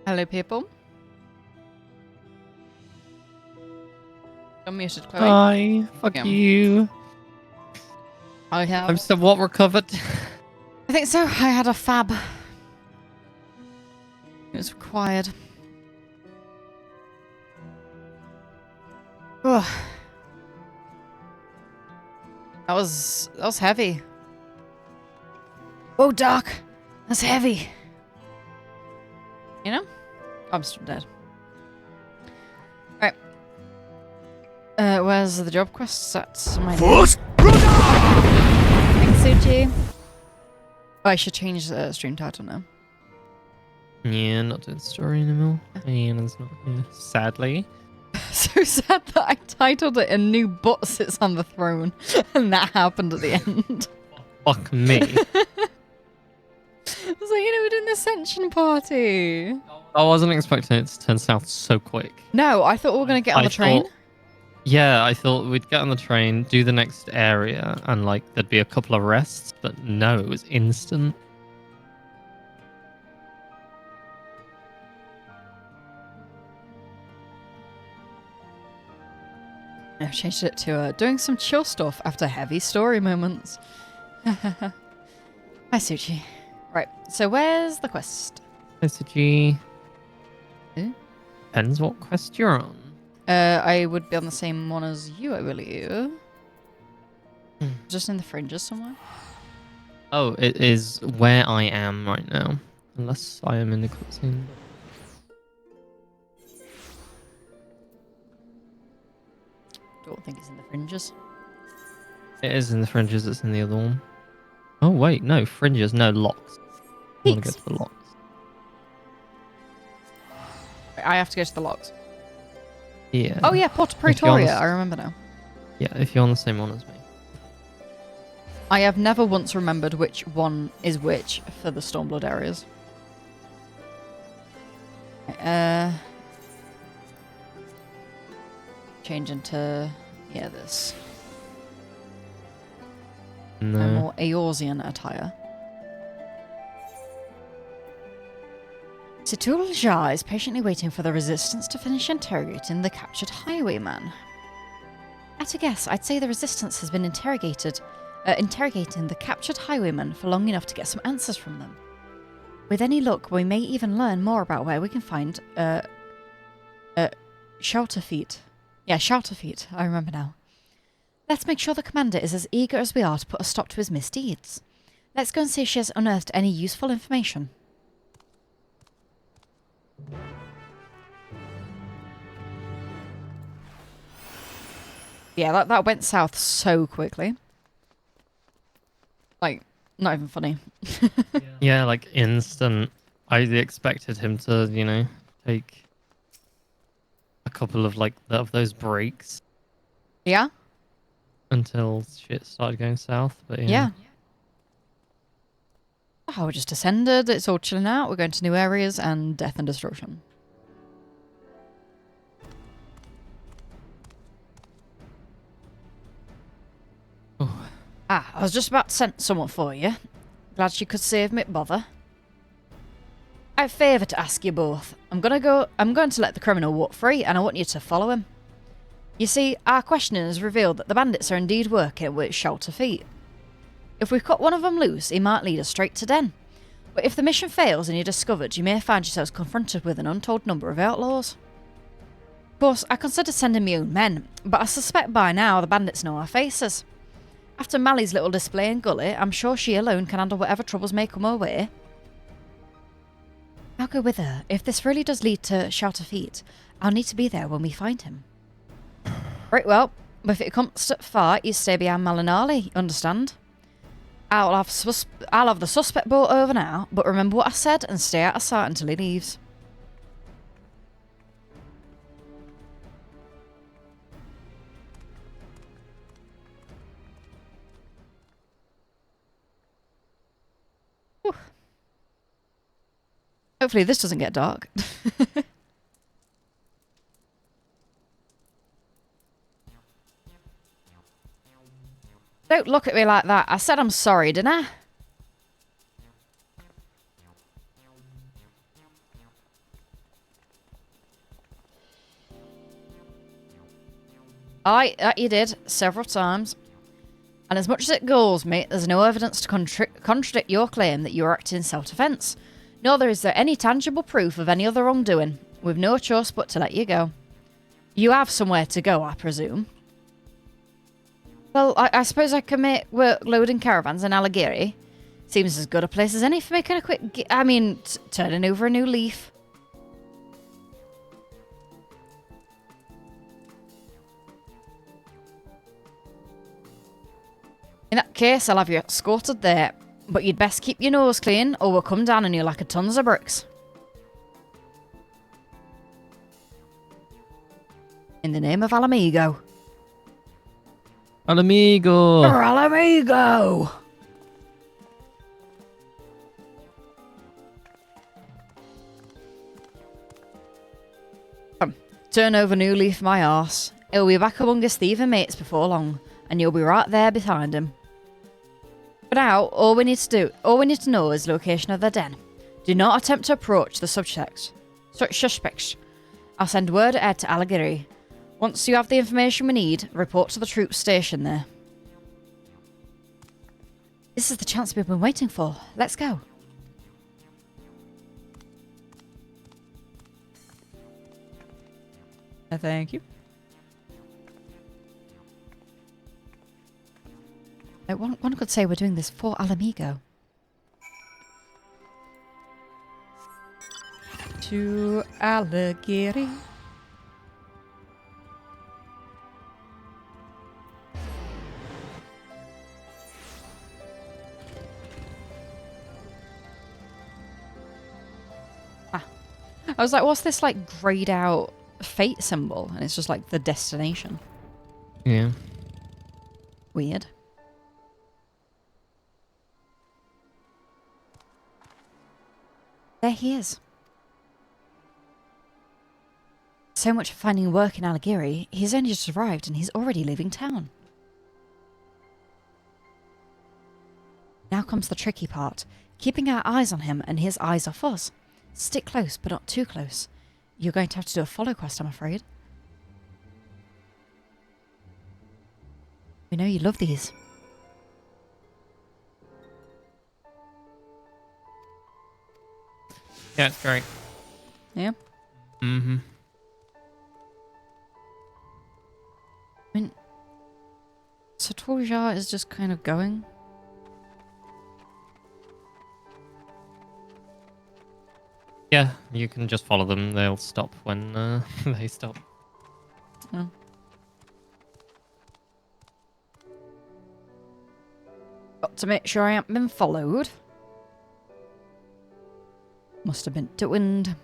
Hello, people. I'm muted, Chloe. Hi. Fuck you. I have. I'm somewhat recovered. I think so. I had a fab. It was required. Ugh. That was heavy. Whoa, Doc. That's heavy. You know? I'm still dead. Right. Where's the job quest? That's my Thanks, Suchi. Oh, I should change the stream title now. Yeah, not doing story anymore. Iana's not here, sadly. So sad that I titled it "A New Butt Sits on the Throne," and that happened at the end. Fuck me. I was like, we're doing the Ascension party. I wasn't expecting it to turn south so quick. No, I thought we were going to get on the train. Yeah, I thought we'd get on the train, do the next area, and like there'd be a couple of rests, but no, it was instant. I've changed it to doing some chill stuff after heavy story moments. Hi, Suchi. Right, so where's the quest? Hi, Suchi. Depends what quest you're on. I would be on the same one as you, I believe. Just in the fringes somewhere. Oh, it is where I am right now. Unless I am in the cutscene. Don't think it's in the fringes. It is in the fringes, it's in the other one. Oh, wait, no, fringes, no, locks. I want to go to the locks. I have to go to the locks. Yeah. Oh, yeah, Port Pretoria, I remember now. Yeah, if you're on the same one as me. I have never once remembered which one is which for the Stormblood areas. Change into, this. No. A more Eorzean attire. Situl Jah is patiently waiting for the Resistance to finish interrogating the captured highwayman. At a guess, I'd say the Resistance has been interrogating the captured highwayman for long enough to get some answers from them. With any luck, we may even learn more about where we can find Shouterfeet. Yeah, Shouterfeet, I remember now. Let's make sure the commander is as eager as we are to put a stop to his misdeeds. Let's go and see if she has unearthed any useful information. Yeah, that went south so quickly. Like, not even funny. Yeah, like instant. I expected him to, take a couple of of those breaks. Yeah? Until shit started going south, but yeah. Oh, we just ascended, it's all chilling out, we're going to new areas and death and destruction. I was just about to send someone for you. Glad she could save me bother. I have a favour to ask you both. I'm going to let the criminal walk free, and I want you to follow him. You see, our questioning has revealed that the bandits are indeed working with Shouterfeet. If we cut one of them loose, he might lead us straight to Den. But if the mission fails and you're discovered, you may find yourselves confronted with an untold number of outlaws. Of course, I considered sending my own men, but I suspect by now the bandits know our faces. After Mally's little display in Gully, I'm sure she alone can handle whatever troubles may come our way. I'll go with her. If this really does lead to Shouterfeet, I'll need to be there when we find him. Right, well, if it comes to far, you stay behind Malinali, understand? I'll have the suspect brought over now, but remember what I said and stay out of sight until he leaves. Whew. Hopefully this doesn't get dark. Don't look at me like that. I said I'm sorry, didn't I? Aye, you did, several times. And as much as it galls me, there's no evidence to contradict your claim that you were acting in self-defense. Nor is there any tangible proof of any other wrongdoing. We've no choice but to let you go. You have somewhere to go, I presume. Well, I suppose I can make work loading caravans in Alighieri. Seems as good a place as any for making a quick... turning over a new leaf. In that case, I'll have you escorted there. But you'd best keep your nose clean, or we'll come down on you like a tons of bricks. In the name of Alamigo. Alamigo! Alamigo! Come, turn over new leaf my arse. He'll be back among his thieving mates before long, and you'll be right there behind him. For now, all we need to know is the location of the den. Do not attempt to approach the suspects. I'll send word ahead to Alighieri. Once you have the information we need, report to the troops stationed there. This is the chance we've been waiting for. Let's go. Thank you. One could say we're doing this for Alamigo. To Alighieri. I was like, what's this like grayed out fate symbol? And it's just like the destination. Yeah. Weird. There he is. So much for finding work in Alighieri. He's only just arrived and he's already leaving town. Now comes the tricky part. Keeping our eyes on him and his eyes off us. Stick close, but not too close. You're going to have to do a follow quest, I'm afraid. We know you love these. Yeah, it's great. Yeah? Mm-hmm. I mean, Satorja is just kind of going. Yeah, you can just follow them. They'll stop when they stop. Oh. Got to make sure I haven't been followed. Must have been to wind.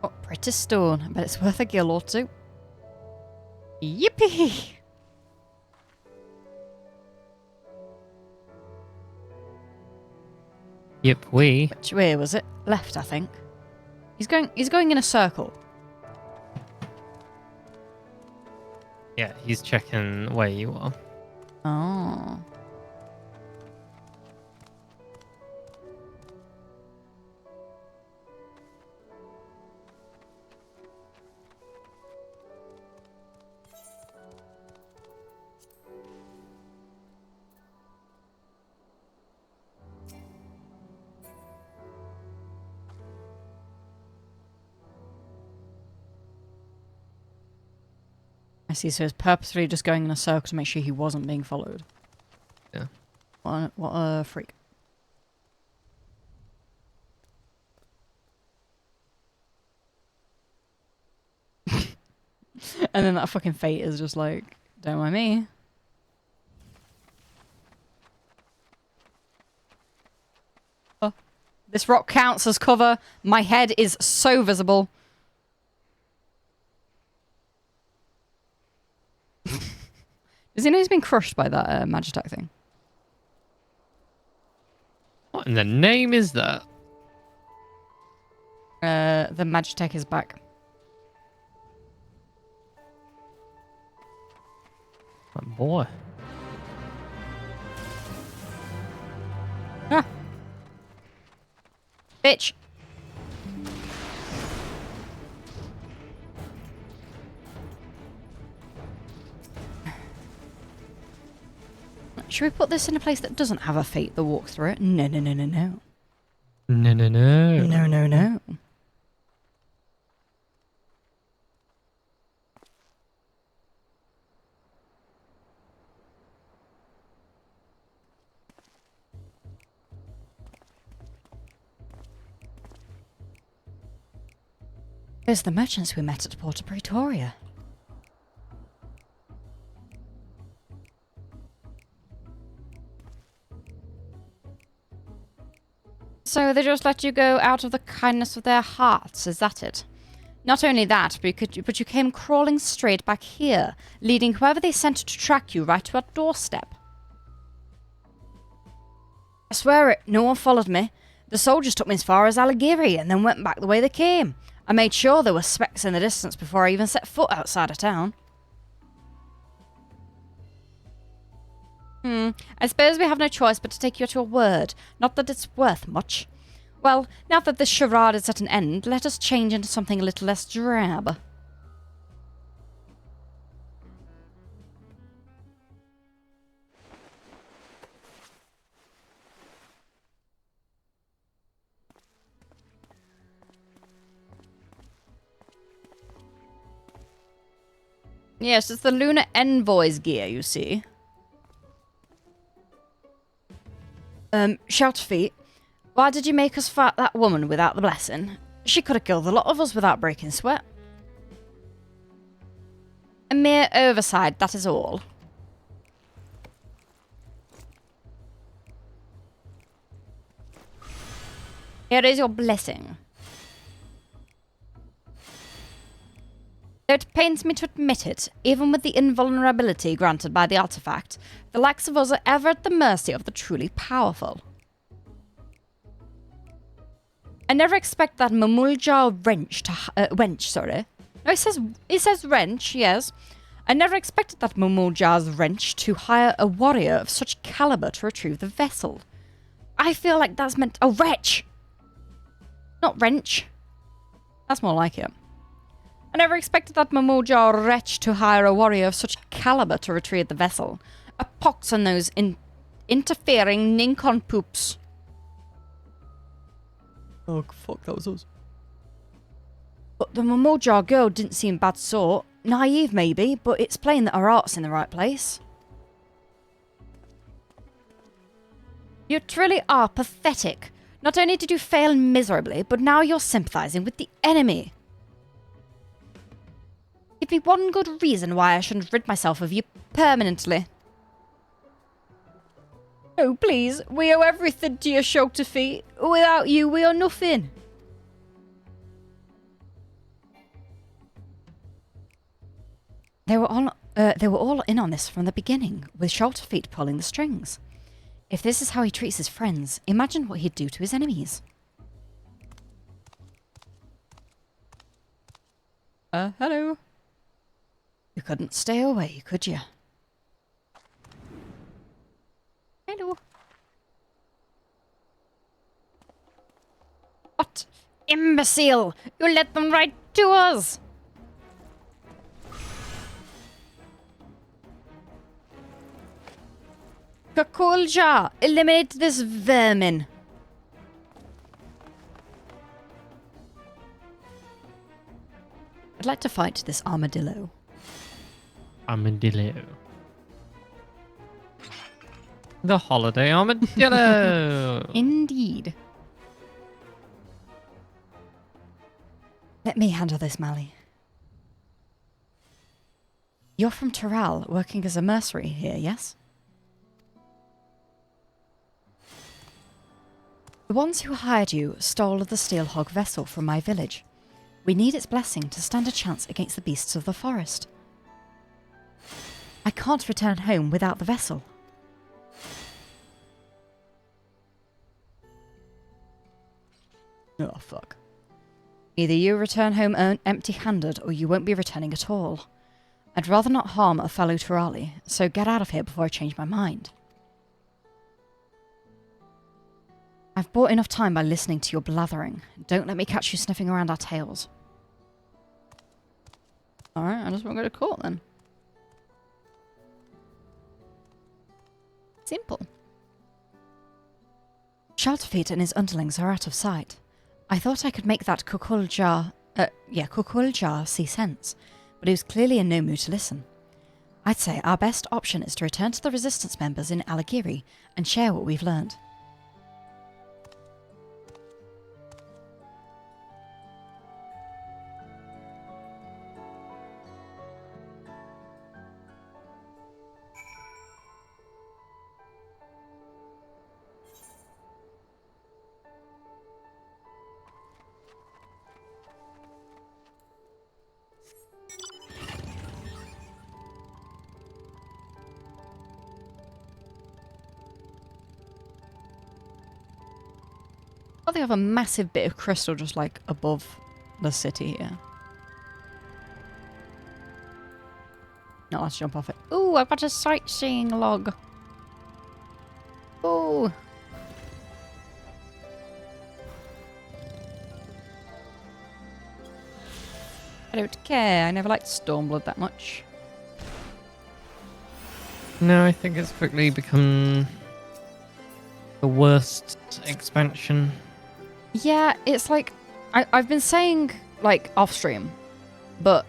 Oh, pretty stone. I bet it's worth a gill or two. Yippee! Yep, Which way was it? Left, I think. He's going in a circle. Yeah, he's checking where you are. Oh. I see, so he's purposefully just going in a circle to make sure he wasn't being followed. Yeah. What a freak. And then that fucking fate is just like, don't mind me. Oh, This rock counts as cover. My head is so visible. Does he know he's been crushed by that Magitech thing? What in the name is that? The Magitech is back. Oh boy. Ah. Bitch. Should we put this in a place that doesn't have a fate that walks through it? No, no, no, no, no. No, no, no. No, no, no. There's the merchants we met at Porta Praetoria. So they just let you go out of the kindness of their hearts, is that it? Not only that, but you came crawling straight back here, leading whoever they sent to track you right to our doorstep. I swear it, no one followed me. The soldiers took me as far as Alighieri and then went back the way they came. I made sure there were specks in the distance before I even set foot outside of town. I suppose we have no choice but to take you at your word. Not that it's worth much. Well, now that this charade is at an end, let us change into something a little less drab. Yes, it's the Lunar Envoy's gear, you see. Shout feet. Why did you make us fight that woman without the blessing? She could have killed a lot of us without breaking sweat. A mere oversight, that is all. Here is your blessing. Though it pains me to admit it, even with the invulnerability granted by the artifact, the likes of us are ever at the mercy of the truly powerful. I never expect that Mamuljar wench, sorry. No, it says wrench, yes. I never expected that Mamuljar's wrench to hire a warrior of such caliber to retrieve the vessel. I feel like that's meant— oh, wretch! Not wrench. That's more like it. I never expected that Mamuljar wretch to hire a warrior of such caliber to retrieve the vessel. A pox on those interfering nincompoops. Oh, fuck, that was us. But the Mamuljar girl didn't seem bad sort. Naive, maybe, but it's plain that her heart's in the right place. You truly are pathetic. Not only did you fail miserably, but now you're sympathizing with the enemy. Give me one good reason why I shouldn't rid myself of you permanently. Oh, please, we owe everything to your shelter feet. Without you, we are nothing. They were all in on this from the beginning, with Shelter Feet pulling the strings. If this is how he treats his friends, imagine what he'd do to his enemies. Hello. You couldn't stay away, could you? Hello. What? Imbecile! You let them right to us! Kakulja! Eliminate this vermin! I'd like to fight this armadillo. Armadillo. The holiday armadillo! Indeed. Let me handle this, Mally. You're from Toral, working as a mercenary here, yes? The ones who hired you stole the Steelhog vessel from my village. We need its blessing to stand a chance against the beasts of the forest. I can't return home without the vessel. Oh, fuck. Either you return home empty-handed, or you won't be returning at all. I'd rather not harm a fellow Turali, so get out of here before I change my mind. I've bought enough time by listening to your blathering. Don't let me catch you sniffing around our tails. Alright, I just won't go to court then. Simple. Shelterfeet and his underlings are out of sight. I thought I could make that Kukuljar see sense, but he was clearly in no mood to listen. I'd say our best option is to return to the Resistance members in Alagiri and share what we've learned. They have a massive bit of crystal just like above the city here. No, let's jump off it. Ooh, I've got a sightseeing log. Ooh. I don't care. I never liked Stormblood that much. No, I think it's quickly become the worst expansion. Yeah, it's like I've been saying like off stream, but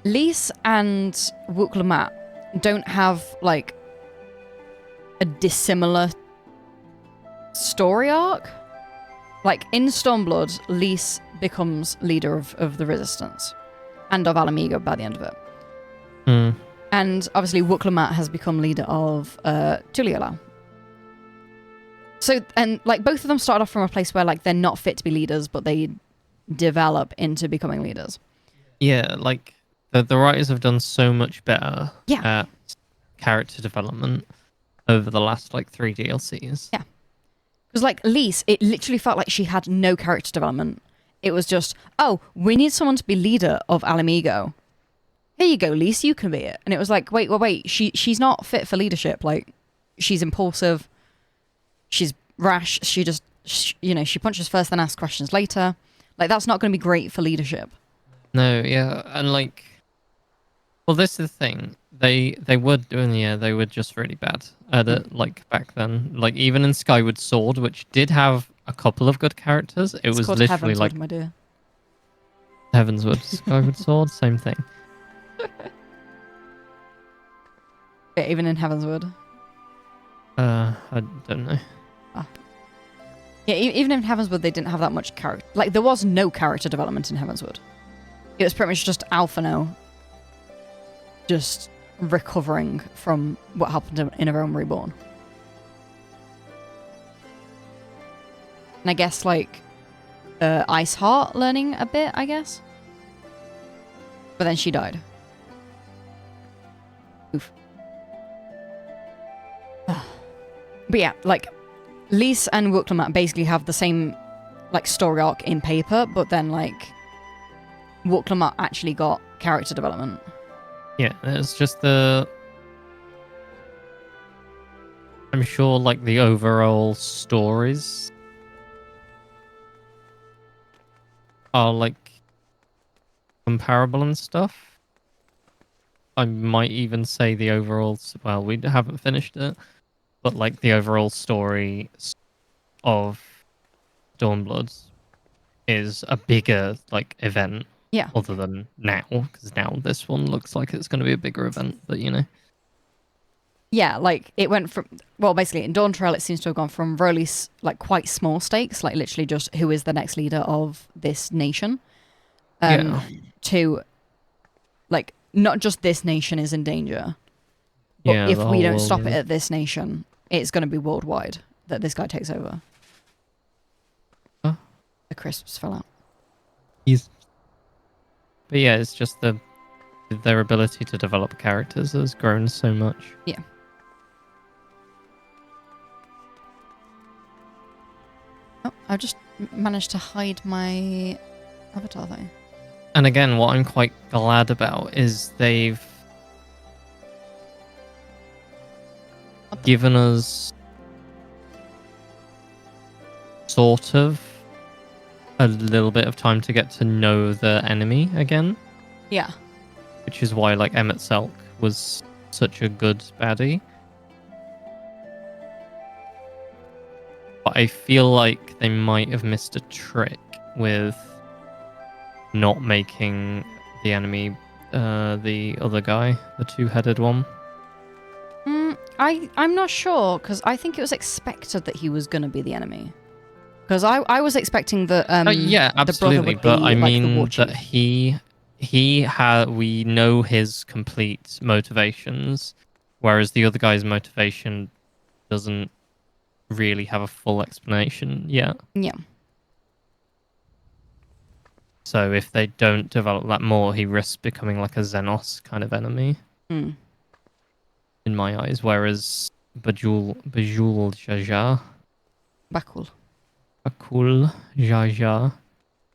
Lys and Wuklumat don't have like a dissimilar story arc. Like in Stormblood, Lys becomes leader of the Resistance and of Alamigo by the end of it. Mm. And obviously Wuklumat has become leader of Tuliala. So, and like both of them start off from a place where like they're not fit to be leaders, but they develop into becoming leaders. Yeah, like the writers have done so much better Yeah. at character development over the last like 3 DLCs. Yeah. Because like Lys, it literally felt like she had no character development. It was just, oh, we need someone to be leader of Alamigo. Here you go, Lys, you can be it. And it was like, wait, she's not fit for leadership. Like, she's impulsive. She's rash. She just, she punches first, then asks questions later. Like, that's not going to be great for leadership. No, yeah, and like, well, this is the thing. They were doing, they were just really bad at it, like back then. Like even in Skyward Sword, which did have a couple of good characters, it was literally Heavenswood, like my dear. Heavenswood, Skyward Sword, same thing. Yeah, even in Heavenswood. I don't know. Yeah, even in Heavenswood, they didn't have that much character. Like, there was no character development in Heavenswood. It was pretty much just Alphino just recovering from what happened in A Realm Reborn. And I guess, like, Iceheart learning a bit, I guess. But then she died. Oof. But yeah, like, Lys and Wuklumat basically have the same, like, story arc in paper, but then, like, Wuklumat actually got character development. Yeah, it's just I'm sure, like, the overall stories are, like, comparable and stuff. I might even say the overall, well, we haven't finished it, but, like, the overall story of Stormblood is a bigger, like, event. Yeah. Other than now, because now this one looks like it's going to be a bigger event, but Yeah, like, it went from, well, basically, in Dawntrail, it seems to have gone from really, like, quite small stakes, like, literally just who is the next leader of this nation, to, like, not just this nation is in danger, but if we don't stop it at this nation, it's going to be worldwide that this guy takes over. The crisps fell out. But yeah, it's just their ability to develop characters has grown so much. Yeah. Oh, I've just managed to hide my avatar though. And again, what I'm quite glad about is they've given us sort of a little bit of time to get to know the enemy again. Yeah. Which is why, like, Emmett Selk was such a good baddie. But I feel like they might have missed a trick with not making the enemy the other guy, the two-headed one. I'm not sure, because I think it was expected that he was going to be the enemy. Because I was expecting that yeah, absolutely, the brother would be, but I like, the mean war that chief. we know his complete motivations, whereas the other guy's motivation doesn't really have a full explanation yet. Yeah. So if they don't develop that more, he risks becoming like a Xenos kind of enemy. Mm. In my eyes, whereas Bajul Jaja. Bakul Jaja.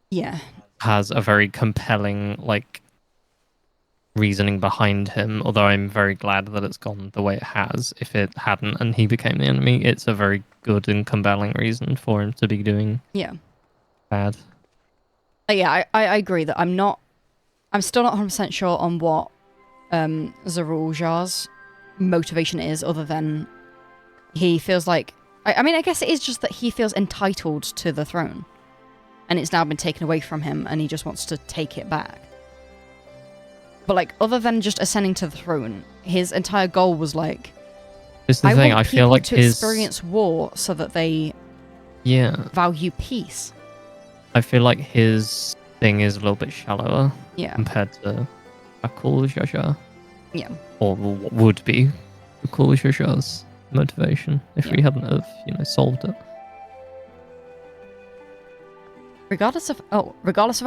Yeah. Has a very compelling, like, reasoning behind him, although I'm very glad that it's gone the way it has. If it hadn't and he became the enemy, it's a very good and compelling reason for him to be doing bad. Yeah, I agree that I'm still not 100% sure on what Zarulja's motivation is, other than he feels like... I mean, I guess it is just that he feels entitled to the throne. And it's now been taken away from him, and he just wants to take it back. But, like, other than just ascending to the throne, his entire goal was, like... This is the thing, want I feel like to his... experience war so that they value peace. I feel like his thing is a little bit shallower compared to Bakul Jaja. Yeah. Or what would be Bakul Jaja's motivation if we hadn't have, solved it. Regardless of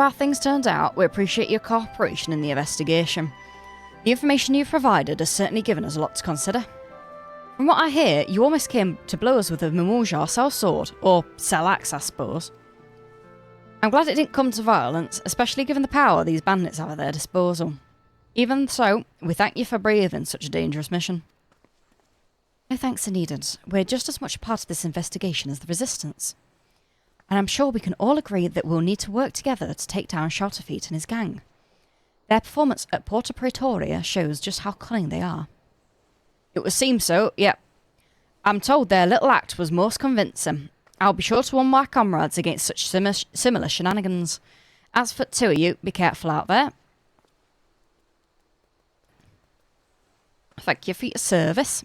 how things turned out, we appreciate your cooperation in the investigation. The information you've provided has certainly given us a lot to consider. From what I hear, you almost came to blows with a Mimuljar cell sword, or cell axe, I suppose. I'm glad it didn't come to violence, especially given the power these bandits have at their disposal. Even so, we thank you for braving such a dangerous mission. No thanks are needed. We're just as much a part of this investigation as the Resistance. And I'm sure we can all agree that we'll need to work together to take down Shelterfeet and his gang. Their performance at Porta Praetoria shows just how cunning they are. It would seem so, yep. I'm told their little act was most convincing. I'll be sure to warn my comrades against such similar shenanigans. As for two of you, be careful out there. Thank you for your service.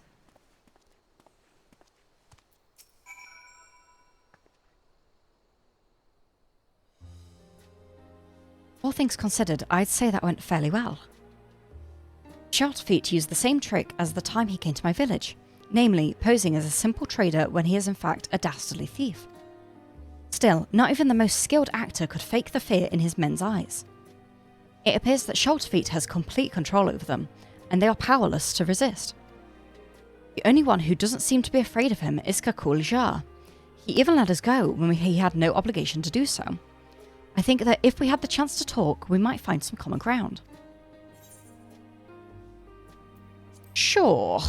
All things considered, I'd say that went fairly well. Shelterfeet used the same trick as the time he came to my village, namely posing as a simple trader when he is in fact a dastardly thief. Still, not even the most skilled actor could fake the fear in his men's eyes. It appears that Shelterfeet has complete control over them, and they are powerless to resist. The only one who doesn't seem to be afraid of him is Kudalyn. He even let us go when he had no obligation to do so. I think that if we had the chance to talk, we might find some common ground. Sure.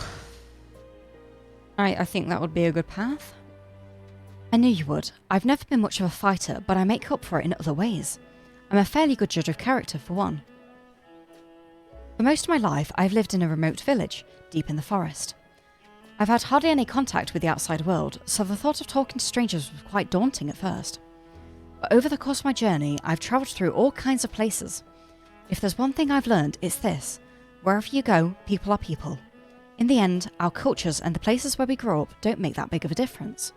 I think that would be a good path. I knew you would. I've never been much of a fighter, but I make up for it in other ways. I'm a fairly good judge of character, for one. For most of my life, I've lived in a remote village, deep in the forest. I've had hardly any contact with the outside world, so the thought of talking to strangers was quite daunting at first. But over the course of my journey, I've travelled through all kinds of places. If there's one thing I've learned, it's this. Wherever you go, people are people. In the end, our cultures and the places where we grow up don't make that big of a difference.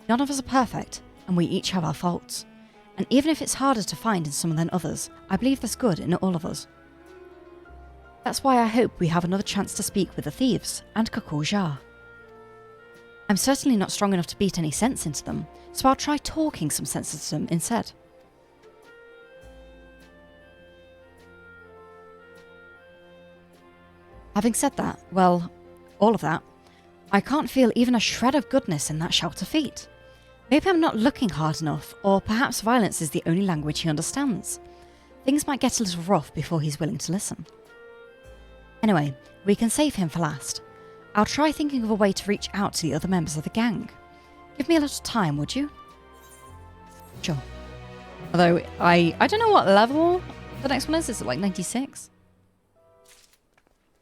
None of us are perfect, and we each have our faults. And even if it's harder to find in some than others, I believe there's good in all of us. That's why I hope we have another chance to speak with the thieves and Kudalyn. I'm certainly not strong enough to beat any sense into them, so I'll try talking some sense into them instead. Having said that, well, all of that, I can't feel even a shred of goodness in that shout of feet. Maybe I'm not looking hard enough, or perhaps violence is the only language he understands. Things might get a little rough before he's willing to listen. Anyway, we can save him for last. I'll try thinking of a way to reach out to the other members of the gang. Give me a little time, would you? Sure. Although, I don't know what level the next one is. Is it like 96?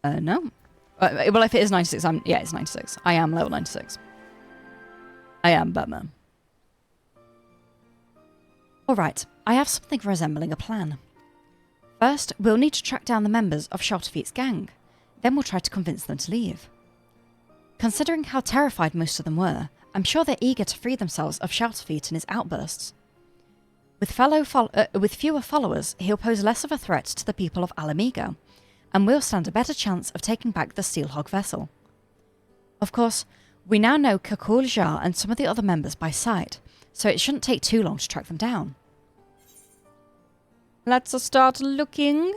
No. Well, if it is 96, yeah, it's 96. I am level 96. I am Batman. Alright, I have something resembling a plan. First, we'll need to track down the members of Shelterfeet's gang. Then we'll try to convince them to leave. Considering how terrified most of them were, I'm sure they're eager to free themselves of Shelterfeet and his outbursts. With fewer followers, he'll pose less of a threat to the people of Alamigo, and we'll stand a better chance of taking back the Steelhog vessel. Of course, we now know Kakul Jar and some of the other members by sight, so it shouldn't take too long to track them down. Let's start looking.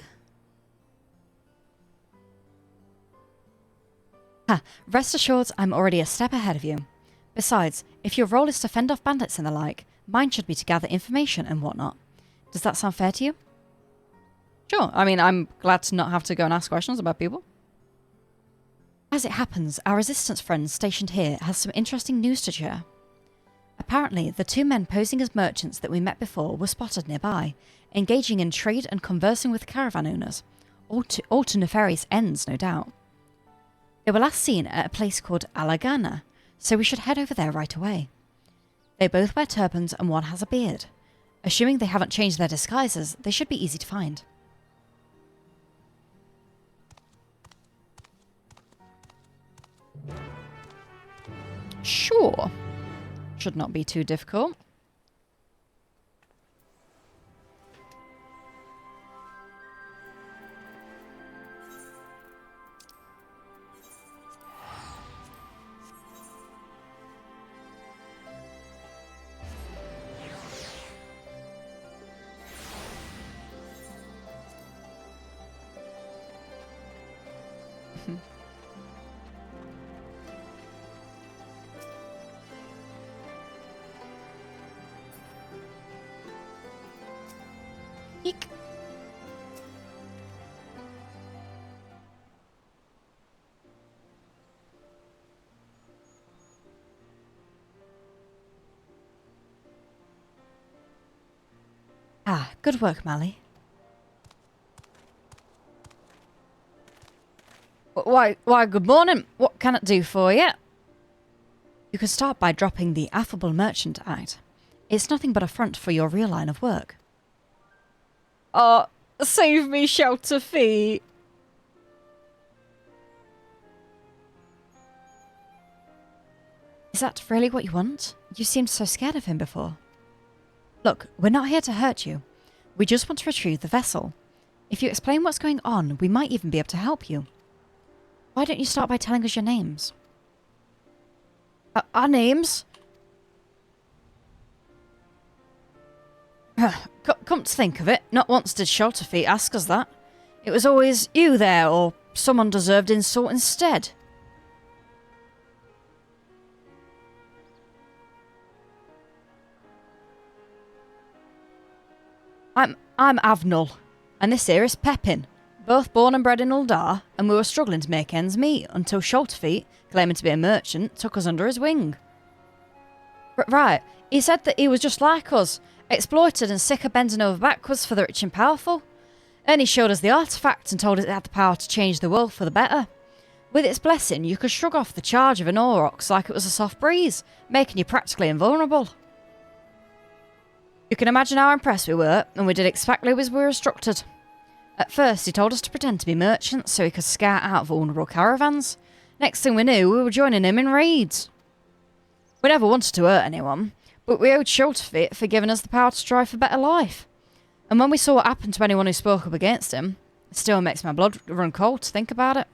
Rest assured I'm already a step ahead of you. Besides, if your role is to fend off bandits and the like, mine should be to gather information and whatnot. Does that sound fair to you? Sure, I mean, I'm glad to not have to go and ask questions about people. As it happens, our resistance friend stationed here has some interesting news to share. Apparently, the two men posing as merchants that we met before were spotted nearby, engaging in trade and conversing with caravan owners, all to nefarious ends, no doubt. They were last seen at a place called Alagana, so we should head over there right away. They both wear turbans and one has a beard. Assuming they haven't changed their disguises, they should be easy to find. Sure. Should not be too difficult. Eek. Good work, Mally. Why, good morning. What can it do for you? You could start by dropping the Affable Merchant Act. It's nothing but a front for your real line of work. Save me, Shelterfeet. Is that really what you want? You seemed so scared of him before. Look, we're not here to hurt you. We just want to retrieve the vessel. If you explain what's going on, we might even be able to help you. Why don't you start by telling us your names? Our names? Come to think of it, not once did Shelterfeet ask us that. It was always you there, or some undeserved insult instead. I'm Avnul, and this here is Pepin, both born and bred in Uldar, and we were struggling to make ends meet until Shelterfeet, claiming to be a merchant, took us under his wing. Right, he said that he was just like us, exploited and sick of bending over backwards for the rich and powerful. And he showed us the artifact and told us it had the power to change the world for the better. With its blessing, you could shrug off the charge of an Aurochs like it was a soft breeze, making you practically invulnerable. You can imagine how impressed we were, and we did exactly as we were instructed. At first, he told us to pretend to be merchants so he could scout out vulnerable caravans. Next thing we knew, we were joining him in raids. We never wanted to hurt anyone, but we owed Shelterfeet for giving us the power to strive for better life. And when we saw what happened to anyone who spoke up against him, it still makes my blood run cold to think about it.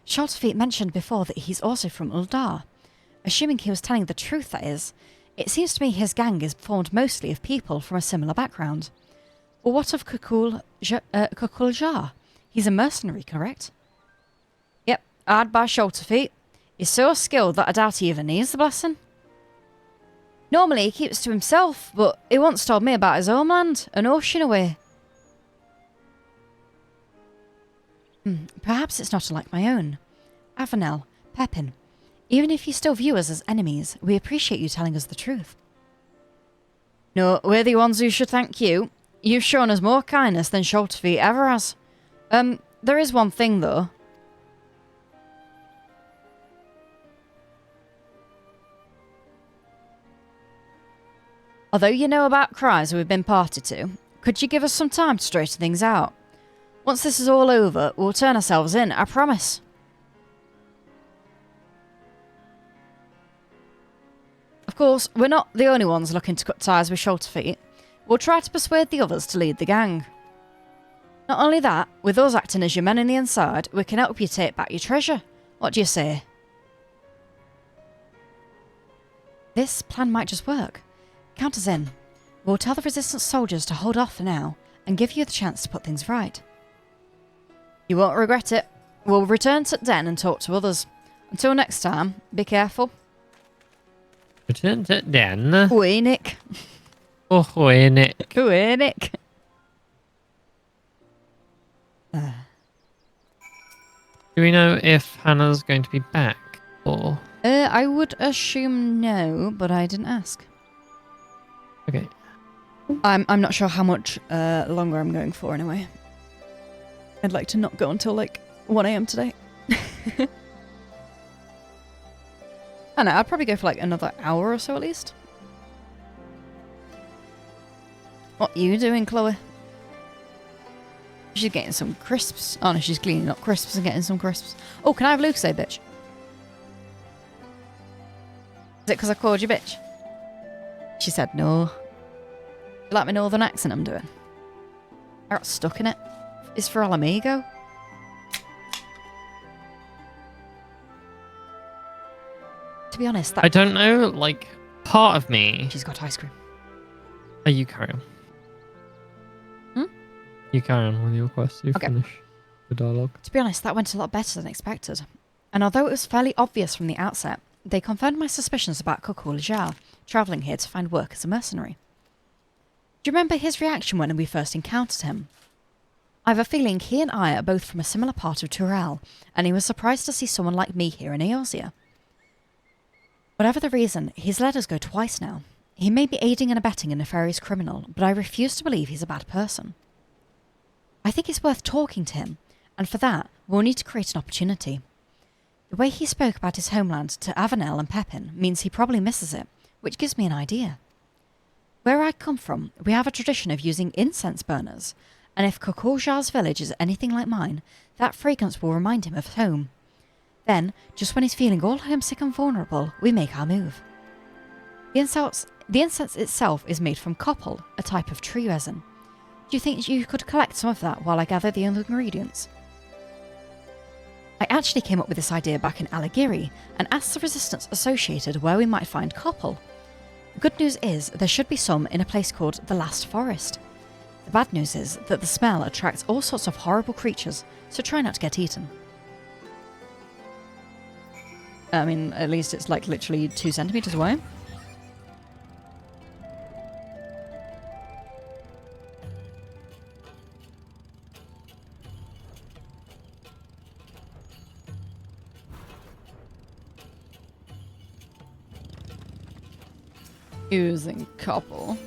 Shelterfeet mentioned before that he's also from Uldar, Assuming he was telling the truth, that is. It seems to me his gang is formed mostly of people from a similar background. Well, what of Kukul Jar? He's a mercenary, correct? Yep, hard by shoulder feet. He's so skilled that I doubt he even needs the blessing. Normally he keeps to himself, but he once told me about his homeland, an ocean away. Perhaps it's not unlike my own. Avenel, Pepin, even if you still view us as enemies, we appreciate you telling us the truth. No, we're the ones who should thank you. You've shown us more kindness than Sholtefeet ever has. There is one thing, though. Although you know about cries we've been party to, could you give us some time to straighten things out? Once this is all over, we'll turn ourselves in, I promise. Of course, we're not the only ones looking to cut ties with Sholtefeet. We'll try to persuade the others to lead the gang. Not only that, with us acting as your men on the inside, we can help you take back your treasure. What do you say? This plan might just work. Count us in. We'll tell the Resistance soldiers to hold off for now, and give you the chance to put things right. You won't regret it. We'll return to Den and talk to others. Until next time, be careful. Return to Den? Oi, Nick. Oi, Nick. Oi, Nick. Do we know if Hannah's going to be back, or...? I would assume no, but I didn't ask. Okay. I'm not sure how much longer I'm going for anyway. I'd like to not go until like 1 AM today. I know, I'd probably go for like another hour or so at least. What are you doing, Chloe? She's getting some crisps. Oh no, she's cleaning up crisps and getting some crisps. Oh, can I have Lucasade, bitch? Is it because I called you bitch? She said no. You like my northern accent I'm doing? I got stuck in it. It's for Alamigo. To be honest, that... I don't know, like, part of me... She's got ice cream. Oh, you carry on. You carry on with your quest. You finish the dialogue. To be honest, that went a lot better than expected. And although it was fairly obvious from the outset, they confirmed my suspicions about Kukul Jar, travelling here to find work as a mercenary. Do you remember his reaction when we first encountered him? I have a feeling he and I are both from a similar part of Turel, and he was surprised to see someone like me here in Eorzea. Whatever the reason, he's let us go twice now. He may be aiding and abetting a nefarious criminal, but I refuse to believe he's a bad person. I think it's worth talking to him, and for that, we'll need to create an opportunity. The way he spoke about his homeland to Avenel and Pepin means he probably misses it, which gives me an idea. Where I come from, we have a tradition of using incense burners, and if Kukul Jar's village is anything like mine, that fragrance will remind him of home. Then, just when he's feeling all homesick and vulnerable, we make our move. The incense itself is made from koppel, a type of tree resin. Do you think you could collect some of that while I gather the other ingredients? I actually came up with this idea back in Alagiri and asked the Resistance associated where we might find koppel. The good news is there should be some in a place called the Last Forest. The bad news is that the smell attracts all sorts of horrible creatures, so try not to get eaten. I mean, at least it's like literally 2 centimeters away. Using koppel.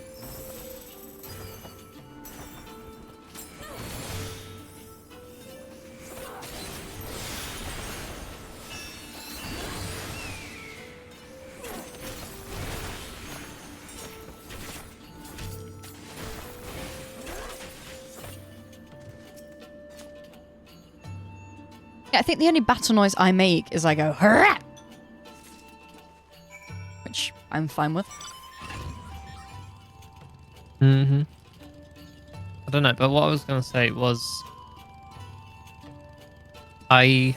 Yeah, I think the only battle noise I make is I go, hurrah! Which I'm fine with. I don't know, but what I was going to say was I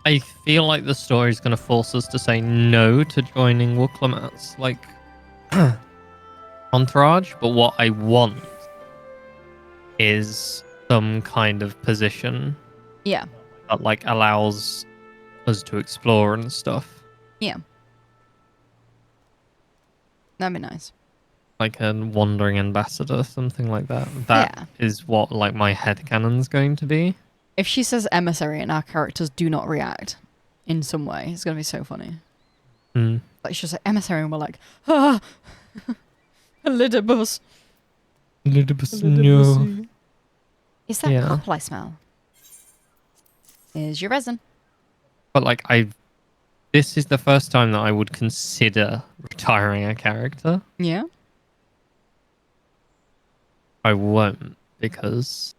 I feel like the story's going to force us to say no to joining Wooklamats, like Entourage, but what I want is some kind of position Yeah. that like allows us to explore and stuff. Yeah. That'd be nice. Like a wandering ambassador, something like that. That is what like my headcanon's going to be. If she says emissary and our characters do not react in some way, it's going to be so funny. Mm. Like she'll say emissary and we're like, ah, Elidibus. Elidibus, no. Is that purple I smell? Is your resin. But like this is the first time that I would consider retiring a character. Yeah. I won't because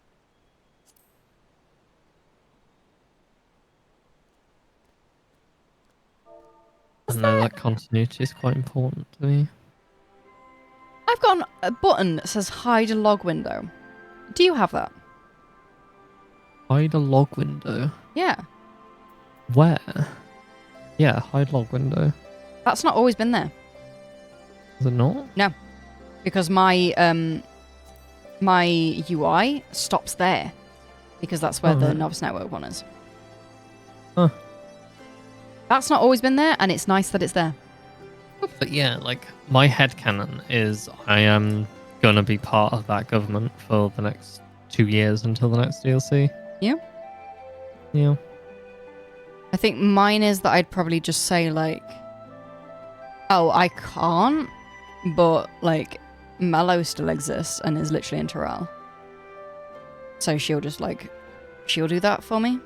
I know that continuity is quite important to me. I've got a button that says hide a log window. Do you have that? Hide a log window? Yeah. Where? Yeah, hide log window. That's not always been there. Is it not? No. Because my my UI stops there. Because that's where the Novice Network one is. Huh. That's not always been there, and it's nice that it's there. But yeah, like, my headcanon is I am going to be part of that government for the next 2 years until the next DLC. Yeah? Yeah. I think mine is that I'd probably just say, like, oh, I can't, but, like, Mello still exists and is literally in Terrell. So she'll just, like, she'll do that for me.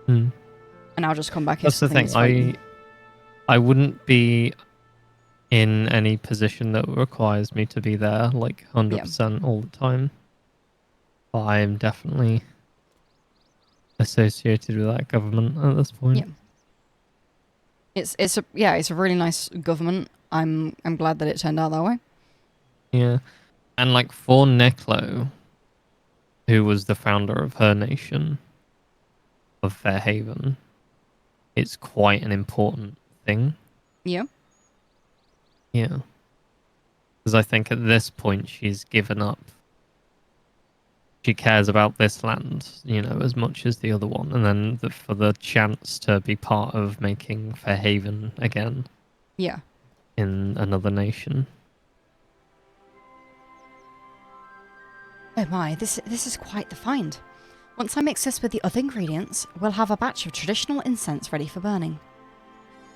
Hmm. And I'll just come back. That's the thing. I wouldn't be in any position that requires me to be there like 100% all the time. But I am definitely associated with that government at this point. Yeah. It's a really nice government. I'm glad that it turned out that way. Yeah. And like for Neklo, who was the founder of her nation of Fairhaven, it's quite an important thing. Yeah. Yeah. Because I think at this point she's given up. She cares about this land, you know, as much as the other one. And then for the chance to be part of making Fairhaven again. Yeah. In another nation. Oh my, this is quite the find. Once I mix this with the other ingredients, we'll have a batch of traditional incense ready for burning.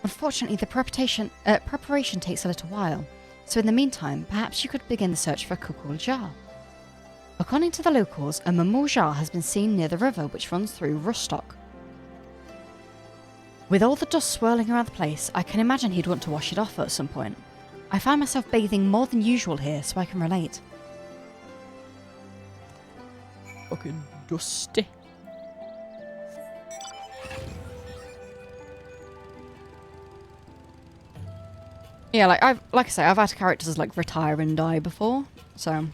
Unfortunately, the preparation takes a little while, so in the meantime, perhaps you could begin the search for a Kukul jar. According to the locals, a Mamul jar has been seen near the river which runs through Rustock. With all the dust swirling around the place, I can imagine he'd want to wash it off at some point. I find myself bathing more than usual here, so I can relate. Fucking dusty. Yeah, like I say, I've had characters like retire and die before, so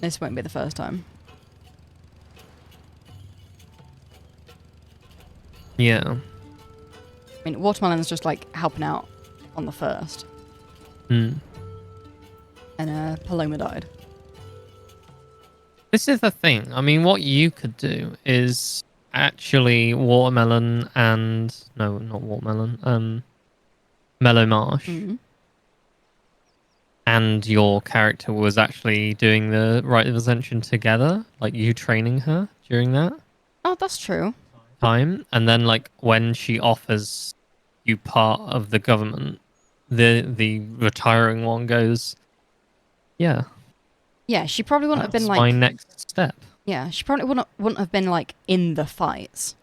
this won't be the first time. Yeah. I mean, Watermelon's just like helping out on the first. Hmm. And Paloma died. This is the thing. I mean, what you could do is actually Watermelon and... No, not Watermelon. Mellow Marsh. Mm-hmm. And your character was actually doing the Rite of Ascension together. Like, you training her during that Oh, that's true. time. And then, like, when she offers you part of the government, the retiring one goes, yeah. Yeah, she probably wouldn't have been like... my next step. Yeah, she probably wouldn't have been like in the fights.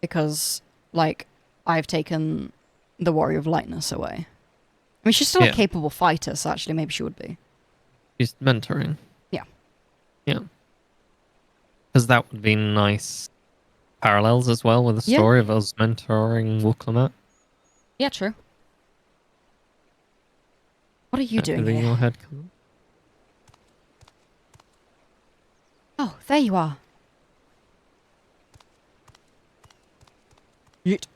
Because, like, I've taken the Warrior of Lightness away. I mean, she's still a capable fighter, so actually maybe she would be. She's mentoring. Yeah. Yeah. Because that would be nice parallels as well with the story of us mentoring Wooklamats. Yeah, true. What are you doing here? Your head Oh, there you are. Yeet.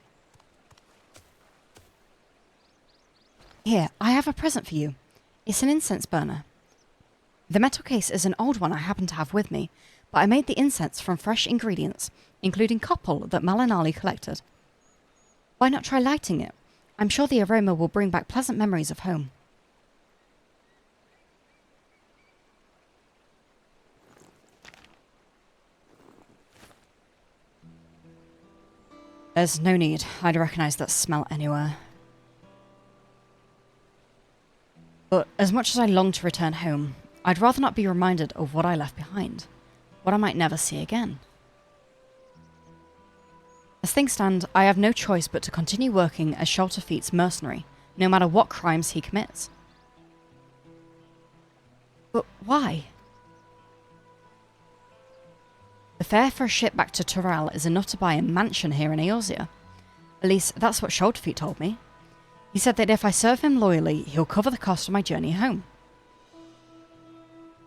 Here, I have a present for you. It's an incense burner. The metal case is an old one I happen to have with me, but I made the incense from fresh ingredients, including copal that Malinali collected. Why not try lighting it? I'm sure the aroma will bring back pleasant memories of home. There's no need. I'd recognise that smell anywhere. But as much as I long to return home, I'd rather not be reminded of what I left behind, what I might never see again. As things stand, I have no choice but to continue working as Sholterfeet's mercenary, no matter what crimes he commits. But why? The fare for a ship back to Toral is enough to buy a mansion here in Eorzea. At least, that's what Sholterfeet told me. He said that if I serve him loyally, he'll cover the cost of my journey home.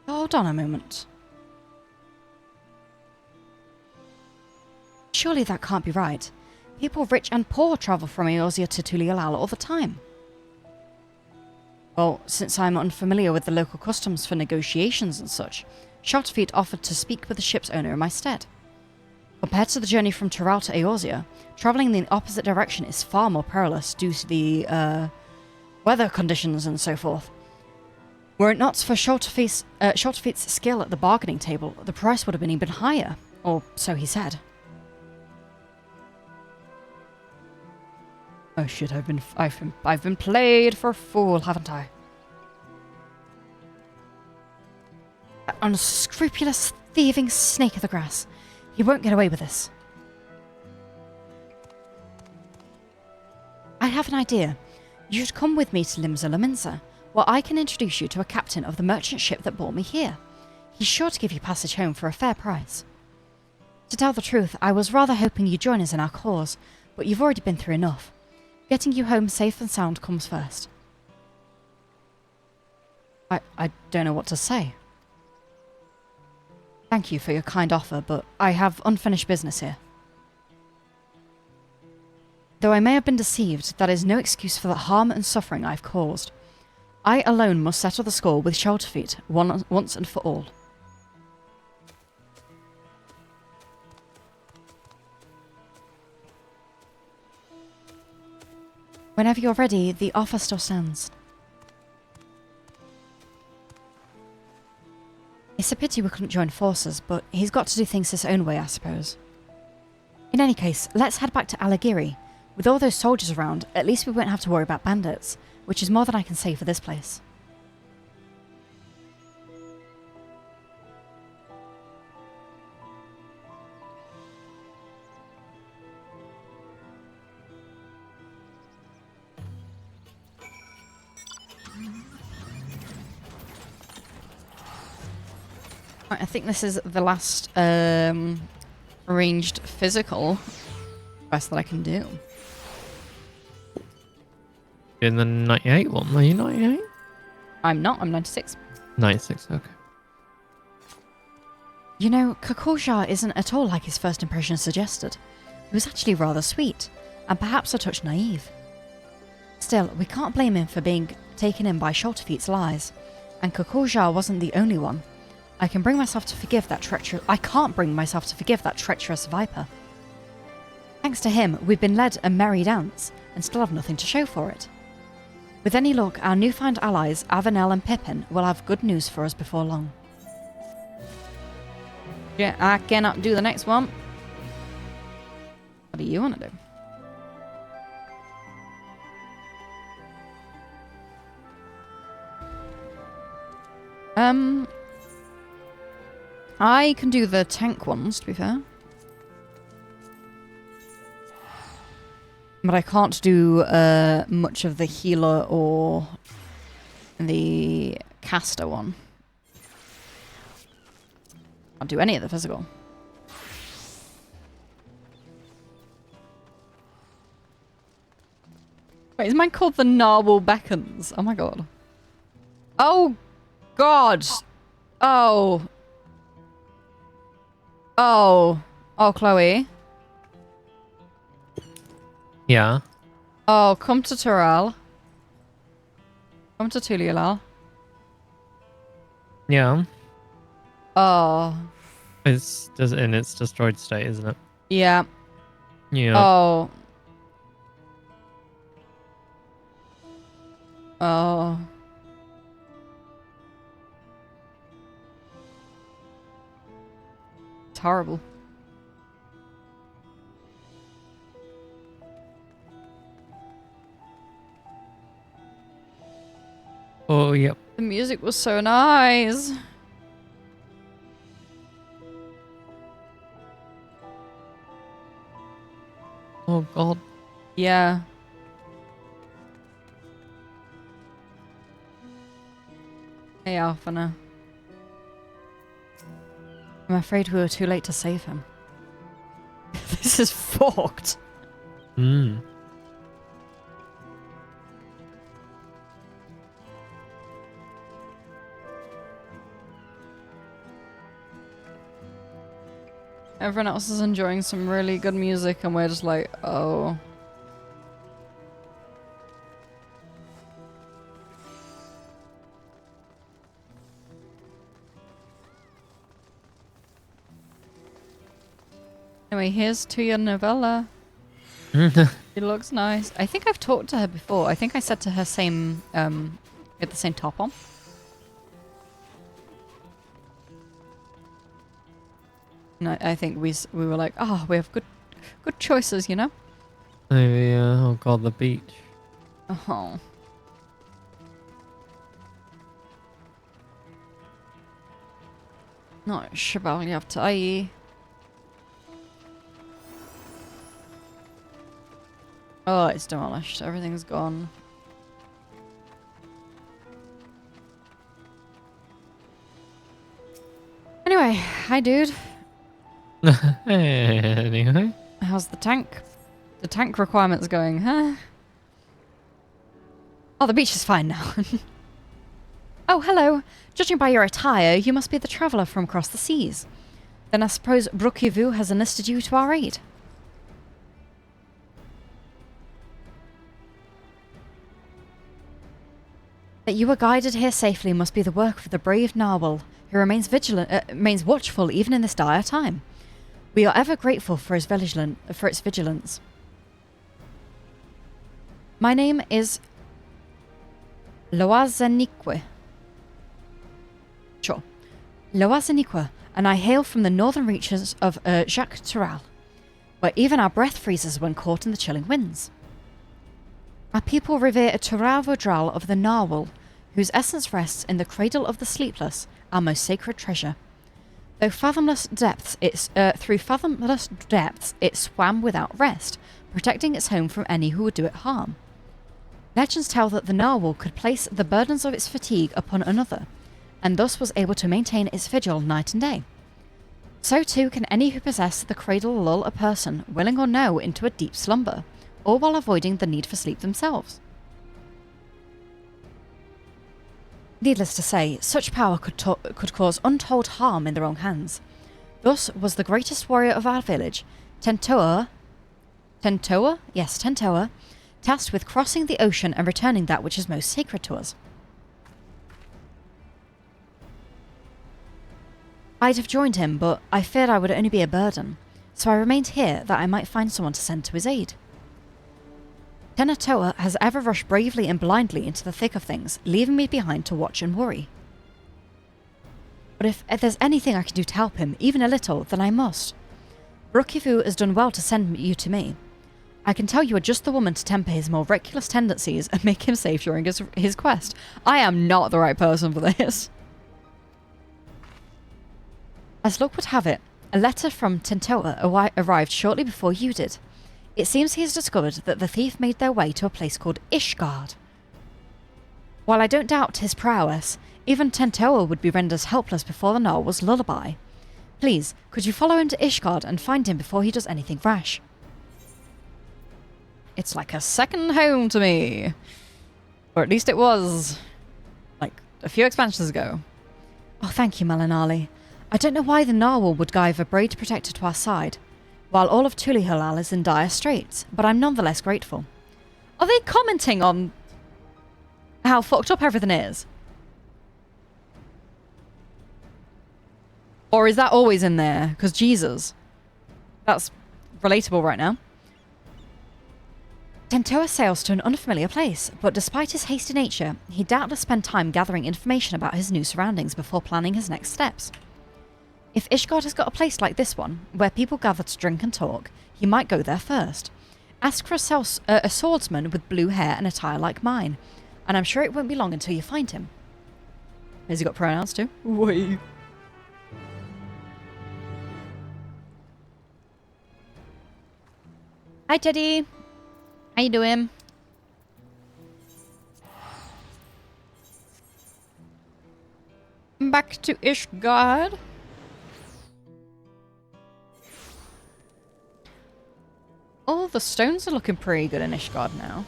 Hold on a moment. Surely that can't be right. People rich and poor travel from Eorzea to Tulialal all the time. Well, since I'm unfamiliar with the local customs for negotiations and such, Sholterfeet offered to speak with the ship's owner in my stead. Compared to the journey from Toral to Eorzea, travelling in the opposite direction is far more perilous due to the weather conditions and so forth. Were it not for Sholterfeet's skill at the bargaining table, the price would have been even higher, or so he said. Oh shit! I've been played for a fool, haven't I? That unscrupulous, thieving snake of the grass. He won't get away with this. I have an idea. You should come with me to Limsa Laminsa, where I can introduce you to a captain of the merchant ship that brought me here. He's sure to give you passage home for a fair price. To tell the truth, I was rather hoping you'd join us in our cause, but you've already been through enough. Getting you home safe and sound comes first. I don't know what to say. Thank you for your kind offer, but I have unfinished business here. Though I may have been deceived, that is no excuse for the harm and suffering I've caused. I alone must settle the score with Sholterfeet once and for all. Whenever you're ready, the offer still stands. It's a pity we couldn't join forces, but he's got to do things his own way, I suppose. In any case, let's head back to Alagiri. With all those soldiers around, at least we won't have to worry about bandits, which is more than I can say for this place. I think this is the last ranged physical quest that I can do. In the 98 one, are you 98? I'm not, I'm 96. 96, okay. You know, Kakoljar isn't at all like his first impression suggested. He was actually rather sweet, and perhaps a touch naive. Still, we can't blame him for being taken in by Sholterfeet's lies, and Kakoljar wasn't the only one. I can't bring myself to forgive that treacherous viper. Thanks to him, we've been led a merry dance, and still have nothing to show for it. With any luck, our newfound allies, Avenel and Pippin, will have good news for us before long. Yeah, I cannot do the next one. What do you want to do? I can do the tank ones, to be fair. But I can't do much of the healer or the caster one. Can't do any of the physical. Wait, is mine called the Narwhal Beckons? Oh my god. Oh god! Oh. Oh. Oh, Chloe. Yeah. Oh, come to Tural. Come to Tulialal. Yeah. Oh. It's just in its destroyed state, isn't it? Yeah. Yeah. Oh. Oh. It's horrible. Oh, yep. The music was so nice. Oh, God. Yeah. Hey, Alphana. I'm afraid we were too late to save him. This is fucked. Hmm. Everyone else is enjoying some really good music and we're just like, oh. Anyway, here's to your novella. It looks nice. I think I've talked to her before. I think I said to her same, get the same top on. And I think we were like, oh, we have good choices, you know? Maybe, oh God, the beach. Oh. Not Shabalyavtai. Oh, it's demolished. Everything's gone. Anyway, hi dude. Anyway. How's the tank? The tank requirement's going, huh? Oh, the beach is fine now. Oh, hello. Judging by your attire, you must be the traveller from across the seas. Then I suppose Brookhaven has enlisted you to our aid. That you were guided here safely must be the work of the brave Narwhal, who remains watchful even in this dire time. We are ever grateful for its vigilance. My name is Loazanique. Sure. Loazanique, and I hail from the northern reaches of Jacques Tural, where even our breath freezes when caught in the chilling winds. Our people revere a Turavodral of the Narwhal, whose essence rests in the cradle of the sleepless, our most sacred treasure. Through fathomless depths, it swam without rest, protecting its home from any who would do it harm. Legends tell that the Narwhal could place the burdens of its fatigue upon another, and thus was able to maintain its vigil night and day. So too can any who possess the cradle lull a person, willing or no, into a deep slumber, all while avoiding the need for sleep themselves. Needless to say, such power could cause untold harm in the wrong hands. Thus was the greatest warrior of our village, Tentoa, tasked with crossing the ocean and returning that which is most sacred to us. I'd have joined him, but I feared I would only be a burden, so I remained here that I might find someone to send to his aid. Tenatoa has ever rushed bravely and blindly into the thick of things, leaving me behind to watch and worry. But if there's anything I can do to help him, even a little, then I must. Brookhaven has done well to send you to me. I can tell you are just the woman to temper his more reckless tendencies and make him safe during his quest. I am not the right person for this. As luck would have it, a letter from Tentoa arrived shortly before you did. It seems he has discovered that the thief made their way to a place called Ishgard. While I don't doubt his prowess, even Tentoa would be rendered helpless before the Narwhal's lullaby. Please, could you follow him to Ishgard and find him before he does anything rash? It's like a second home to me. Or at least it was, like, a few expansions ago. Oh, thank you, Melanali. I don't know why the Narwhal would give a braid protector to our side. while all of Tulihalal is in dire straits, but I'm nonetheless grateful. Are they commenting on how fucked up everything is? Or is that always in there? Because Jesus, that's relatable right now. Tentoa sails to an unfamiliar place, but despite his hasty nature, he doubtless spent time gathering information about his new surroundings before planning his next steps. If Ishgard has got a place like this one, where people gather to drink and talk, he might go there first. Ask for a swordsman with blue hair and attire like mine, and I'm sure it won't be long until you find him. Has he got pronouns too? Wait. Hi, Teddy. How you doing? Back to Ishgard. Oh, the stones are looking pretty good in Ishgard now.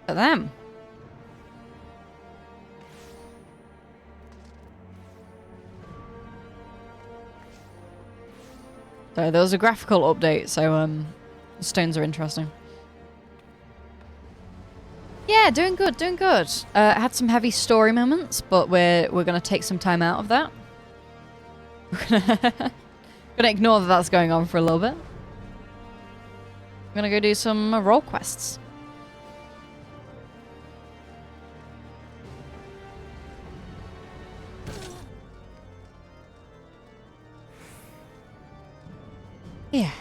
Look at them. So there was a graphical update, so the stones are interesting. Yeah, doing good, doing good. Had some heavy story moments, but we're gonna take some time out of that. We're gonna ignore that that's going on for a little bit. I'm gonna go do some role quests. Yeah.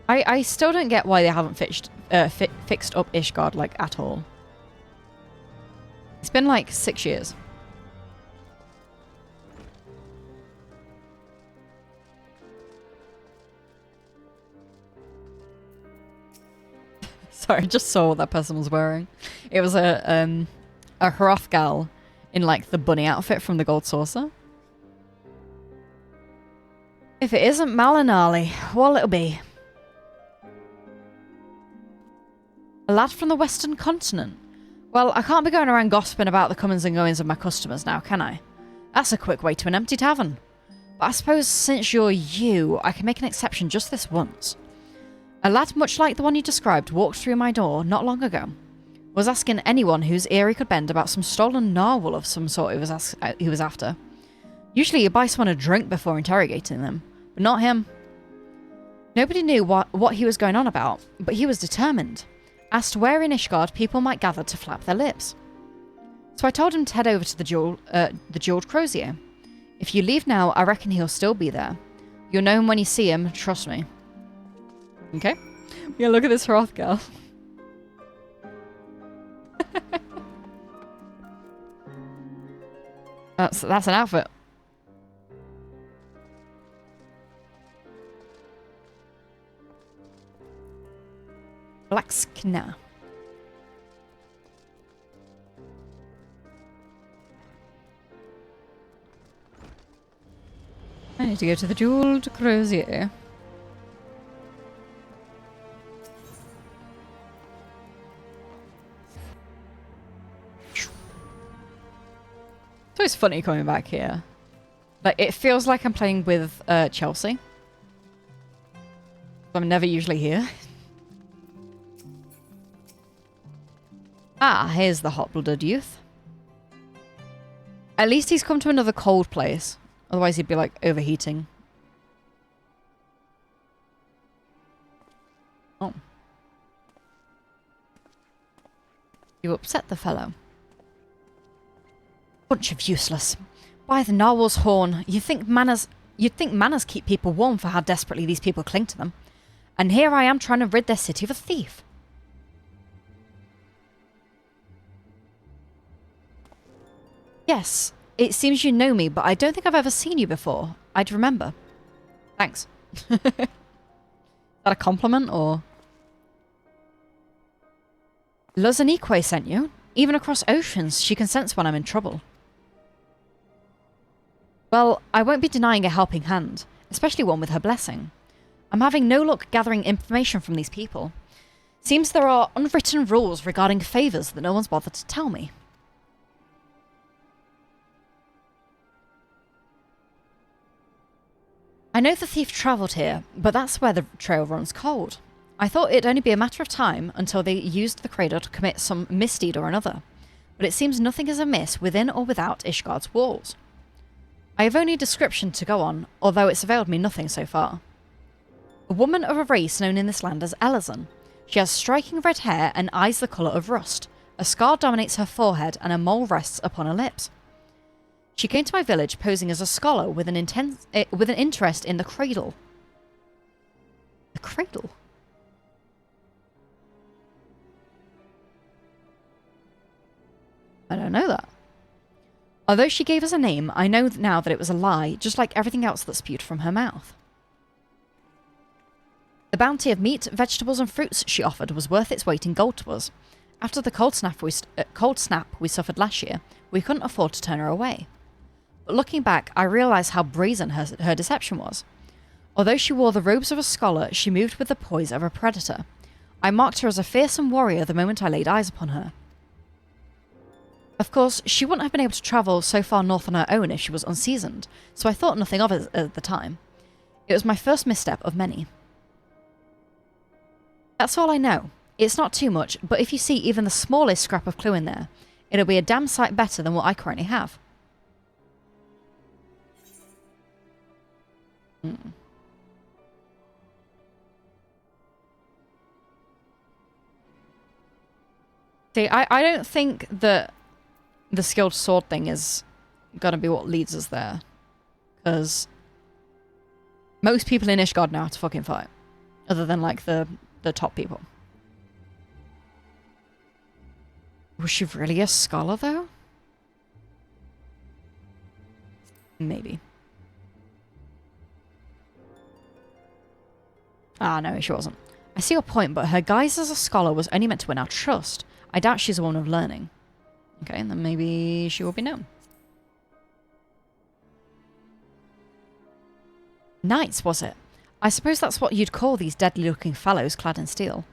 I still don't get why they haven't fixed up Ishgard, like, at all. It's been like 6 years. Sorry, I just saw what that person was wearing. It was a Hrothgal in, like, the bunny outfit from the Gold Saucer. If it isn't Malinali, what'll it be? A lad from the Western Continent. Well, I can't be going around gossiping about the comings and goings of my customers now, can I? That's a quick way to an empty tavern. But I suppose since you're you, I can make an exception just this once. A lad much like the one you described walked through my door not long ago. Was asking anyone whose ear he could bend about some stolen narwhal of some sort he was after. Usually you buy someone a drink before interrogating them, but not him. Nobody knew what he was going on about, but he was determined. Asked where in Ishgard people might gather to flap their lips. So I told him to head over to the Jeweled Crozier. If you leave now, I reckon he'll still be there. You'll know him when you see him, trust me. Okay. Yeah, look at this Hrothgal. That's an outfit. Blackskna. I need to go to the Jeweled Crozier. It's always funny coming back here. Like, it feels like I'm playing with Chelsea. I'm never usually here. Ah, here's the hot-blooded youth. At least he's come to another cold place. Otherwise he'd be, like, overheating. Oh. You upset the fellow. Bunch of useless. By the narwhal's horn, you'd think manners keep people warm for how desperately these people cling to them. And here I am trying to rid their city of a thief. Yes, it seems you know me, but I don't think I've ever seen you before. I'd remember. Thanks. Is that a compliment, or...? Lozanique sent you. Even across oceans, she can sense when I'm in trouble. Well, I won't be denying a helping hand, especially one with her blessing. I'm having no luck gathering information from these people. Seems there are unwritten rules regarding favours that no one's bothered to tell me. I know the thief travelled here, but that's where the trail runs cold. I thought it'd only be a matter of time until they used the cradle to commit some misdeed or another, but it seems nothing is amiss within or without Ishgard's walls. I have only a description to go on, although it's availed me nothing so far. A woman of a race known in this land as Elazan. She has striking red hair and eyes the colour of rust. A scar dominates her forehead and a mole rests upon her lips. She came to my village posing as a scholar with an interest in the cradle. The cradle? I don't know that. Although she gave us a name, I know now that it was a lie, just like everything else that spewed from her mouth. The bounty of meat, vegetables and fruits she offered was worth its weight in gold to us. After the cold snap we suffered last year, we couldn't afford to turn her away. But looking back, I realised how brazen her deception was. Although she wore the robes of a scholar, she moved with the poise of a predator. I marked her as a fearsome warrior the moment I laid eyes upon her. Of course, she wouldn't have been able to travel so far north on her own if she was unseasoned, so I thought nothing of it at the time. It was my first misstep of many. That's all I know. It's not too much, but if you see even the smallest scrap of clue in there, it'll be a damn sight better than what I currently have. See, I don't think that the skilled sword thing is gonna be what leads us there. Because most people in Ishgard know how to fucking fight. Other than, like, the top people. Was she really a scholar, though? Maybe. Ah, no, she wasn't. I see your point, but her guise as a scholar was only meant to win our trust. I doubt she's a woman of learning. Okay, then maybe she will be known. Knights, was it? I suppose that's what you'd call these deadly-looking fellows clad in steel.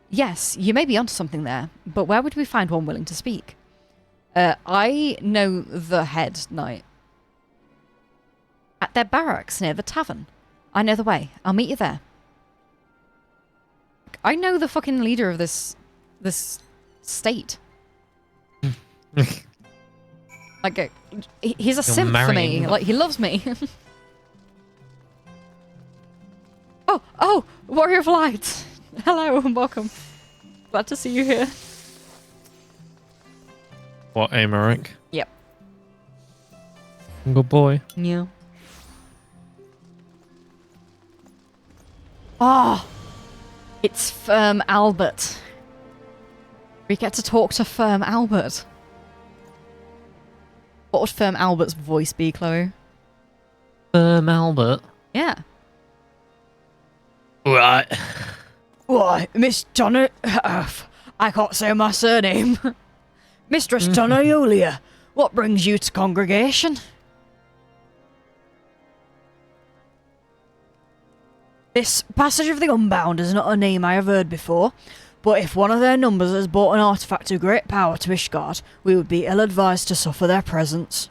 Yes, you may be onto something there, but where would we find one willing to speak? I know the head knight. At their barracks near the tavern. I know the way. I'll meet you there. I know the fucking leader of this state. Like, he's a simp for me. Like, he loves me. Oh, Warrior of Light. Hello and welcome. Glad to see you here. What, Amaric? Yep. Good boy. Yeah. Oh, it's Firm Albert. We get to talk to Firm Albert. What would Firm Albert's voice be, Chloe? Firm Albert? Yeah. Right. Why, Miss Donna... I can't say my surname. Mistress Donna Yulia, what brings you to congregation? This Passage of the Unbound is not a name I have heard before, but if one of their numbers has brought an artifact of great power to Ishgard, we would be ill-advised to suffer their presence.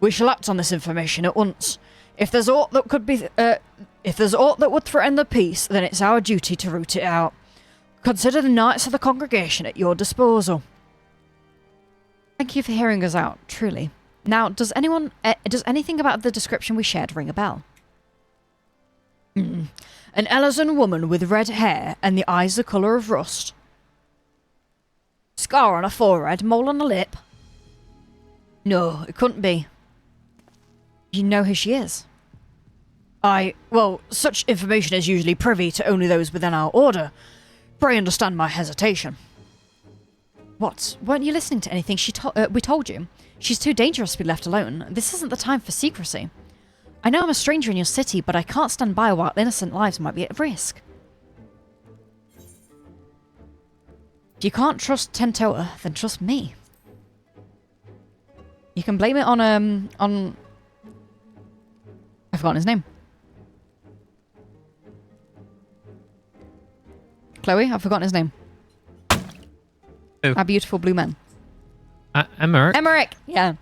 We shall act on this information at once. If there's aught that could be... if there's aught that would threaten the peace, then it's our duty to root it out. Consider the knights of the congregation at your disposal. Thank you for hearing us out, truly. Now, does anything about the description we shared ring a bell? An Elazan woman with red hair and the eyes the colour of rust. Scar on her forehead, mole on her lip. No, it couldn't be. You know who she is? Well, such information is usually privy to only those within our order. Pray understand my hesitation. What? Weren't you listening to anything we told you? She's too dangerous to be left alone. This isn't the time for secrecy. I know I'm a stranger in your city, but I can't stand by while innocent lives might be at risk. If you can't trust Tentoa, then trust me. You can blame it on... I've forgotten his name. Chloe, I've forgotten his name. Who? Our beautiful blue man. Emmerich? Emmerich! Yeah.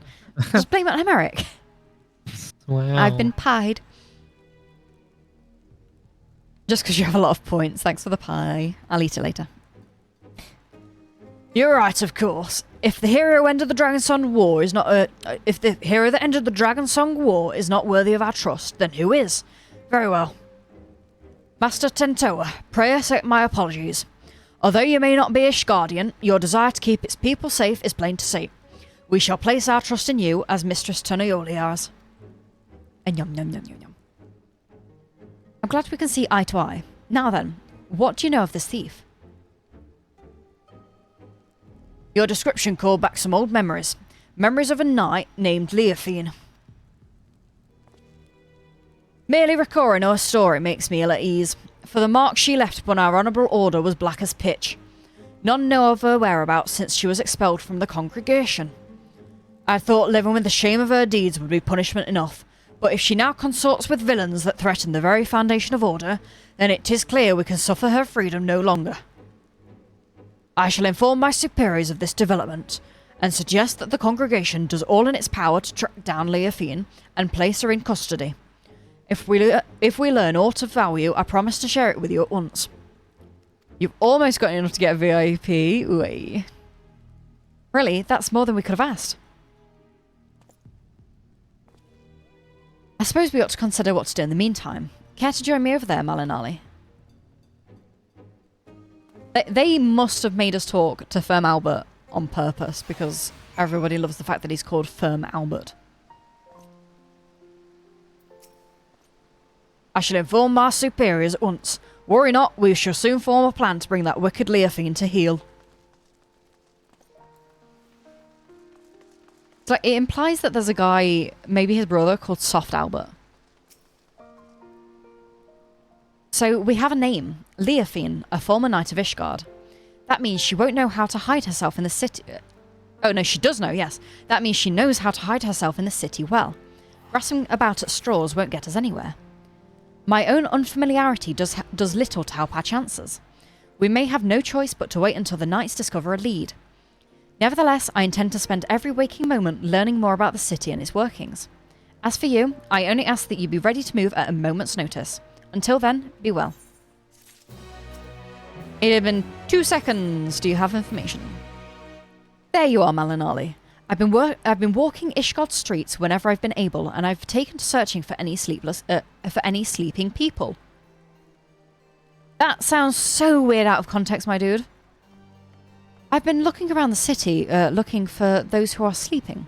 Just blame it on Emmerich. Wow. I've been pied. Just because you have a lot of points. Thanks for the pie. I'll eat it later. You're right, of course. If the hero ended the Dragonsong War is not if the hero that ended the Dragonsong War is not worthy of our trust, then who is? Very well. Master Tentoa, pray accept my apologies. Although you may not be Ishgardian, your desire to keep its people safe is plain to see. We shall place our trust in you as Mistress Tunayoli has. And yum yum yum yum yum. I'm glad we can see eye to eye. Now then, what do you know of this thief? Your description called back some old memories. Memories of a knight named Leofine. Merely recalling her story makes me ill at ease, for the mark she left upon our honourable order was black as pitch. None know of her whereabouts since she was expelled from the congregation. I thought living with the shame of her deeds would be punishment enough, but if she now consorts with villains that threaten the very foundation of order, then it is clear we can suffer her freedom no longer. I shall inform my superiors of this development, and suggest that the congregation does all in its power to track down Leofine and place her in custody. If we learn aught of value, I promise to share it with you at once. You've almost got enough to get a VIP. Ooh. Really, that's more than we could have asked. I suppose we ought to consider what to do in the meantime. Care to join me over there, Malinali? They must have made us talk to Firm Albert on purpose, because everybody loves the fact that he's called Firm Albert. I shall inform my superiors at once. Worry not, we shall soon form a plan to bring that wicked Leofine to heel. So it implies that there's a guy, maybe his brother, called Soft Albert. So we have a name, Leofine, a former knight of Ishgard. That means she won't know how to hide herself in the city. Oh no, she does know, yes. That means she knows how to hide herself in the city well. Grasping about at straws won't get us anywhere. My own unfamiliarity does little to help our chances. We may have no choice but to wait until the knights discover a lead. Nevertheless, I intend to spend every waking moment learning more about the city and its workings. As for you, I only ask that you be ready to move at a moment's notice. Until then, be well. It had been 2 seconds. Do you have information? There you are, Malinali. I've been walking Ishgard streets whenever I've been able, and I've taken to searching for any sleeping people. That sounds so weird out of context, my dude. I've been looking around the city, looking for those who are sleeping.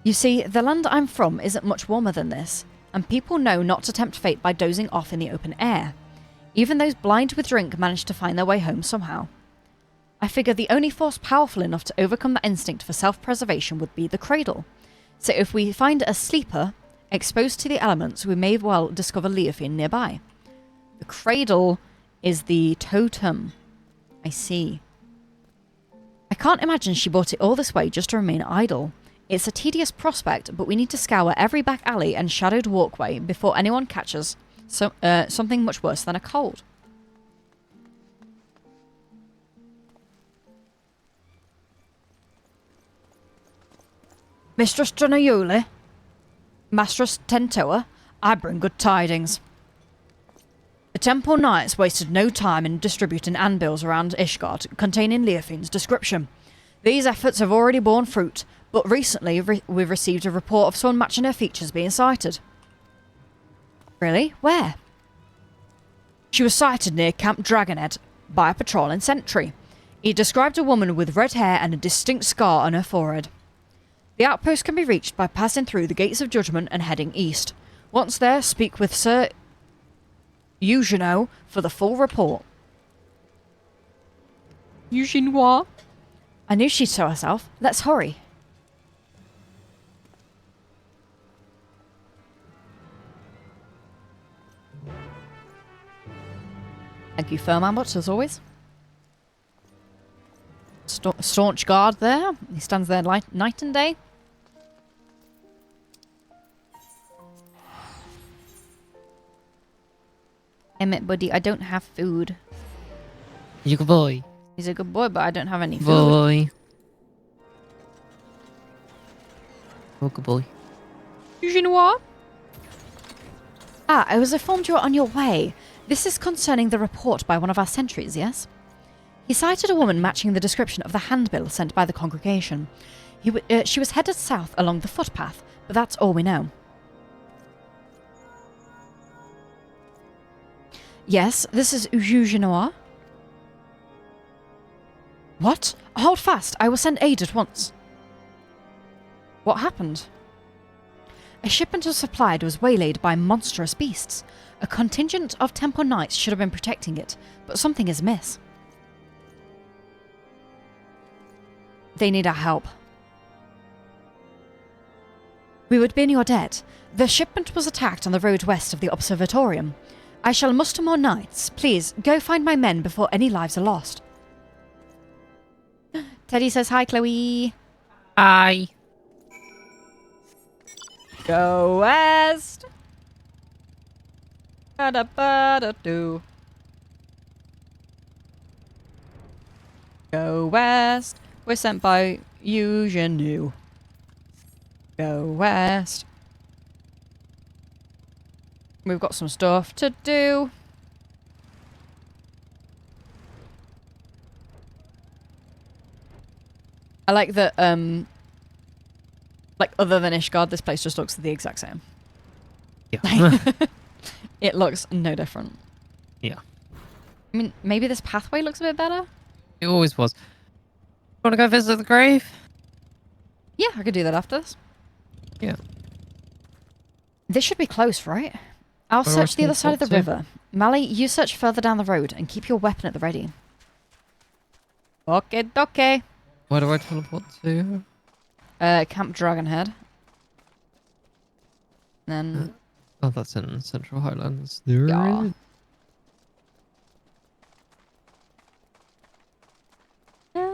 You see, the land I'm from isn't much warmer than this, and people know not to tempt fate by dozing off in the open air. Even those blind with drink manage to find their way home somehow. I figure the only force powerful enough to overcome that instinct for self-preservation would be the cradle. So if we find a sleeper exposed to the elements, we may well discover Leofine nearby. The cradle is the totem. I see. I can't imagine she brought it all this way just to remain idle. It's a tedious prospect, but we need to scour every back alley and shadowed walkway before anyone catches something much worse than a cold. Mistress Tunayoli, Mistress Tentoa, I bring good tidings. The Temple Knights wasted no time in distributing anvils around Ishgard containing Leofine's description. These efforts have already borne fruit, but recently we've received a report of someone matching her features being sighted. Really? Where? She was sighted near Camp Dragonhead by a patrolling sentry. He described a woman with red hair and a distinct scar on her forehead. The outpost can be reached by passing through the Gates of Judgment and heading east. Once there, speak with Sir Eugenio for the full report. Eugenois? I knew she'd show herself. Let's hurry. Thank you, Firm Albert, as always. Staunch guard there. He stands there night and day. Emmett, buddy, I don't have food. He's a good boy. He's a good boy, but I don't have any food. Boy. Oh, good boy. Eugenois? Ah, I was informed you were on your way. This is concerning the report by one of our sentries, yes? He sighted a woman matching the description of the handbill sent by the congregation. She was headed south along the footpath, but that's all we know. Yes, this is Eugenois. What? Hold fast. I will send aid at once. What happened? A shipment of supplies was waylaid by monstrous beasts. A contingent of temple knights should have been protecting it, but something is amiss. They need our help. We would be in your debt. The shipment was attacked on the road west of the observatorium. I shall muster more knights. Please, go find my men before any lives are lost. Teddy says hi, Chloe. Hi. Go west. Ba-da-ba-da-do. Go west. We're sent by Eugenu. Go west. We've got some stuff to do. I like that, like, other than Ishgard, this place just looks the exact same. Yeah. It looks no different. Yeah. I mean, maybe this pathway looks a bit better? It always was. Want to go visit the grave? Yeah, I could do that after this. Yeah. This should be close, right? I'll search the other side of the river. Mally, you search further down the road and keep your weapon at the ready. Okay, okay. Where do I teleport to? Camp Dragonhead. Then... oh, that's in Central Highlands. Yeah.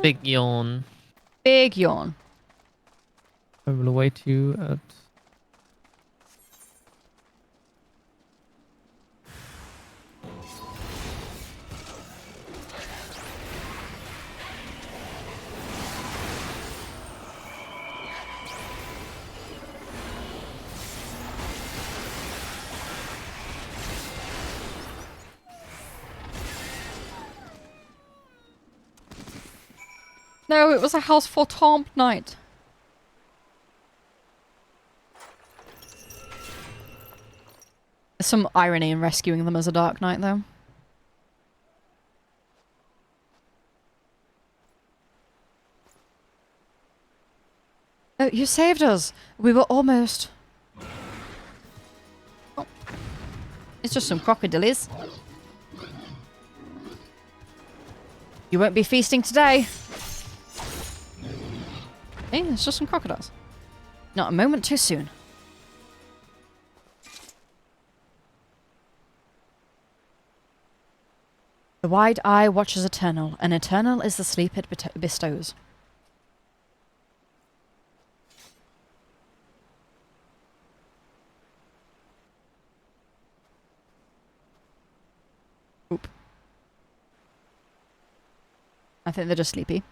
Big yawn. Big yawn. I will await you at... No, it was a house for Tom night. There's some irony in rescuing them as a Dark Knight, though. Oh, you saved us. We were almost... Oh. It's just some crocodilies. You won't be feasting today. Hey, it's just some crocodiles. Not a moment too soon. The wide eye watches eternal, and eternal is the sleep it bestows. Oop. I think they're just sleepy.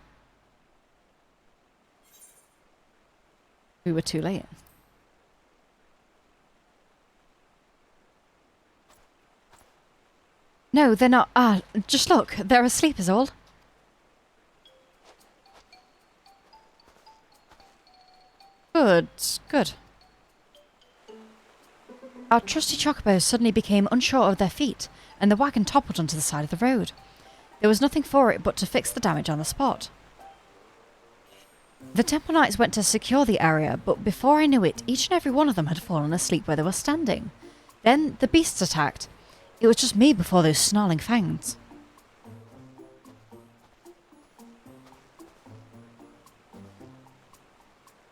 We were too late. No, they're not. Ah, just look. They're asleep is all. Good, good. Our trusty chocobos suddenly became unsure of their feet, and the wagon toppled onto the side of the road. There was nothing for it but to fix the damage on the spot. The Temple Knights went to secure the area, but before I knew it, each and every one of them had fallen asleep where they were standing. Then the beasts attacked. It was just me before those snarling fangs.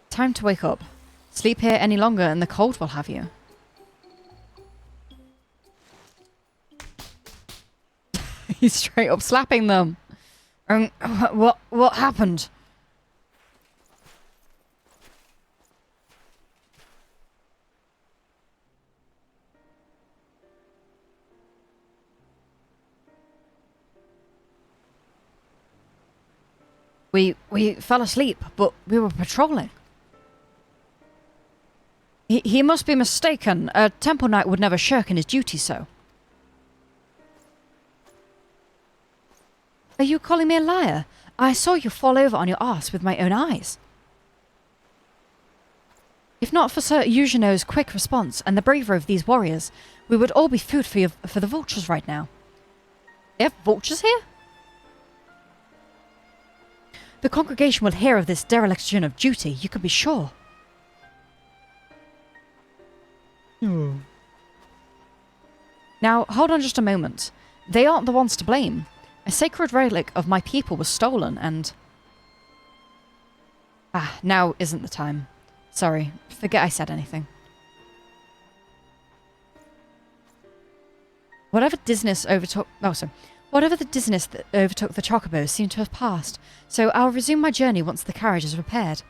Time to wake up. Sleep here any longer and the cold will have you. He's straight up slapping them. What happened? We fell asleep, but we were patrolling. He must be mistaken. A temple knight would never shirk in his duty so. Are you calling me a liar? I saw you fall over on your arse with my own eyes. If not for Sir Eugenio's quick response and the bravery of these warriors, we would all be food for the vultures right now. They have vultures here? The congregation will hear of this dereliction of duty, you can be sure. Now, hold on just a moment. They aren't the ones to blame. A sacred relic of my people was stolen and... now isn't the time. Sorry, forget I said anything. Whatever the dizziness that overtook the chocobos seemed to have passed, so I'll resume my journey once the carriage is repaired.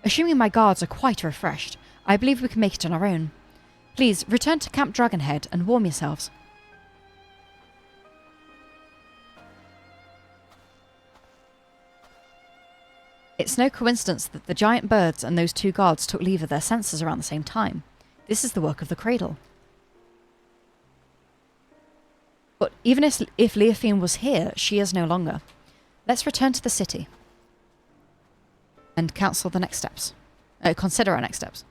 Assuming my guards are quite refreshed, I believe we can make it on our own. Please, return to Camp Dragonhead and warm yourselves. It's no coincidence that the giant birds and those two guards took leave of their senses around the same time. This is the work of the Cradle. But even if Leofine was here, she is no longer. Let's return to the city. And counsel the next steps. Consider our next steps.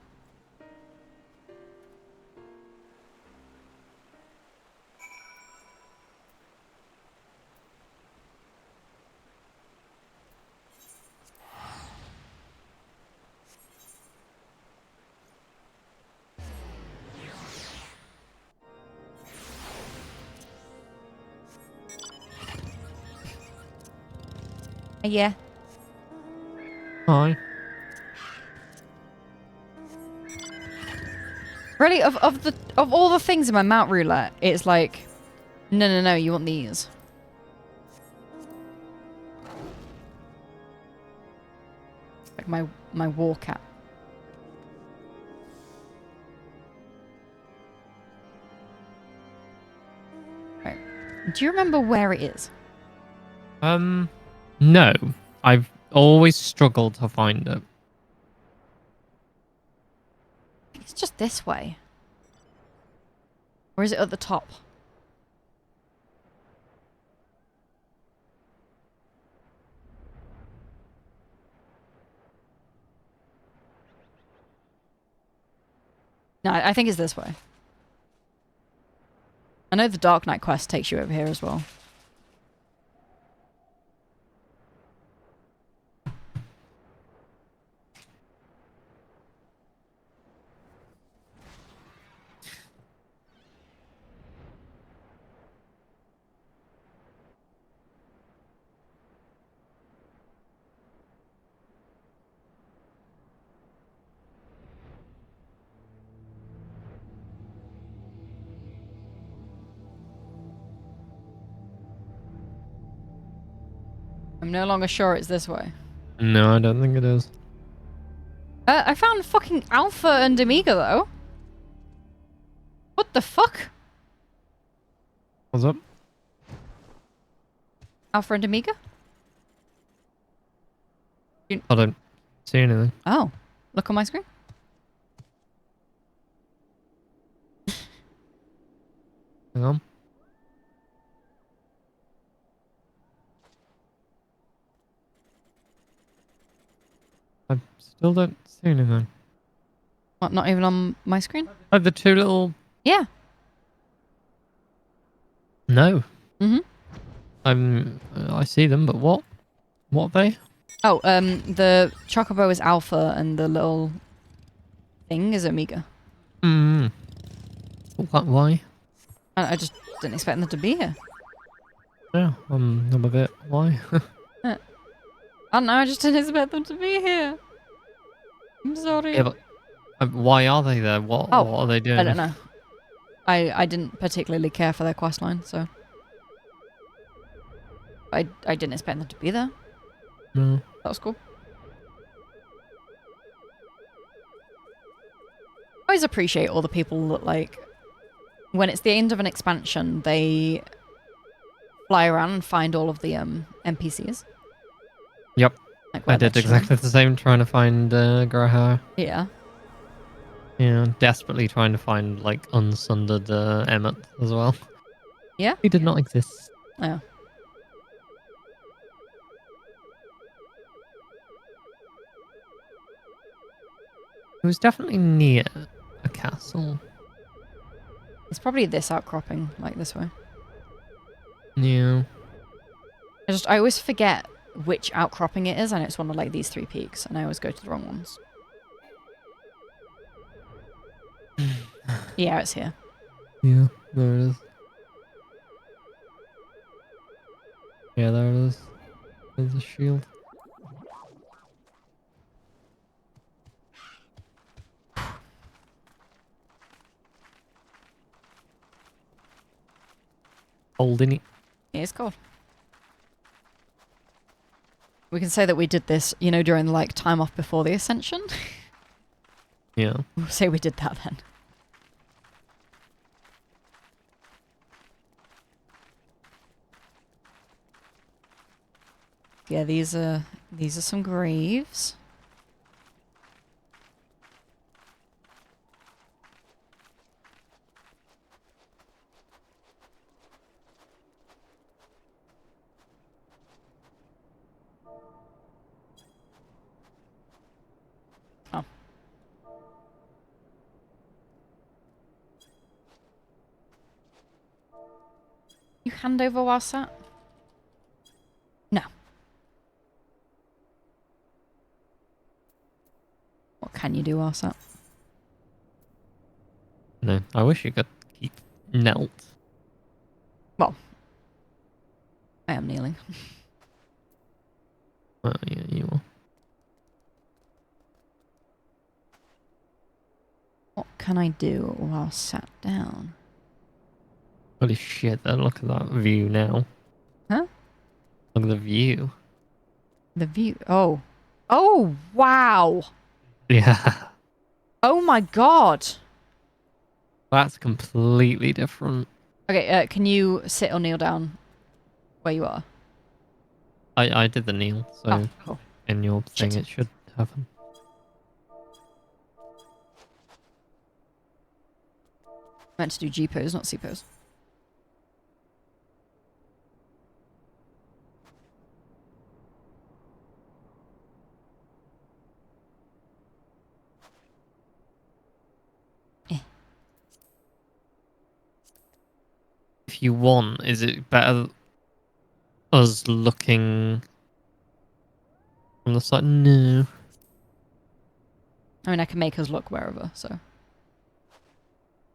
Yeah. Hi. Really, of all the things in my mount roulette, it's like, no, you want these. Like my war cap. Right. Do you remember where it is? No. I've always struggled to find it. It's just this way. Or is it at the top? No, I think it's this way. I know the Dark Knight quest takes you over here as well. I'm no longer sure it's this way. No, I don't think it is. I found fucking Alpha and Omega though. What the fuck? What's up? Alpha and Omega? I don't see anything. Oh, look on my screen. Hang on. I still don't see anything. What, not even on my screen? Oh, the two little... Yeah. No. Mm-hmm. I see them, but what? What are they? Oh, the Chocobo is Alpha and the little thing is Omega. Hmm. Why? I just didn't expect them to be here. Yeah, I'm a bit... Why? I don't know, I just didn't expect them to be here. I'm sorry. Yeah, but why are they there? What are they doing? I don't know. I didn't particularly care for their questline, so... I didn't expect them to be there. No. That was cool. I always appreciate all the people that, like, when it's the end of an expansion, they fly around and find all of the NPCs. Yep. Like I did exactly the same trying to find Graha. Yeah. Yeah, desperately trying to find like unsundered Emmett as well. Yeah? He did not exist. Oh. It was definitely near a castle. It's probably this outcropping, like this way. Yeah. I always forget which outcropping it is, and it's one of like these 3 peaks, and I always go to the wrong ones. Yeah, it's here. Yeah, there it is. Yeah, there it is. There's a shield. Holding it. Yeah, it's cold. We can say that we did this, you know, during the like time off before the ascension. Yeah. We'll say we did that then. Yeah, these are some graves. Oh. You hand over while sat? No. What can you do while sat? No, I wish you could keep knelt. Well, I am kneeling. Well, yeah, you are. What can I do while sat down? Holy shit, then look at that view now. Huh? Look at the view. The view. Oh. Oh, wow. Yeah. Oh my god. That's completely different. Okay, can you sit or kneel down where you are? I did the kneel, so oh, cool. In your thing Shit. it should happen. Meant to do G pose, not C pose. If you want, is it better us looking from the side? No. I mean, I can make us look wherever, so.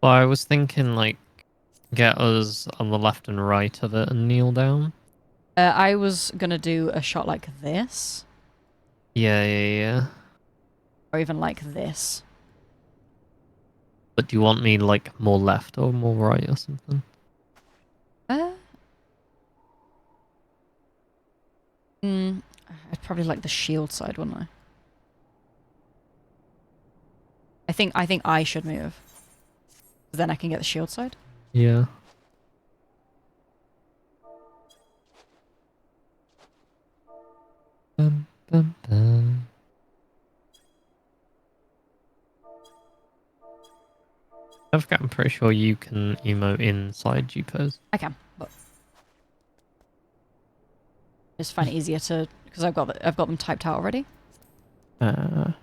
Well, I was thinking, like, get us on the left and right of it and kneel down. I was gonna do a shot like this. Yeah. Or even like this. But do you want me, like, more left or more right or something? I'd probably like the shield side, wouldn't I? I think I should move. Then I can get the shield side. Yeah. Bum, bum, bum. I'm pretty sure you can emote inside G-pose. I can, but I just find it easier to because I've got them typed out already. Oh,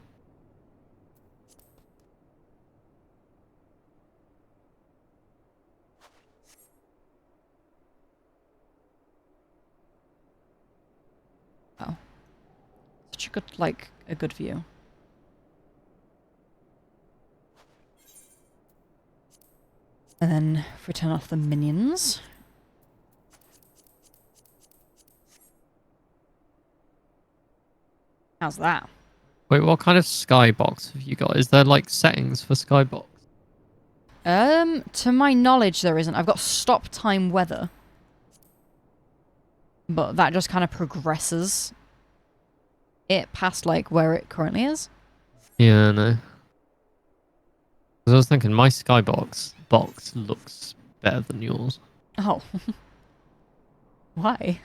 such a good view. And then if we turn off the minions. How's that? Wait, what kind of skybox have you got? Is there like settings for skybox? To my knowledge there isn't. I've got stop time weather. But that just kind of progresses it past like where it currently is. Yeah, no. Because I was thinking my skybox box looks better than yours. Oh. Why?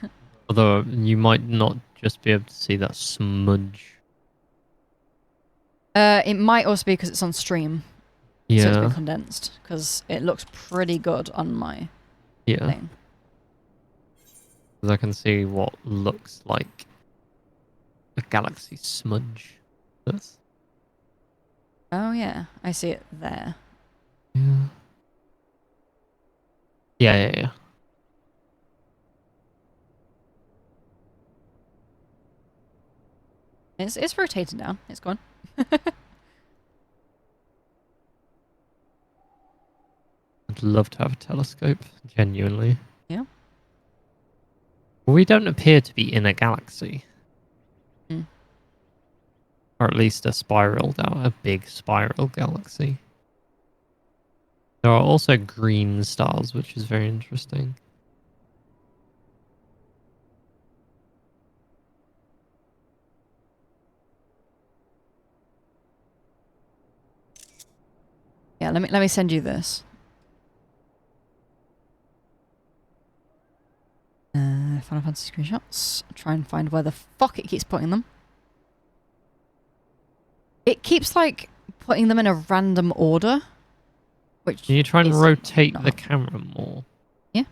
Although you might not just be able to see that smudge. It might also be because it's on stream. So it's been Yeah. condensed because it looks pretty good on my Yeah. thing. Because I can see what looks like a galaxy smudge. That's... Oh yeah, I see it there. Yeah. Yeah. It's rotating down. It's gone. I'd love to have a telescope, genuinely. Yeah. We don't appear to be in a galaxy. Mm. Or at least a big spiral galaxy. There are also green stars, which is very interesting. Yeah, let me send you this. Final Fantasy screenshots. Try and find where the fuck it keeps putting them. It keeps like putting them in a random order. Which Can you try and is rotate not the helpful. camera more? Yeah.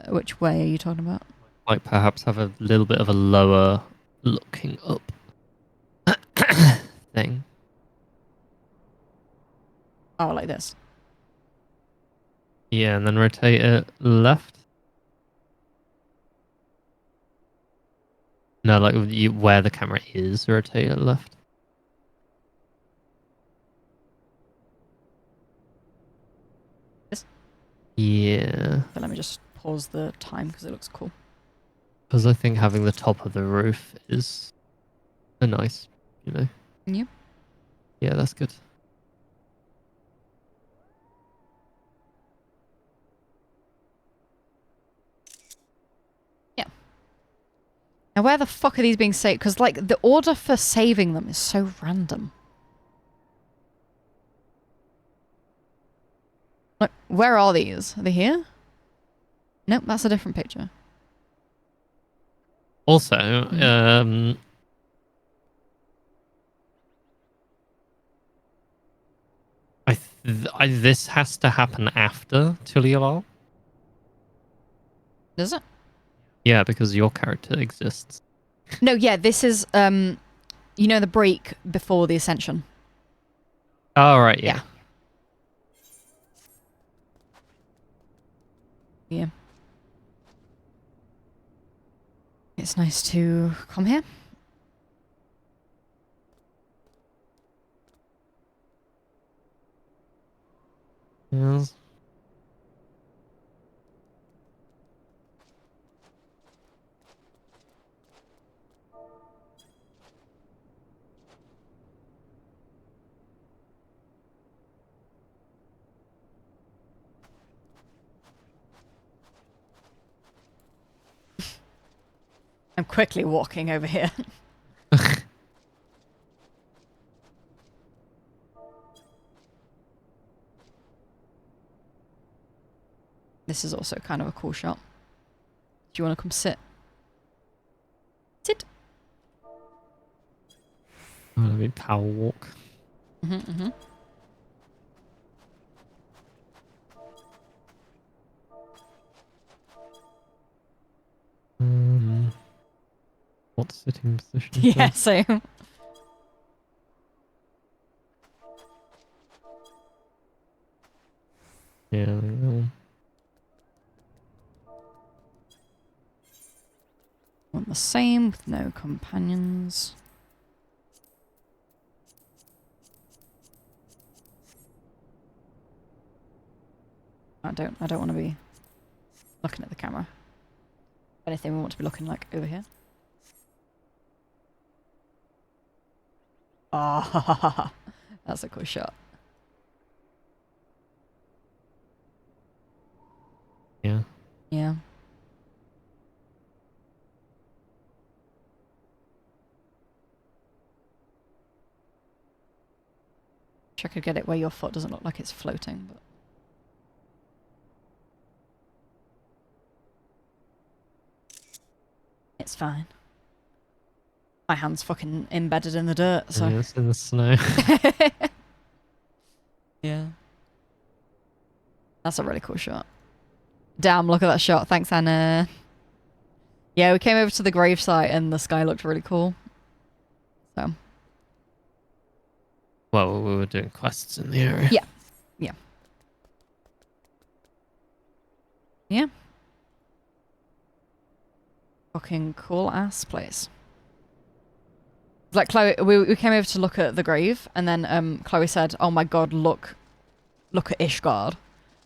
Which way are you talking about? Like perhaps have a little bit of a lower looking up thing. Oh, like this. Yeah, and then rotate it left. No, like where the camera is, rotate it left. This? Yeah. But let me just pause the time because it looks cool. Because I think having the top of the roof is a nice, Yeah. Yeah, that's good. Yeah. Now where the fuck are these being saved? Because like the order for saving them is so random. Like, where are these? Are they here? Nope, that's a different picture. Also, this has to happen after Tulial. Does it? Yeah, because your character exists. No, yeah, this is you know the break before the ascension. Oh right, yeah. Yeah. It's nice to come here. Yes. I'm quickly walking over here. This is also kind of a cool shot. Do you want to come sit? Sit. Oh, let me power walk. What sitting position? Yeah, same. Yeah, I think that one. Want the same with no companions. I don't want to be looking at the camera. If anything, we want to be looking like over here. Ah, that's a cool shot. Yeah. Yeah. Wish I could get it where your foot doesn't look like it's floating, but it's fine. My hand's fucking embedded in the dirt, so... Yeah, it's in the snow. Yeah. That's a really cool shot. Damn, look at that shot. Thanks, Anna. Yeah, we came over to the gravesite and the sky looked really cool. So. Well, we were doing quests in the area. Yeah. Yeah. Yeah. Fucking cool ass place. Like Chloe, we came over to look at the grave, and then Chloe said, "Oh my god, look at Ishgard."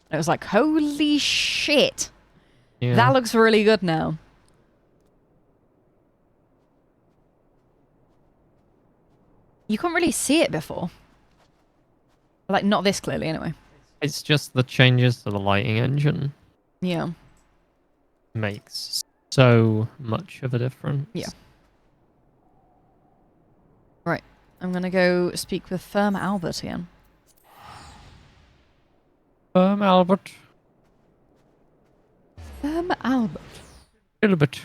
And it was like, holy shit, yeah. That looks really good now. You couldn't really see it before, like not this clearly, anyway. It's just the changes to the lighting engine. Yeah. Makes so much of a difference. Yeah. Right, I'm gonna go speak with Firm Albert again. Albert. Albert. Philbert.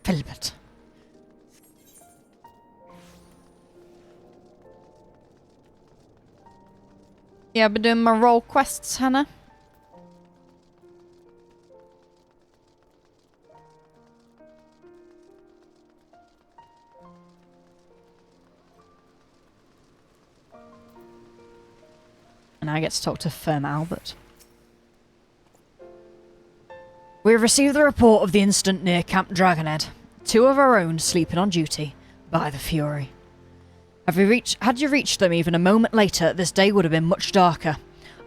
Philbert. Yeah, I've been doing my role quests, Hannah. And I get to talk to Firm Albert. We have received the report of the incident near Camp Dragonhead. 2 of our own sleeping on duty by the Fury. Had you reached them even a moment later, this day would have been much darker.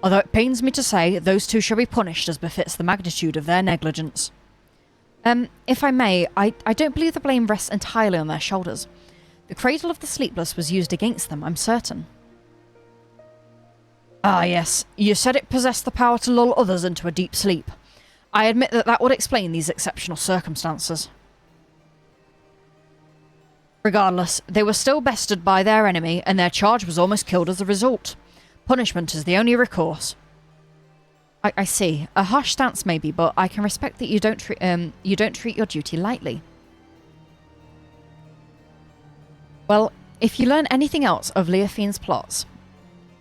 Although it pains me to say, those 2 shall be punished as befits the magnitude of their negligence. If I may, I don't believe the blame rests entirely on their shoulders. The Cradle of the Sleepless was used against them, I'm certain. Ah, yes. You said it possessed the power to lull others into a deep sleep. I admit that would explain these exceptional circumstances. Regardless, they were still bested by their enemy, and their charge was almost killed as a result. Punishment is the only recourse. I see. A harsh stance maybe, but I can respect that you don't treat your duty lightly. Well, if you learn anything else of Leofine's plots,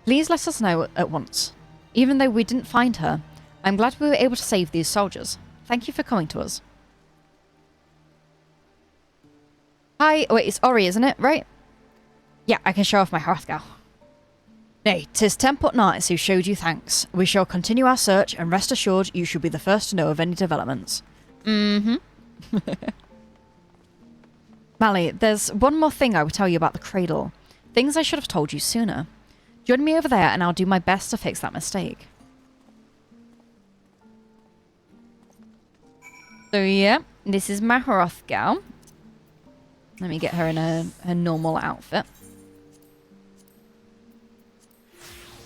please let us know at once. Even though we didn't find her, I'm glad we were able to save these soldiers. Thank you for coming to us. Hi, wait, it's Ori, isn't it? Right? Yeah, I can show off my Hearthgal. Nay, 'tis Tempot Knights who showed you thanks. We shall continue our search, and rest assured you shall be the first to know of any developments. Mm-hmm. Mally, there's one more thing I would tell you about the Cradle. Things I should have told you sooner. Join me over there and I'll do my best to fix that mistake. So yeah, this is my Hrothgar. Let me get her in her normal outfit.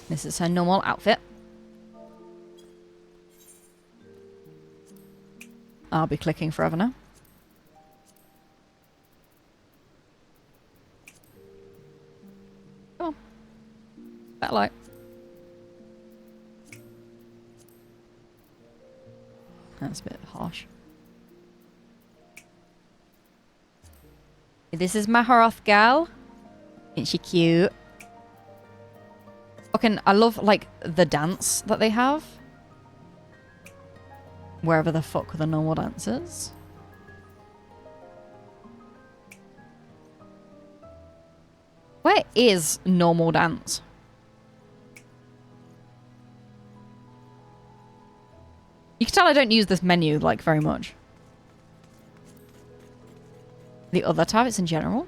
This is her normal outfit. I'll be clicking forever now. Come on. Better light. That's a bit harsh. This is my Hrothgar. Isn't she cute? Fucking, I love, like, the dance that they have. Wherever the fuck the normal dance is. Where is normal dance? You can tell I don't use this menu, like, very much. The other tabs in general.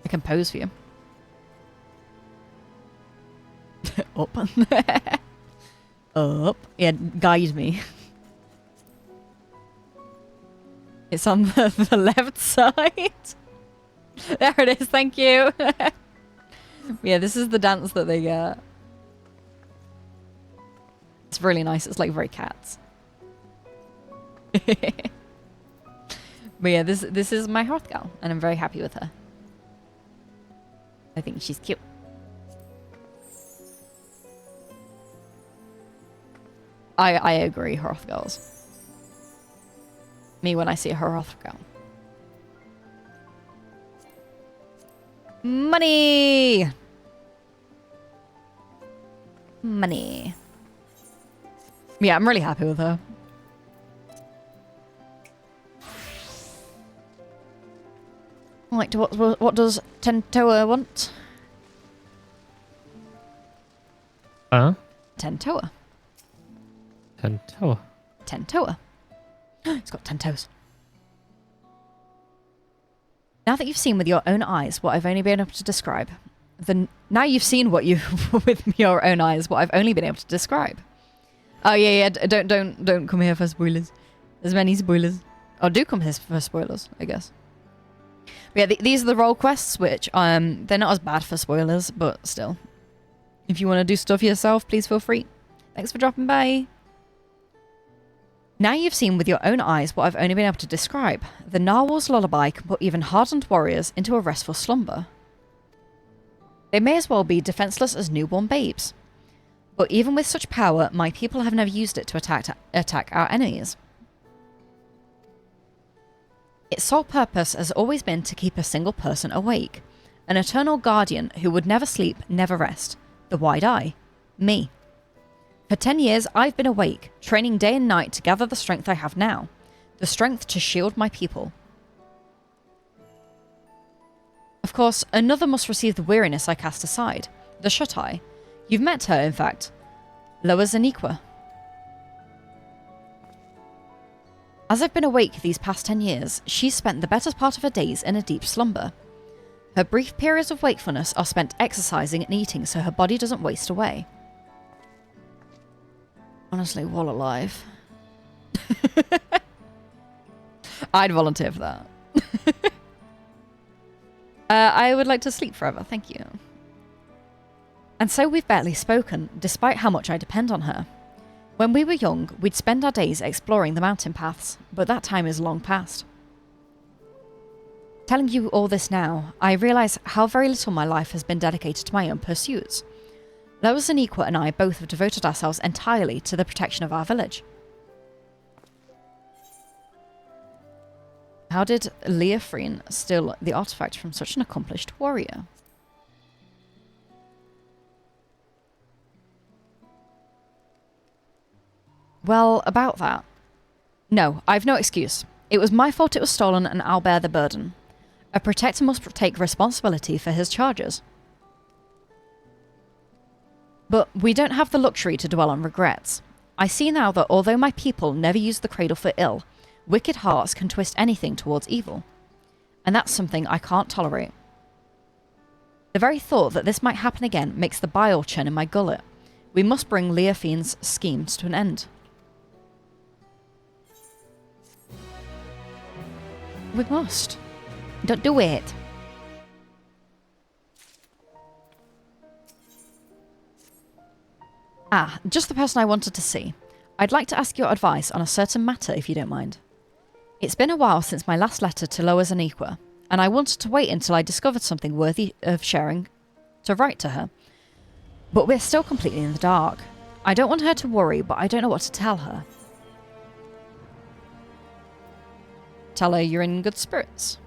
I can pose for you. Up. Up. Yeah, guide me. It's on the left side. There it is, thank you. Yeah, this is the dance that they get. It's really nice. It's like very cats. But yeah, this is my Hrothgar, and I'm very happy with her. I think she's cute. I agree, Hrothgars. Me when I see a Hrothgar. Money! Money. Yeah, I'm really happy with her. Right, what does Tentoa want? Huh? Tentoa. Tentoa. Tentoa. It's got 10 toes. Now that you've seen with your own eyes what I've only been able to describe, now you've seen what you with your own eyes what I've only been able to describe. Oh yeah, don't come here for spoilers. There's many spoilers. Oh, do come here for spoilers, I guess. But yeah, these are the role quests, which they're not as bad for spoilers, but still, if you want to do stuff yourself, please feel free. Thanks for dropping by. Now you've seen with your own eyes what I've only been able to describe. The Narwhal's lullaby can put even hardened warriors into a restful slumber. They may as well be defenseless as newborn babes. But even with such power, my people have never used it to attack our enemies. Its sole purpose has always been to keep a single person awake. An eternal guardian who would never sleep, never rest. The wide eye. Me. For 10 years, I've been awake, training day and night to gather the strength I have now. The strength to shield my people. Of course, another must receive the weariness I cast aside. The Shut-Eye. You've met her, in fact. Loa Zaniqua. As I've been awake these past 10 years, she's spent the better part of her days in a deep slumber. Her brief periods of wakefulness are spent exercising and eating so her body doesn't waste away. Honestly, while alive. I'd volunteer for that. I would like to sleep forever, thank you. And so we've barely spoken, despite how much I depend on her. When we were young, we'd spend our days exploring the mountain paths, but that time is long past. Telling you all this now, I realise how very little my life has been dedicated to my own pursuits. Loa Zaniqua and I both have devoted ourselves entirely to the protection of our village. How did Leofrine steal the artifact from such an accomplished warrior? Well, about that. No, I've no excuse. It was my fault it was stolen and I'll bear the burden. A protector must take responsibility for his charges. But we don't have the luxury to dwell on regrets. I see now that although my people never use the cradle for ill, wicked hearts can twist anything towards evil. And that's something I can't tolerate. The very thought that this might happen again makes the bile churn in my gullet. We must bring Leofine's schemes to an end. We must. Don't do it. Ah, just the person I wanted to see. I'd like to ask your advice on a certain matter, if you don't mind. It's been a while since my last letter to Loa Zaniqua, and I wanted to wait until I discovered something worthy of sharing to write to her. But we're still completely in the dark. I don't want her to worry, but I don't know what to tell her. Tell her you're in good spirits.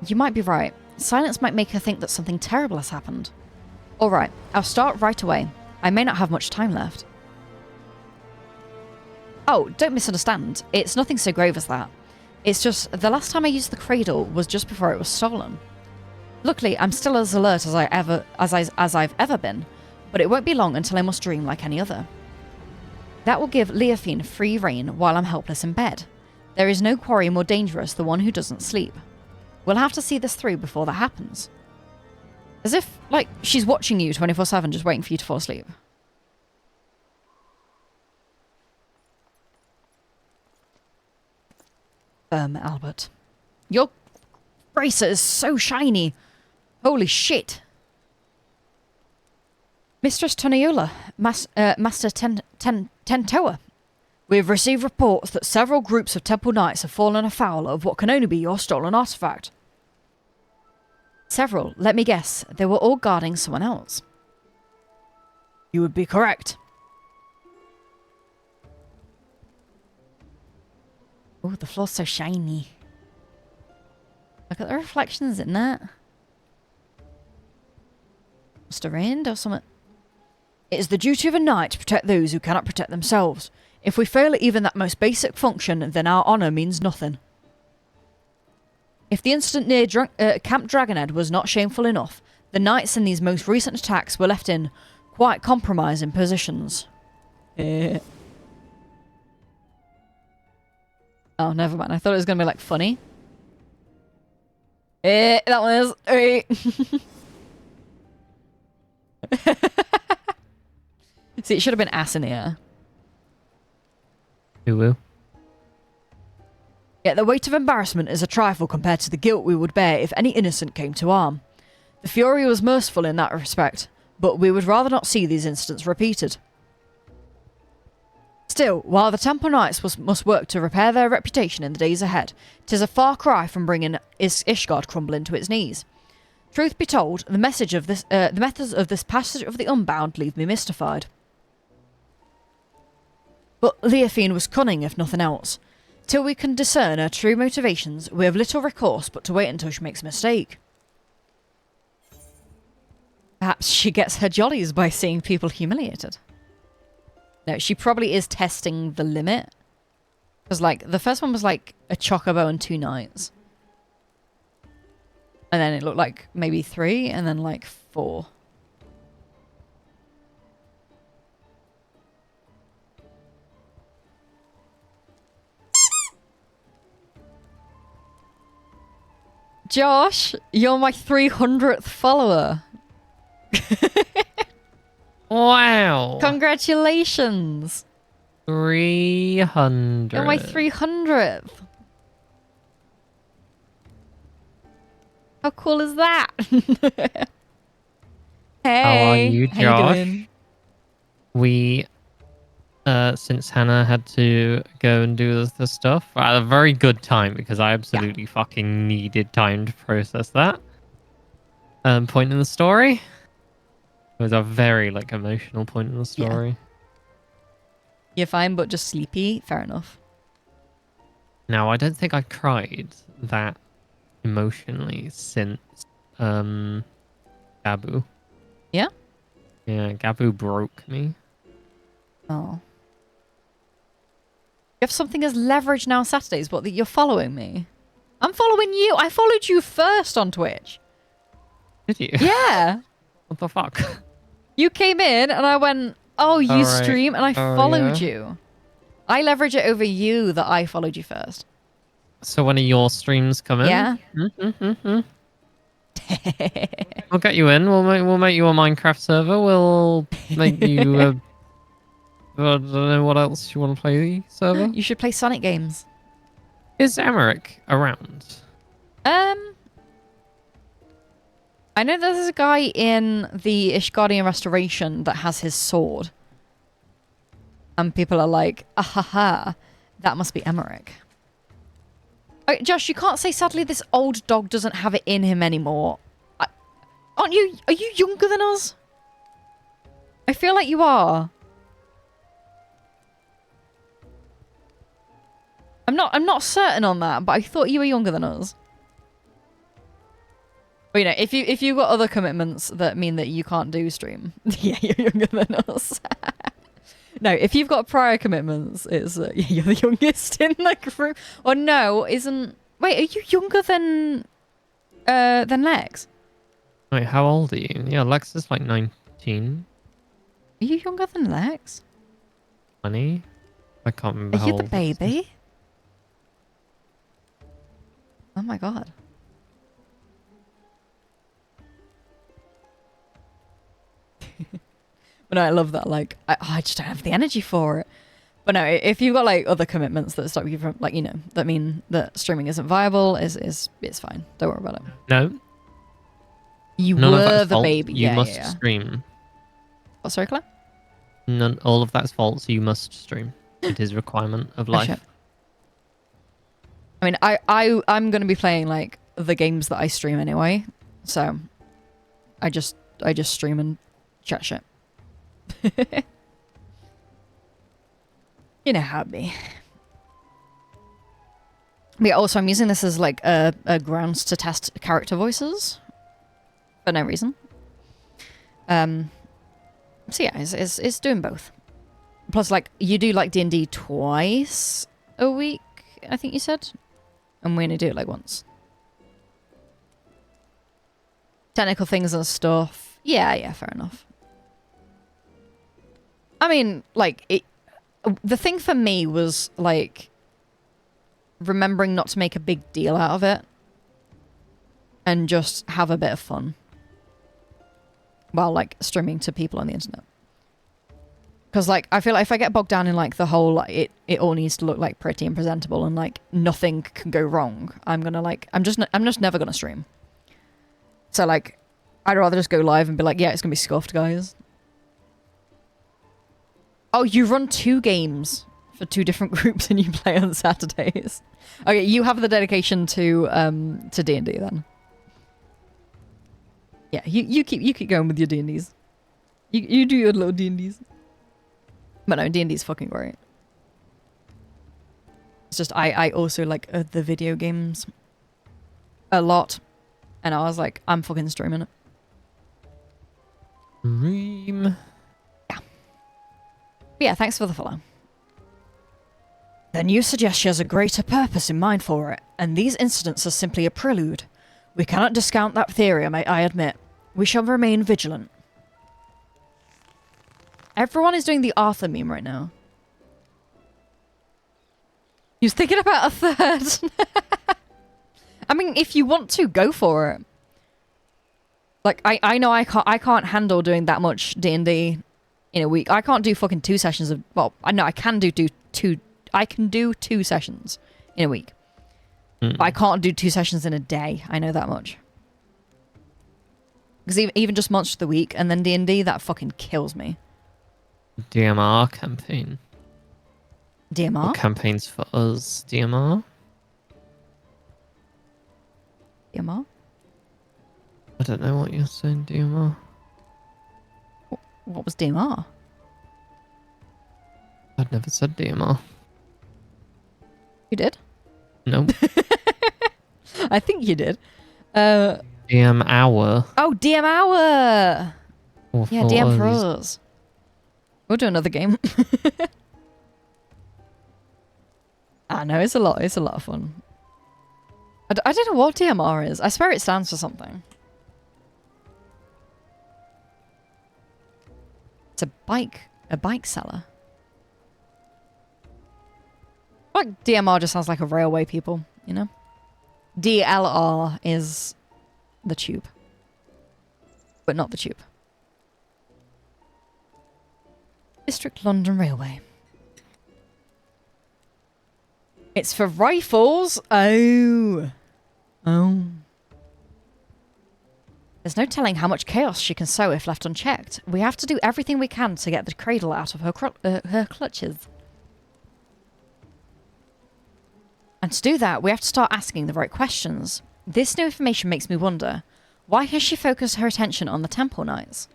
You might be right. Silence might make her think that something terrible has happened. Alright, I'll start right away. I may not have much time left. Oh, don't misunderstand. It's nothing so grave as that. It's just, the last time I used the cradle was just before it was stolen. Luckily, I'm still as alert as I've ever been, but it won't be long until I must dream like any other. That will give Leofine free rein while I'm helpless in bed. There is no quarry more dangerous than one who doesn't sleep. We'll have to see this through before that happens. As if, like, she's watching you 24/7 just waiting for you to fall asleep. Albert. Your bracer is so shiny. Holy shit. Mistress Toniola, Master Tentoa. We've received reports that several groups of temple knights have fallen afoul of what can only be your stolen artifact. Several. Let me guess. They were all guarding someone else. You would be correct. Oh, the floor's so shiny. Look at the reflections in that. Must have rained or something. It is the duty of a knight to protect those who cannot protect themselves. If we fail at even that most basic function, then our honour means nothing. If the incident near Camp Dragonhead was not shameful enough, the knights in these most recent attacks were left in quite compromising positions. Oh, never mind. I thought it was going to be, like, funny. That one is... See, it should have been ass in the air. Woo-woo. Yet the weight of embarrassment is a trifle compared to the guilt we would bear if any innocent came to harm. The Fury was merciful in that respect, but we would rather not see these incidents repeated. Still, while the Temple Knights must work to repair their reputation in the days ahead, 'tis a far cry from bringing Ishgard crumbling to its knees. Truth be told, the methods of this passage of the Unbound leave me mystified. But Leophine was cunning, if nothing else. Till we can discern her true motivations, we have little recourse but to wait until she makes a mistake. Perhaps she gets her jollies by seeing people humiliated. No, she probably is testing the limit. Because, like, the first one was, like, a chocobo and 2 knights. And then it looked like maybe 3, and then, like, 4. Josh, you're my 300th follower. Wow. Congratulations. 300. You're my 300th. How cool is that? Hey. How are you, Josh? How you doing? We, since Hannah had to go and do the stuff, at a very good time because I absolutely fucking needed time to process that. Point in the story. It was a very, like, emotional point in the story. Yeah. You're fine, but just sleepy. Fair enough. Now, I don't think I cried that emotionally since Gabu. Yeah? Yeah, Gabu broke me. Oh. You have something as leverage now on Saturdays, but that you're following me. I'm following you. I followed you first on Twitch. Did you? Yeah. What the fuck? You came in and I went, oh, you right. stream, and I Oh, followed yeah. you. I leverage it over you that I followed you first. So when are your streams coming? Yeah. We'll get you in. We'll make you a Minecraft server. We'll make you I don't know what else you want to play server. You should play Sonic games. Is Emmerich around? I know there's a guy in the Ishgardian Restoration that has his sword. And people are like, ahaha, that must be Emmerich. Oh, Josh, you can't say sadly this old dog doesn't have it in him anymore. Are you younger than us? I feel like you are. I'm not certain on that, but I thought you were younger than us. But you know, if you've got other commitments that mean that you can't do stream, yeah, you're younger than us. No, if you've got prior commitments, it's you're the youngest in the group. Or no, isn't? Wait, are you younger than Lex? Wait, how old are you? Yeah, Lex is like 19. Are you younger than Lex? 20? I can't remember. Are you the baby? Oh my god. But no, I love that. Like, I just don't have the energy for it. But no, if you've got like other commitments that stop you from, like, you know, that mean that streaming isn't viable, it's fine. Don't worry about it. No. You None were of the fault. baby. You Yeah, must yeah. stream. Oh, sorry, Claire? None. All of that's false. You must stream. It is a requirement of life. Shit. I mean, I'm going to be playing like the games that I stream anyway. So I just stream and chat shit. You know how it be. But yeah, also I'm using this as like a grounds to test character voices for no reason. So yeah, it's doing both. Plus, like, you do like D&D twice a week, I think you said, and we only do it like once. Technical things and stuff. Yeah, fair enough. I mean, like, the thing for me was, like, remembering not to make a big deal out of it and just have a bit of fun while, like, streaming to people on the internet. Because, like, I feel like if I get bogged down in, like, the whole, like, it all needs to look, like, pretty and presentable and, like, nothing can go wrong, I'm gonna, like, I'm just never gonna stream. So, like, I'd rather just go live and be like, yeah, it's gonna be scuffed, guys. Oh, you run 2 games for 2 different groups and you play on Saturdays. Okay, you have the dedication to D&D then. Yeah, you keep going with your D&Ds. You do your little D&Ds. But no, D&D's fucking great. It's just, I also like the video games a lot. And I was like, I'm fucking streaming it. Stream. Yeah. But yeah, thanks for the follow. Then you suggest she has a greater purpose in mind for it, and these incidents are simply a prelude. We cannot discount that theory, I admit. We shall remain vigilant. Everyone is doing the Arthur meme right now. He was thinking about a third. I mean, if you want to, go for it. Like, I know I can't handle doing that much D&D in a week. I can't do fucking 2 sessions of... Well, I know I can do 2... I can do 2 sessions in a week. But I can't do 2 sessions in a day. I know that much. Because even just Monster of the Week and then D&D, that fucking kills me. DMR campaign. DMR? What campaigns for us? DMR? DMR? I don't know what you're saying, DMR. What was DMR? I'd never said DMR. You did? No. I think you did. DM Hour. Oh, DM Hour! Or yeah, DM for us. We'll do another game. I know, it's a lot of fun. I don't know what DMR is. I swear it stands for something. It's a bike seller. Like DMR just sounds like a railway people, you know? DLR is the tube. But not the tube. District London Railway. It's for rifles? Oh. There's no telling how much chaos she can sow if left unchecked. We have to do everything we can to get the cradle out of her clutches. And to do that, we have to start asking the right questions. This new information makes me wonder, why has she focused her attention on the Temple Knights?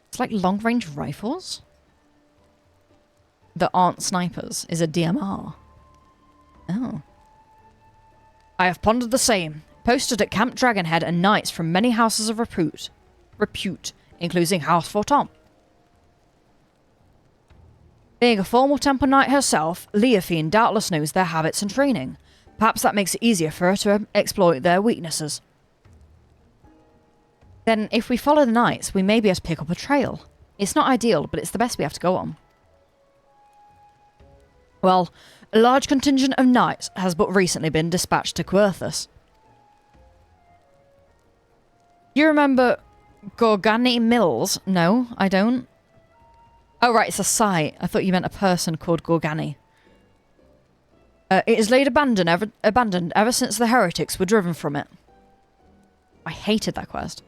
It's like long-range rifles? That aren't snipers is a DMR. Oh. I have pondered the same. Posted at Camp Dragonhead and knights from many houses of repute, including House Forton. Being a former Temple Knight herself, Leophine doubtless knows their habits and training. Perhaps that makes it easier for her to exploit their weaknesses. Then, if we follow the knights, we may be able to pick up a trail. It's not ideal, but it's the best we have to go on. Well, a large contingent of knights has but recently been dispatched to Querthus. You remember Gorgani Mills? No, I don't. Oh, right, it's a site. I thought you meant a person called Gorgani. It is laid abandoned ever since the heretics were driven from it. I hated that quest.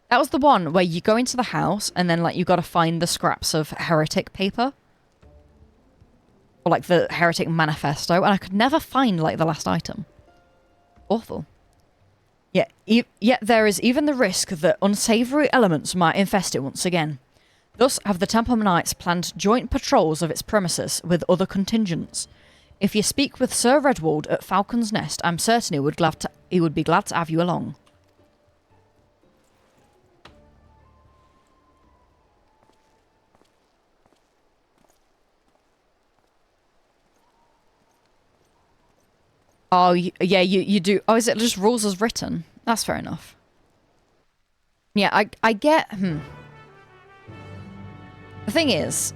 That was the one where you go into the house and then, like, you gotta find the scraps of heretic paper. Or, like, the heretic manifesto. And I could never find, like, the last item. Awful. Yeah, Yet there is even the risk that unsavory elements might infest it once again. Thus have the Temple Knights planned joint patrols of its premises with other contingents. If you speak with Sir Redwald at Falcon's Nest, I'm certain he would be glad to have you along. Oh, yeah, you do. Oh, is it just rules as written? That's fair enough. Yeah, I get... The thing is,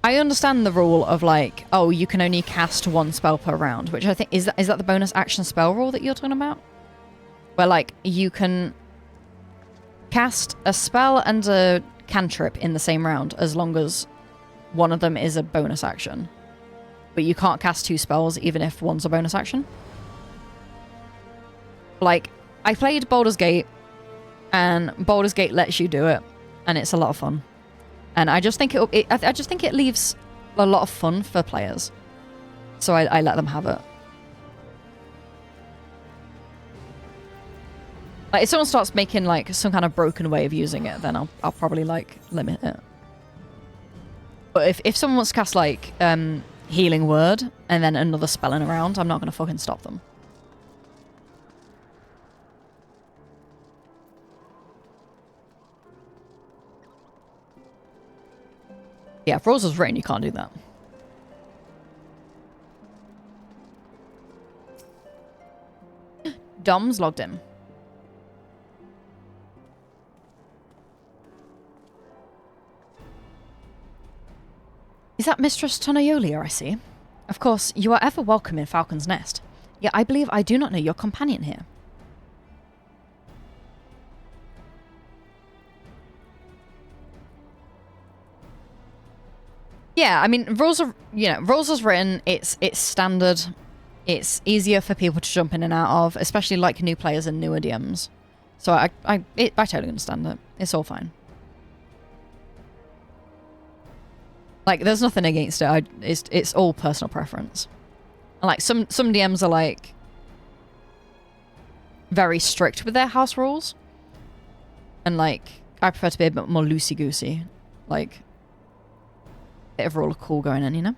I understand the rule of like, oh, you can only cast one spell per round, which I think, is that the bonus action spell rule that you're talking about? Where like, you can cast a spell and a cantrip in the same round as long as one of them is a bonus action. But you can't cast two spells even if one's a bonus action. Like, I played Baldur's Gate, and Baldur's Gate lets you do it, and it's a lot of fun. And I just think I just think it leaves a lot of fun for players. So I let them have it. Like, if someone starts making like some kind of broken way of using it, then I'll probably like limit it. But if someone wants to cast like Healing Word and then another spell in a round, I'm not gonna fucking stop them. Yeah, if rules is written, you can't do that. Dom's logged in. Is that Mistress Tonayolia I see? Of course, you are ever welcome in Falcon's Nest. Yet I believe I do not know your companion here. Yeah, I mean, rules are, rules as written, it's standard. It's easier for people to jump in and out of, especially like new players and newer DMs. So I totally understand it. It's all fine. Like, there's nothing against it. It's all personal preference. And like, some DMs are like very strict with their house rules. And like, I prefer to be a bit more loosey-goosey. Like, bit of rule of cool going in, you know?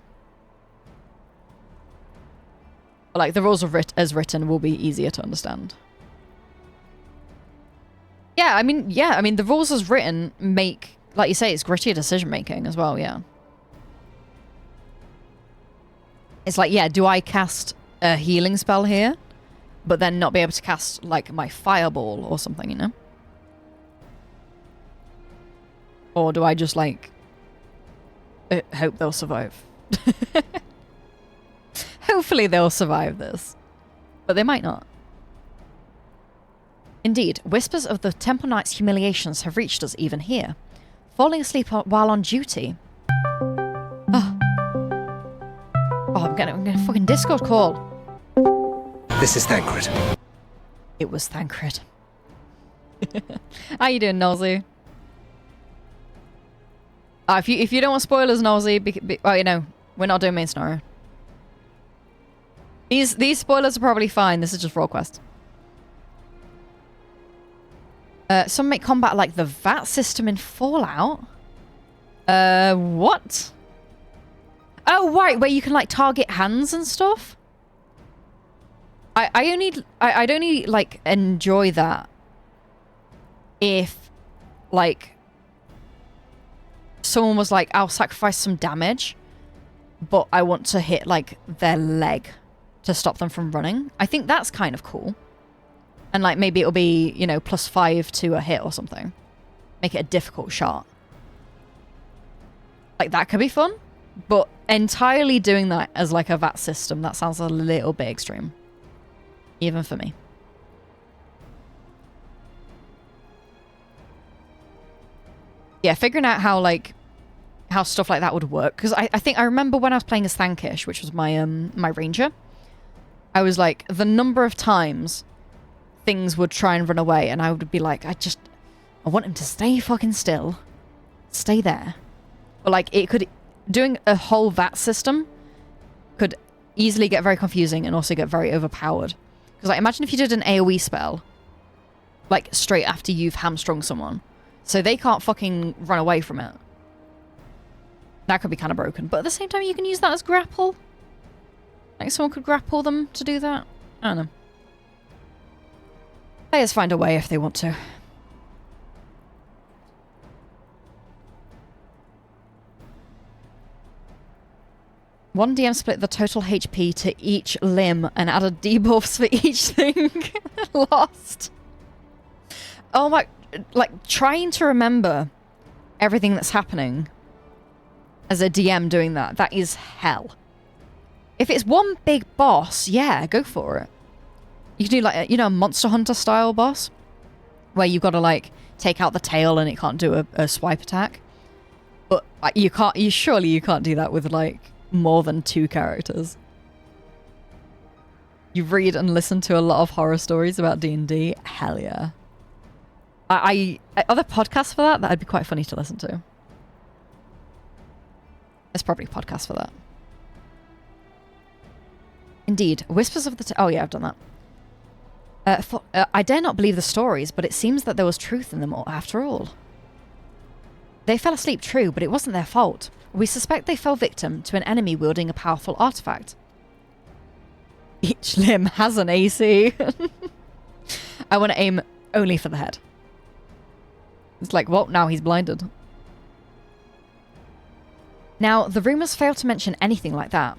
But like, the rules as written will be easier to understand. Yeah, I mean, the rules as written make, like you say, it's grittier decision making as well, yeah. It's like, yeah, do I cast a healing spell here, but then not be able to cast, like, my fireball or something, you know? Or do I just, like, hope they'll survive? Hopefully they'll survive this. But they might not. Indeed, whispers of the Temple Knight's humiliations have reached us even here. Falling asleep while on duty. Oh, I'm getting a fucking Discord call. This is Thancred. It was Thancred. How you doing, Nosy? If you don't want spoilers, Nosy, well, you know, we're not doing main scenario. These spoilers are probably fine. This is just Raw Quest. Some make combat like the VAT system in Fallout. What? Oh, right, where you can, like, target hands and stuff? I'd only, like, enjoy that if, like, someone was like, I'll sacrifice some damage, but I want to hit, like, their leg to stop them from running. I think that's kind of cool. And, like, maybe it'll be, you know, +5 to a hit or something. Make it a difficult shot. Like, that could be fun. But entirely doing that as like a VAT system, that sounds a little bit extreme. Even for me. Yeah, figuring out how stuff like that would work. Because I think I remember when I was playing as Thankish, which was my my ranger, I was like, the number of times things would try and run away, and I would be like, I want him to stay fucking still. Stay there. But like, doing a whole VAT system could easily get very confusing and also get very overpowered. Because like, imagine if you did an AoE spell, like straight after you've hamstrung someone, so they can't fucking run away from it. That could be kind of broken. But at the same time, you can use that as grapple. Like someone could grapple them to do that. I don't know. Players find a way if they want to. One DM split the total HP to each limb and added debuffs for each thing. Lost. Oh my... Like, trying to remember everything that's happening as a DM doing that, that is hell. If it's one big boss, yeah, go for it. You can do like, you know, a Monster Hunter style boss, where you've got to like take out the tail and it can't do a swipe attack. But surely you can't do that with like more than 2 characters. You read and listen to a lot of horror stories about D&D, hell yeah. Are there podcasts for that? That'd be quite funny to listen to. There's probably podcasts for that. Indeed, Whispers of the... oh yeah, I've done that. I dare not believe the stories, but it seems that there was truth in them all, after all. They fell asleep, true, but it wasn't their fault. We suspect they fell victim to an enemy wielding a powerful artifact. Each limb has an AC. I want to aim only for the head. It's like, well, now he's blinded. Now, the rumours fail to mention anything like that.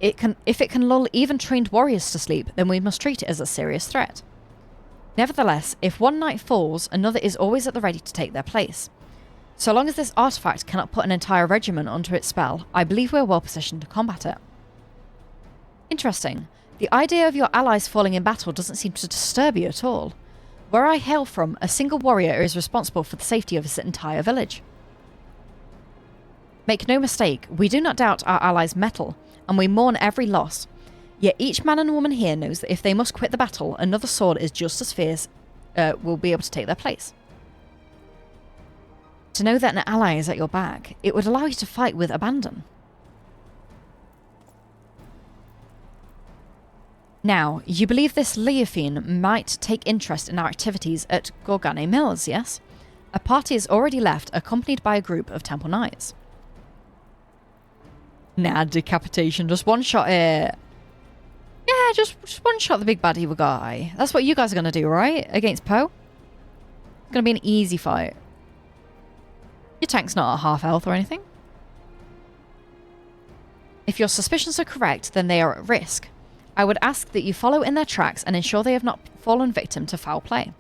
If it can lull even trained warriors to sleep, then we must treat it as a serious threat. Nevertheless, if one knight falls, another is always at the ready to take their place. So long as this artifact cannot put an entire regiment onto its spell, I believe we're well positioned to combat it. Interesting. The idea of your allies falling in battle doesn't seem to disturb you at all. Where I hail from, a single warrior is responsible for the safety of his entire village. Make no mistake, we do not doubt our allies' mettle, and we mourn every loss. Yet each man and woman here knows that if they must quit the battle, another sword is just as fierce will be able to take their place. To know that an ally is at your back, it would allow you to fight with abandon. Now, you believe this Leofine might take interest in our activities at Gorgane Mills, yes? A party has already left, accompanied by a group of Temple Knights. Nah, decapitation. Just one-shot it. Yeah, just one-shot the big baddie guy. That's what you guys are going to do, right? Against Poe? It's going to be an easy fight. Your tank's not at half health or anything. If your suspicions are correct, then they are at risk. I would ask that you follow in their tracks and ensure they have not fallen victim to foul play.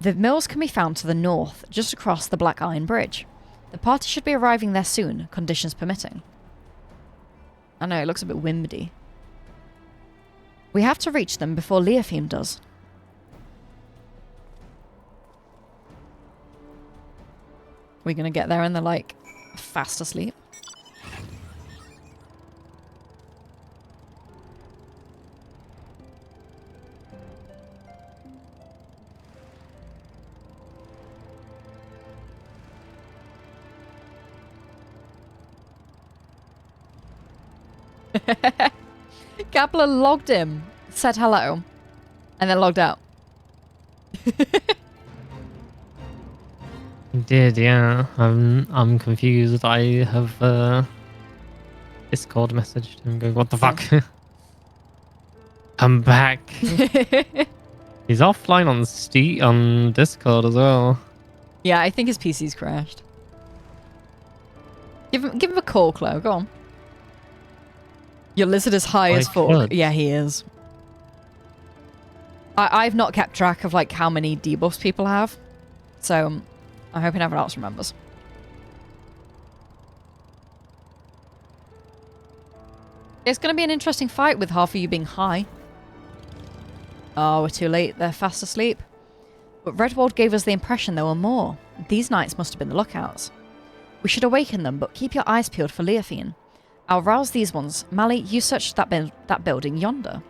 The mills can be found to the north, just across the Black Iron Bridge. The party should be arriving there soon, conditions permitting. I know, it looks a bit windy. We have to reach them before Leofine does. We're gonna get there and they're like fast asleep. Gabler logged in, said hello, and then logged out. Did, yeah. I'm confused. I have Discord messaged him going, what the fuck? Come back. He's offline on Discord as well. Yeah, I think his PC's crashed. Give him a call, Chloe. Go on. Your lizard is high as fuck. Yeah, he is. I've not kept track of like how many debuffs people have, so I'm hoping everyone else remembers. It's going to be an interesting fight with half of you being high. Oh, we're too late. They're fast asleep. But Redwald gave us the impression there were more. These knights must have been the lookouts. We should awaken them, but keep your eyes peeled for Leofine. I'll rouse these ones. Mally, you search that building yonder.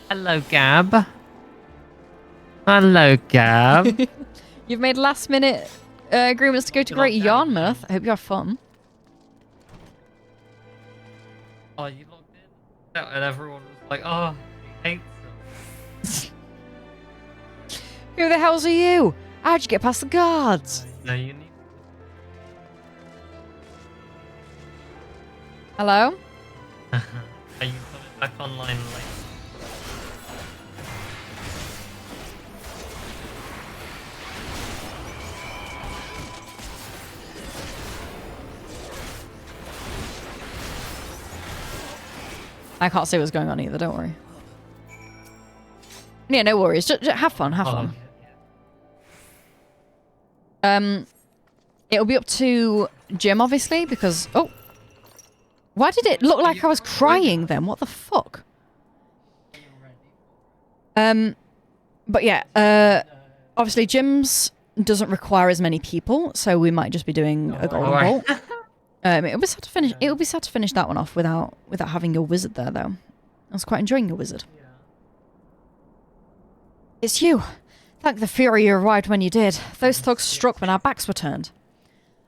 Hello, Gab. Hello, Gab. You've made last-minute agreements to go to Great Yarmouth. I hope you have fun. Oh, you logged And everyone was like, oh, he hates them. Who the hell's are you? How'd you get past the guards? No, you need. Hello? Are you coming back online later? I can't see what's going on either, don't worry. Yeah, no worries. Just have fun, have fun. Okay. It'll be up to Jim, obviously, because... Oh! Why did it look like I was crying then? What the fuck? But yeah, obviously Jim's doesn't require as many people, so we might just be doing a golden bolt. It'll be sad to finish. It'll be sad to finish that one off without having your wizard there, though. I was quite enjoying your wizard. Yeah. It's you. Thank the Fury you arrived when you did. Those thugs struck when our backs were turned.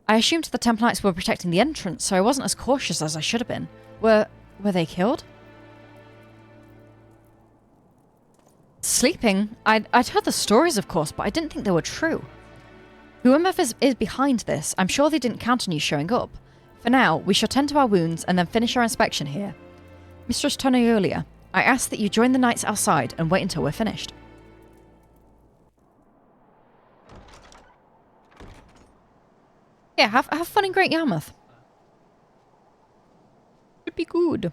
I assumed the Temple Knights were protecting the entrance, so I wasn't as cautious as I should have been. Were they killed? Sleeping? I'd heard the stories, of course, but I didn't think they were true. Whoever is behind this, I'm sure they didn't count on you showing up. For now, we shall tend to our wounds and then finish our inspection here. Mistress Tonoyolia, I ask that you join the knights outside and wait until we're finished. Yeah, have fun in Great Yarmouth. Should be good.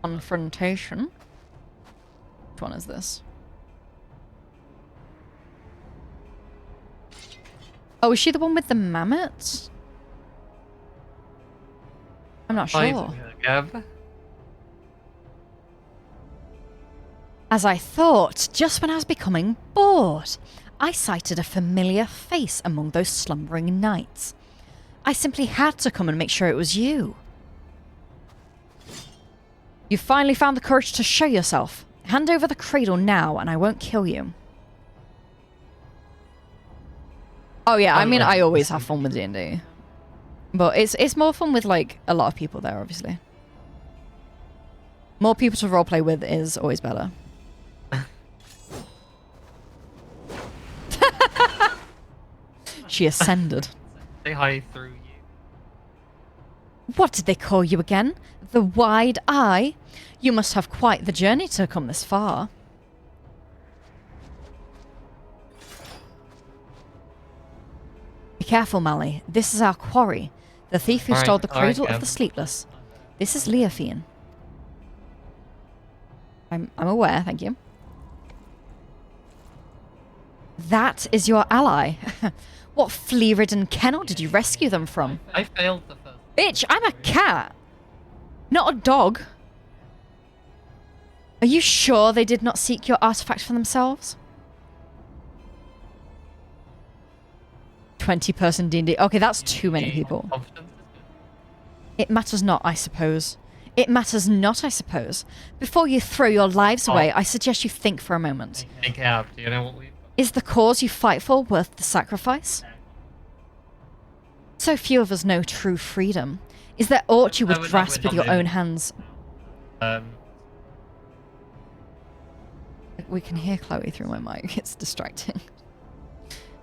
Confrontation. Which one is this? Oh, is she the one with the mammoths? I'm not sure. As I thought, just when I was becoming bored, I sighted a familiar face among those slumbering knights. I simply had to come and make sure it was you. You finally found the courage to show yourself. Hand over the cradle now and I won't kill you. Oh yeah, I mean, I always have fun with D&D. But it's more fun with, like, a lot of people there, obviously. More people to roleplay with is always better. She ascended. Say hi through you. What did they call you again? The Wide Eye? You must have quite the journey to come this far. Be careful, Mally. This is our quarry. The thief who stole the cradle of the sleepless. This is Leofian. I'm aware, thank you. That is your ally. What flea-ridden kennel did you rescue them from? I failed the first. Bitch, I'm a cat. Not a dog. Are you sure they did not seek your artifact for themselves? 20-person D&D. Okay, that's too many people. It matters not, I suppose. It matters not, I suppose. Before you throw your lives away, I suggest you think for a moment. Hey, Gab, do you know what we've got? Is the cause you fight for worth the sacrifice? So few of us know true freedom. Is there aught you would grasp with your own hands? We can hear Chloe through my mic. It's distracting.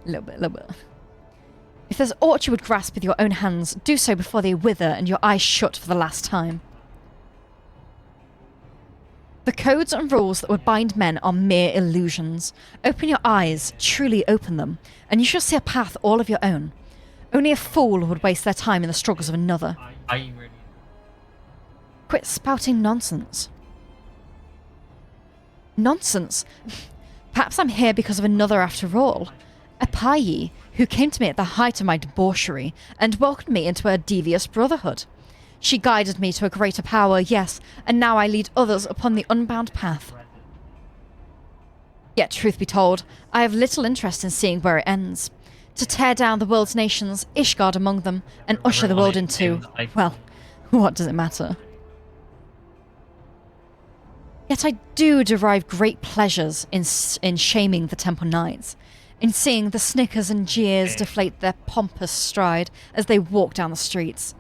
A little bit. If there's aught you would grasp with your own hands, do so before they wither and your eyes shut for the last time. The codes and rules that would bind men are mere illusions. Open your eyes, truly open them, and you shall see a path all of your own. Only a fool would waste their time in the struggles of another. Quit spouting nonsense. Nonsense? Perhaps I'm here because of another after all. A Payi who came to me at the height of my debauchery and welcomed me into her devious brotherhood. She guided me to a greater power, yes, and now I lead others upon the unbound path. Yet, truth be told, I have little interest in seeing where it ends. To tear down the world's nations, Ishgard among them, and usher the world into, well, what does it matter? Yet I do derive great pleasures in shaming the Temple Knights, in seeing the snickers and jeers deflate their pompous stride as they walk down the streets.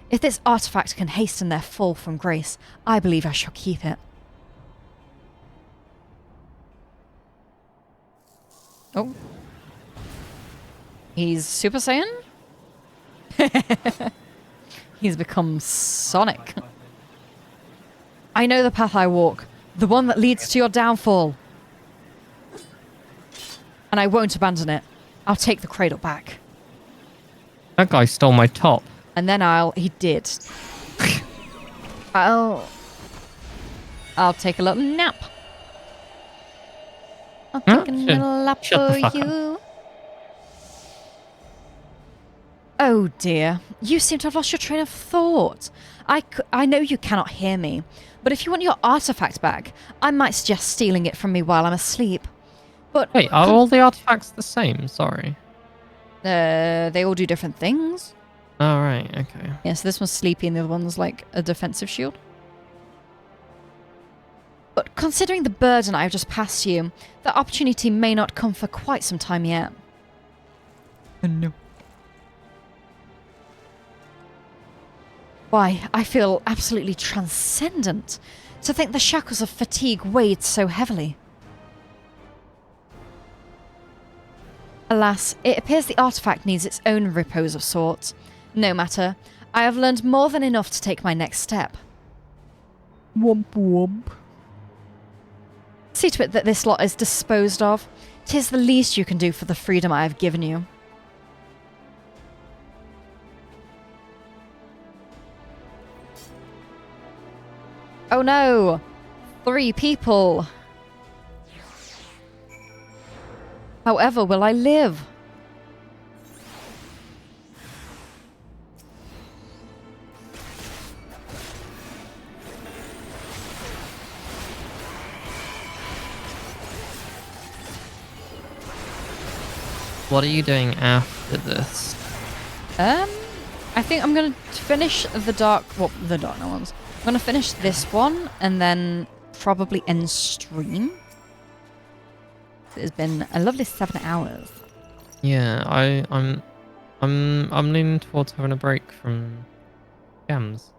If this artifact can hasten their fall from grace, I believe I shall keep it. Oh. He's Super Saiyan? He's become Sonic. I know the path I walk, the one that leads to your downfall. And I won't abandon it. I'll take the cradle back. That guy stole my top. And then he did. I'll take a little nap. I'll take a little nap for you. Oh dear, you seem to have lost your train of thought. I know you cannot hear me, but if you want your artifact back, I might suggest stealing it from me while I'm asleep. But wait, are all the artifacts the same? Sorry. They all do different things. Oh, right, okay. Yeah, so this one's sleepy and the other one's like a defensive shield. But considering the burden I've just passed you, the opportunity may not come for quite some time yet. No. Why, I feel absolutely transcendent to think the shackles of fatigue weighed so heavily. Alas, it appears the artifact needs its own repose of sorts. No matter, I have learned more than enough to take my next step. Womp womp. See to it that this lot is disposed of. 'Tis the least you can do for the freedom I have given you. Oh no! 3 people! However will I live? What are you doing after this? I think I'm gonna finish the dark ones. I'm gonna finish this one and then probably end stream. It has been a lovely 7 hours. Yeah, I'm leaning towards having a break from games.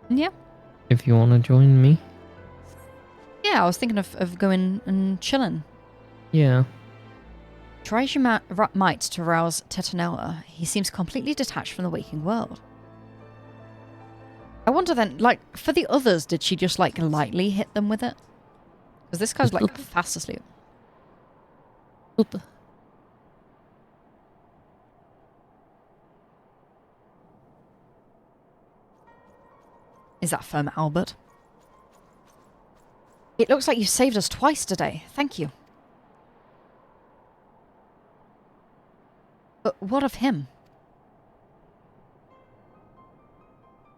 Yeah. If you want to join me. Yeah, I was thinking of going and chilling. Yeah. Try as you might to rouse Tetanella, he seems completely detached from the waking world. I wonder then, like, for the others, did she just, like, lightly hit them with it? Because this guy's, like, fast asleep. Is that firm, Albert? It looks like you saved us twice today. Thank you. But what of him?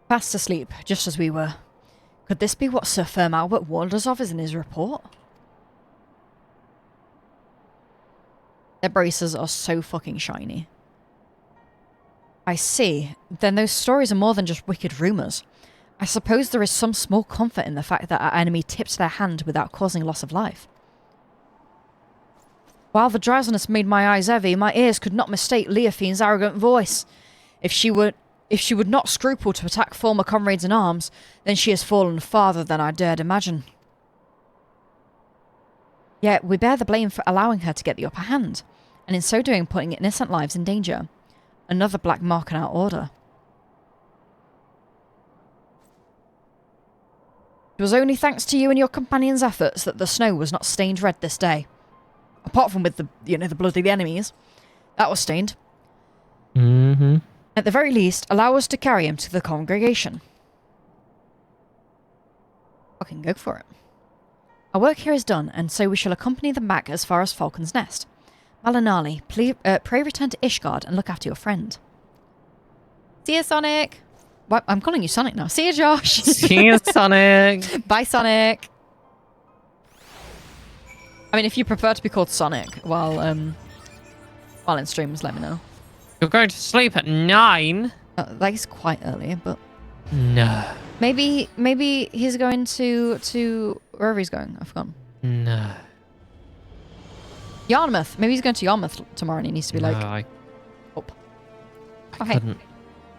Fast asleep, just as we were. Could this be what Sir Firm Albert warned us of in his report? Their braces are so fucking shiny. I see. Then those stories are more than just wicked rumours. I suppose there is some small comfort in the fact that our enemy tipped their hand without causing loss of life. While the drowsiness made my eyes heavy, my ears could not mistake Leofine's arrogant voice. If she would not scruple to attack former comrades in arms, then she has fallen farther than I dared imagine. Yet we bear the blame for allowing her to get the upper hand, and in so doing putting innocent lives in danger. Another black mark in our order. It was only thanks to you and your companions' efforts that the snow was not stained red this day. Apart from with the blood of the enemies. That was stained. Mm-hmm. At the very least, allow us to carry him to the congregation. Fucking go for it. Our work here is done, and so we shall accompany them back as far as Falcon's Nest. Malinali, pray return to Ishgard and look after your friend. See you, Sonic! What? I'm calling you Sonic now. See you, Josh! See you, Sonic! Bye, Sonic! I mean, if you prefer to be called Sonic while in streams, let me know. You're going to sleep at 9? That is quite early, but... No. Maybe he's going to wherever he's going. I've forgotten. No. Yarmouth. Maybe he's going to Yarmouth tomorrow and he needs to be No, like up. I couldn't.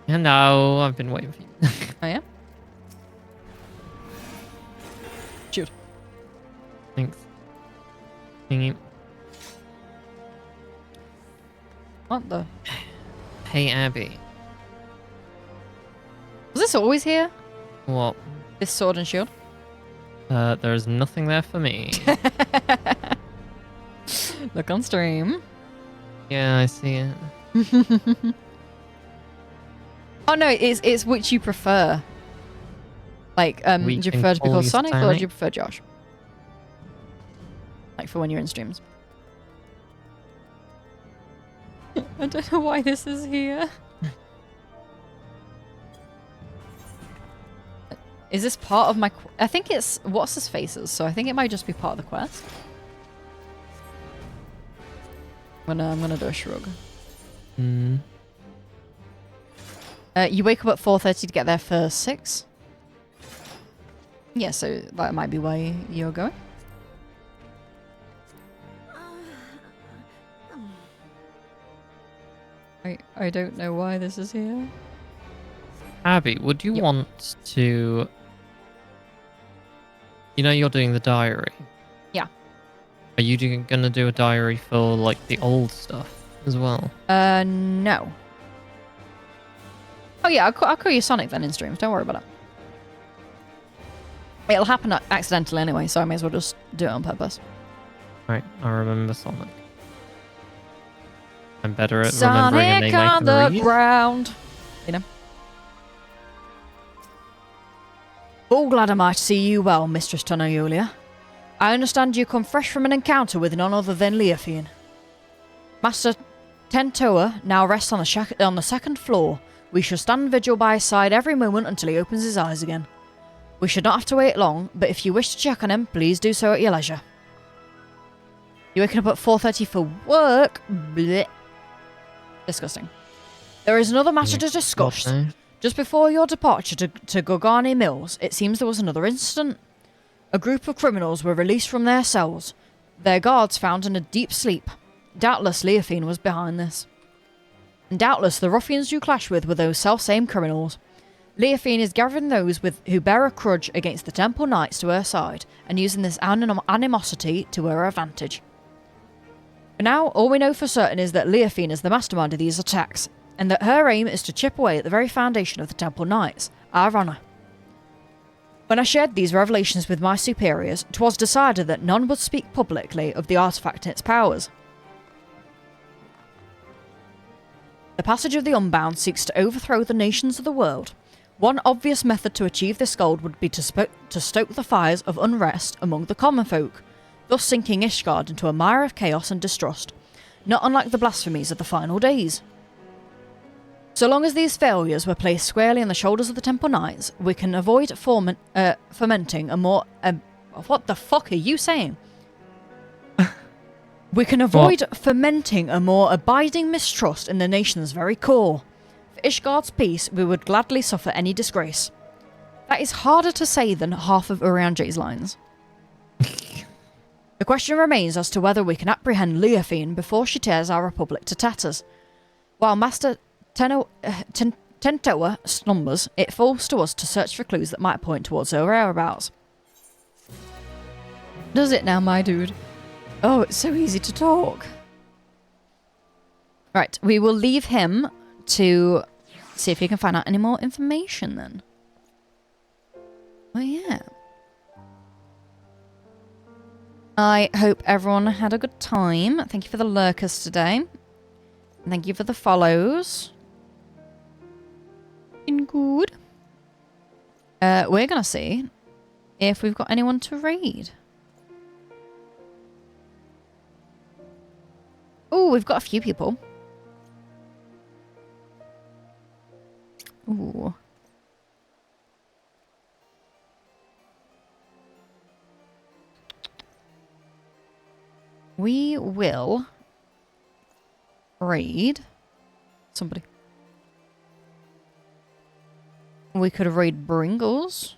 Yeah, no, I've been waiting for you. Oh yeah? Shoot. Thanks. Thingy. What the? Hey, Abby. Was this always here? What? This sword and shield? There's nothing there for me. Look on stream. Yeah, I see it. Oh no, it's which you prefer. Like, do you prefer to be called Sonic or do you prefer Josh? Like for when you're in streams. I don't know why this is here. Is this part of my... I think it's... What's his faces? So I think it might just be part of the quest. I'm gonna do a shrug. Hmm. You wake up at 4:30 to get there for 6. Yeah, so that might be why you're going. I don't know why this is here. Abby, would you want to... You know you're doing the diary. Yeah. Are you going to do a diary for, like, the old stuff as well? No. Oh yeah, I'll call you Sonic then in streams. Don't worry about it. It'll happen accidentally anyway, so I may as well just do it on purpose. Right, I remember Sonic. I'm better at Sonic remembering a name I on can the read. ground. You know. All glad am I to see you well, Mistress Tonoyulia. I understand you come fresh from an encounter with none other than Leophine. Master Tentoa now rests on the second floor. We shall stand vigil by his side every moment until he opens his eyes again. We should not have to wait long, but if you wish to check on him, please do so at your leisure. You're waking up at 4:30 for work? Blech. Disgusting. There is another matter to discuss. Just before your departure to Gorgani Mills, it seems there was another incident. A group of criminals were released from their cells. Their guards found in a deep sleep. Doubtless Leophine was behind this. And doubtless the ruffians you clashed with were those self-same criminals. Leophine is gathering those who bear a grudge against the Temple Knights to her side, and using this animosity to her advantage. For now, all we know for certain is that Leophine is the mastermind of these attacks, and that her aim is to chip away at the very foundation of the Temple Knights, our honour. When I shared these revelations with my superiors, 'twas decided that none would speak publicly of the artifact and its powers. The passage of the Unbound seeks to overthrow the nations of the world. One obvious method to achieve this goal would be to stoke the fires of unrest among the common folk, thus sinking Ishgard into a mire of chaos and distrust, not unlike the blasphemies of the final days. So long as these failures were placed squarely on the shoulders of the Temple Knights, we can avoid fomenting a more... what the fuck are you saying? We can avoid fomenting a more abiding mistrust in the nation's very core. For Ishgard's peace, we would gladly suffer any disgrace. That is harder to say than half of Urianje's lines. The question remains as to whether we can apprehend Leophine before she tears our republic to tatters. While Master Tentoa slumbers, it falls to us to search for clues that might point towards her whereabouts. Does it now, my dude? Oh, it's so easy to talk. Right, we will leave him to see if he can find out any more information then. Oh yeah. I hope everyone had a good time. Thank you for the lurkers today. Thank you for the follows. In good. We're gonna see if we've got anyone to raid. Oh, we've got a few people. Ooh. We will raid somebody. We could read Bringles.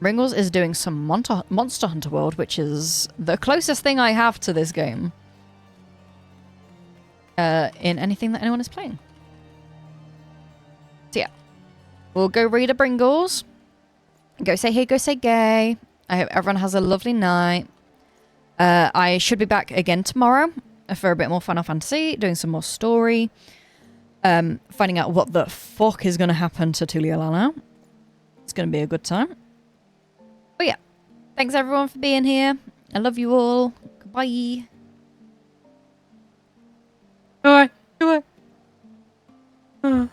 Bringles is doing some Monster Hunter World, which is the closest thing I have to this game. In anything that anyone is playing. So yeah. We'll go read a Bringles. Go say hey, go say gay. I hope everyone has a lovely night. I should be back again tomorrow for a bit more Final Fantasy, doing some more story. Finding out what the fuck is going to happen to Tulialana. It's going to be a good time. But yeah, thanks everyone for being here. I love you all. Goodbye. Goodbye. Goodbye.